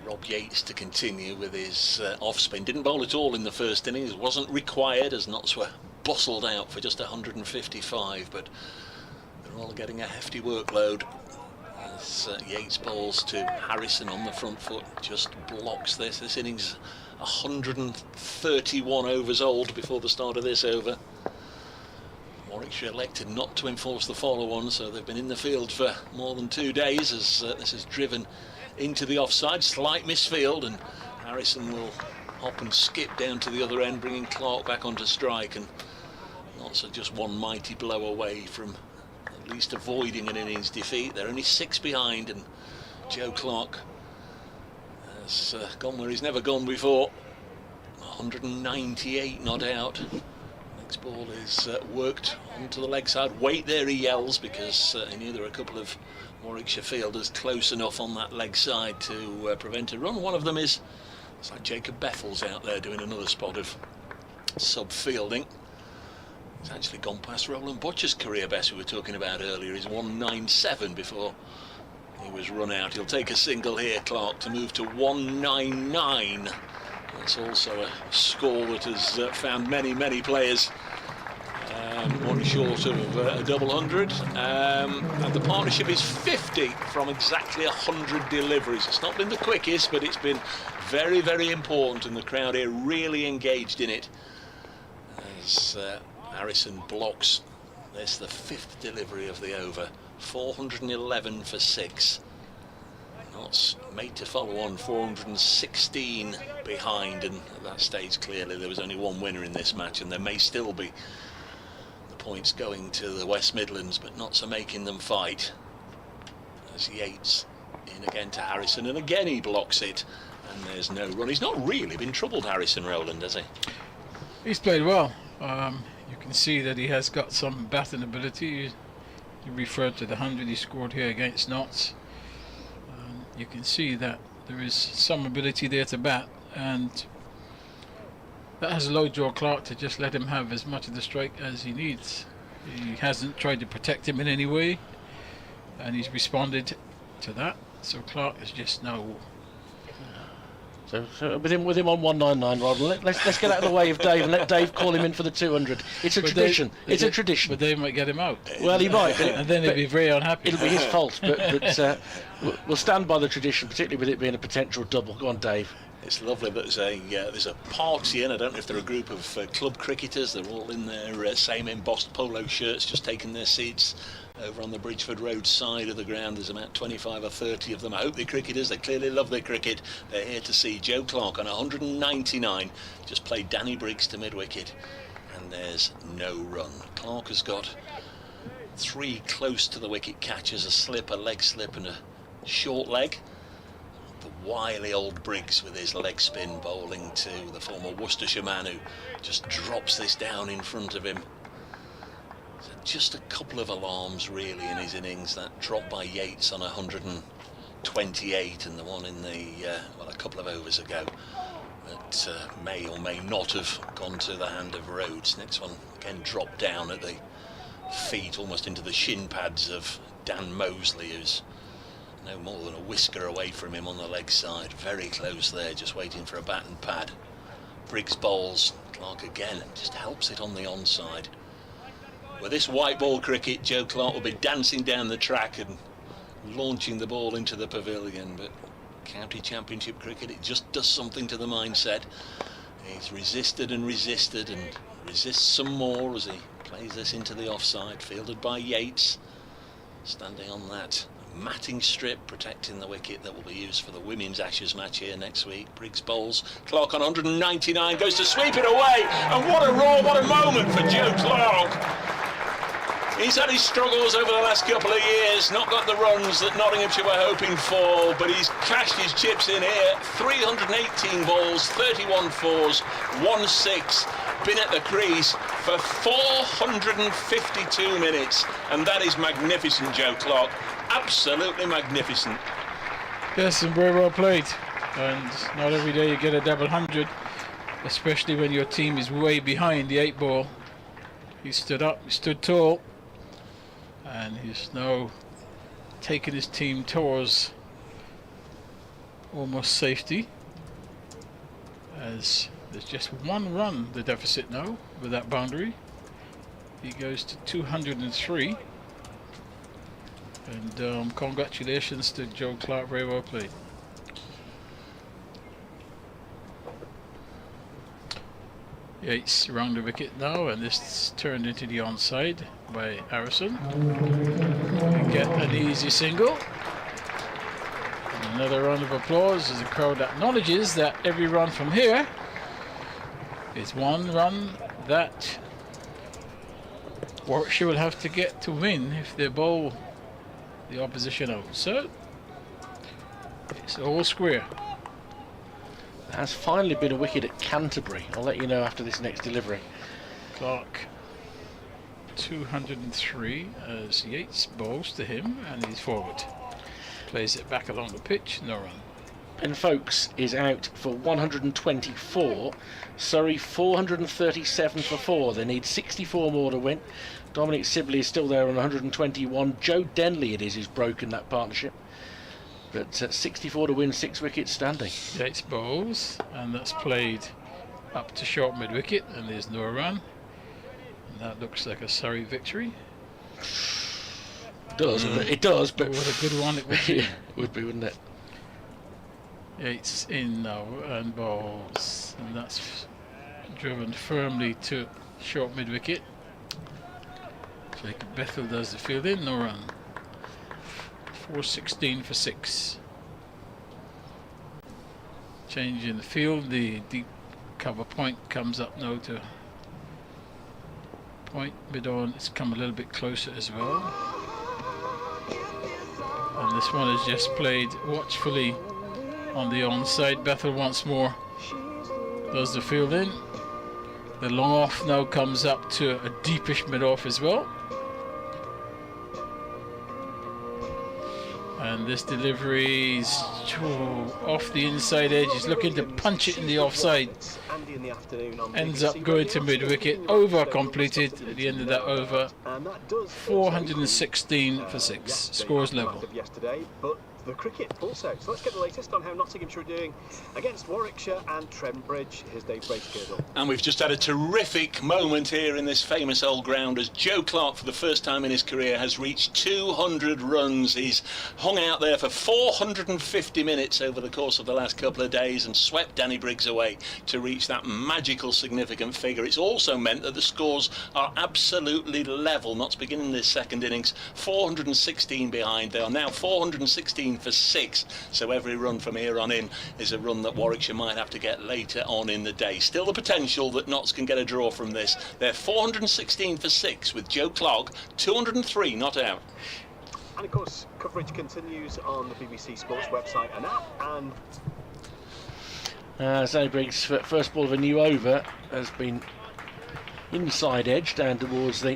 Rob Yates to continue with his off spin. Didn't bowl at all in the first innings. Wasn't required as Notts were bustled out for just 155, but they're all getting a hefty workload as Yates bowls to Harrison on the front foot. Just blocks this. This innings 131 overs old before the start of this over. Warwickshire elected not to enforce the follow-on, so they've been in the field for more than 2 days as this is driven into the offside. Slight misfield, and Harrison will hop and skip down to the other end, bringing Clark back onto strike, and Notts are just one mighty blow away from at least avoiding an innings defeat. They're only 6 behind, and Joe Clark has gone where he's never gone before. 198 not out. Next ball is worked onto the leg side. Wait there, he yells, because he knew there were a couple of Warwickshire fielders close enough on that leg side to prevent a run. One of them is, it's like Jacob Bethel's out there doing another spot of sub-fielding. He's actually gone past Roland Butcher's career best we were talking about earlier. He's 197 before he was run out. He'll take a single here, Clark, to move to 199. That's also a score that has found many players one short of a double 100. And the partnership is 50 from exactly 100 deliveries. It's not been the quickest, but it's been very important, and the crowd here really engaged in it as Harrison blocks this, the 5th delivery of the over. 411 for 6. Notts made to follow on, 416 behind, and at that stage clearly there was only one winner in this match, and there may still be the points going to the West Midlands, but Notts are making them fight as Yates in again to Harrison, and again he blocks it, and there's no run. He's not really been troubled, Harrison, Roland, has he? He's played well. You can see that he has got some batting ability. You referred to the 100 he scored here against Notts. You can see that there is some ability there to bat, and that has allowed Joe Clark to just let him have as much of the strike as he needs. He hasn't tried to protect him in any way, and he's responded to that. So Clark is just now. So with him on 199, Rod. Let's get out of the way of Dave and let Dave call him in for the 200. It's a tradition. It's a tradition. But Dave might get him out. Well, he might, and then he'll be very unhappy. It'll be his fault. But we'll stand by the tradition, particularly with it being a potential double. Go on, Dave. It's lovely that there's a party in. I don't know if they're a group of club cricketers. They're all in their same embossed polo shirts, just taking their seats over on the Bridgeford Road side of the ground. There's about 25 or 30 of them. I hope they're cricketers. They clearly love their cricket. They're here to see Joe Clark on 199. Just played Danny Briggs to mid-wicket, and there's no run. Clark has got 3 close to the wicket catches, a slip, a leg slip and a short leg. The wily old Briggs with his leg spin bowling to the former Worcestershire man, who just drops this down in front of him. So just a couple of alarms really in his innings. That drop by Yates on 128 and the one in the well, a couple of overs ago that may or may not have gone to the hand of Rhodes. Next one again dropped down at the feet, almost into the shin pads of Dan Mosley, who's no more than a whisker away from him on the leg side. Very close there, just waiting for a bat and pad. Briggs bowls, Clark again just helps it on the onside. With this white ball cricket, Joe Clark will be dancing down the track and launching the ball into the pavilion, but county championship cricket, it just does something to the mindset. He's resisted and resisted and resists some more as he plays this into the offside, fielded by Yates, standing on that matting strip protecting the wicket that will be used for the women's Ashes match here next week. Briggs bowls, Clark on 199, goes to sweep it away, and what a roar, what a moment for Joe Clark. He's had his struggles over the last couple of years, not got the runs that Nottinghamshire were hoping for, but he's cashed his chips in here. 318 balls, 31 fours, 1 6, been at the crease for 452 minutes, and that is magnificent, Joe Clark. Absolutely magnificent. Yes, and very well played. And not every day you get a double 100, especially when your team is way behind the 8 ball. He stood up, he stood tall, and he's now taken his team towards almost safety, as there's just 1 run the deficit now with that boundary. He goes to 203. And congratulations to Joe Clark, very well played. Yates round the wicket now, and this is turned into the onside by Harrison. We get an easy single. And another round of applause as the crowd acknowledges that every run from here is 1 run that Warwickshire will have to get to win if they bowl the opposition out. So it's all square. There has finally been a wicket at Canterbury. I'll let you know after this next delivery. Clark 203 as Yates bowls to him, and he's forward. Plays it back along the pitch, no run. Ben Folkes is out for 124. Surrey 437 for 4. They need 64 more to win. Dominic Sibley is still there on 121. Joe Denley it is who's broken that partnership. But 64 to win, 6 wickets standing. Yates bowls, and that's played up to short mid-wicket, and there's no run. And that looks like a Surrey victory. It does, it does, but what a good one it would be. Yeah, would be, wouldn't it? Yates in now and bowls, and that's driven firmly to short mid-wicket. Jacob Bethel does the fielding, no run. 416 for 6. Change in the field, the deep cover point comes up now to point. Mid-on, it's come a little bit closer as well. And this one is just played watchfully on the onside. Bethel once more does the fielding. The long off now comes up to a deepish mid-off as well. And this delivery is off the inside edge. He's looking to punch it in the offside. Ends up going to mid-wicket. Over completed at the end of that over. 416 for 6. Scores level. The cricket also. So let's get the latest on how Nottinghamshire are doing against Warwickshire and Trent Bridge. Here's Dave Bracegirdle. And we've just had a terrific moment here in this famous old ground as Joe Clark, for the first time in his career, has reached 200 runs. He's hung out there for 450 minutes over the course of the last couple of days and swept Danny Briggs away to reach that magical, significant figure. It's also meant that the scores are absolutely level. Notts beginning this second innings 416 behind. They are now 416 for 6, so every run from here on in is a run that Warwickshire might have to get later on in the day. Still the potential that Notts can get a draw from this. They're 416 for 6 with Joe Clark 203 not out. And of course, coverage continues on the BBC Sports website and app. And Sonny Briggs' first ball of a new over has been inside edge down towards the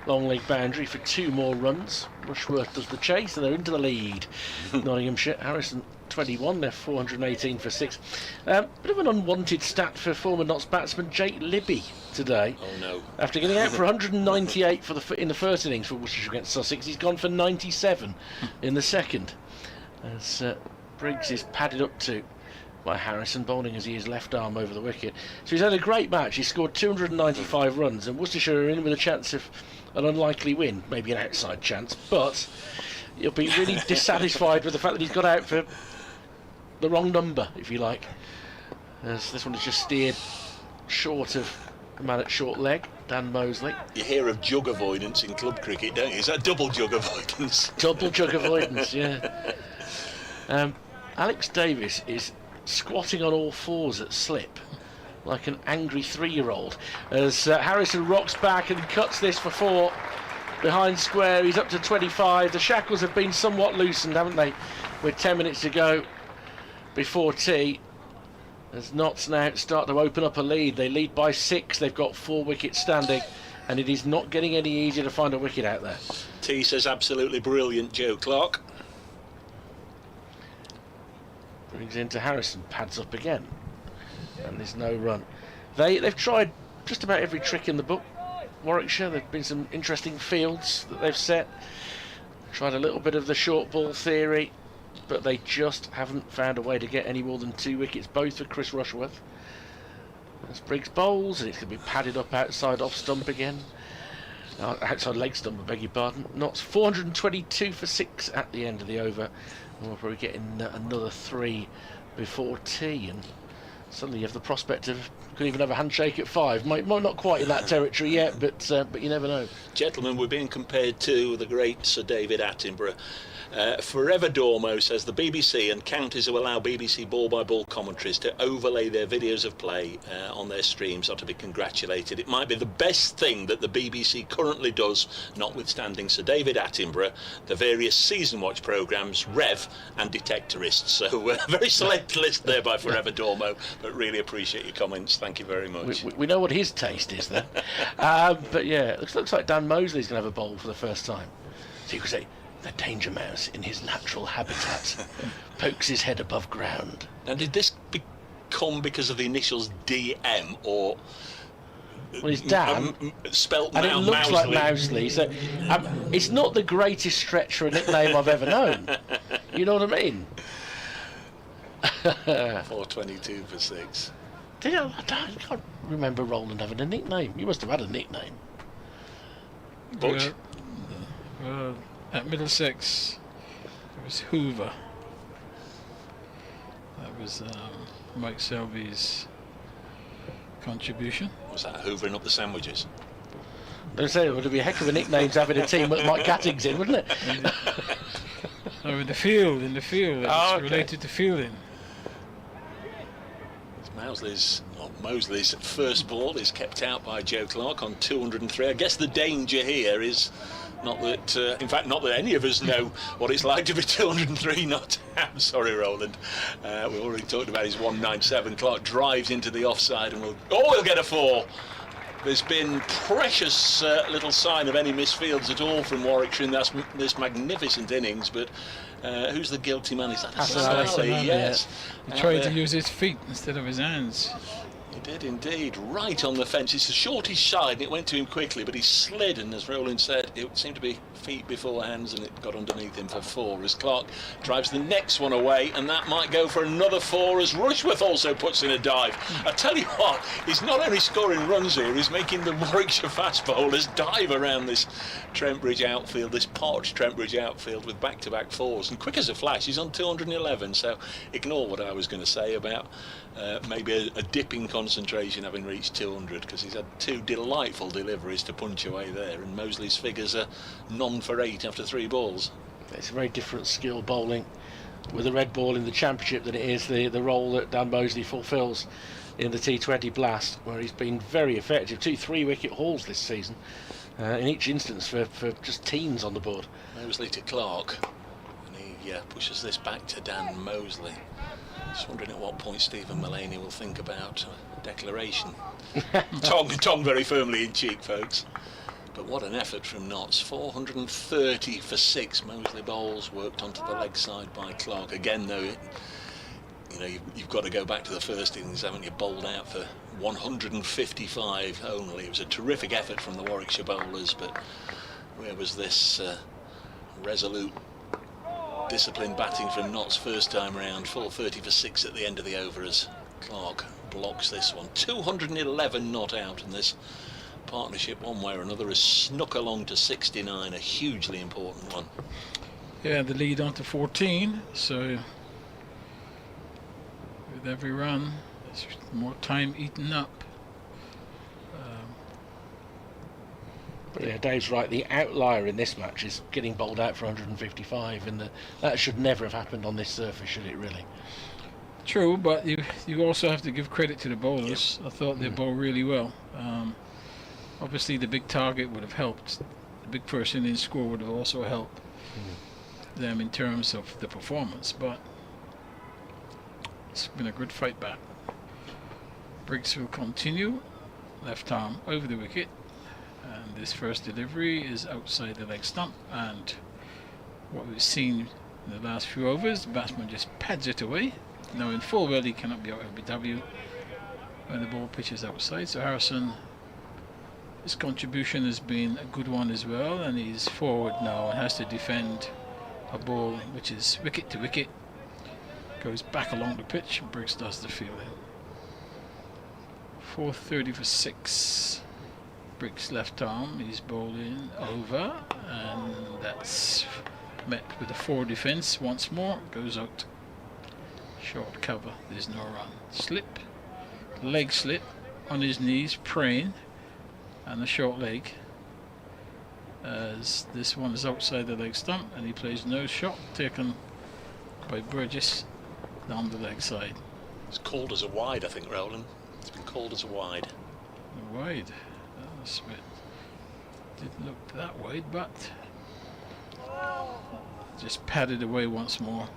long leg boundary for 2 more runs. Rushworth does the chase and they're into the lead. Nottinghamshire. Harrison 21, they're 418 for 6. Bit of an unwanted stat for former Notts batsman Jake Libby today. Oh no. After getting out for 198 in the first innings for Worcestershire against Sussex, he's gone for 97 in the second. As Briggs is padded up to by Harrison, bowling as he is left arm over the wicket. So he's had a great match. He scored 295 runs, and Worcestershire are in with a chance of an unlikely win, maybe an outside chance, but he'll be really dissatisfied with the fact that he's got out for the wrong number, if you like. As this one is just steered short of the man at short leg, Dan Mosley. You hear of jug avoidance in club cricket, don't you? Is that double jug avoidance? Double jug avoidance, yeah. Alex Davis is squatting on all fours at slip like an angry 3-year-old as Harrison rocks back and cuts this for 4 behind square. He's up to 25. The shackles have been somewhat loosened, haven't they, with 10 minutes to go before tea, as Notts now start to open up a lead. They lead by 6. They've got 4 wickets standing, and it is not getting any easier to find a wicket out there. T says absolutely brilliant, Joe Clark. Brings into Harrison, pads up again, and there's no run. They've tried just about every trick in the book, Warwickshire. There've been some interesting fields that they've set, tried a little bit of the short ball theory, but they just haven't found a way to get any more than 2 wickets, both for Chris Rushworth. As Briggs bowls, and it's going to be padded up outside off stump again. Outside leg stump, I beg your pardon. Notts 422 for 6 at the end of the over. And we'll probably get in another 3 before tea, and suddenly you have the prospect of could even have a handshake at 5. Might not quite in that territory yet, but you never know. Gentlemen, we're being compared to the great Sir David Attenborough. Forever Dormo says the BBC and counties who allow BBC ball-by-ball commentaries to overlay their videos of play on their streams are to be congratulated. It might be the best thing that the BBC currently does, notwithstanding Sir David Attenborough, the various season watch programmes, Rev and Detectorists. So very select list there by Forever Dormo, but really appreciate your comments. Thank you very much. We know what his taste is then. But yeah, it looks like Dan Mosley's going to have a bowl for the first time. So you could say, the danger mouse in his natural habitat pokes his head above ground. Now, did this come because of the initials DM, or well, it's Dan, spelt and it looks Mousley. like Mousley, so it's not the greatest stretch for a nickname I've ever known. You know what I mean? 422 for 6. I can't remember Roland having a nickname. You must have had a nickname. Butch? At Middlesex, it was Hoover. That was Mike Selby's contribution. Was that hoovering up the sandwiches? They say it would be a heck of a nickname to have in a team with Mike Gatting's in, wouldn't it? No, in the field, it's related to fielding. Mosley's first ball is kept out by Joe Clark on 203. I guess the danger here is not that, in fact, not that any of us know what it's like to be 203 not out. Sorry, Roland. We already talked about his 197. Clark drives into the offside and we'll get a 4. There's been precious little sign of any misfields at all from Warwickshire in this magnificent innings, but who's the guilty man? Is that Sally? Yes. He tried to use his feet instead of his hands. He did indeed, right on the fence. It's the shortest side and it went to him quickly, but he slid, and as Roland said, it seemed to be feet before hands, and it got underneath him for 4 as Clark drives the next one away, and that might go for another 4 as Rushworth also puts in a dive. I tell you what, he's not only scoring runs here, he's making the Warwickshire fast bowlers dive around this Trent Bridge outfield, this parched Trent Bridge outfield with back-to-back 4s, and quick as a flash he's on 211, so ignore what I was going to say about maybe a dip in concentration having reached 200, because he's had 2 delightful deliveries to punch away there, and Mosley's figures are none for 8 after 3 balls. It's a very different skill bowling with a red ball in the Championship than it is the role that Dan Mosley fulfills in the T20 Blast, where he's been very effective. 2 3-wicket hauls this season, in each instance for just teens on the board. Mosley to Clark, and he pushes this back to Dan Mosley. Just wondering at what point Stephen Mullaney will think about declaration. Tongue very firmly in cheek, folks. But what an effort from Notts. 430 for 6. Mosley bowls worked onto the leg side by Clark. Again, though, you've got to go back to the first innings, haven't you? Bowled out for 155 only. It was a terrific effort from the Warwickshire bowlers, but where was this resolute, disciplined batting from Notts first time round? 430 for 6 at the end of the over as Clark blocks this one. 211 not out, and this partnership, one way or another, has snuck along to 69, a hugely important one. Yeah, the lead on to 14, so with every run, there's more time eaten up. But yeah, Dave's right, the outlier in this match is getting bowled out for 155, and that should never have happened on this surface, should it really? True, but you also have to give credit to the bowlers. Yep. I thought they bowled really well. Obviously the big target would have helped, the big person in score would have also helped them in terms of the performance, but it's been a good fight back. Briggs will continue, left arm over the wicket, and this first delivery is outside the leg stump, and what we've seen in the last few overs, the batsman just pads it away, knowing full well he cannot be out LBW when the ball pitches outside. So Harrison, his contribution has been a good one as well, and he's forward now and has to defend a ball which is wicket to wicket, goes back along the pitch, and Briggs does the fielding. 430 for 6. Briggs left arm, he's bowling over, and that's met with a forward defence once more, goes out. Short cover, there's no run. Slip, leg slip on his knees, praying, and a short leg, as this one is outside the leg stump, and he plays no shot, taken by Burgess down the leg side. It's called as a wide, I think, Roland. It's been called as a wide. A wide? That's a bit, didn't look that wide, but just padded away once more.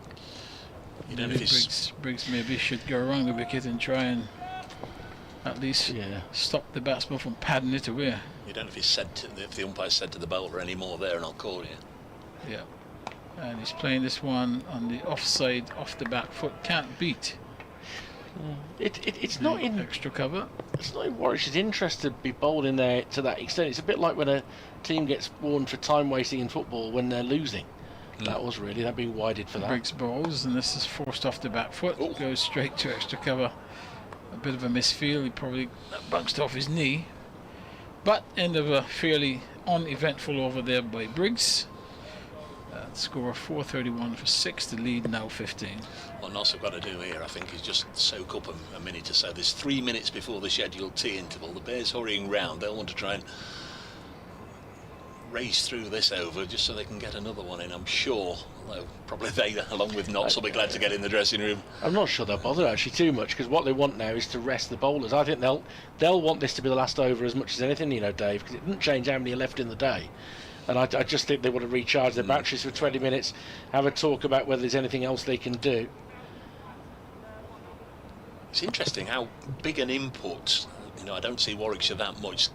You don't know if Briggs maybe should go around the wicket and try and at least stop the batsman from padding it away. You don't know if the umpire said to the bowler any more there, and I'll call you. Yeah, and he's playing this one on the offside, off the back foot, can't beat. It's not in extra cover. It's not in Warwickshire's interest to be bowled in there to that extent. It's a bit like when a team gets warned for time wasting in football when they're losing. That was really, they're being wided for that. Briggs bowls, and this is forced off the back foot. Goes straight to extra cover. A bit of a misfeel. He probably bounced off his knee. But end of a fairly uneventful over there by Briggs. Score 431 for 6. The lead now 15. What Notts have got to do here, I think, is just soak up a minute or so. There's 3 minutes before the scheduled tea interval. The Bears hurrying round. They'll want to try and race through this over just so they can get another one in, I'm sure. Although probably they, along with Notts, will be glad to get in the dressing room. I'm not sure they'll bother actually too much, because what they want now is to rest the bowlers. I think they'll want this to be the last over as much as anything, you know, Dave, because it didn't change how many are left in the day. And I just think they want to recharge their batteries for 20 minutes, have a talk about whether there's anything else they can do. It's interesting how big an input, you know, I don't see Warwickshire that much,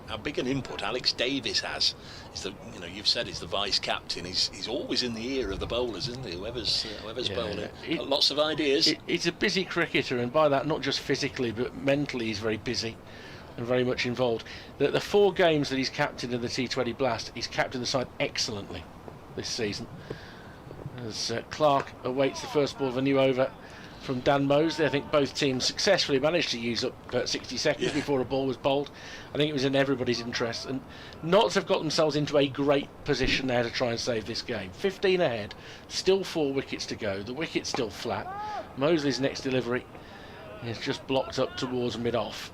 how big an input Alex Davis has. Is the, you know, you've said he's the vice captain. He's always in the ear of the bowlers, isn't he? Whoever's bowling. Lots of ideas. He's a busy cricketer, and by that, not just physically, but mentally, he's very busy and very much involved. The 4 games that he's captained in the T20 Blast, he's captained the side excellently this season. As Clark awaits the first ball of a new over from Dan Mosley. I think both teams successfully managed to use up 60 seconds before a ball was bowled. I think it was in everybody's interest, and Notts have got themselves into a great position now to try and save this game. 15 ahead, still 4 wickets to go, the wicket's still flat. Mosley's next delivery is just blocked up towards mid-off,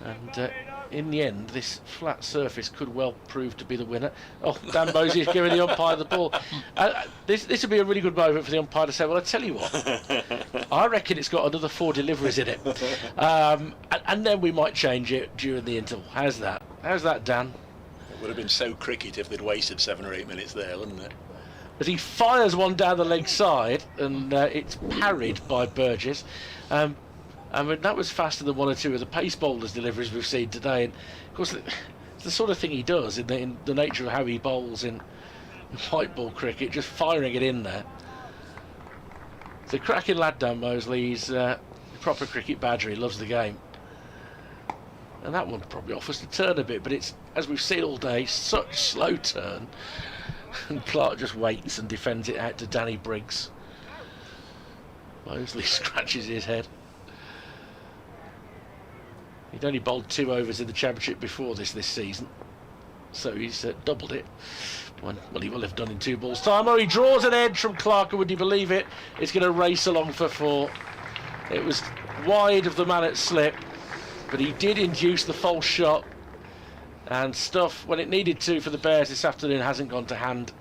and in the end this flat surface could well prove to be the winner. Oh, Dan Mosley is giving the umpire the ball. This would be a really good moment for the umpire to say, well, I tell you what, I reckon it's got another 4 deliveries in it, and then we might change it during the interval. How's that? How's that, Dan? It would have been so cricket if they'd wasted 7 or 8 minutes there, wouldn't it? As he fires one down the leg side, and it's parried by Burgess. I mean, that was faster than 1 or 2 of the pace bowlers' deliveries we've seen today. And of course, it's the sort of thing he does in the nature of how he bowls in white ball cricket, just firing it in there. It's a cracking lad, Dan Mosley. He's a proper cricket badger. He loves the game. And that one probably offers to turn a bit, but it's, as we've seen all day, such slow turn. And Clark just waits and defends it out to Danny Briggs. Mosley scratches his head. He'd only bowled 2 overs in the championship before this season, so he's doubled it. Well, he will have done in 2 balls' time. Oh, he draws an edge from Clark, and would you believe it? It's going to race along for 4. It was wide of the man at slip, but he did induce the false shot. And stuff, when it needed to for the Bears this afternoon, hasn't gone to hand.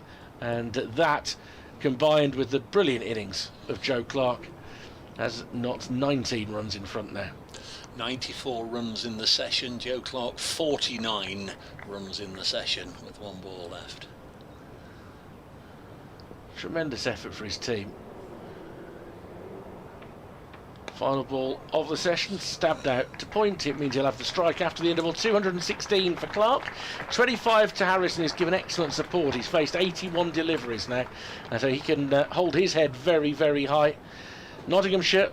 And that, combined with the brilliant innings of Joe Clark, has knocked 19 runs in front now. 94 runs in the session. Joe Clark 49 runs in the session with 1 ball left. Tremendous effort for his team. Final ball of the session, stabbed out to point. It means he'll have the strike after the interval. 216 for Clark, 25 to Harrison, who's given excellent support. He's faced 81 deliveries now, and so he can hold his head very, very high. Nottinghamshire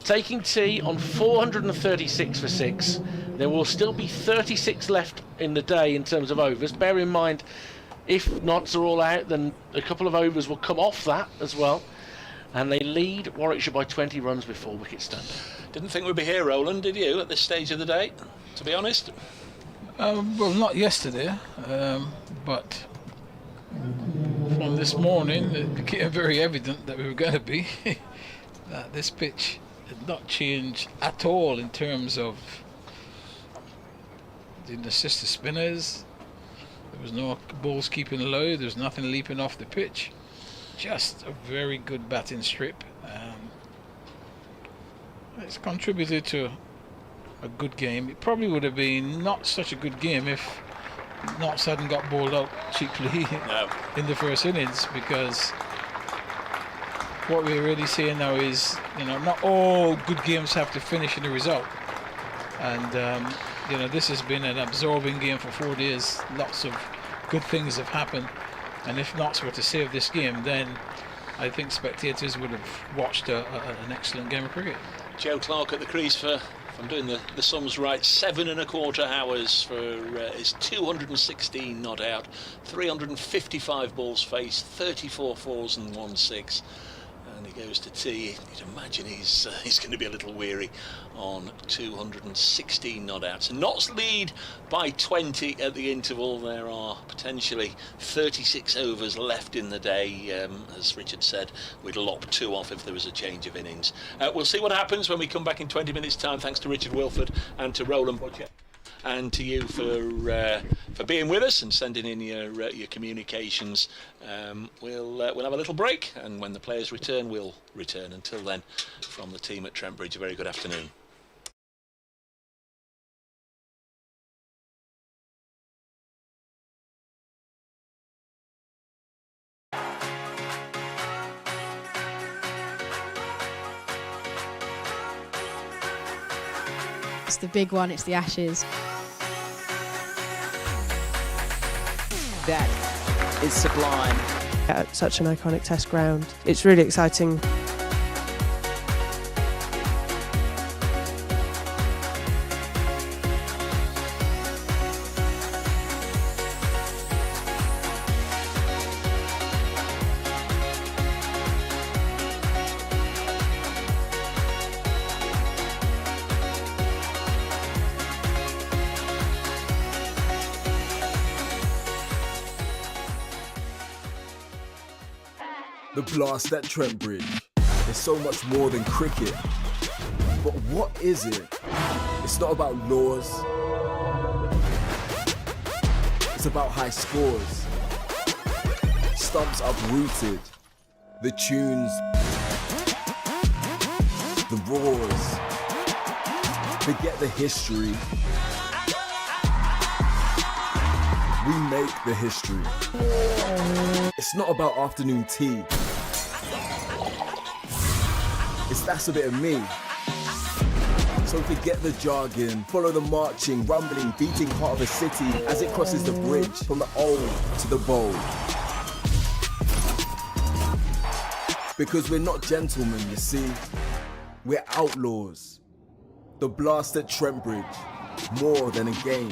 taking tea on 436 for 6. There will still be 36 left in the day in terms of overs. Bear in mind, if knots are all out, then a couple of overs will come off that as well. And they lead Warwickshire by 20 runs before wicket stand. Didn't think we'd be here, Roland, did you, at this stage of the day, to be honest? Well, not yesterday, but from this morning it became very evident that we were going to be. That this pitch had not changed at all in terms of the assisted spinners. There was no balls keeping low, there was nothing leaping off the pitch. Just a very good batting strip. It's contributed to a good game. It probably would have been not such a good game if Notts hadn't got bowled out cheaply in the first innings, because what we're really seeing now is, not all good games have to finish in a result. And this has been an absorbing game for 4 days. Lots of good things have happened. And if Notts were to save this game, then I think spectators would have watched an excellent game of cricket. Joe Clark at the crease for, if I'm doing the sums right, 7¼ hours for his 216 not out, 355 balls faced, 34 fours and 1 6. And he goes to tea. You'd imagine he's going to be a little weary on 216 not outs. Notts lead by 20 at the interval. There are potentially 36 overs left in the day. As Richard said, we'd lop 2 off if there was a change of innings. We'll see what happens when we come back in 20 minutes' time. Thanks to Richard Wilford and to Roland Butcher, and to you for being with us and sending in your communications. We'll have a little break, and when the players return, we'll return. Until then, from the team at Trent Bridge, a very good afternoon. It's the big one, it's the Ashes. That is sublime. At such an iconic test ground, it's really exciting. The blast at Trent Bridge is so much more than cricket. But what is it? It's not about laws. It's about high scores. Stumps uprooted. The tunes. The roars. Forget the history. we make the history. It's not about afternoon tea. It's that's a bit of me. So forget the jargon, follow the marching, rumbling, beating heart of a city as it crosses the bridge from the old to the bold. Because we're not gentlemen, you see, we're outlaws. The blast at Trent Bridge, more than a game.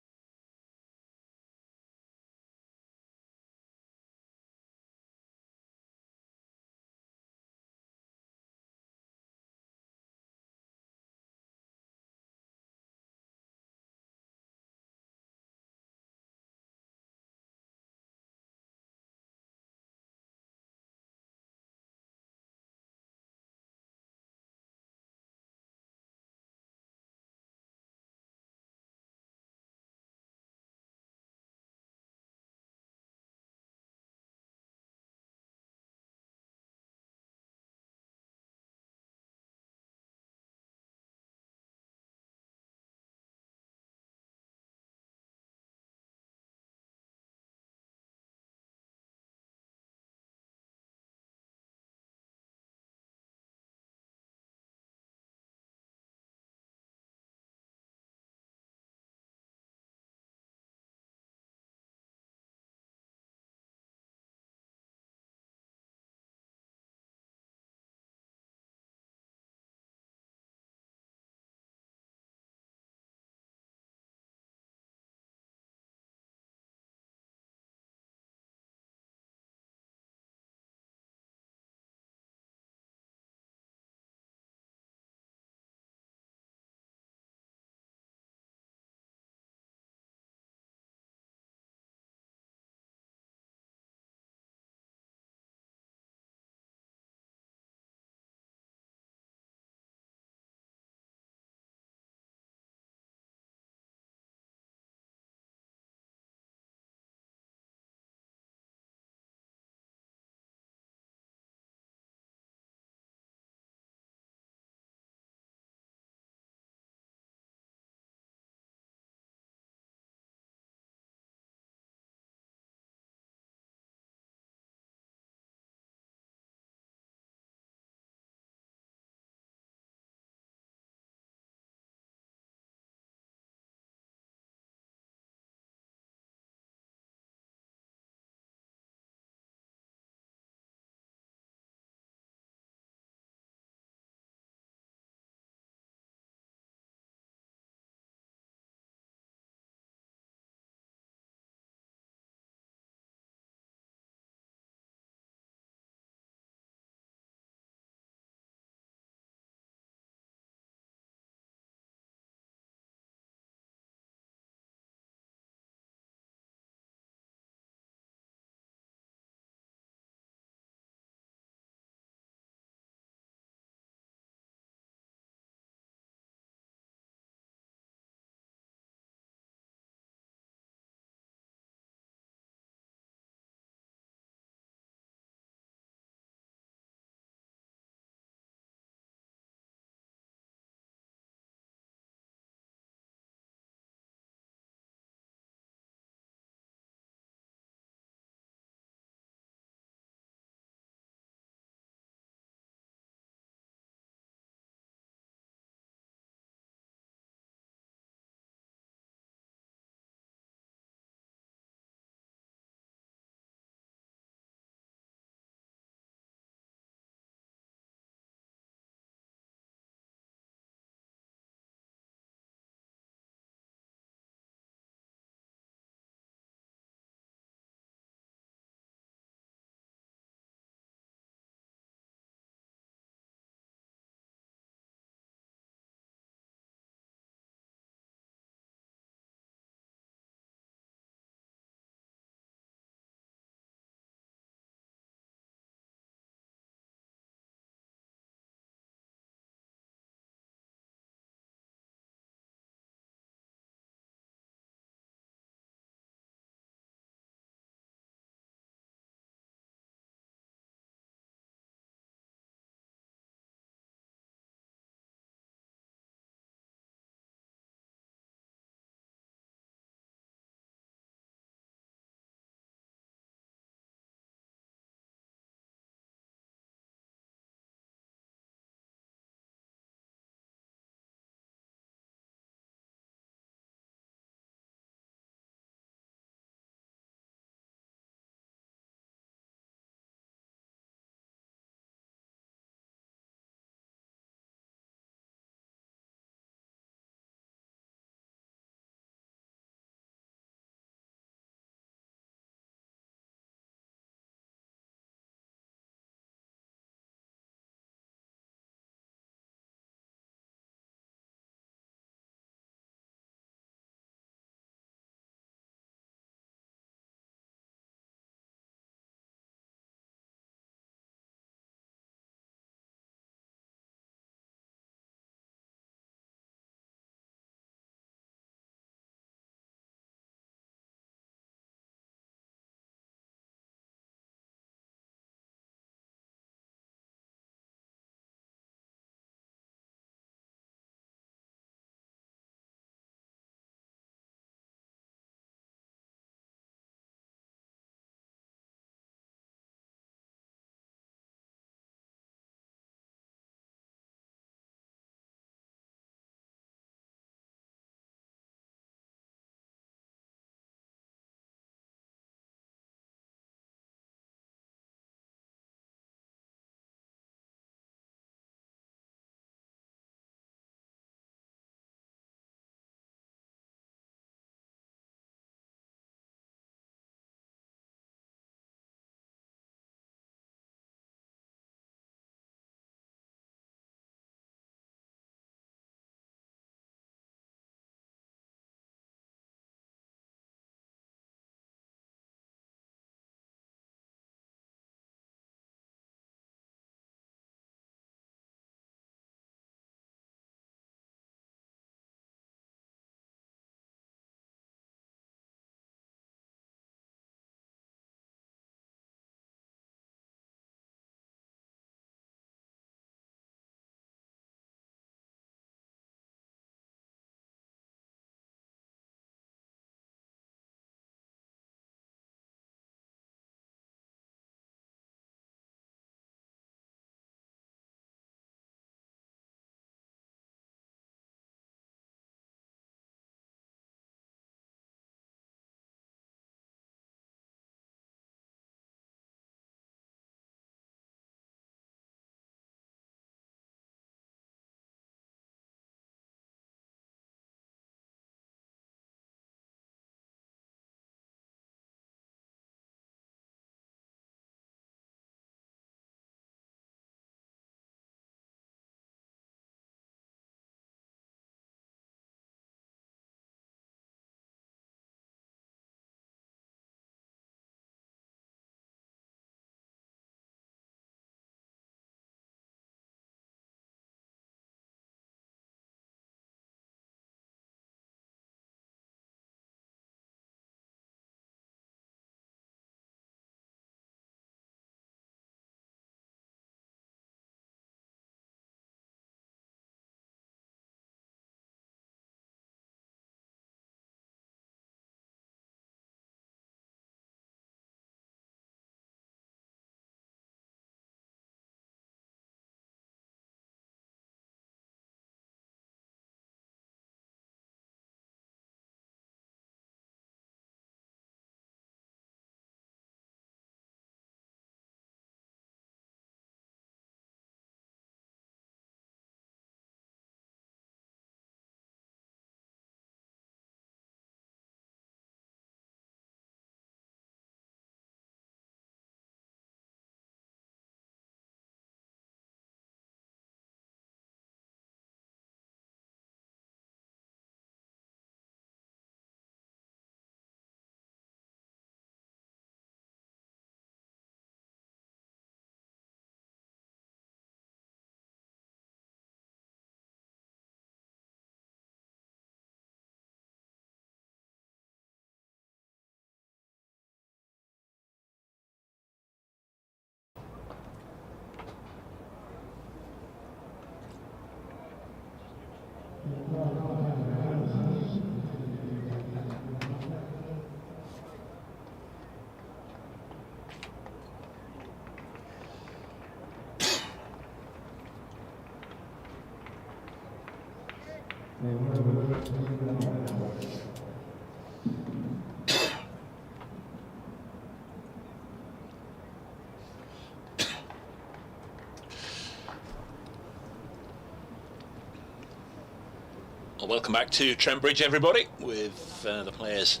Well, welcome back to Trent Bridge, everybody, with the players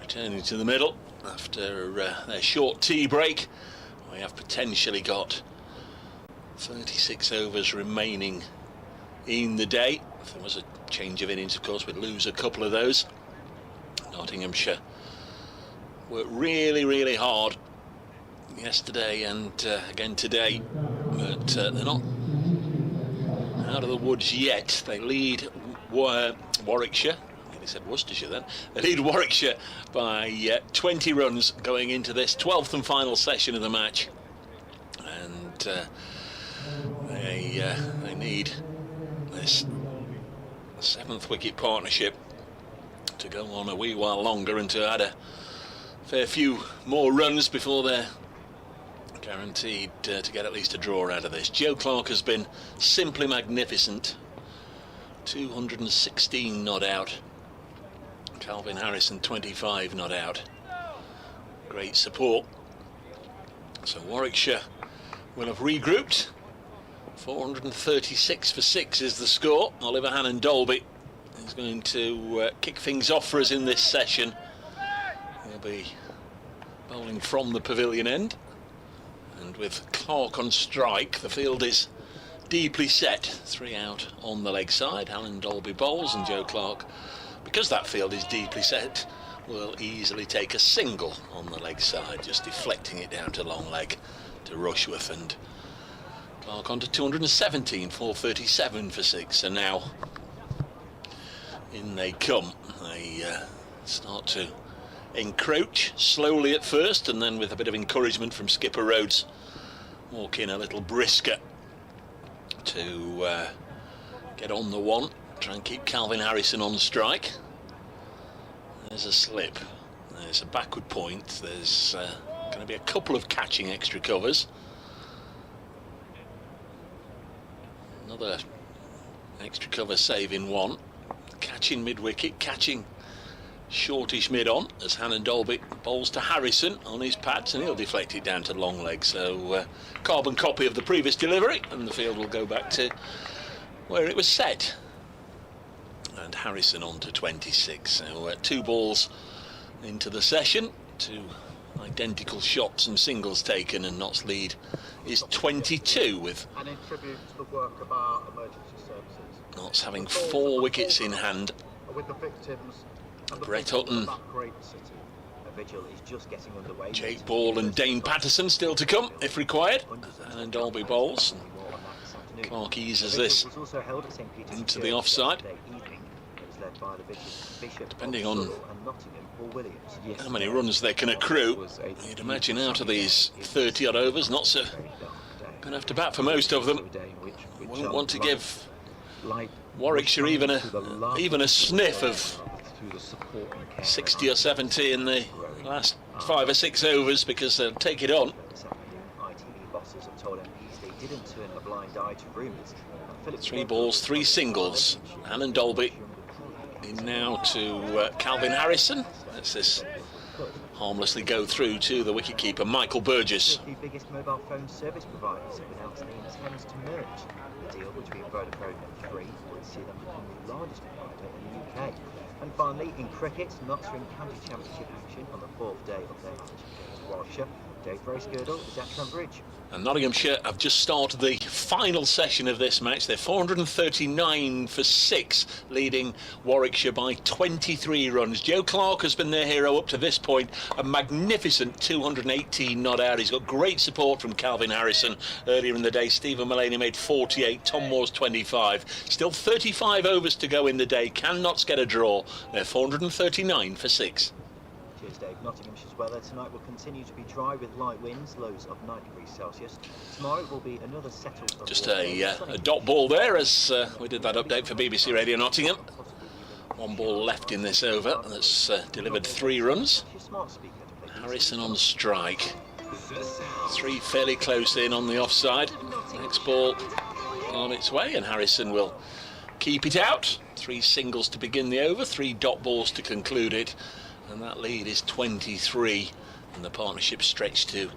returning to the middle after their short tea break. We have potentially got 36 overs remaining in the day. If there was a change of innings, of course, we'd lose a couple of those. Nottinghamshire worked really, really hard yesterday and again today, but they're not out of the woods yet. They lead Warwickshire. I nearly said Worcestershire then. They lead Warwickshire by 20 runs going into this 12th and final session of the match, and they need this 7th wicket partnership to go on a wee while longer and to add a fair few more runs before they're guaranteed to get at least a draw out of this. Joe Clark has been simply magnificent. 216 not out. Calvin Harrison 25 not out. Great support. So Warwickshire will have regrouped. 436 for 6 is the score. Oliver Hannon-Dolby is going to kick things off for us in this session. He'll be bowling from the pavilion end. And with Clark on strike, the field is deeply set. 3 out on the leg side. Hannon-Dolby bowls, and Joe Clark, because that field is deeply set, will easily take a single on the leg side, just deflecting it down to long leg to Rushworth, and Clark on to 217, 437 for 6. And now in they come. They start to encroach slowly at first, and then with a bit of encouragement from skipper Rhodes, walk in a little brisker to get on the one, try and keep Calvin Harrison on strike. There's a slip, there's a backward point, there's going to be a couple of catching extra covers. Another extra cover save in one, catching mid-wicket, catching shortish mid-on as Hannon-Dolby bowls to Harrison on his pads, and he'll deflect it down to long leg. So carbon copy of the previous delivery, and the field will go back to where it was set. And Harrison on to 26. So 2 balls into the session, 2 identical shots and singles taken, and Knott's lead is 22 with And in tribute to the work of our emergency services, Knott's having 4 wickets in hand. with the victims. Brett Hutton, A vigil is just getting underway. Jake Ball and Dane Patterson still to come if required. And Dolby bowls. Clark eases this into the offside. Depending on how many runs they can accrue, you'd imagine out of these 30 odd overs, Knott's going to have to bat for most of them. Won't want to give Warwickshire even a sniff of 60 or 70 in the last 5 or 6 overs, because they'll take it on. ITV bosses have told MPs they didn't turn a blind eye to rumours. 3 balls, 3 singles. Hannon-Dolby in now to Calvin Harrison. Let's this harmlessly go through to the wicketkeeper Michael Burgess. The biggest mobile phone service providers have announced their intends to merge. The deal, which will be Vodafone and Three, will see them become the largest provider in the UK. And finally, in cricket, Notts are in county championship action on the 4th day of their match against Warwickshire. Dave Bracegirdle is at Trent Bridge. And Nottinghamshire have just started the final session of this match. They're 439 for 6, leading Warwickshire by 23 runs. Joe Clark has been their hero up to this point. A magnificent 218 not out. He's got great support from Calvin Harrison. Earlier in the day, Stephen Mullaney made 48, Tom Moore's 25. Still 35 overs to go in the day. Can Notts get a draw? They're 439 for 6. Cheers, Dave. Nottinghamshire's weather tonight will continue to be dry with light winds, lows of 9 degrees Celsius. Tomorrow will be another settled... Just a dot ball there as we did that update for BBC Radio Nottingham. One ball left in this over that's delivered 3 runs. Harrison on strike. 3 fairly close in on the offside. Next ball on its way and Harrison will keep it out. 3 singles to begin the over, 3 dot balls to conclude it. And that lead is 23 and the partnership stretched to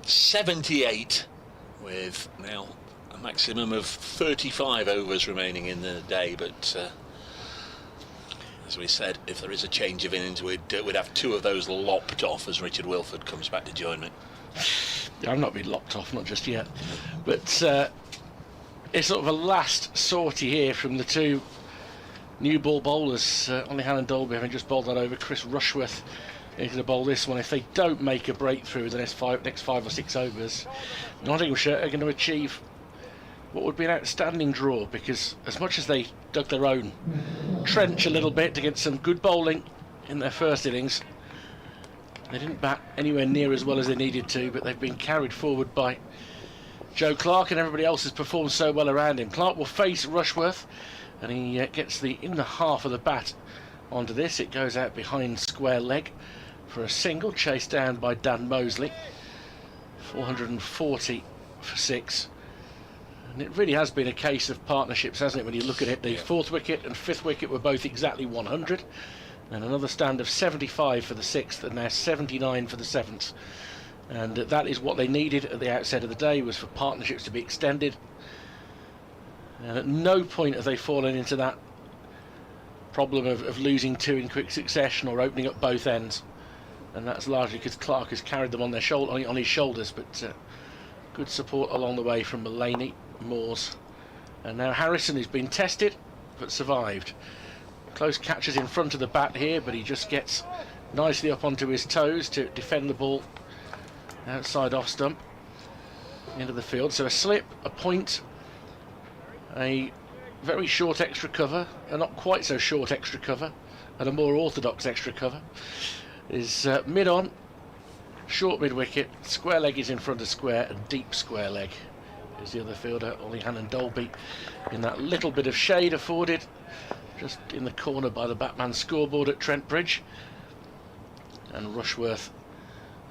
78 with now a maximum of 35 overs remaining in the day. But as we said, if there is a change of innings, we'd have 2 of those lopped off as Richard Wilford comes back to join me. Yeah, I've not been lopped off, not just yet. But it's sort of a last sortie here from the 2 new ball bowlers. Ollie Dolby having just bowled that over. Chris Rushworth into the bowl this one. If they don't make a breakthrough the next 5 or 6 overs, Nottinghamshire are going to achieve what would be an outstanding draw, because as much as they dug their own trench a little bit to get some good bowling in their first innings, they didn't bat anywhere near as well as they needed to, but they've been carried forward by Joe Clark, and everybody else has performed so well around him. Clark will face Rushworth, and he gets the inner half of the bat onto this. It goes out behind square leg for a single, chased down by Dan Mosley. 440 for 6. And it really has been a case of partnerships, hasn't it, when you look at it? The 4th wicket and 5th wicket were both exactly 100, and another stand of 75 for the 6th, and now 79 for the 7th. And that is what they needed at the outset of the day, was for partnerships to be extended. And at no point have they fallen into that problem of losing 2 in quick succession or opening up both ends. And that's largely because Clark has carried them on his shoulders, but good support along the way from Mullaney, Moores. And now Harrison has been tested, but survived. Close catches in front of the bat here, but he just gets nicely up onto his toes to defend the ball outside off stump into the field. So a slip, a point, a very short extra cover, a not quite so short extra cover, and a more orthodox extra cover is mid on, short mid wicket, square leg is in front of square, and deep square leg is the other fielder, Ollie Dolby, in that little bit of shade afforded just in the corner by the Batman scoreboard at Trent Bridge. And Rushworth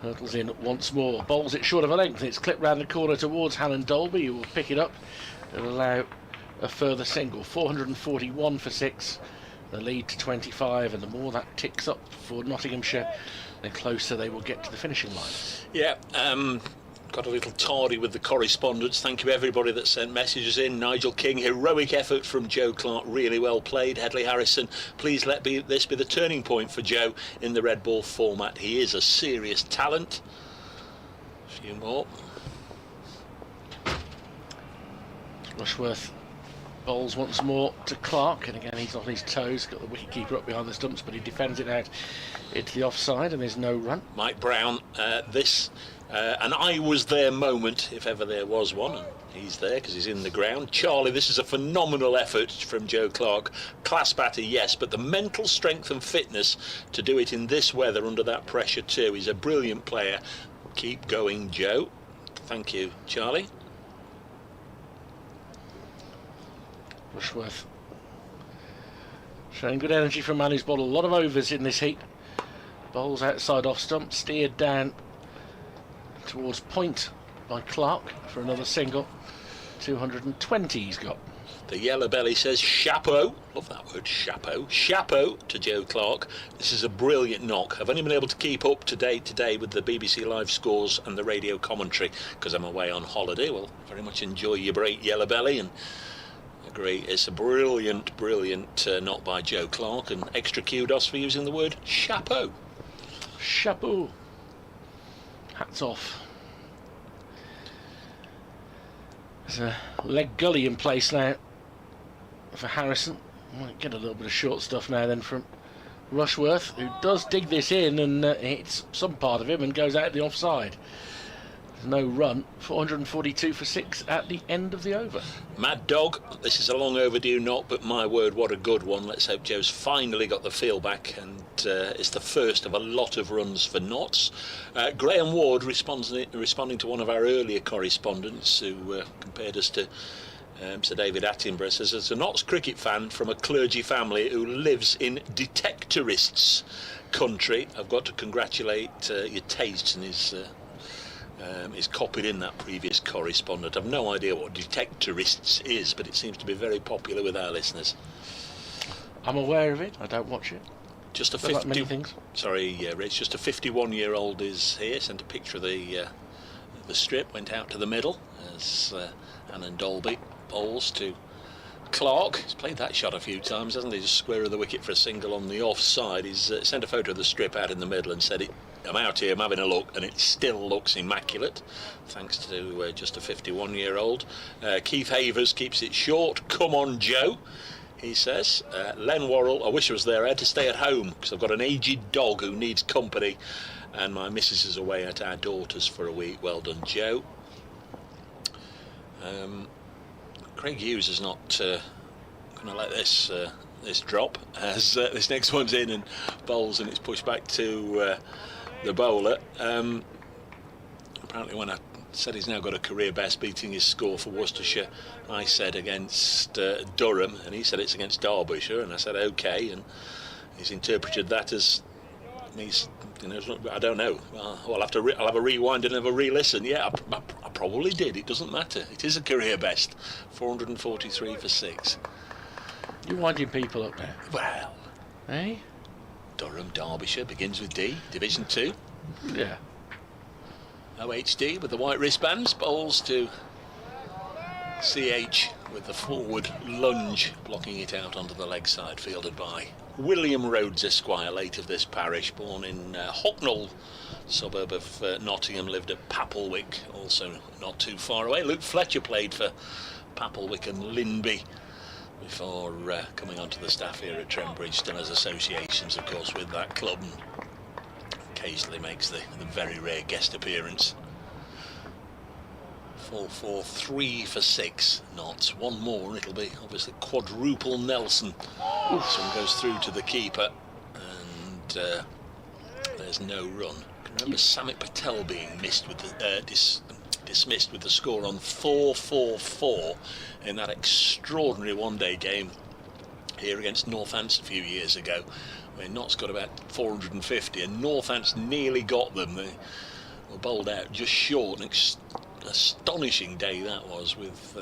hurtles in once more, bowls it short of a length. It's clipped round the corner towards Dolby, who will pick it up and allow a further single. 441 for 6, the lead to 25, and the more that ticks up for Nottinghamshire, the closer they will get to the finishing line. Yeah, got a little tardy with the correspondence. Thank you everybody that sent messages in. Nigel King, heroic effort from Joe Clark, really well played. Hedley Harrison, please let this be the turning point for Joe in the red ball format. He is a serious talent. A few more. Rushworth bowls once more to Clark, and again he's on his toes, got the wicketkeeper up behind the stumps, but he defends it out into the offside, and there's no run. Mike Brown, an I was there moment, if ever there was one, and he's there because he's in the ground. Charlie, this is a phenomenal effort from Joe Clark. Class batter, yes, but the mental strength and fitness to do it in this weather under that pressure too. He's a brilliant player. Keep going, Joe. Thank you, Charlie. Rushworth showing good energy from a man who's bowled a lot of overs in this heat. Bowls outside off stump, steered down towards point by Clark for another single. 220 he's got. The yellow belly says chapeau. Love that word, chapeau. Chapeau to Joe Clark. This is a brilliant knock. I've only been able to keep up to date today with the BBC live scores and the radio commentary because I'm away on holiday. Well, very much enjoy your break, yellow belly, and agree, it's a brilliant knock by Joe Clark, and extra kudos for using the word chapeau. Chapeau. Hats off. There's a leg gully in place now for Harrison. Might get a little bit of short stuff now then from Rushworth, who does dig this in and hits some part of him and goes out the offside. no run. 442 for 6 at the end of the over. Mad Dog, this is a long overdue knock, but my word, what a good one. Let's hope Joe's finally got the feel back, and it's the first of a lot of runs for Notts. Graham Ward responding to one of our earlier correspondents who compared us to Sir David Attenborough, says, as a Notts cricket fan from a clergy family who lives in detectorists country, I've got to congratulate your tastes, and is copied in that previous correspondent. I've no idea what detectorists is, but it seems to be very popular with our listeners. I'm aware of it. I don't watch it. Just a like many things. Sorry, Rich. Just a 51-year-old is here. Sent a picture of the strip. Went out to the middle as Annan Dolby bowls to Clark. He's played that shot a few times, hasn't he? Just square of the wicket for a single on the offside. He's sent a photo of the strip out in the middle and said, I'm out here, I'm having a look, and it still looks immaculate, thanks to just a 51-year-old. Keith Havers keeps it short. Come on, Joe, he says. Len Worrell, I wish I was there. I had to stay at home because I've got an aged dog who needs company, and my missus is away at our daughter's for a week. Well done, Joe. Craig Hughes is not going to let this drop, as this next one's in and bowls, and it's pushed back to the bowler. Apparently when I said he's now got a career best, beating his score for Worcestershire, I said against Durham, and he said it's against Derbyshire, and I said okay, and he's interpreted that as means, I don't know. I'll have a rewind and have a re-listen. Yeah, I probably did. It doesn't matter. It is a career best. 443 for 6. You're winding people up there. Well, eh? Durham, Derbyshire begins with D, Division 2. Yeah. OHD with the white wristbands bowls to CH with the forward lunge, blocking it out onto the leg side, fielded by William Rhodes Esquire, late of this parish, born in Hocknall, suburb of Nottingham, lived at Papelwick, also not too far away. Luke Fletcher played for Papelwick and Linby before coming onto the staff here at Trent Bridge. Still has associations, of course, with that club, and occasionally makes the very rare guest appearance. 443 for 6 Notts. One more and it'll be obviously quadruple Nelson. This one goes through to the keeper, and there's no run. I can remember Samit Patel being missed with the dismissed with the score on 4-4-4 in that extraordinary one-day game here against Northants a few years ago, where Notts got about 450 and Northants nearly got them. They were bowled out just short. An astonishing day that was, with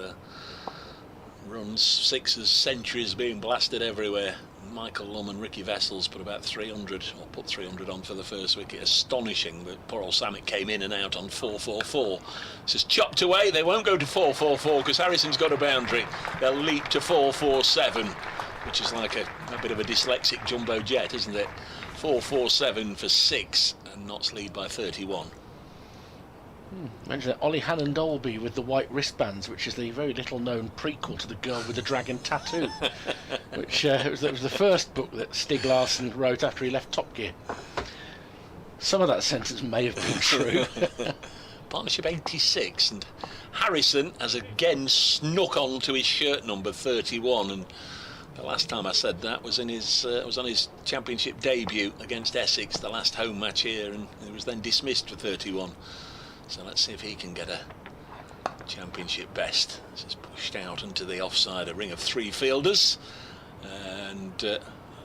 runs, sixes, centuries being blasted everywhere. Michael Lum and Ricky Vessels put about 300, or put 300 on for the first wicket. Astonishing, but poor old Samit came in and out on 4-4-4. This is chopped away. They won't go to 4-4-4 because Harrison's got a boundary. They'll leap to 4-4-7, which is like a bit of a dyslexic jumbo jet, isn't it? 4-4-7 for 6, and Notts lead by 31. Mention that Ollie Hannon Dolby with the white wristbands, which is the very little known prequel to The Girl with the Dragon Tattoo, which it was the first book that Stig Larsson wrote after he left Top Gear. Some of that sentence may have been true. Partnership 86, and Harrison has again snuck on to his shirt number 31, and the last time I said that was in his was on his championship debut against Essex, the last home match here, and he was then dismissed for 31. So let's see if he can get a championship best. This is pushed out into the offside, a ring of 3 fielders, and look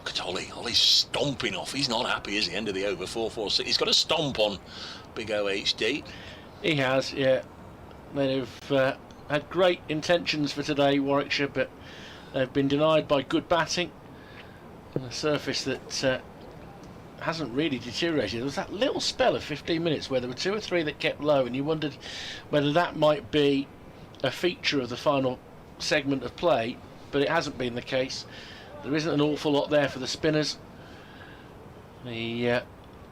at Ollie. Ollie's stomping off. He's not happy, is he? End of the over, 4-4-6. He's got a stomp on big OHD. He has, yeah. They've had great intentions for today, Warwickshire, but they've been denied by good batting on a surface that hasn't really deteriorated. There was that little spell of 15 minutes where there were 2 or 3 that kept low, and you wondered whether that might be a feature of the final segment of play, but it hasn't been the case. There isn't an awful lot there for the spinners. The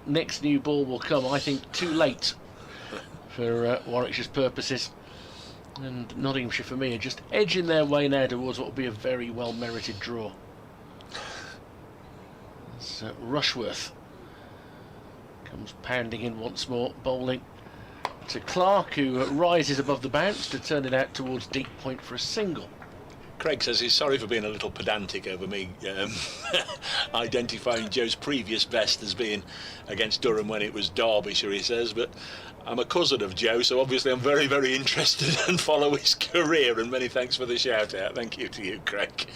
next new ball will come, I think, too late for Warwickshire's purposes, and Nottinghamshire, for me, are just edging their way now towards what will be a very well merited draw. Rushworth comes pounding in once more, bowling to Clark, who rises above the bounce to turn it out towards deep point for a single. Craig says he's sorry for being a little pedantic over me identifying Joe's previous best as being against Durham when it was Derbyshire, he says, but I'm a cousin of Joe, so obviously I'm very, very interested and follow his career, and many thanks for the shout out. Thank you to you, Craig.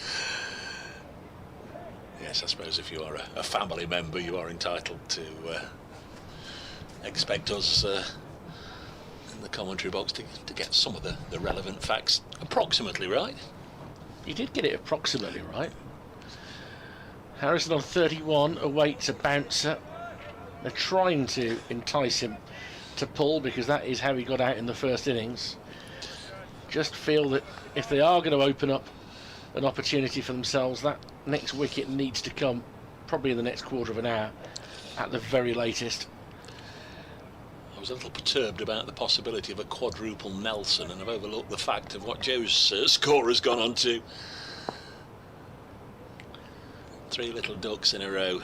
Yes, I suppose if you are a family member, you are entitled to expect us in the commentary box to get some of the relevant facts approximately right. You did get it approximately right. Harrison on 31 awaits a bouncer. They're trying to entice him to pull because that is how he got out in the first innings. Just feel that if they are going to open up an opportunity for themselves, that next wicket needs to come probably in the next quarter of an hour at the very latest. I was a little perturbed about the possibility of a quadruple Nelson, and I've overlooked the fact of what Joe's score has gone on to. 3 little ducks in a row.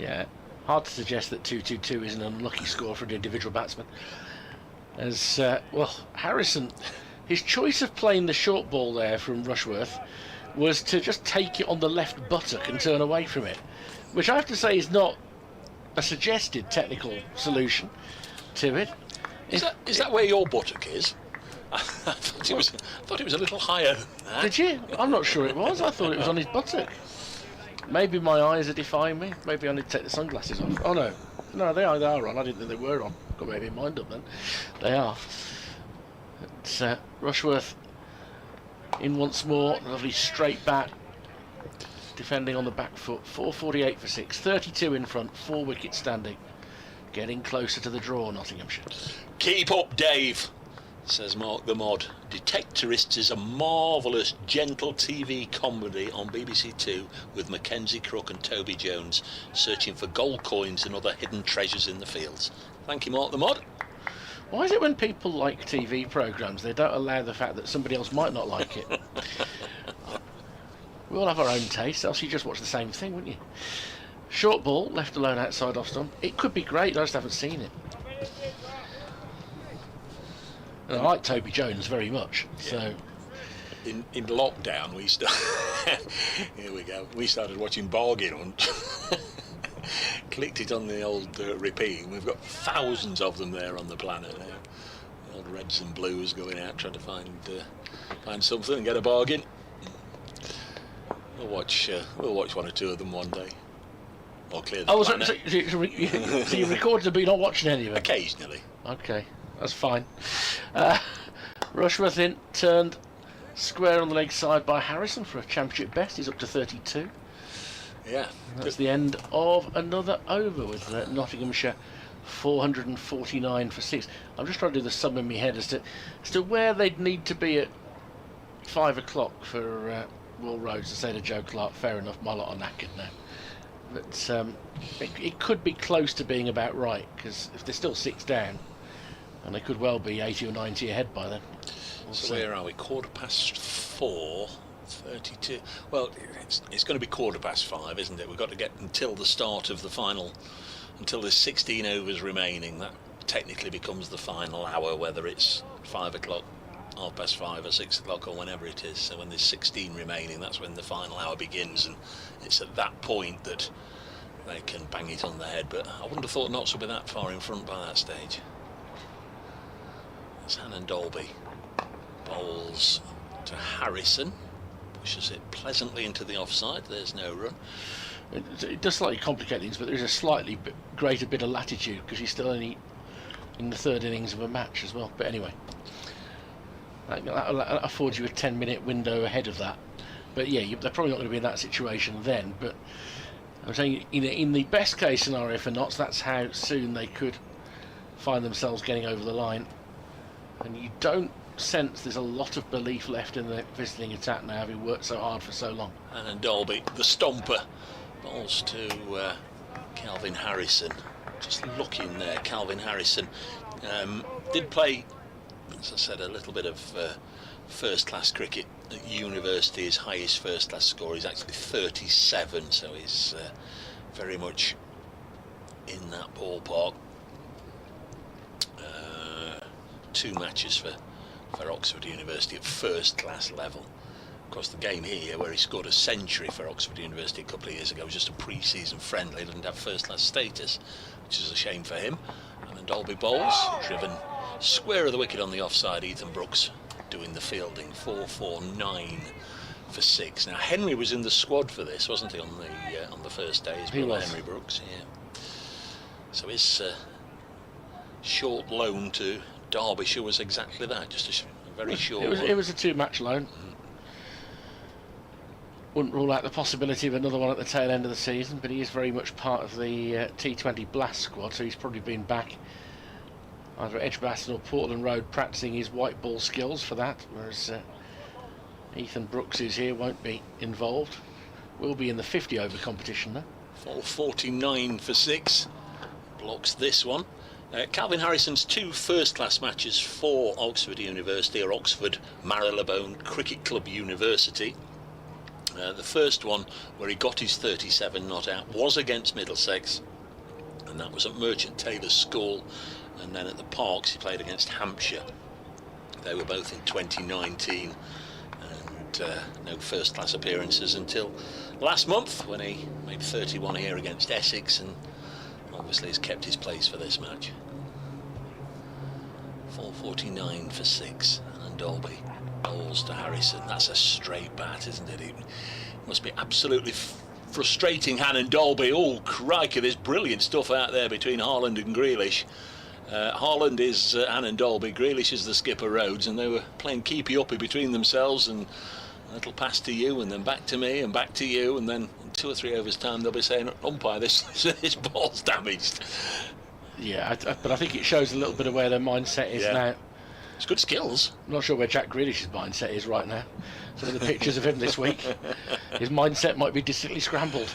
Yeah, hard to suggest that 2-2-2 is an unlucky score for an individual batsman. As, well, Harrison, his choice of playing the short ball there from Rushworth was to just take it on the left buttock and turn away from it, which I have to say is not a suggested technical solution to it. Is that where your buttock is? I thought it was a little higher than that. Did you? I'm not sure it was. I thought it was on his buttock. Maybe my eyes are defying me. Maybe I need to take the sunglasses off. Oh no, they are on. I didn't think they were on. Got maybe in mind up then. They are. It's Rushworth in once more. Lovely straight bat. Defending on the back foot. 4:48 for 6. 32 in front. 4 wickets standing. Getting closer to the draw, Nottinghamshire. Keep up, Dave, says Mark the Mod. Detectorists is a marvellous, gentle TV comedy on BBC Two with Mackenzie Crook and Toby Jones searching for gold coins and other hidden treasures in the fields. Thank you, Mark the Mod. Why is it when people like TV programmes, they don't allow the fact that somebody else might not like it? We all have our own taste, else you just watch the same thing, wouldn't you? Short ball, left alone outside off stump. It could be great, I just haven't seen it. And I like Toby Jones very much, so... In lockdown, here we go. We started watching Bargain Hunt. Clicked it on the old repeat. We've got thousands of them there on the planet now. The old reds and blues going out trying to find something and get a bargain. We'll watch one or two of them one day. Or clear the planet. So you recorded it, but you're not watching any of it? Occasionally. Okay, that's fine. Rushworth in, turned square on the leg side by Harrison for a championship best. He's up to 32. Yeah. That's the end of another over with Nottinghamshire 449 for 6. I'm just trying to do the sum in my head as to where they'd need to be at 5 o'clock for Will Rhodes to say to Joe Clark, fair enough, my lot are knackered now. But it could be close to being about right, because if they're still 6 down, and they could well be 80 or 90 ahead by then. So where are we? 4:15, 32. Well, it's going to be 5:15, isn't it? We've got to get until the start of the final, until there's 16 overs remaining. That technically becomes the final hour, whether it's 5 o'clock, 5:30 or 6 o'clock or whenever it is. So when there's 16 remaining, that's when the final hour begins, and it's at that point that they can bang it on the head. But I wouldn't have thought Notts would be that far in front by that stage. It's Hannon Dolby bowls to Harrison, pushes it pleasantly into the offside. There's no run. It does slightly complicate things, but there's a slightly greater bit of latitude because he's still only in the 3rd innings of a match as well. But anyway, that affords you a 10-minute window ahead of that. But yeah, they're probably not going to be in that situation then. But I'm saying in the best case scenario for Notts, that's how soon they could find themselves getting over the line. And you don't sense there's a lot of belief left in the visiting attack now, having worked so hard for so long. And Dolby, the stomper, balls to Calvin Harrison. Just looking there, Calvin Harrison did play, as I said, a little bit of first-class cricket at university. His highest first-class score is actually 37, so he's very much in that ballpark. 2 matches for Oxford University at first class level. Of course, the game here where he scored a century for Oxford University a couple of years ago was just a pre-season friendly, didn't have first class status, which is a shame for him. And then Dolby Bowles, driven square of the wicket on the offside. Ethan Brooks doing the fielding. 4-4-9 for 6. Now Henry was in the squad for this, wasn't he, on the first day? He was. Henry Brooks, yeah. So his short loan to Derbyshire was exactly that, just a very short. It was a 2-match loan. Wouldn't rule out the possibility of another one at the tail end of the season, but he is very much part of the T20 Blast squad, so he's probably been back either at Edgbaston or Portland Road practicing his white ball skills for that, whereas Ethan Brooks, who's here, won't be involved. Will be in the 50-over competition though. 4-49 for 6. Blocks this one. Calvin Harrison's 2 first-class matches for Oxford University are Oxford Marylebone Cricket Club University. The first one, where he got his 37 not out, was against Middlesex, and that was at Merchant Taylor's School. And then at the Parks he played against Hampshire. They were both in 2019, and no first-class appearances until last month when he made 31 here against Essex, and obviously has kept his place for this match. 4-49 for 6, and Dolby bowls to Harrison. That's a straight bat, isn't it? It must be absolutely frustrating Hannon Dolby. Oh crikey, there's brilliant stuff out there between Harland and Grealish. Harland is Hannon Dolby, Grealish is the skipper Rhodes, and they were playing keepy-uppy between themselves, and a little pass to you and then back to me and back to you, and then in 2 or 3 overs time they'll be saying, umpire, this ball's damaged. Yeah, but I think it shows a little bit of where their mindset is now. It's good skills. I'm not sure where Jack Grealish's mindset is right now. Some of the pictures of him this week, his mindset might be distinctly scrambled.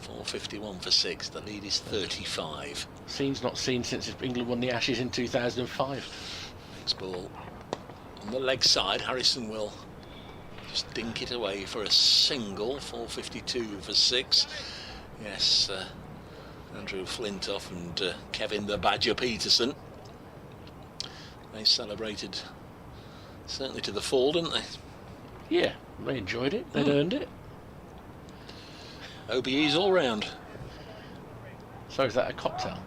4-51 for 6, the lead is 35. Scenes not seen since England won the Ashes in 2005. Next ball on the leg side, Harrison will just dink it away for a single. 4-52 for 6. Yes, Andrew Flintoff and Kevin the Badger Peterson, they celebrated certainly to the full, didn't they? Yeah, they enjoyed it, they'd earned it. OBE's all round. So is that a cocktail?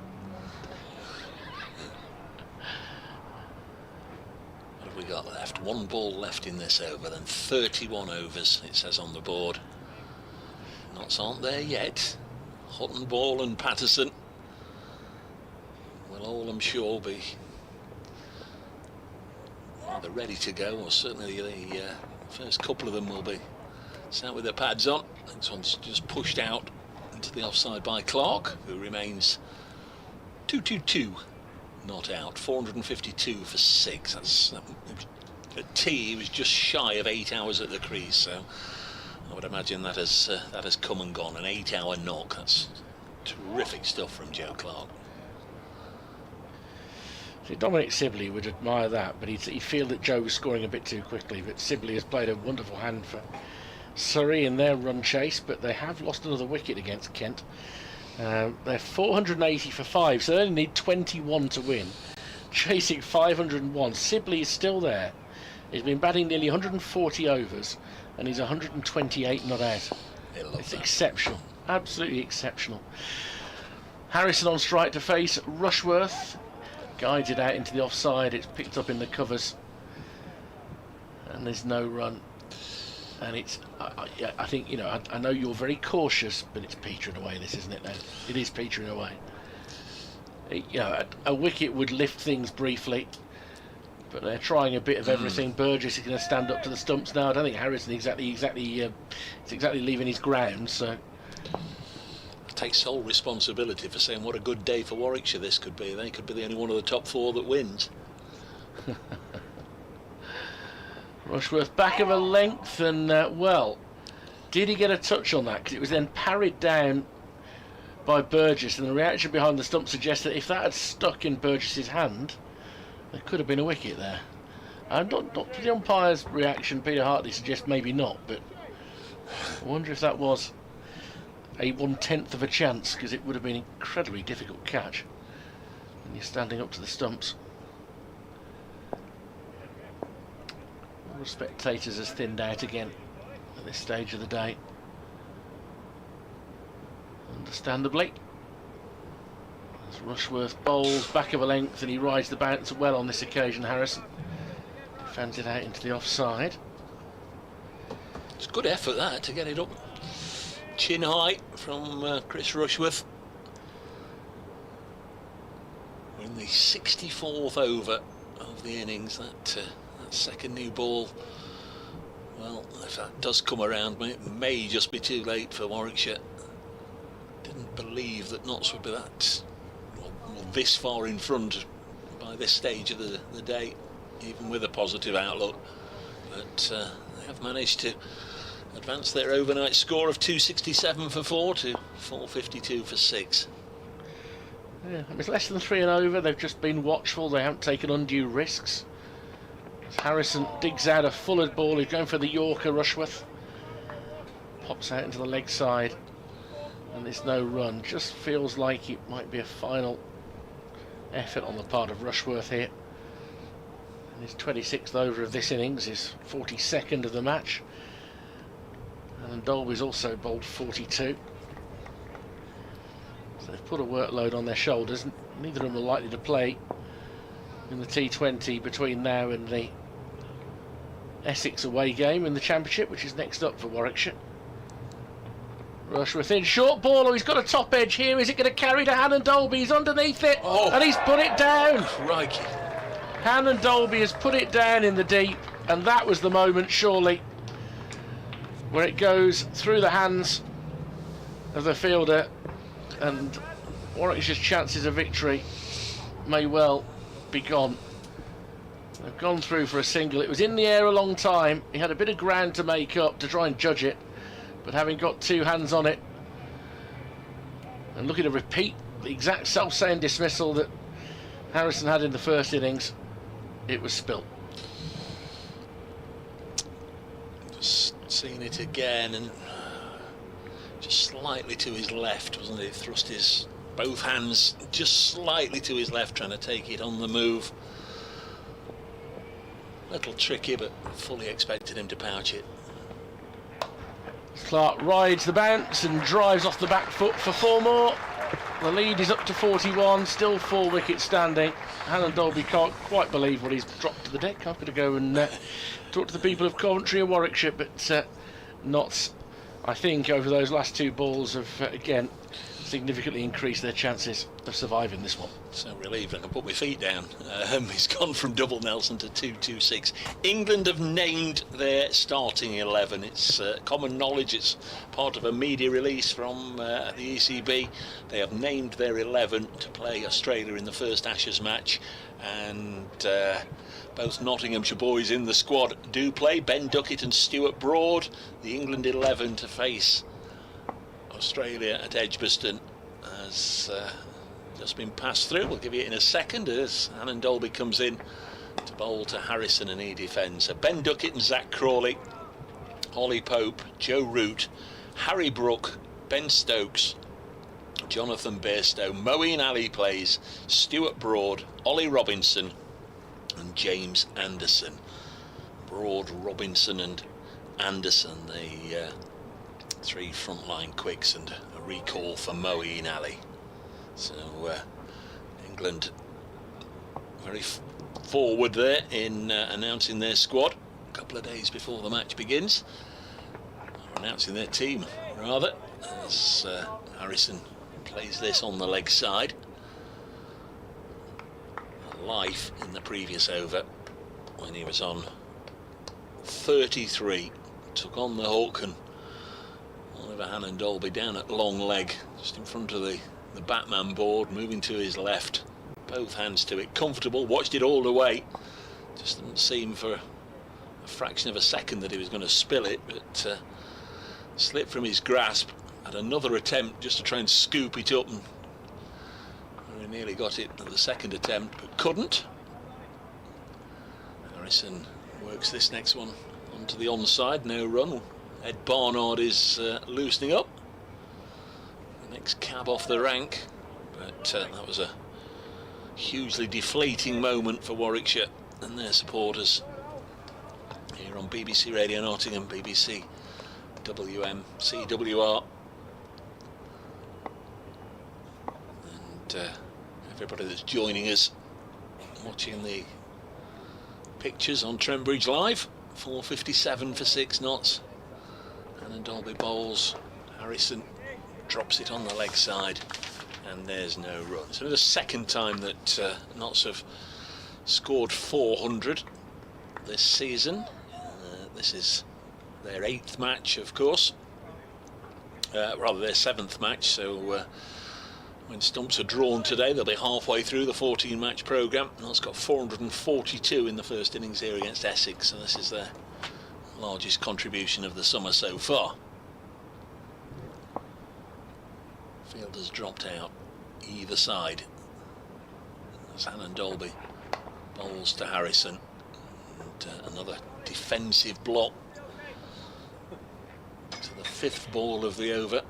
What have we got left? 1 ball left in this over, then 31 overs it says on the board. Knots aren't there yet. Hutton, Ball and Patterson will all, I'm sure, be either ready to go, or certainly the first couple of them will be sat with their pads on. This one's just pushed out into the offside by Clark, who remains 2-2-2 not out. 452 for 6. That's at tea, he was just shy of 8 hours at the crease, so I would imagine that has come and gone. An 8-hour knock. That's terrific stuff from Joe Clark. See, Dominic Sibley would admire that, but he'd feel that Joe was scoring a bit too quickly. But Sibley has played a wonderful hand for Surrey in their run chase, but they have lost another wicket against Kent. They're 480 for 5, so they only need 21 to win. Chasing 501. Sibley is still there. He's been batting nearly 140 overs, and he's 128 not out. It's exceptional, absolutely exceptional. Harrison on strike to face Rushworth, guides it out into the offside. It's picked up in the covers, and there's no run. And it's, I think, you know, I know you're very cautious, but it's petering away, this, isn't it now? It is petering away. You know, a wicket would lift things briefly, but they're trying a bit of everything. Burgess is going to stand up to the stumps now. I don't think Harrison is exactly leaving his ground, so takes sole responsibility for saying what a good day for Warwickshire this could be. They could be the only one of the top 4 that wins. Rushworth back of a length, and well, did he get a touch on that? Because it was then parried down by Burgess, and the reaction behind the stump suggests that if that had stuck in Burgess's hand, there could have been a wicket there. And not the umpire's reaction, Peter Hartley suggests maybe not, but I wonder if that was a 1/10 of a chance, because it would have been an incredibly difficult catch. when you're standing up to the stumps. All the spectators has thinned out again at this stage of the day, understandably. As Rushworth bowls back of a length, and he rides the bounce well on this occasion. Harrison defends it out into the offside. It's good effort that, to get it up chin high from Chris Rushworth. We're in the 64th over of the innings. That second new ball, well, if that does come around, it may just be too late for Warwickshire. Didn't believe that Notts would be that, well, this far in front by this stage of the day, even with a positive outlook. But they have managed to advance their overnight score of 267 for 4 to 452 for 6. Yeah, it's less than 3 and over. They've just been watchful. They haven't taken undue risks. As Harrison digs out a fullered ball, he's going for the Yorker. Rushworth pops out into the leg side, and there's no run. Just feels like it might be a final effort on the part of Rushworth here. And his 26th over of this innings, his 42nd of the match. And Dolby's also bowled 42. So they've put a workload on their shoulders. Neither of them are likely to play in the T20 between now and the Essex away game in the Championship, which is next up for Warwickshire. Rushworth in, short ball. Oh, he's got a top edge here. Is it going to carry to Hannon Dolby? He's underneath it, and he's put it down. Crikey. Hannon Dolby has put it down in the deep, and that was the moment, surely, where it goes through the hands of the fielder, and Warwickshire's chances of victory may well be gone. They've gone through for a single. It was in the air a long time. He had a bit of ground to make up to try and judge it, but having got 2 hands on it and looking to repeat the exact self-same dismissal that Harrison had in the first innings, it was spilt. Just seeing it again, and just slightly to his left, wasn't it? Thrust his both hands just slightly to his left, trying to take it on the move. Little tricky, but fully expected him to pouch it. Clark rides the bounce and drives off the back foot for 4 more. The lead is up to 41, still 4 wickets standing. Hannon Dolby can't quite believe what he's dropped to the deck. Happy to go and talk to the people of Coventry and Warwickshire, but Notts, I think, over those last 2 balls have again significantly increased their chances of surviving this one. So relieved I can put my feet down. He's gone from double Nelson to 226. England have named their starting 11. It's common knowledge, it's part of a media release from the ECB. They have named their 11 to play Australia in the first Ashes match, and both Nottinghamshire boys in the squad do play. Ben Duckett and Stuart Broad, the England 11 to face Australia at Edgbaston, has just been passed through. We'll give you it in a second as Hannon Dolby comes in to bowl to Harrison, and he defends. So Ben Duckett and Zach Crawley, Ollie Pope, Joe Root, Harry Brook, Ben Stokes, Jonathan Bairstow, Moeen Ali plays, Stuart Broad, Ollie Robinson and James Anderson. Broad, Robinson and Anderson, the 3 frontline quicks, and a recall for Moeen Ali. So England very forward there in announcing their squad a couple of days before the match begins, or announcing their team rather, as Harrison plays this on the leg side. Life in the previous over when he was on 33, took on the hook, and Oliver Hannon Dolby down at long leg, just in front of the Batman board, moving to his left, both hands to it, comfortable, watched it all the way. Just didn't seem for a fraction of a second that he was going to spill it, but slipped from his grasp. Had another attempt just to try and scoop it up, and he nearly got it at the second attempt, but couldn't. Harrison works this next one onto the onside, no run. Ed Barnard is loosening up. The next cab off the rank, but that was a hugely deflating moment for Warwickshire and their supporters here on BBC Radio Nottingham, BBC WM, CWR, and everybody that's joining us watching the pictures on Trent Bridge Live. 4:57 for 6 knots, and Dolby bowls. Harrison drops it on the leg side, and there's no run. So the second time that Notts have scored 400 this season. This is their 8th match, of course, rather their 7th match, so when stumps are drawn today they'll be halfway through the 14 match programme. Notts got 442 in the first innings here against Essex, so this is their largest contribution of the summer so far. Field has dropped out either side. Shannon Dolby bowls to Harrison, and another defensive block to the 5th ball of the over.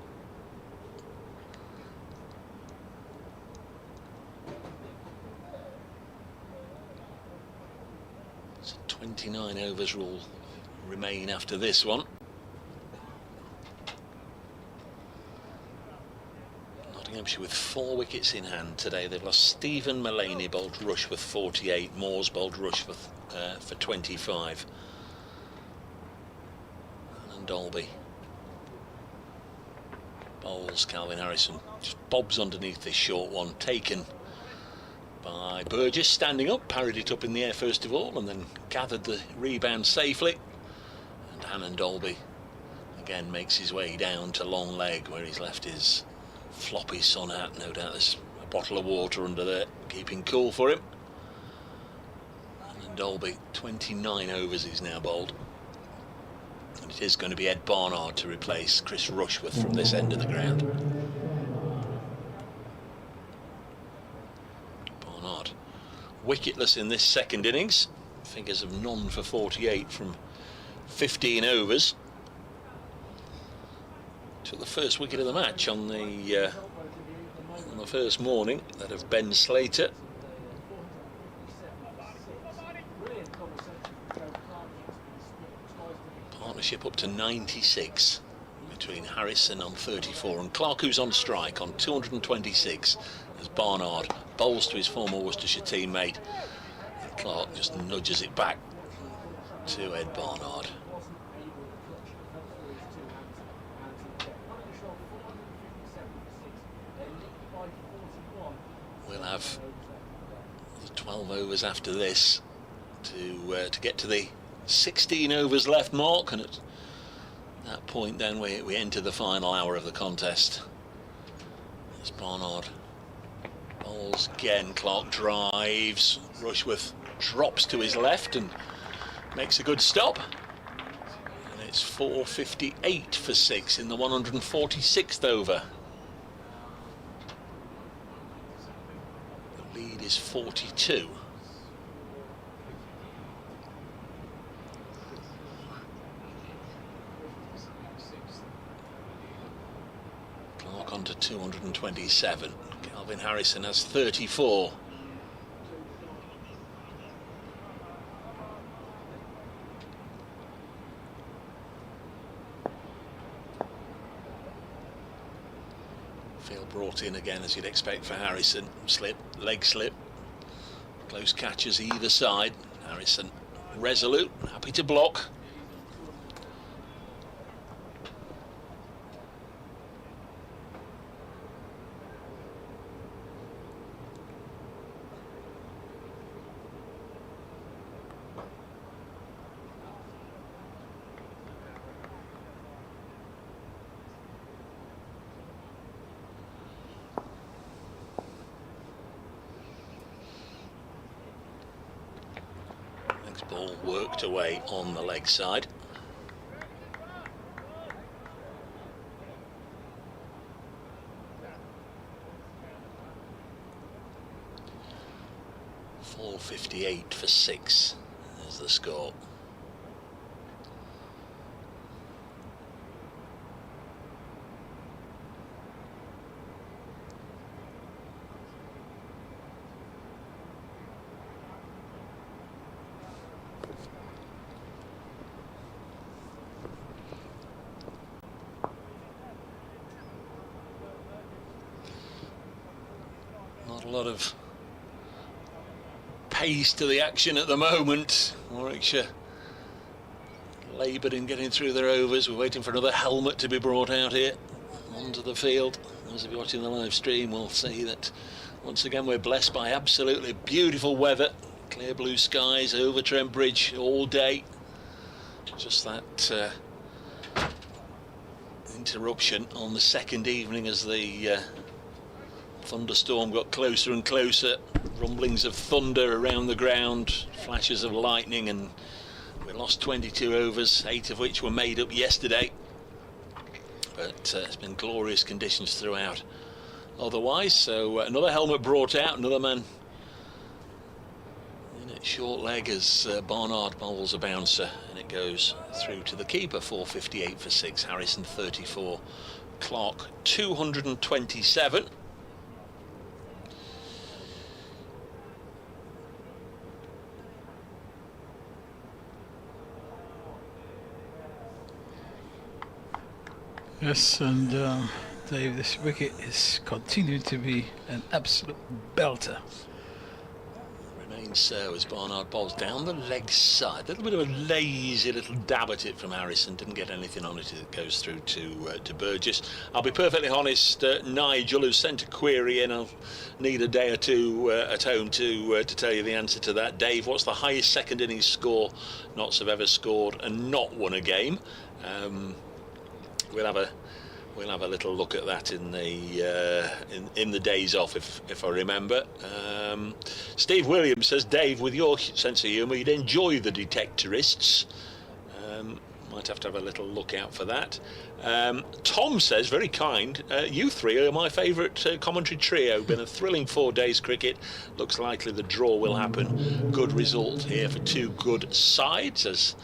So 29 overs will remain after this one. Nottinghamshire with 4 wickets in hand today. They've lost Stephen Mullaney, bowled rush with 48. Moores bowled rush for 25. And Dolby bowls Calvin Harrison. Just bobs underneath this short one, taken by Burgess, standing up, parried it up in the air first of all, and then gathered the rebound safely. And Hannon Dolby again makes his way down to long leg, where he's left his floppy sun hat. No doubt there's a bottle of water under there, keeping cool for him. And Dolby, 29 overs he's now bowled. And it is going to be Ed Barnard to replace Chris Rushworth from this end of the ground. Barnard wicketless in this second innings. Figures of none for 48 from 15 overs. Took the first wicket of the match on the first morning, that of Ben Slater. Partnership up to 96 between Harrison on 34 and Clark, who's on strike on 226, as Barnard bowls to his former Worcestershire teammate, and Clark just nudges it back to Ed Barnard. We'll have 12 overs after this to get to the 16 overs left mark, and at that point then we enter the final hour of the contest. As Barnard bowls again, Clark drives, Rushworth drops to his left and makes a good stop, and it's 4:58 for 6 in the 146th over. The lead is 42. Clark on to 227. Calvin Harrison has 34. Field brought in again, as you'd expect for Harrison. Slip, leg slip. Close catches either side. Harrison resolute, happy to block. Ball worked away on the leg side. .458 for 6 is the score. lot of pace to the action at the moment. Warwickshire laboured in getting through their overs. We're waiting for another helmet to be brought out here onto the field. Those of you watching the live stream will see that once again we're blessed by absolutely beautiful weather. Clear blue skies over Trent Bridge all day. Just that interruption on the second evening as the thunderstorm got closer and closer. Rumblings of thunder around the ground, flashes of lightning, and we lost 22 overs, 8 of which were made up yesterday. But it's been glorious conditions throughout otherwise. So another helmet brought out, another man in at short leg as Barnard bowls a bouncer, and it goes through to the keeper. 458 for 6, Harrison 34, Clark 227. Yes, and Dave, this wicket is continuing to be an absolute belter. Remains so as Barnard bowls down the leg side. A little bit of a lazy little dab at it from Harrison. Didn't get anything on it as it goes through to Burgess. I'll be perfectly honest, Nigel, who sent a query in, I'll need a day or two at home to tell you the answer to that. Dave, what's the highest second innings score Notts have ever scored and not won a game? We'll have a little look at that in the days off, if I remember. Steve Williams says, Dave, with your sense of humour, you'd enjoy the Detectorists. Might have to have a little look out for that. Tom says, very kind, you three are my favourite commentary trio. Been a thrilling 4 days cricket. Looks likely the draw will happen. Good result here for two good sides as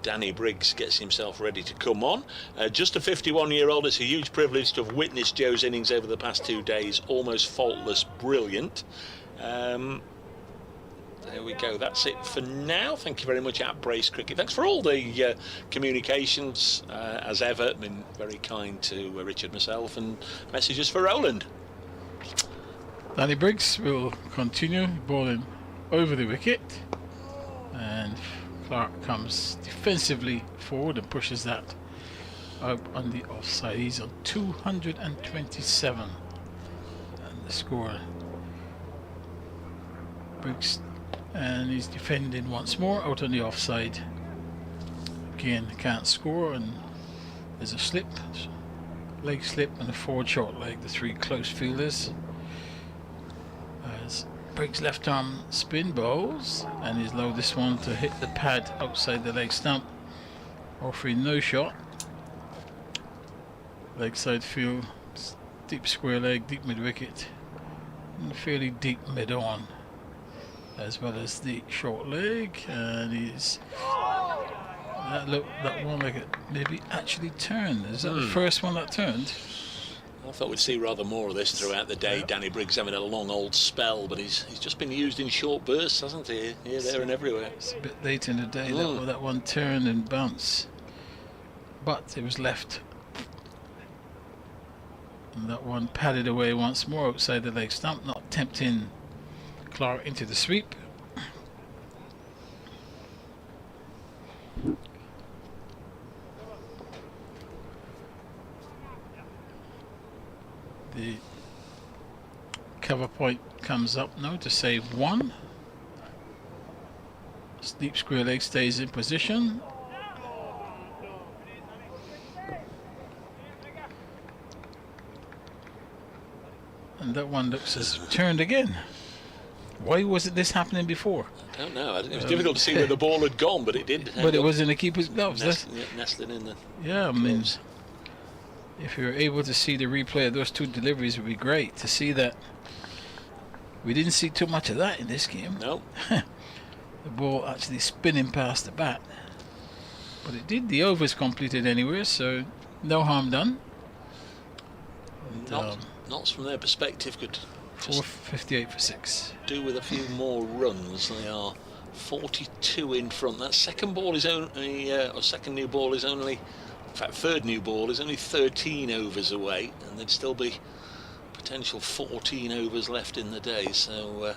Danny Briggs gets himself ready to come on. Just a 51-year-old, it's a huge privilege to have witnessed Joe's innings over the past 2 days. Almost faultless, brilliant. There we go, that's it for now. Thank you very much at Brace Cricket. Thanks for all the communications, as ever. Been very kind to Richard, myself, and messages for Roland. Danny Briggs will continue bowling over the wicket, and Clark comes defensively forward and pushes that up on the offside. He's on 227, and the score, Briggs, and he's defending once more out on the offside. Again, can't score, and there's a slip, leg slip, and a forward short leg, the three close fielders. As Briggs left arm spin bowls, and he's low this one to hit the pad outside the leg stump, offering no shot. Leg side field, deep square leg, deep mid wicket, and fairly deep mid on, as well as the short leg. And he's that one like it maybe actually turned. Is that the first one that turned? I thought we'd see rather more of this throughout the day. Danny Briggs having a long old spell, but he's just been used in short bursts, hasn't he? Here, there and everywhere. It's a bit late in the day that one turned and bounced, but it was left, and that one padded away once more outside the leg stump, not tempting Clark into the sweep. The cover point comes up now to save one. Deep square leg stays in position. And that one looks as turned again. Why wasn't this happening before? I don't know. It was difficult to see where the ball had gone, but it did. But it was in the keeper's gloves. Nestling in the yeah, I mean, if you're able to see the replay of those two deliveries, it would be great to see that. We didn't see too much of that in this game. No. The ball actually spinning past the bat. But it did. The over's completed anyway, so no harm done. Notts from their perspective could 458 for 6. Do with a few more runs. They are 42 in front. That second ball is only, or second new ball is only, in fact, third new ball is only 13 overs away, and they'd still be potential 14 overs left in the day, so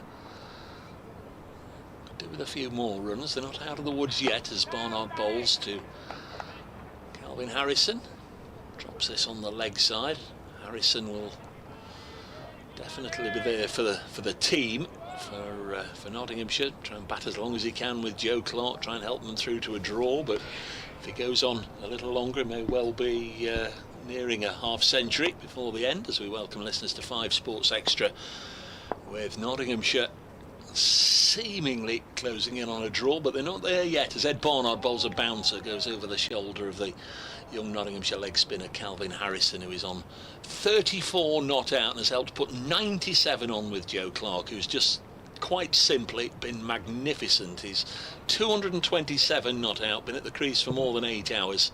could do with a few more runs. They're not out of the woods yet as Barnard bowls to Calvin Harrison. Drops this on the leg side. Harrison will definitely be there for the team for Nottinghamshire. Try and bat as long as he can with Joe Clark, try and help them through to a draw, but if he goes on a little longer, it may well be nearing a half-century before the end, as we welcome listeners to 5 Sports Extra with Nottinghamshire seemingly closing in on a draw, but they're not there yet as Ed Barnard bowls a bouncer, goes over the shoulder of the young Nottinghamshire leg spinner Calvin Harrison, who is on 34 not out and has helped put 97 on with Joe Clark, who's just quite simply been magnificent. He's 227 not out, been at the crease for more than 8 hours.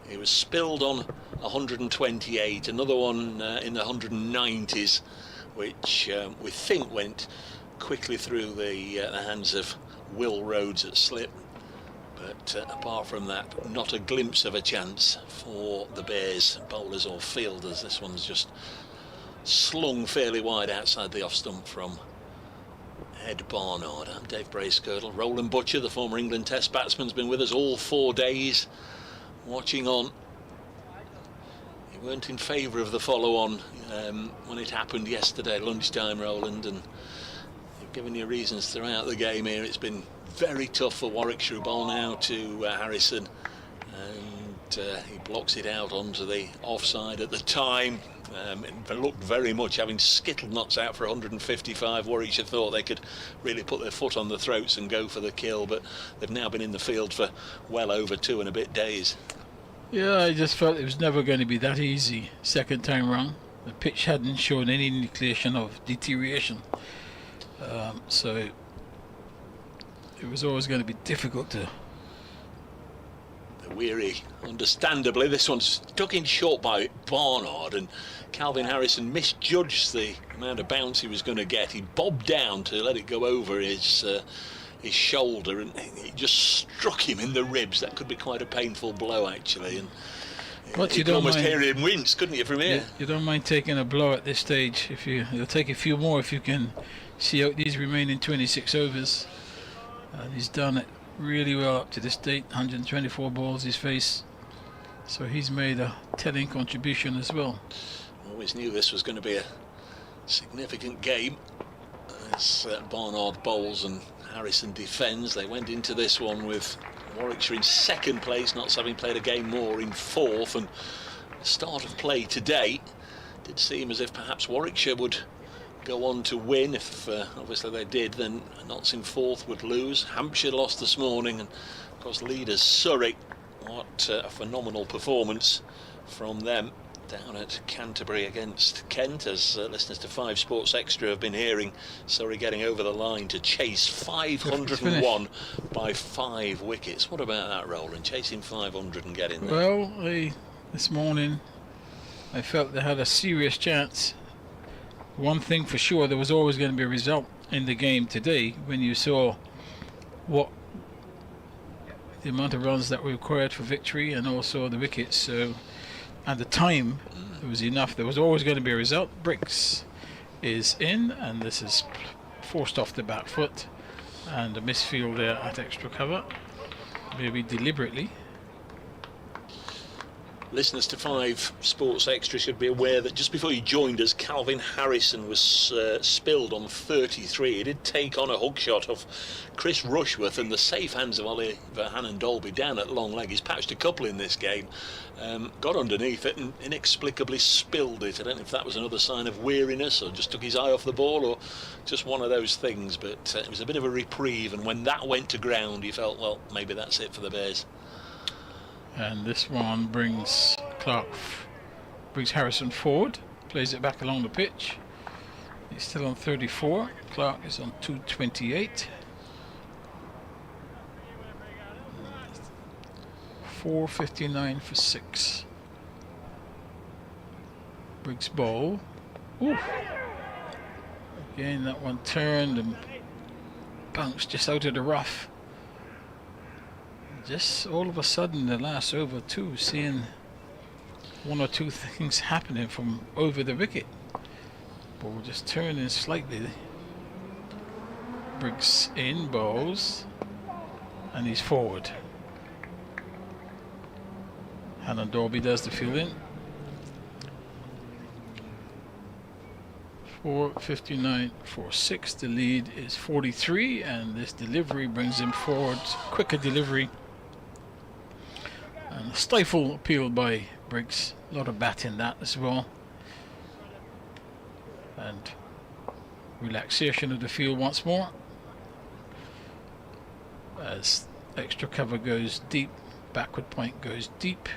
He was spilled on 128, another one in the 190s, which we think went quickly through the hands of Will Rhodes at slip. But apart from that, not a glimpse of a chance for the Bears bowlers or fielders. This one's just slung fairly wide outside the off stump from Ed Barnard. I'm Dave Bracegirdle. Roland Butcher, the former England Test batsman, has been with us all 4 days, watching on. He weren't in favour of the follow-on when it happened yesterday, lunchtime, Roland, and you've given your reasons throughout the game here. It's been very tough for Warwickshire bowl now to Harrison, and he blocks it out onto the offside at the time. It looked very much, having skittled knots out for 155, Warwickshire thought they could really put their foot on the throats and go for the kill, but they've now been in the field for well over 2 and a bit days. Yeah, I just felt it was never going to be that easy second time round. The pitch hadn't shown any indication of deterioration, so it was always going to be difficult to. They're weary, understandably. This one's stuck in short by Barnard, and Calvin Harrison misjudged the amount of bounce he was going to get. He bobbed down to let it go over his shoulder, and he just struck him in the ribs. That could be quite a painful blow, actually. And But you could almost hear him wince, couldn't you, from here? You don't mind taking a blow at this stage. You'll take a few more if you can see out these remaining 26 overs. And he's done it really well up to this date. 124 balls he's faced, so he's made a telling contribution as well. Always knew this was going to be a significant game as Barnard bowls and Harrison defends. They went into this one with Warwickshire in second place, not having played a game more, in 4th, and the start of play today did seem as if perhaps Warwickshire would go on to win. If obviously they did, then Notts in 4th would lose. Hampshire lost this morning, and of course leaders Surrey. What a phenomenal performance from them down at Canterbury against Kent, as listeners to 5 Sports Extra have been hearing. Surrey getting over the line to chase 501 by 5 wickets. What about that, Roland? Chasing 500 and getting there? Well, this morning I felt they had a serious chance. One thing for sure, there was always going to be a result in the game today when you saw what the amount of runs that were required for victory and also the wickets. So at the time it was enough. There was always going to be a result. Briggs is in, and this is forced off the back foot, and a misfield there at extra cover, maybe deliberately. Listeners to 5 Sports Extra should be aware that just before you joined us, Calvin Harrison was spilled on 33. He did take on a hook shot of Chris Rushworth and the safe hands of Oliver Hannon-Dolby down at long leg. He's patched a couple in this game, got underneath it and inexplicably spilled it. I don't know if that was another sign of weariness or just took his eye off the ball or just one of those things, but it was a bit of a reprieve, and when that went to ground you felt, well, maybe that's it for the Bears. And this one brings Harrison forward, plays it back along the pitch. He's still on 34. Clark is on 228. 459 for 6. Briggs ball. Ooh. Again, that one turned and bounced just out of the rough. Just all of a sudden, the last over 2, seeing 1 or 2 things happening from over the wicket. Ball just turning slightly. Briggs in, bowls, and he's forward. Hannah Dorby does the fielding. 4:59.46. The lead is 43, and this delivery brings him forward. Quicker delivery. And a stifle appeal by Briggs. A lot of bat in that as well. And relaxation of the field once more. As extra cover goes deep, backward point goes deep.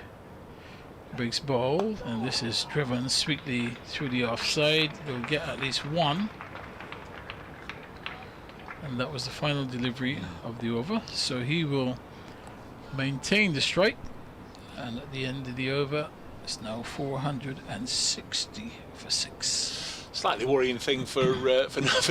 Briggs ball, and this is driven sweetly through the offside. They'll get at least one. And that was the final delivery of the over. So he will maintain the strike. And at the end of the over, it's now 460 for 6. Slightly worrying thing for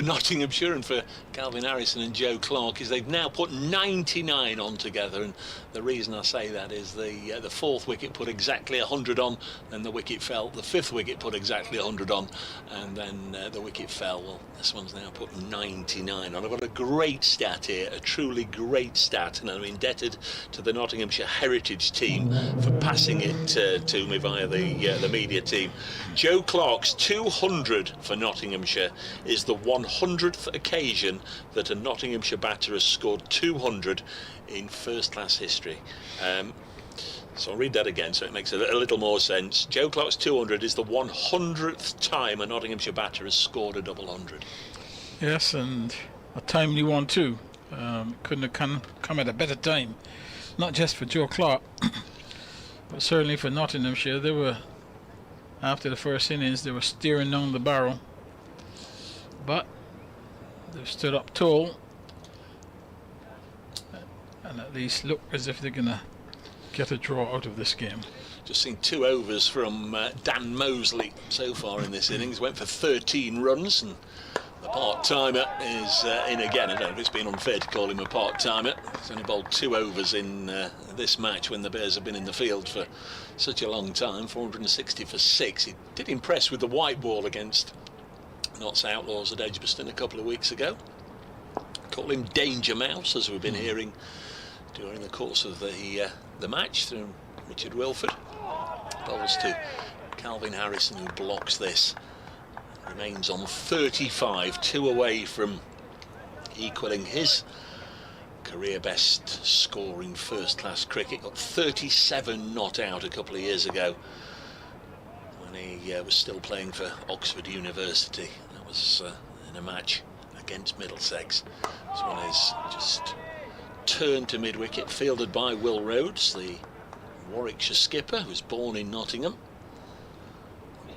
Nottinghamshire and for Calvin Harrison and Joe Clark is they've now put 99 on together, and the reason I say that is the fourth wicket put exactly 100 on, then the wicket fell. The fifth wicket put exactly 100 on, and then the wicket fell. Well, this one's now put 99 on. I've got a great stat here, a truly great stat, and I'm indebted to the Nottinghamshire Heritage team for passing it to me via the media team. Joe Clark's 200 for Nottinghamshire is the 100th occasion that a Nottinghamshire batter has scored 200 in first-class history. So I'll read that again so it makes a little more sense. Joe Clark's 200 is the 100th time a Nottinghamshire batter has scored a double 100. Yes, and a timely one too. Couldn't have come at a better time. Not just for Joe Clark, but certainly for Nottinghamshire. They were, after the first innings, they were steering down the barrel, but they've stood up tall and at least look as if they're gonna get a draw out of this game. Just seen 2 overs from Dan Mosley so far in this innings. Went for 13 runs, and the part-timer is in again. I don't know if it's been unfair to call him a part-timer. He's only bowled 2 overs in this match when the Bears have been in the field for such a long time. 460 for 6. He did impress with the white ball against Notts Outlaws at Edgbaston a couple of weeks ago. Call him Danger Mouse, as we've been hearing during the course of the match through Richard Wilford. Bowls to Calvin Harrison, who blocks this. Remains on 35, 2 away from equalling his career best score in first-class cricket. Got 37 not out a couple of years ago when he was still playing for Oxford University. That was in a match against Middlesex. This one is just turned to mid-wicket, fielded by Will Rhodes, the Warwickshire skipper, who was born in Nottingham.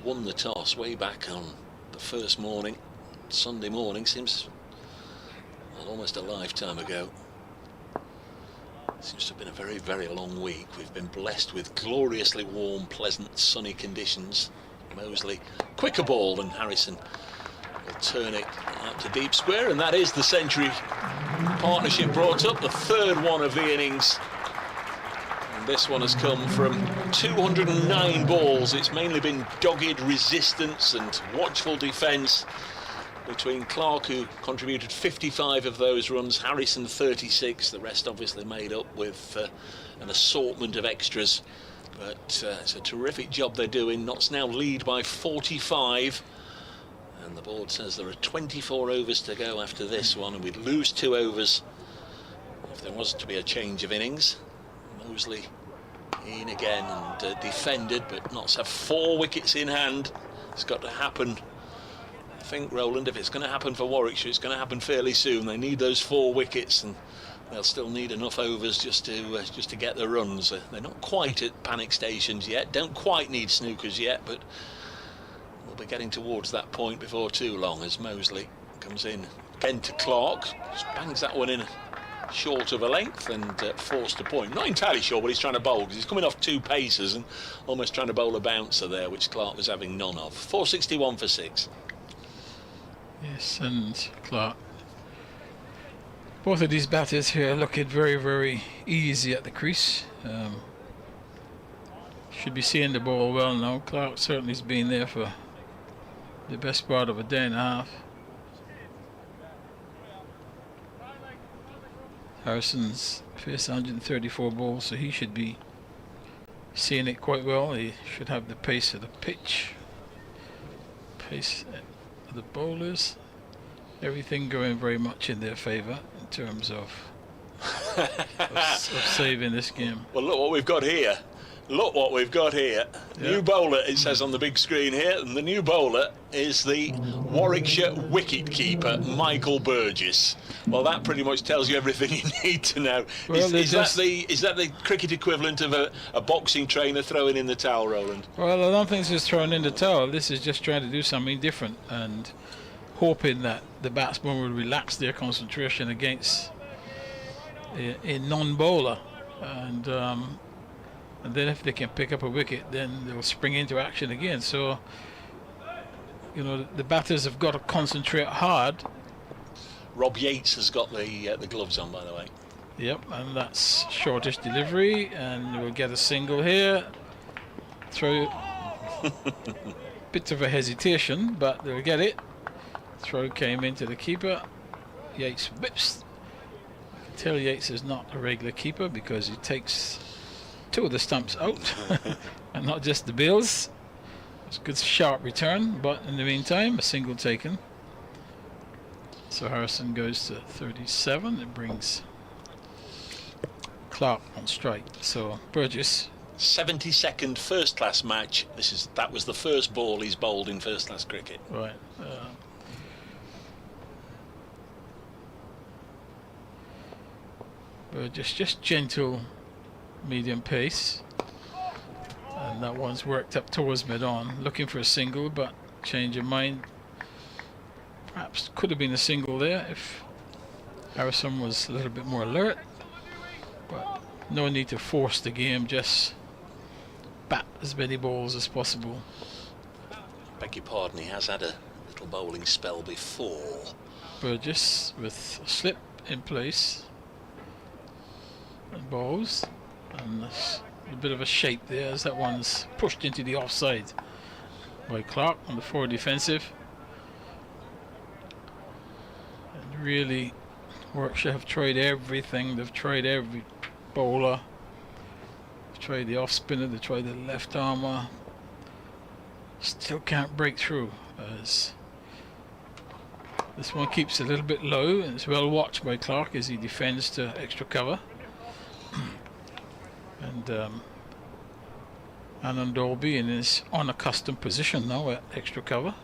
Won the toss way back on the first morning, Sunday morning. Seems almost a lifetime ago. Seems to have been a very, very long week. We've been blessed with gloriously warm, pleasant, sunny conditions. Mosley, quicker ball than Harrison, will turn it out to deep square, and that is the century partnership brought up, the third one of the innings. And this one has come from 209 balls. It's mainly been dogged resistance and watchful defence between Clark, who contributed 55 of those runs, Harrison 36, the rest obviously made up with an assortment of extras. But it's a terrific job they're doing. Notts now lead by 45, and the board says there are 24 overs to go after this one, and we'd lose 2 overs if there was to be a change of innings. Mosley in again and defended, but Notts have 4 wickets in hand. It's got to happen. I think, Roland, if it's going to happen for Warwickshire, it's going to happen fairly soon. They need those 4 wickets, and they'll still need enough overs just to get the runs. They're not quite at panic stations yet, don't quite need snookers yet, but we'll be getting towards that point before too long as Mosley comes in again to Clark. Just bangs that one in short of a length and forced a point. Not entirely sure what he's trying to bowl, because he's coming off 2 pacers and almost trying to bowl a bouncer there, which Clark was having none of. 461 for 6. Yes, and Clark. Both of these batters here looking very, very easy at the crease. Should be seeing the ball well now. Clark certainly has been there for the best part of a day and a half. Harrison's faced 134 balls, so he should be seeing it quite well. He should have the pace of the pitch, pace of the bowlers, everything going very much in their favour in terms of saving this game. Well, look what we've got here. Look what we've got here. Yeah. New bowler, it says on the big screen here, and the new bowler is the Warwickshire wicket-keeper, Michael Burgess. Well, that pretty much tells you everything you need to know. Well, is that the cricket equivalent of a boxing trainer throwing in the towel, Roland? Well, I don't think this is throwing in the towel. This is just trying to do something different and hoping that the batsman will relax their concentration against a non-bowler. And then if they can pick up a wicket, then they'll spring into action again. So, you know, the batters have got to concentrate hard. Rob Yates has got the gloves on, by the way. Yep, and that's shortish delivery, and we'll get a single here. Throw, bit of a hesitation, but they'll get it. Throw came into the keeper. Yates whips. I can tell Yates is not a regular keeper because he takes two of the stumps out and not just the bills. It's a good sharp return, but in the meantime a single taken. So Harrison goes to 37. It brings Clark on strike. So Burgess, 72nd first class match. That was the first ball he's bowled in first class cricket. Right. Burgess just gentle medium pace, and that one's worked up towards mid-on, looking for a single, but change of mind. Perhaps could have been a single there if Harrison was a little bit more alert, but no need to force the game, just bat as many balls as possible. Beg your pardon, he has had a little bowling spell before. Burgess with a slip in place and bowls. And there's a bit of a shape there as that one's pushed into the offside by Clark on the forward defensive. And really, Warwickshire have tried everything. They've tried every bowler. They've tried the off spinner. They've tried the left armour. Still can't break through. As this one keeps a little bit low, and it's well watched by Clark as he defends to extra cover. And Anand Dolby in his unaccustomed position now at extra cover,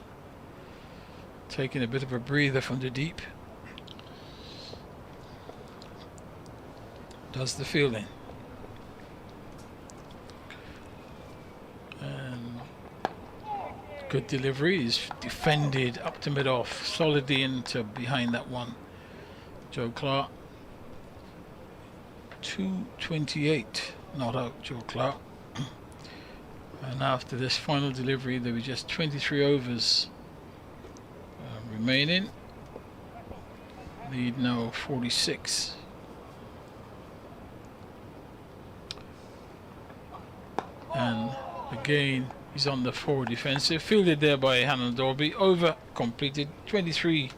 taking a bit of a breather from the deep. Does the fielding. And good delivery. He's defended up to mid-off, solidly into behind that one. Joe Clark. 228. Not out, Joe Clark. And after this final delivery, there were just 23 overs remaining. Lead now 46. And again, he's on the forward defensive. Fielded there by Hannah Dolby. Over completed. 23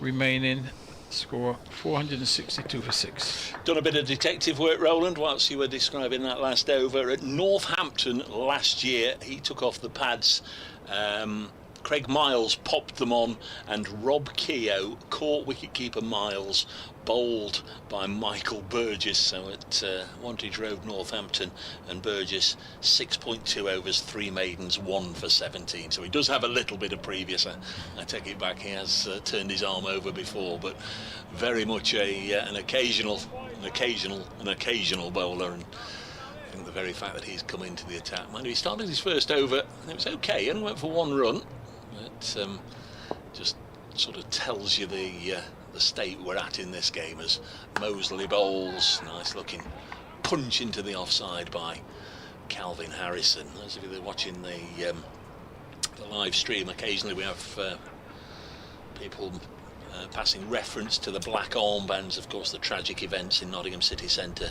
remaining. Score 462 for 6. Done a bit of detective work, Roland, whilst you were describing that last over. At Northampton last year, he took off the pads. Craig Miles popped them on, and Rob Keogh caught wicketkeeper Miles, bowled by Michael Burgess. So at Wantage Road, Northampton, and Burgess 6.2 overs, 3 maidens, 1 for 17. So he does have a little bit of previous. I take it back. He has turned his arm over before, but very much an occasional bowler. And I think the very fact that he's come into the attack, mind you, he started his first over and it was okay, and went for 1 run. It just sort of tells you the state we're at in this game as Mosley bowls. Nice looking punch into the offside by Calvin Harrison. Those of you that are watching the live stream, occasionally we have people passing reference to the black armbands, of course, the tragic events in Nottingham City Centre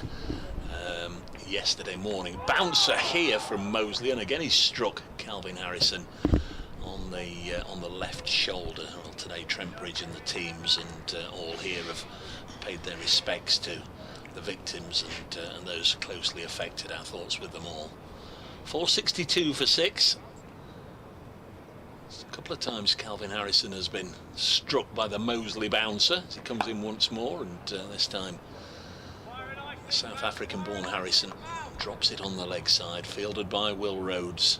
yesterday morning. Bouncer here from Mosley, and again he struck Calvin Harrison on the left shoulder. Well, today Trent Bridge and the teams and all here have paid their respects to the victims and those closely affected. Our thoughts with them all. 462 for 6. A couple of times Calvin Harrison has been struck by the Moseley bouncer as he comes in once more, and this time South African-born Harrison drops it on the leg side, fielded by Will Rhodes.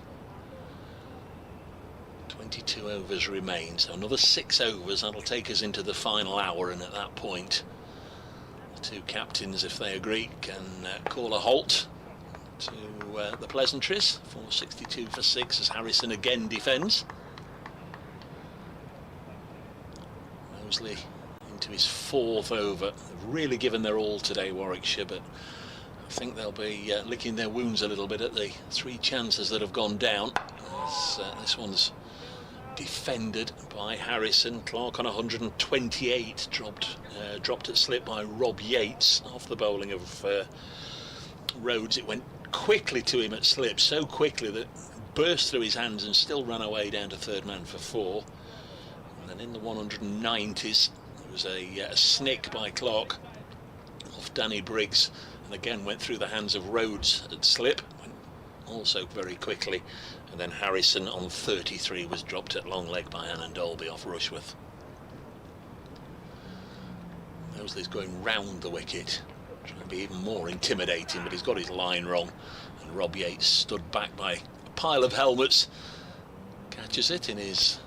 22 overs remain, so another 6 overs. That'll take us into the final hour, and at that point the two captains, if they agree, can call a halt to the pleasantries. 462 for 6 as Harrison again defends. Moseley into his 4th over. They've really given their all today, Warwickshire, but I think they'll be licking their wounds a little bit at the 3 chances that have gone down. As, this one's defended by Harrison. Clark on 128, dropped at slip by Rob Yates off the bowling of Rhodes. It went quickly to him at slip, so quickly that it burst through his hands and still ran away down to 3rd man for 4. And then in the 190s there was a snick by Clark off Danny Briggs, and again went through the hands of Rhodes at slip, went also very quickly. And then Harrison on 33 was dropped at long leg by Anand Dolby off Rushworth. Moseley's going round the wicket, trying to be even more intimidating, but he's got his line wrong. And Rob Yates, stood back by a pile of helmets, catches it in his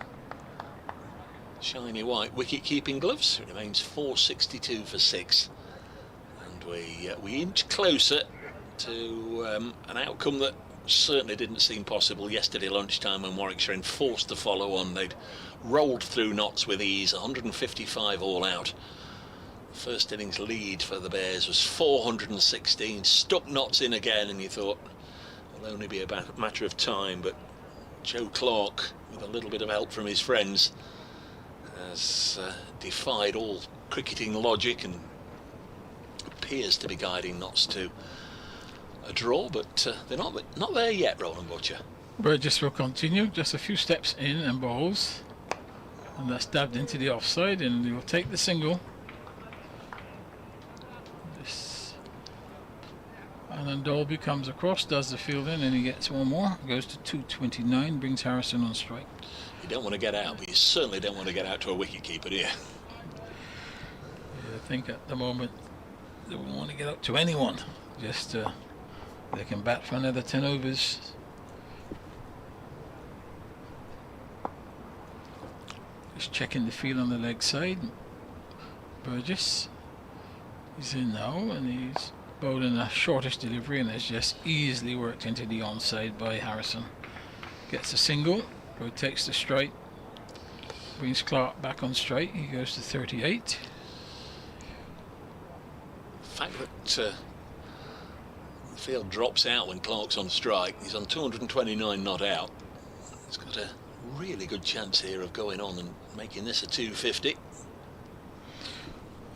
shiny white wicket-keeping gloves. It remains 462 for 6. And we inch closer to an outcome that certainly didn't seem possible yesterday lunchtime when Warwickshire enforced the follow on. They'd rolled through Notts with ease, 155 all out. The first innings lead for the Bears was 416, stuck Notts in again, and you thought it'll only be a matter of time, but Joe Clark, with a little bit of help from his friends, has defied all cricketing logic and appears to be guiding Notts to a draw, but they're not there yet, Roland Butcher. Burgess will continue, just a few steps in and bowls, and that's dabbed into the offside, and he'll take the single. And then Dolby comes across, does the fielding, and he gets one more, goes to 229, brings Harrison on strike. You don't want to get out, but you certainly don't want to get out to a wicket keeper, do you? Yeah, I think at the moment they wouldn't want to get out to anyone, just they can bat for another 10 overs. Just checking the field on the leg side. Burgess, he's in now, and he's bowling a shortish delivery, and it's just easily worked into the onside by Harrison. Gets a single, rotates the strike, brings Clark back on strike. He goes to 38. The fact that the field drops out when Clark's on strike, he's on 229 not out. He's got a really good chance here of going on and making this a 250.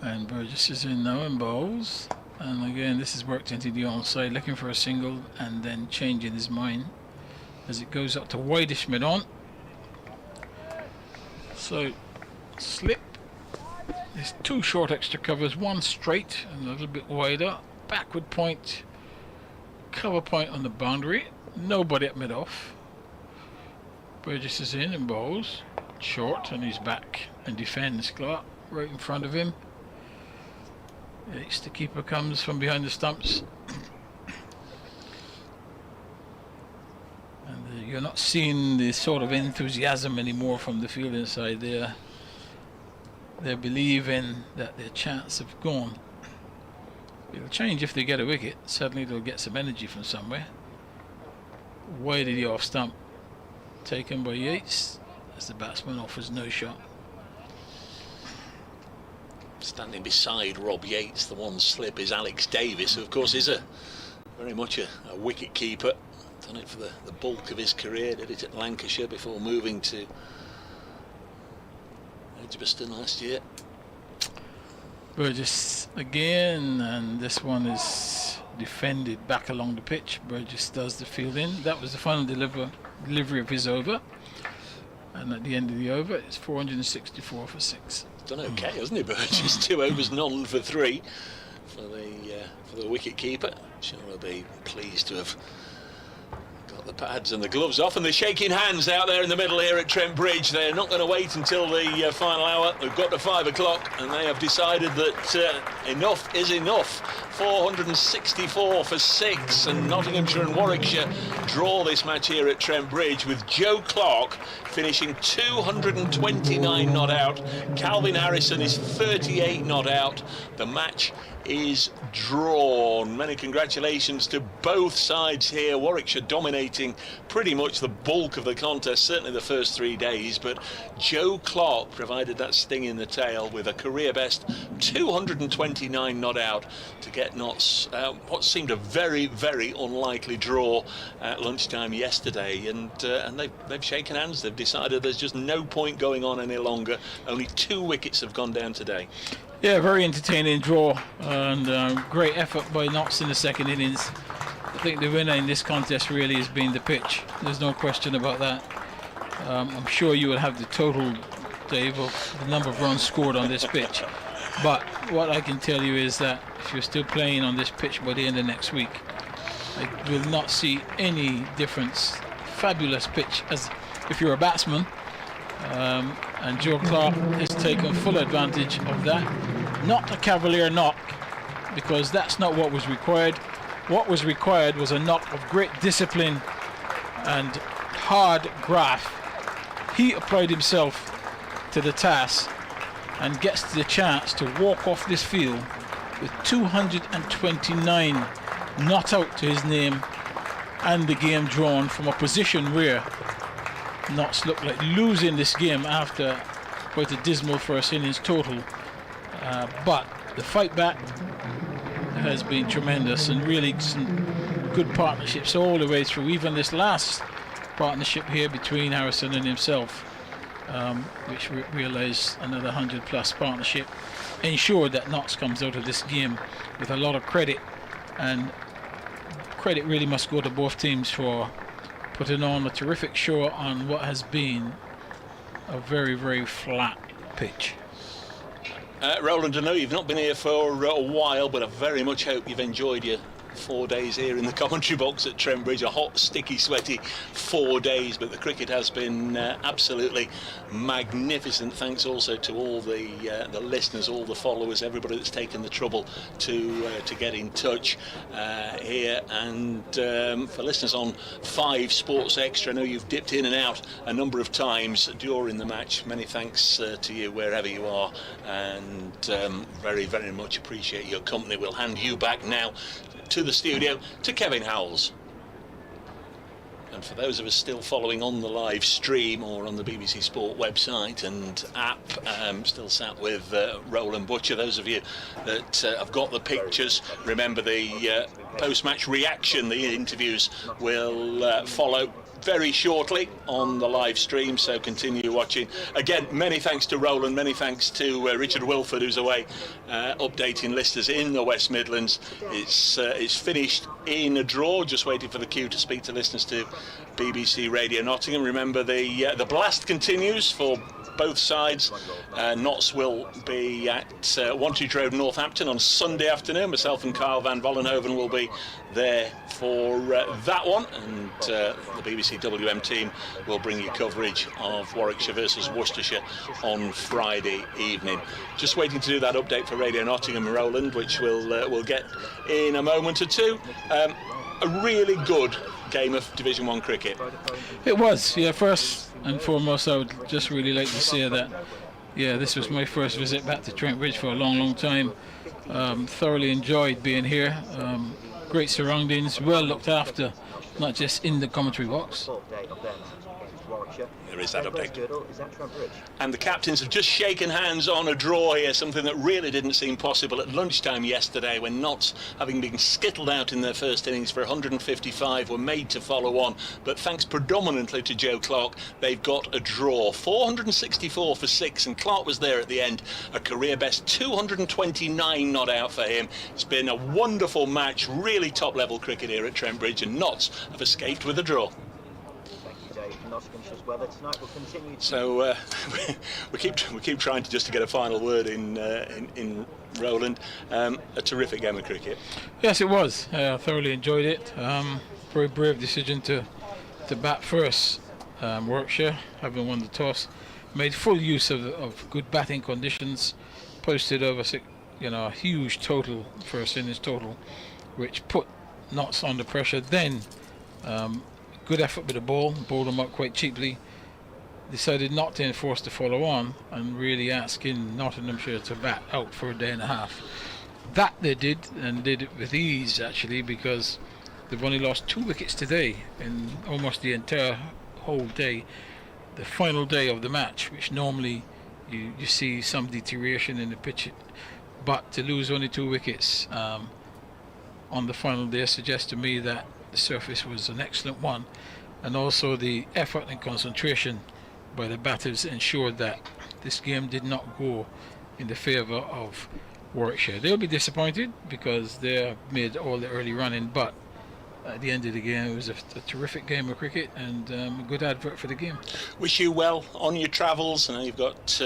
And Burgess is in now and bowls, and again this is worked into the onside, looking for a single and then changing his mind as it goes up to wideish mid-on. So slip, there's 2 short extra covers, 1 straight and a little bit wider, backward point, cover point on the boundary, nobody at mid-off. Burgess is in and bowls short, and he's back and defends Clark right in front of him. The keeper comes from behind the stumps, and you're not seeing the sort of enthusiasm anymore from the fielding side. They're believing that their chance have gone. It'll change if they get a wicket. Suddenly they'll get some energy from somewhere. Wide of the off stump, taken by Yates as the batsman offers no shot. Standing beside Rob Yates, the one slip, is Alex Davis, who of course is very much a wicket keeper. Done it for the bulk of his career, did it at Lancashire before moving to Edgbaston last year. Burgess again, and this one is defended back along the pitch. Burgess does the fielding. That was the final delivery of his over. And at the end of the over, it's 464 for 6. Done okay, hasn't he, Burgess? 2 overs, none for 3 for the wicket keeper. Sure, he'll be pleased to have got the pads and the gloves off, and they're shaking hands out there in the middle here at Trent Bridge. They're not going to wait until the final hour. We've got to 5 o'clock, and they have decided that enough is enough. 464 for 6, and Nottinghamshire and Warwickshire draw this match here at Trent Bridge, with Joe Clark finishing 229 not out. Calvin Harrison is 38 not out. The match is drawn. Many congratulations to both sides here. Warwickshire dominating pretty much the bulk of the contest, certainly the first 3 days, but Joe Clark provided that sting in the tail with a career best 229 not out to get Notts what seemed a very, very unlikely draw at lunchtime yesterday, and they've shaken hands. They've decided there's just no point going on any longer. Only 2 wickets have gone down today. Yeah, very entertaining draw, and great effort by Notts in the second innings. I think the winner in this contest really has been the pitch. There's no question about that. I'm sure you will have the total, Dave, of the number of runs scored on this pitch. But what I can tell you is that if you're still playing on this pitch by the end of next week, I will not see any difference. Fabulous pitch, as if you're a batsman. And Joe Clark has taken full advantage of that. Not a cavalier knock, because that's not what was required. What was required was a knock of great discipline and hard graft. He applied himself to the task and gets the chance to walk off this field with 229 not out to his name, and the game drawn from a position where Notts looked like losing this game after quite a dismal first innings total, but the fight back has been tremendous, and really some good partnerships all the way through. Even this last partnership here between Harrison and himself, which realised another 100+ partnership, ensured that Notts comes out of this game with a lot of credit, and credit really must go to both teams for putting on a terrific show on what has been a very, very flat pitch. Roland, I know you've not been here for a while, but I very much hope you've enjoyed your 4 days here in the commentary box at Trent Bridge. A hot, sticky, sweaty 4 days, but the cricket has been absolutely magnificent. Thanks also to all the listeners, all the followers, everybody that's taken the trouble to get in touch here, and for listeners on 5 Sports Extra, I know you've dipped in and out a number of times during the match. Many thanks to you wherever you are, and very, very much appreciate your company. We'll hand you back now to the studio, to Kevin Howells. And for those of us still following on the live stream or on the BBC Sport website and app, still sat with Roland Butcher. Those of you that have got the pictures, remember the post-match reaction, the interviews will follow very shortly on the live stream, so continue watching. Again, many thanks to Roland, many thanks to Richard Wilford, who's away updating listeners in the West Midlands. It's finished in a draw, just waiting for the cue to speak to listeners to BBC Radio Nottingham. Remember, the blast continues for both sides. Notts will be at Wantage Road, Northampton on Sunday afternoon. Myself and Kyle van Vollenhoven will be there for that one, and the BBC WM team will bring you coverage of Warwickshire versus Worcestershire on Friday evening. Just waiting to do that update for Radio Nottingham, Roland, which we'll get in a moment or two. A really good game of Division 1 cricket. It was, yeah. First and foremost, I would just really like to say that, yeah, this was my first visit back to Trent Bridge for a long, long time. Thoroughly enjoyed being here. Great surroundings, well looked after, not just in the commentary box. There is that update. And the captains have just shaken hands on a draw here, something that really didn't seem possible at lunchtime yesterday, when Notts, having been skittled out in their first innings for 155, were made to follow on. But thanks predominantly to Joe Clark, they've got a draw. 464 for 6, and Clark was there at the end. A career best 229 not out for him. It's been a wonderful match, really top level cricket here at Trent Bridge, and Notts have escaped with a draw. Nottinghamshire's weather tonight will continue to... So we keep trying to get a final word in Roland. A terrific game of cricket. Yes, it was. I thoroughly enjoyed it. Very brave decision to bat first. Warwickshire, having won the toss, made full use of good batting conditions, posted over a huge total, first innings total, which put Notts under pressure. Then good effort with the ball, bowled them up quite cheaply. Decided not to enforce the follow on and really asking Nottinghamshire to bat out for a day and a half. That they did, and did it with ease actually, because they've only lost 2 wickets today in almost the entire whole day, the final day of the match, which normally you see some deterioration in the pitch, but to lose only 2 wickets on the final day suggests to me that the surface was an excellent one, and also the effort and concentration by the batters ensured that this game did not go in the favour of Warwickshire. They'll be disappointed because they made all the early running, but at the end of the game it was a terrific game of cricket and a good advert for the game. Wish you well on your travels. I know you've got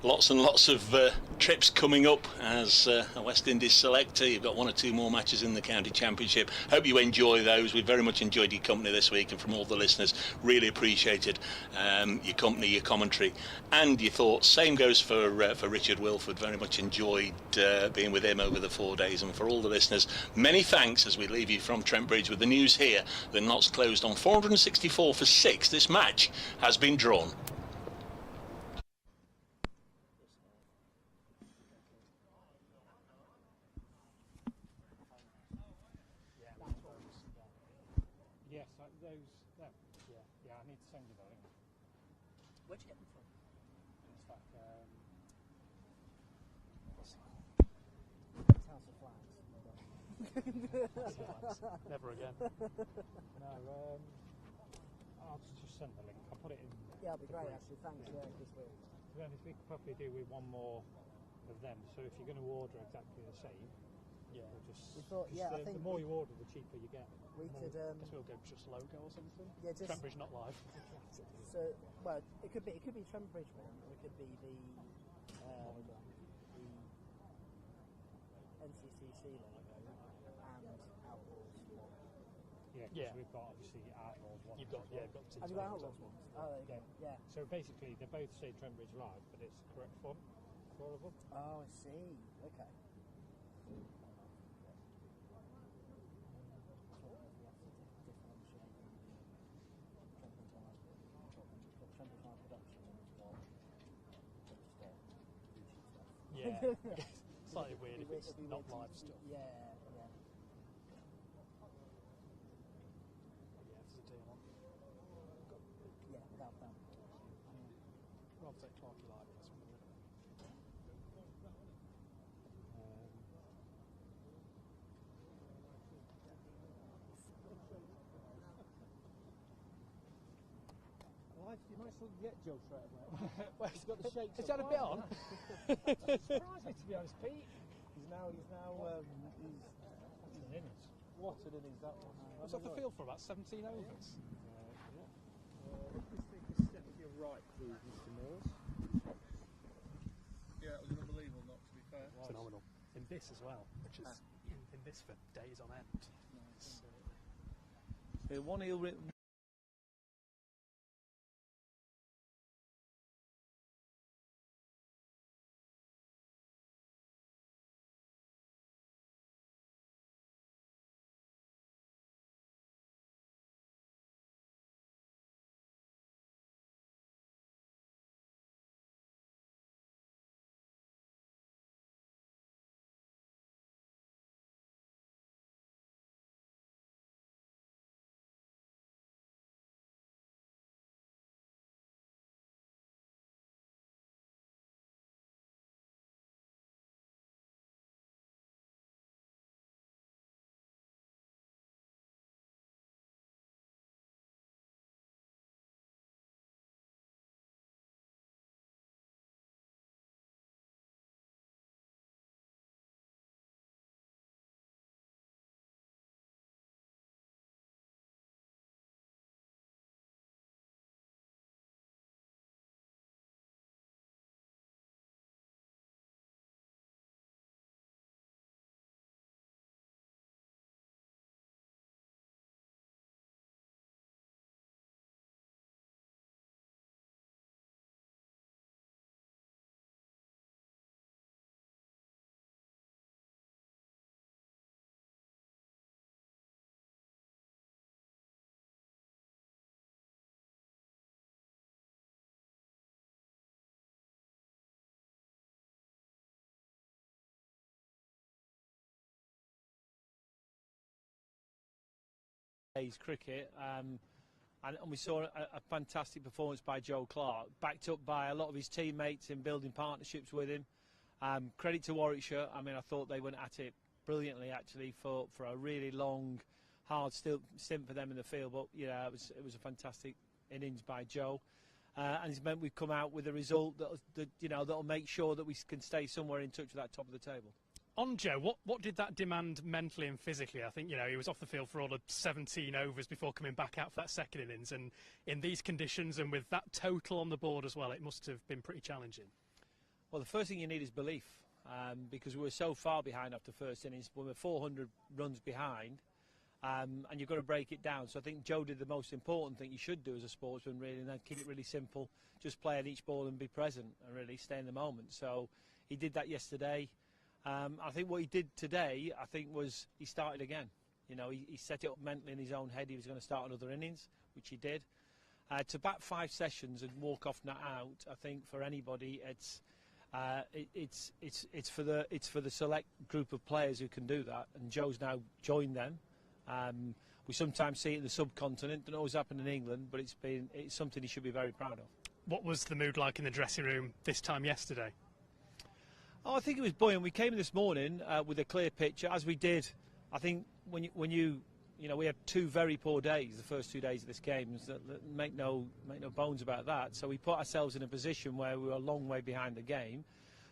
lots and lots of trips coming up as a West Indies selector. You've got 1 or 2 more matches in the county championship. Hope you enjoy those. We very much enjoyed your company this week, and from all the listeners, really appreciated your company, your commentary and your thoughts. Same goes for Richard Wilford. Very much enjoyed being with him over the 4 days. And for all the listeners, many thanks as we leave you from Trent Bridge with the news here that Notts closed on 464 for 6. This match has been drawn. Yes, those. Yeah, I need to send you the link. Where'd you get them from? It's like House of Flags. never again. No, I'll just send the link. I'll put it in. Yeah, that'd be great actually. Thanks. Yeah, because to be honest, we could probably do with 1 more of them. So if you're going to order exactly the same, we'll just. We thought, I think the more you order, the cheaper you get. We could. Guess we'll go just logo or something. Yeah, just Trent Bridge not live. So, well, it could be Trent Bridge one, or it could be the NCCC logo and Outlaws one. Yeah, we've got obviously Outlaws one. You've got Have you got Outlaws ones? Oh, there you go. Yeah. So basically, they both say Trent Bridge live, but it's the correct font for all of them. Oh, I see. Okay. Yeah, slightly weird if it's not live stuff. Yeah. Yeah, if there's a deal on. Yeah, without that. Rather take Clarky live on this one. You might still get Joe straight away. Well, he's got the shakes. Has he had a bit on? Surprised me, to be honest, Pete. He's now What an innings. What an innings that was. Was off the field for about 17 overs. Let's take a step to your right, please, Mr. Mills. Yeah, it was an unbelievable knock, to be fair. Phenomenal. In this as well, which is in this for days on end. Nice. 1 heel Days cricket, and we saw a fantastic performance by Joe Clark, backed up by a lot of his teammates in building partnerships with him. Credit to Warwickshire. I mean, I thought they went at it brilliantly actually for a really long, hard stint for them in the field. But yeah, it was a fantastic innings by Joe, and it's meant we've come out with a result that'll make sure that we can stay somewhere in touch with that top of the table. On Joe, what did that demand mentally and physically? I think, he was off the field for all of 17 overs before coming back out for that second innings, and in these conditions and with that total on the board as well, it must have been pretty challenging. Well, the first thing you need is belief, because we were so far behind after first innings. We were 400 runs behind, and you've got to break it down. So I think Joe did the most important thing you should do as a sportsman, really, and then keep it really simple. Just play at each ball and be present and really stay in the moment. So he did that yesterday. I think what he did today, was he started again. He set it up mentally in his own head. He was going to start another innings, which he did. To bat 5 sessions and walk off not out, I think for anybody, it's for the select group of players who can do that. And Joe's now joined them. We sometimes see it in the subcontinent. Doesn't always happen in England, but it's something he should be very proud of. What was the mood like in the dressing room this time yesterday? Oh, I think it was buoyant. We came in this morning with a clear picture, as we did. I think when you we had 2 very poor days, the first 2 days of this game. Make no bones about that. So we put ourselves in a position where we were a long way behind the game.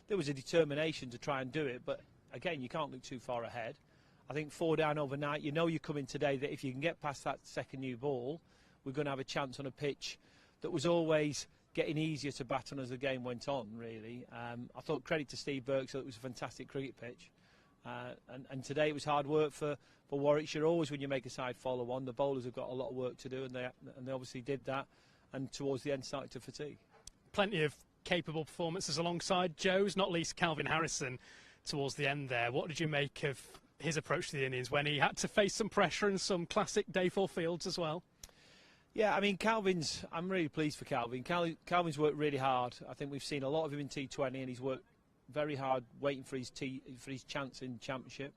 There was a determination to try and do it, but again, you can't look too far ahead. I think 4 down overnight. You come in today that if you can get past that second new ball, we're going to have a chance on a pitch that was always getting easier to bat on as the game went on, really. I thought credit to Steve Burke, so it was a fantastic cricket pitch. And today it was hard work for Warwickshire. Always when you make a side follow on, the bowlers have got a lot of work to do, and they obviously did that, and towards the end started to fatigue. Plenty of capable performances alongside Joe's, not least Calvin Harrison towards the end there. What did you make of his approach to the innings when he had to face some pressure and some classic day 4 fields as well? Yeah, I mean, I'm really pleased for Calvin. Calvin's worked really hard. I think we've seen a lot of him in T20, and he's worked very hard waiting for his chance in Championship.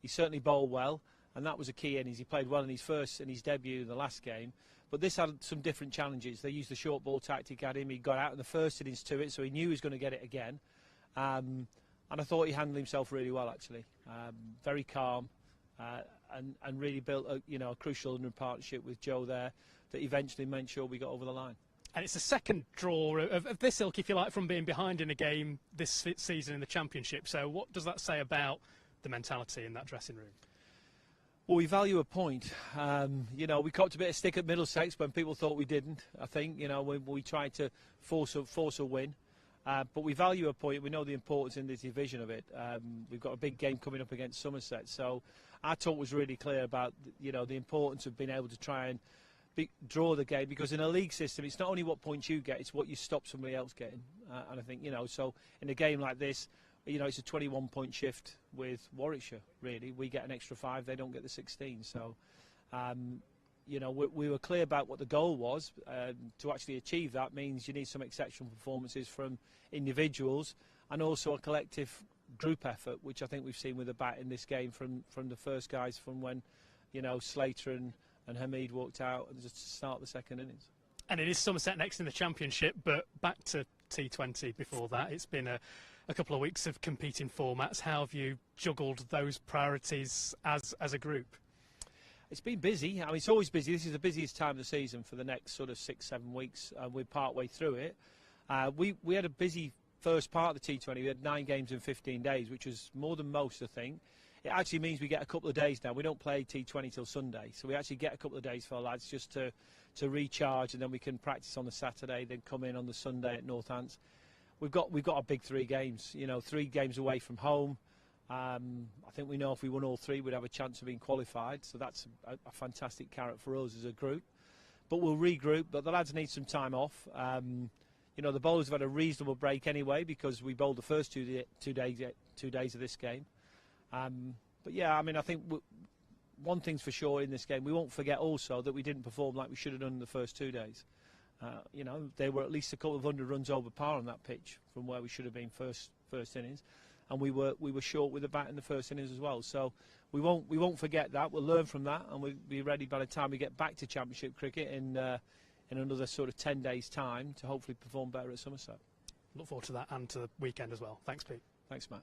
He certainly bowled well, and that was a key innings. He played well in his debut in the last game, but this had some different challenges. They used the short ball tactic at him. He got out in the first innings to it, so he knew he was going to get it again. And I thought he handled himself really well, actually. Very calm. And really built a crucial partnership with Joe there that eventually made sure we got over the line. And it's the second draw of this ilk, if you like, from being behind in a game this season in the Championship. So what does that say about the mentality in that dressing room? Well, we value a point. We copped a bit of stick at Middlesex when people thought we didn't. I think we tried to force a win. But we value a point. We know the importance in this division of it. We've got a big game coming up against Somerset. So our talk was really clear about the importance of being able to try and draw the game, because in a league system it's not only what points you get, it's what you stop somebody else getting. And I think so in a game like this, it's a 21-point shift with Warwickshire. Really, we get an extra 5, they don't get the 16. So. We were clear about what the goal was. To actually achieve that means you need some exceptional performances from individuals and also a collective group effort, which I think we've seen with the bat in this game from the first guys from when Slater and Hamid walked out and just to start the second innings. And it is Somerset next in the Championship, but back to T20 before that. It's been a couple of weeks of competing formats. How have you juggled those priorities as a group? It's been busy. I mean, it's always busy. This is the busiest time of the season for the next sort of 6-7 weeks. We're part way through it. We had a busy first part of the T20. We had 9 games in 15 days, which was more than most, I think. It actually means we get a couple of days now. We don't play T20 till Sunday, so we actually get a couple of days for our lads just to recharge, and then we can practice on the Saturday, then come in on the Sunday at Northants. We've got a big 3 games. 3 games away from home. I think we know if we won all 3, we'd have a chance of being qualified. So that's a fantastic carrot for us as a group. But we'll regroup. But the lads need some time off. The bowlers have had a reasonable break anyway, because we bowled the first 2 days of this game. But yeah, I mean, I think one thing's for sure in this game, we won't forget also that we didn't perform like we should have done in the first 2 days. They were at least a couple of 100 runs over par on that pitch from where we should have been first innings. And we were short with the bat in the first innings as well. So we won't forget that. We'll learn from that, and we'll be ready by the time we get back to Championship cricket in another sort of 10 days' time to hopefully perform better at Somerset. Look forward to that and to the weekend as well. Thanks, Pete. Thanks, Matt.